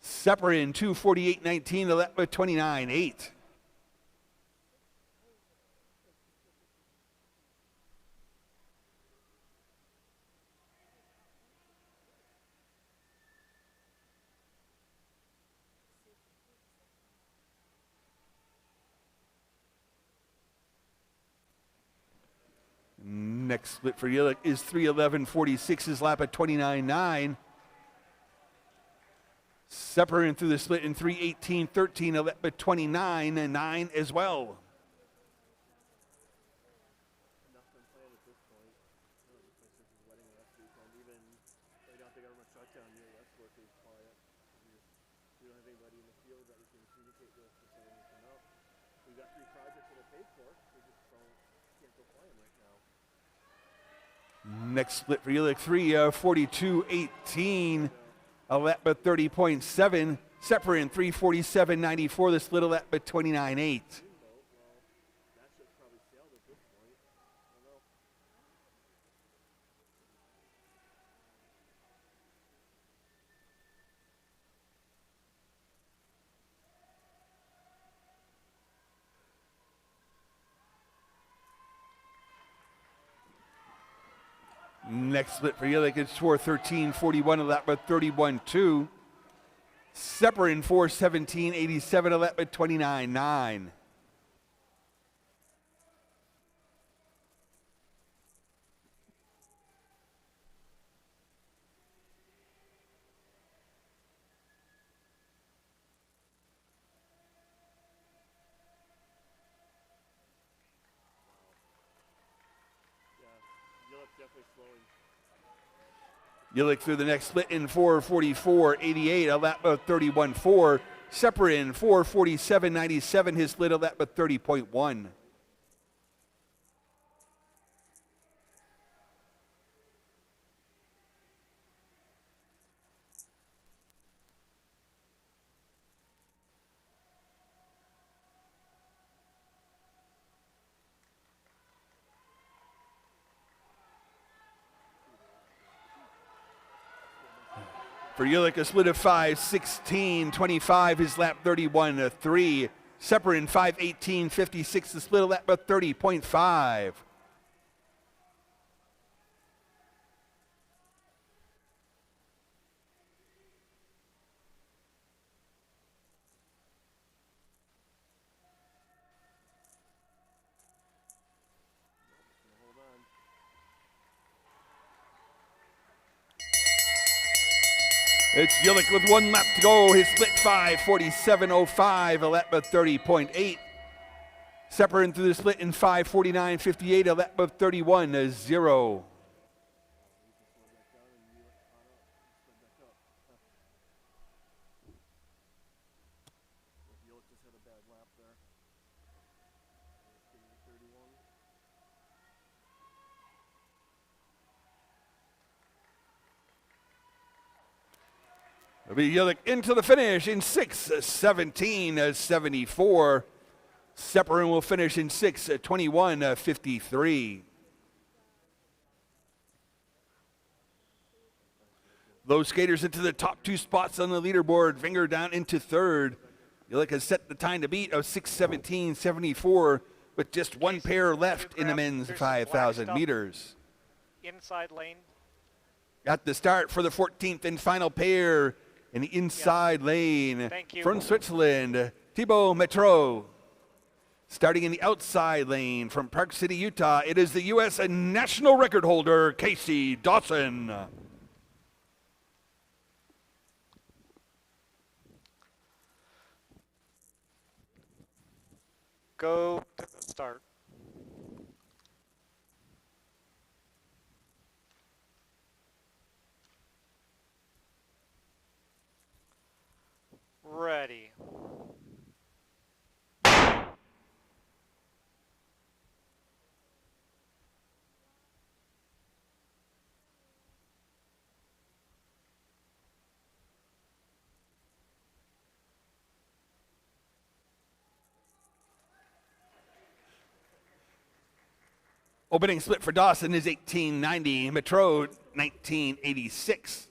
Speaker 1: Separin 2:48.19, a lap by 29.8. Next split for Yilik is 3:11.46, his lap at 29.9. Separin through the split in 3:18.13, a lap at 29.9 as well.
Speaker 7: Nothing planned at this point. No, the place is letting last weekend. Even right out the government shutdown, less work is quiet. We don't have anybody in the field that we can communicate with to say anything up. We've got 3 projects that are paid for. We just can't go fly them right now.
Speaker 1: Next split for Yilik, 3:42.18, a lap at 30.7. Separin 3:47.94, the split a lap at 29.8.
Speaker 7: That ship's probably sailed at this point. I don't know.
Speaker 1: Next split for Yilik is 4:13.41, a lap at 31.2. Separin 4:17.87, a lap at 29.9.
Speaker 7: Definitely slowing.
Speaker 1: Yilik through the next split in 4:44.88, a lap of 31.4. Separin 4:47.97, his split a lap of 30.1. For Yilik, a split of 5:16.25, his lap 31.3. Separin 5:18.56, the split a lap of 30.5.
Speaker 7: Hold on.
Speaker 1: It's Yilik with 1 lap to go. His split 5:47.05, a lap of 30.8. Separin through the split in 5:49.58, a lap of 31.0.
Speaker 7: Yilik just had a bad lap there. 31.
Speaker 1: It'll be Yilik into the finish in 6:17.74. Separin will finish in 6:21.53. Those skaters into the top 2 spots on the leaderboard. Finger down into third. Yilik has set the time to beat of 6:17.74 with just one pair left in the men's 5,000 meters.
Speaker 3: Inside lane.
Speaker 1: At the start for the 14th and final pair in the inside lane.
Speaker 3: Thank you.
Speaker 1: From Switzerland, Thibaut Metro. Starting in the outside lane from Park City, Utah, it is the U.S. national record holder, Casey Dawson.
Speaker 3: Go to the start. Ready.
Speaker 1: Opening split for Dawson is 1890, Metro 1986.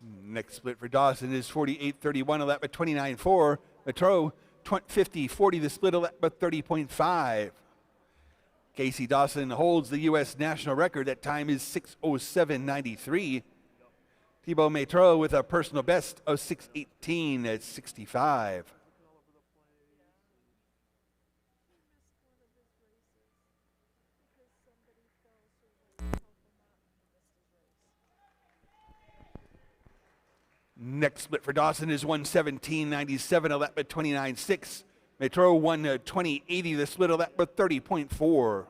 Speaker 1: Next split for Dawson is 48-31, a lap at 29.4. Metro 50-40, the split a lap at 30.5. Casey Dawson holds the U.S. national record. That time is 6:07.93. Thibaut Metro with a personal best of 6:18 at 65. Next split for Dawson is 1:17.97, a lap at 29.6. Metro 1:20.80, the split a lap at 30.4.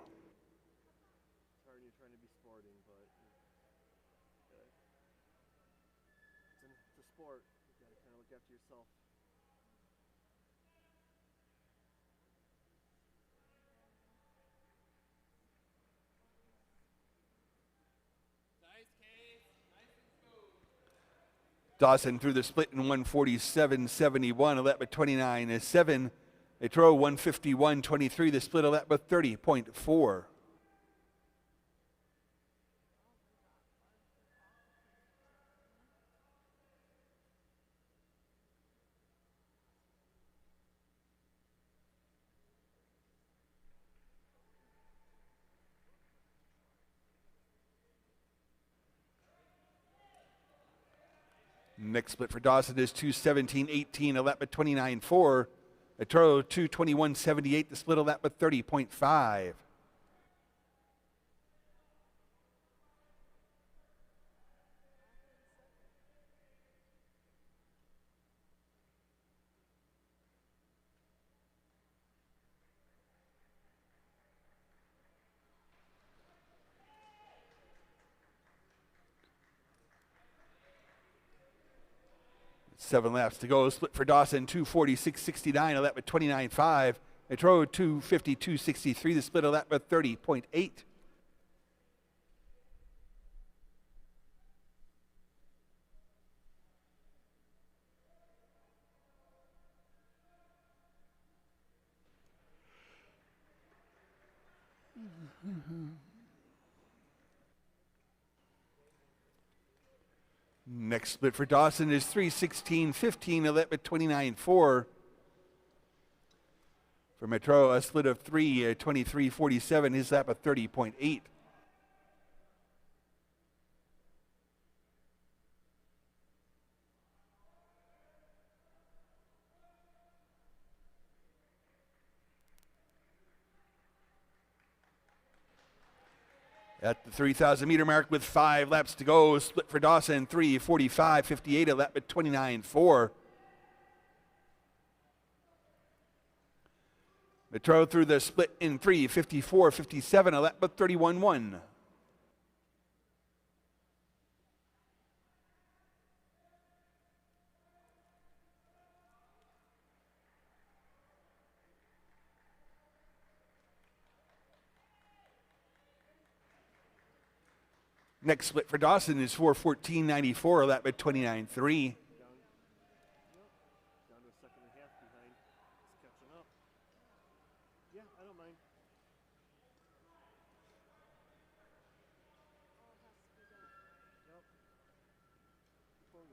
Speaker 1: Dawson through the split in 1:47.71, a lap at 29.7. Metro 1:51.23, the split a lap at 30.4. Next split for Dawson is 2:17.18, a lap at 29.4. Metro 2:21.78, the split a lap at 30.5. Seven laps to go. Split for Dawson, 2:46.69, a lap at 29.5. Metro 2:52.63, the split a lap at 30.8. Next split for Dawson is 3:16.15, a lap at 29.4. For Metro, a split of 3:23.47, his lap at 30.8. At the 3,000 meter mark with 5 laps to go, split for Dawson, 3:45.58, a lap at 29.4. Metro through the split in 3:54.57, a lap at 31.1. Next split for Dawson is 4:14.94, a lap at 29.3.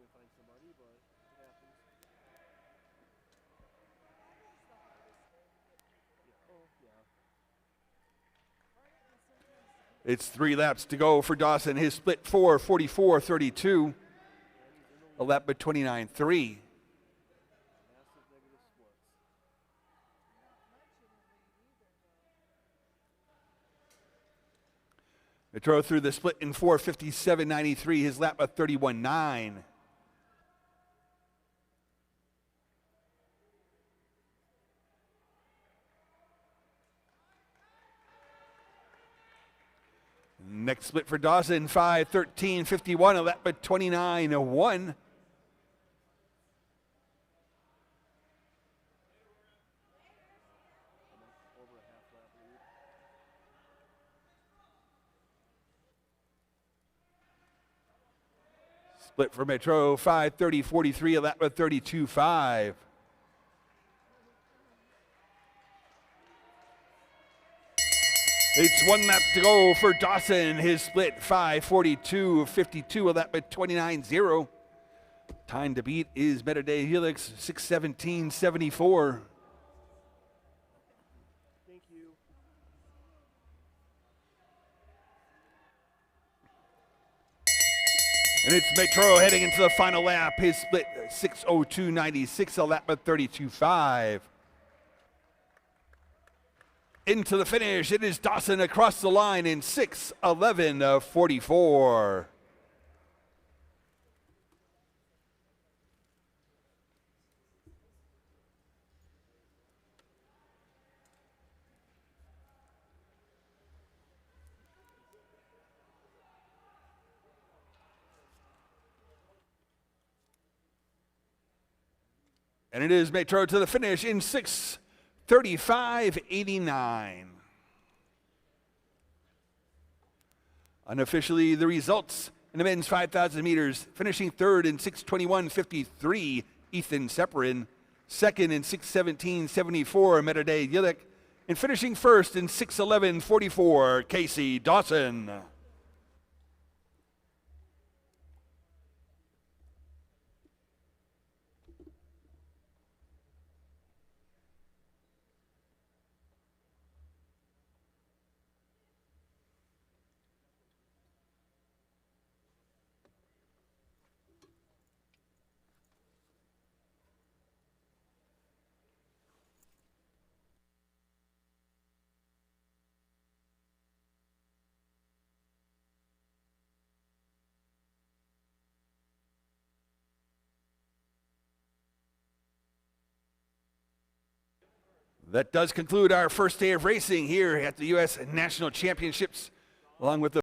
Speaker 7: to find somebody, but it happens. Yeah. Oh, yeah.
Speaker 1: It's 3 laps to go for Dawson. His split 4:44.32. A lap at 29.3.
Speaker 7: Massive negative splits.
Speaker 1: Metro through the split in 4:57.93. His lap at 31.9. Next split for Dawson, 5:13.51. A lap at 29.1.
Speaker 7: Over a half lap lead.
Speaker 1: Split for Metro, 5:30.43. A lap at 32.5. It's 1 lap to go for Dawson. His split 5:42.52. A lap at 29.0. Time to beat is Better Day Helix 6:17.74.
Speaker 7: Thank you.
Speaker 1: And it's Metro heading into the final lap. His split 6:02.96. A lap at 32.5. Into the finish, it is Dawson across the line in 6:11.44. And it is Metro to the finish in 6:35.89. Unofficially, the results in the men's 5,000 meters, finishing third in 6:21.53, Ethan Seperin. Second in 6:17.74, Metade Yilik. And finishing first in 6:11.44, Casey Dawson. That does conclude our first day of racing here at the U.S. National Championships, along with the